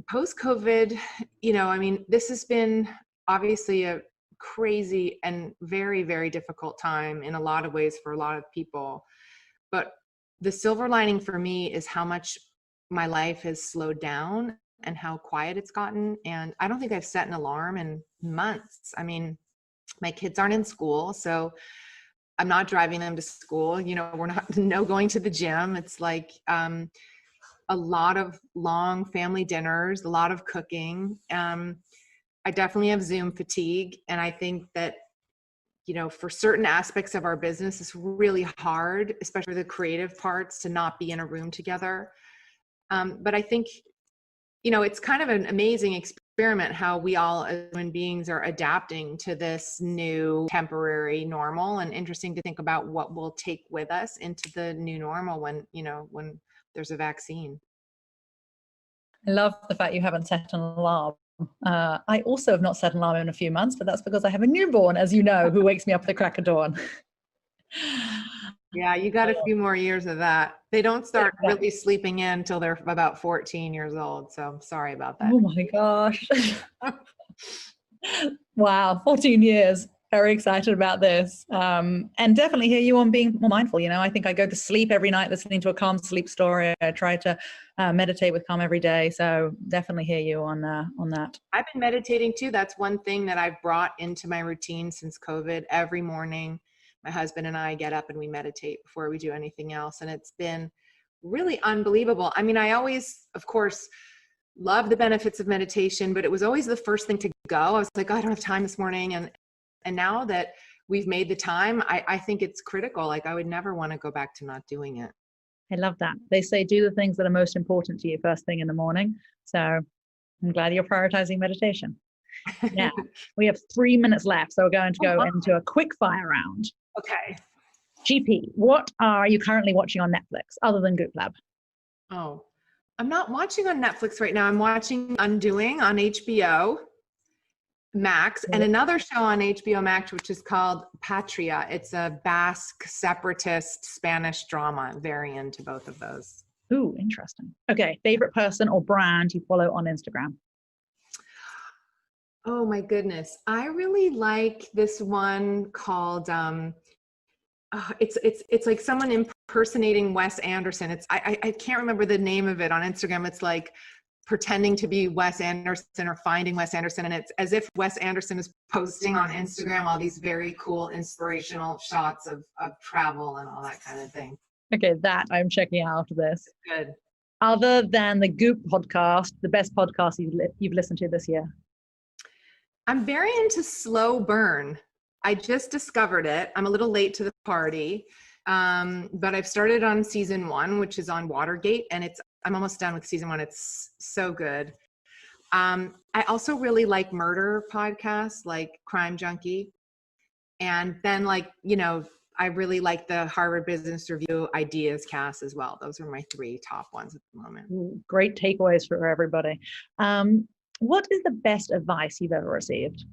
post-COVID, you know, I mean, this has been obviously a crazy and very, very difficult time in a lot of ways for a lot of people. But the silver lining for me is how much my life has slowed down and how quiet it's gotten. And I don't think I've set an alarm in months. I mean, my kids aren't in school, so I'm not driving them to school. You know, we're not no going to the gym. It's like a lot of long family dinners, a lot of cooking. I definitely have Zoom fatigue. And I think that, you know, for certain aspects of our business, it's really hard, especially the creative parts, to not be in a room together. But I think, you know, it's kind of an amazing experiment how we all as human beings are adapting to this new temporary normal, and interesting to think about what we'll take with us into the new normal when, you know, when there's a vaccine. I love the fact you haven't set an alarm. I also have not set an alarm in a few months, but that's because I have a newborn, as you know, who wakes me up at the crack of dawn. Yeah, you got a few more years of that. They don't start really sleeping in until they're about 14 years old. So I'm sorry about that. Oh my gosh. Wow, 14 years. Very excited about this. And definitely hear you on being more mindful. You know, I think I go to sleep every night listening to a calm sleep story. I try to meditate with calm every day. So definitely hear you on that. I've been meditating too. That's one thing that I've brought into my routine since COVID. Every morning, my husband and I get up and we meditate before we do anything else. And it's been really unbelievable. I mean, I always, of course, love the benefits of meditation, but it was always the first thing to go. I was like, oh, I don't have time this morning. And now that we've made the time, I think it's critical. Like, I would never want to go back to not doing it. I love that. They say do the things that are most important to you first thing in the morning. So I'm glad you're prioritizing meditation. Now, we have 3 minutes left, so we're going to go into a quick fire round. Okay. GP, what are you currently watching on Netflix other than Goop Lab? Oh, I'm not watching on Netflix right now. I'm watching Undoing on HBO Max, and another show on HBO Max, which is called Patria. It's a Basque separatist Spanish drama. I'm very into both of those. Ooh, interesting. Okay, favorite person or brand you follow on Instagram? Oh my goodness. I really like this one called, it's like someone impersonating Wes Anderson. I can't remember the name of it on Instagram. It's like pretending to be Wes Anderson or finding Wes Anderson. And it's as if Wes Anderson is posting on Instagram all these very cool inspirational shots of travel and all that kind of thing. Okay, that I'm checking out after this. Good. Other than the Goop podcast, the best podcast you've listened to this year? I'm very into Slow Burn. I just discovered it. I'm a little late to the party, but I've started on season 1, which is on Watergate, and I'm almost done with season 1. It's so good. I also really like murder podcasts, like Crime Junkie, and then I really like the Harvard Business Review Ideas Cast as well. Those are my 3 top ones at the moment. Ooh, great takeaways for everybody. What is the best advice you've ever received?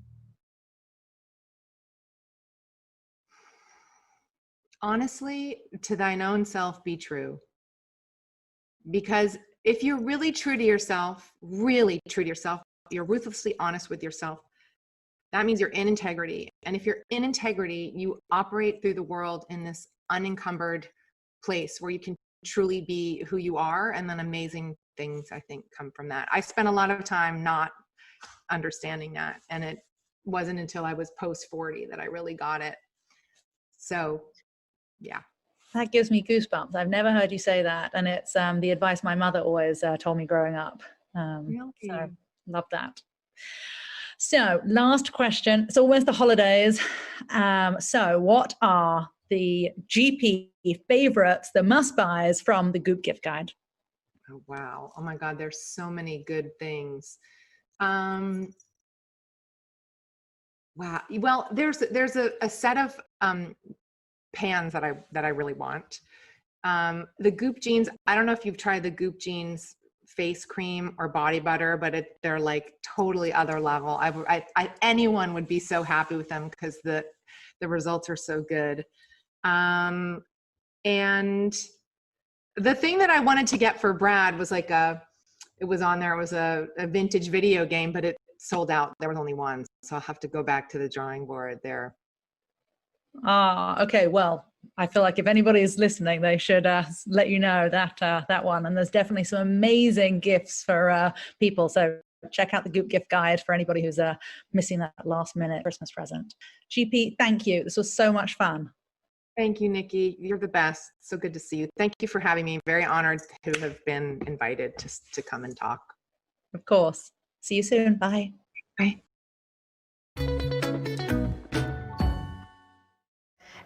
Honestly, to thine own self be true. Because if you're really true to yourself, you're ruthlessly honest with yourself, that means you're in integrity. And if you're in integrity, you operate through the world in this unencumbered place where you can truly be who you are, and then amazing things, I think, come from that. I spent a lot of time not understanding that, and it wasn't until I was post 40 that I really got it. So, yeah. That gives me goosebumps. I've never heard you say that, and it's the advice my mother always told me growing up. Really? So, love that. So, last question. It's almost the holidays. So, what are the GP favorites, the must-buys from the Goop gift guide? Oh, wow. Oh my God, there's so many good things. Wow. Well, there's a set of pans that I really want. The Goop Jeans, I don't know if you've tried the Goop Jeans face cream or body butter, but they're like totally other level. Anyone would be so happy with them because the results are so good. And the thing that I wanted to get for Brad was it was a vintage video game, but it sold out. There was only one. So I'll have to go back to the drawing board there. Okay. Well, I feel like if anybody is listening, they should let you know that one. And there's definitely some amazing gifts for people. So check out the Goop gift guide for anybody who's missing that last minute Christmas present. GP, thank you. This was so much fun. Thank you, Nikki. You're the best. So good to see you. Thank you for having me. Very honored to have been invited to come and talk. Of course. See you soon. Bye. Bye.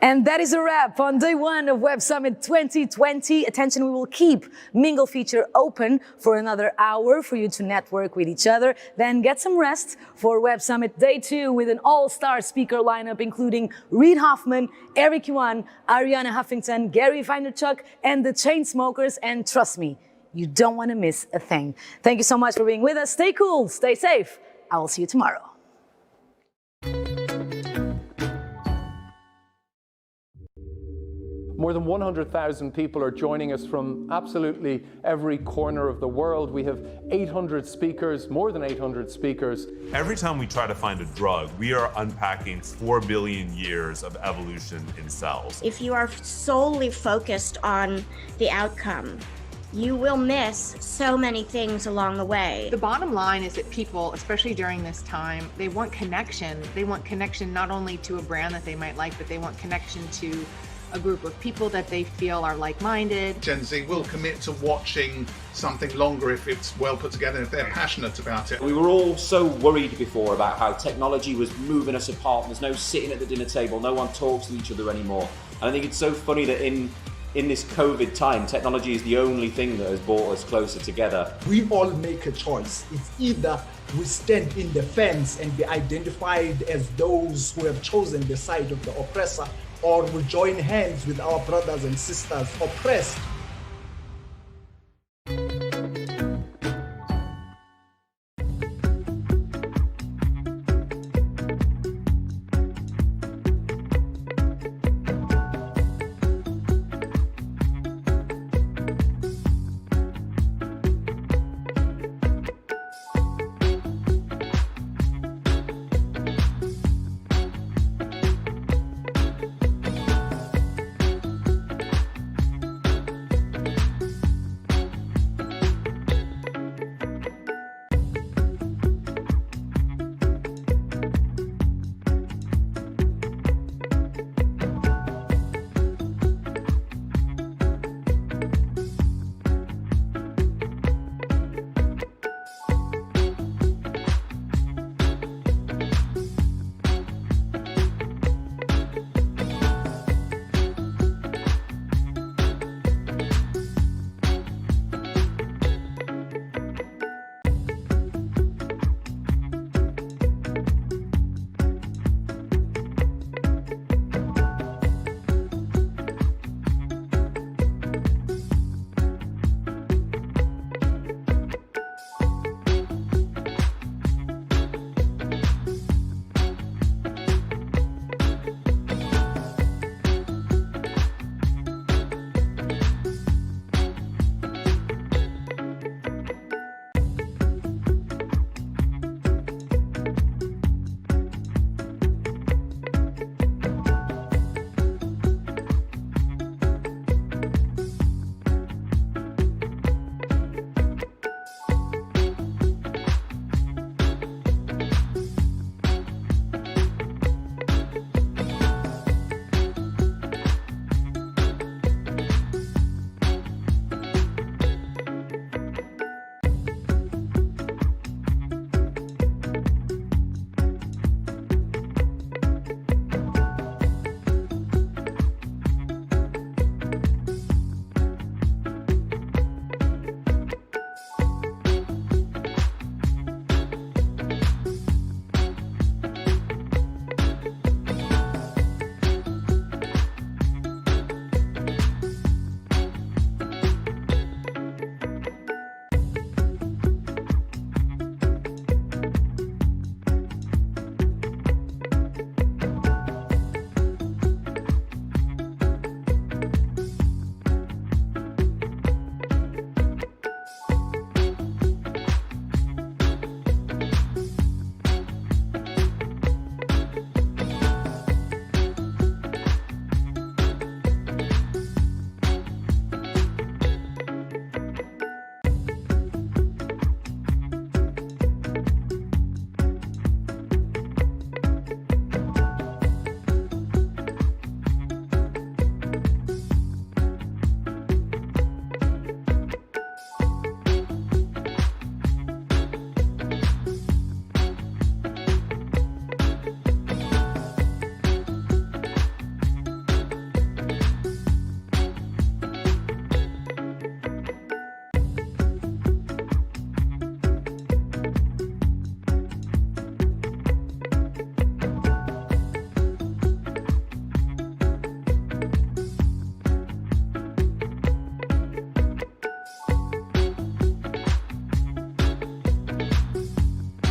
And that is a wrap on day one of Web Summit 2020. Attention, we will keep Mingle feature open for another hour for you to network with each other. Then get some rest for Web Summit day two with an all-star speaker lineup, including Reid Hoffman, Eric Yuan, Ariana Huffington, Gary Vaynerchuk, and the Chainsmokers. And trust me, you don't want to miss a thing. Thank you so much for being with us. Stay cool, stay safe. I will see you tomorrow. More than 100,000 people are joining us from absolutely every corner of the world. We have 800 speakers, more than 800 speakers. Every time we try to find a drug, we are unpacking 4 billion years of evolution in cells. If you are solely focused on the outcome, you will miss so many things along the way. The bottom line is that people, especially during this time, they want connection. They want connection not only to a brand that they might like, but they want connection to a group of people that they feel are like-minded. Gen Z will commit to watching something longer if it's well put together, if they're passionate about it. We were all so worried before about how technology was moving us apart. There's no sitting at the dinner table, no one talks to each other anymore. And I think it's so funny that in this COVID time, technology is the only thing that has brought us closer together. We all make a choice. It's either we stand in the fence and be identified as those who have chosen the side of the oppressor, or we join hands with our brothers and sisters oppressed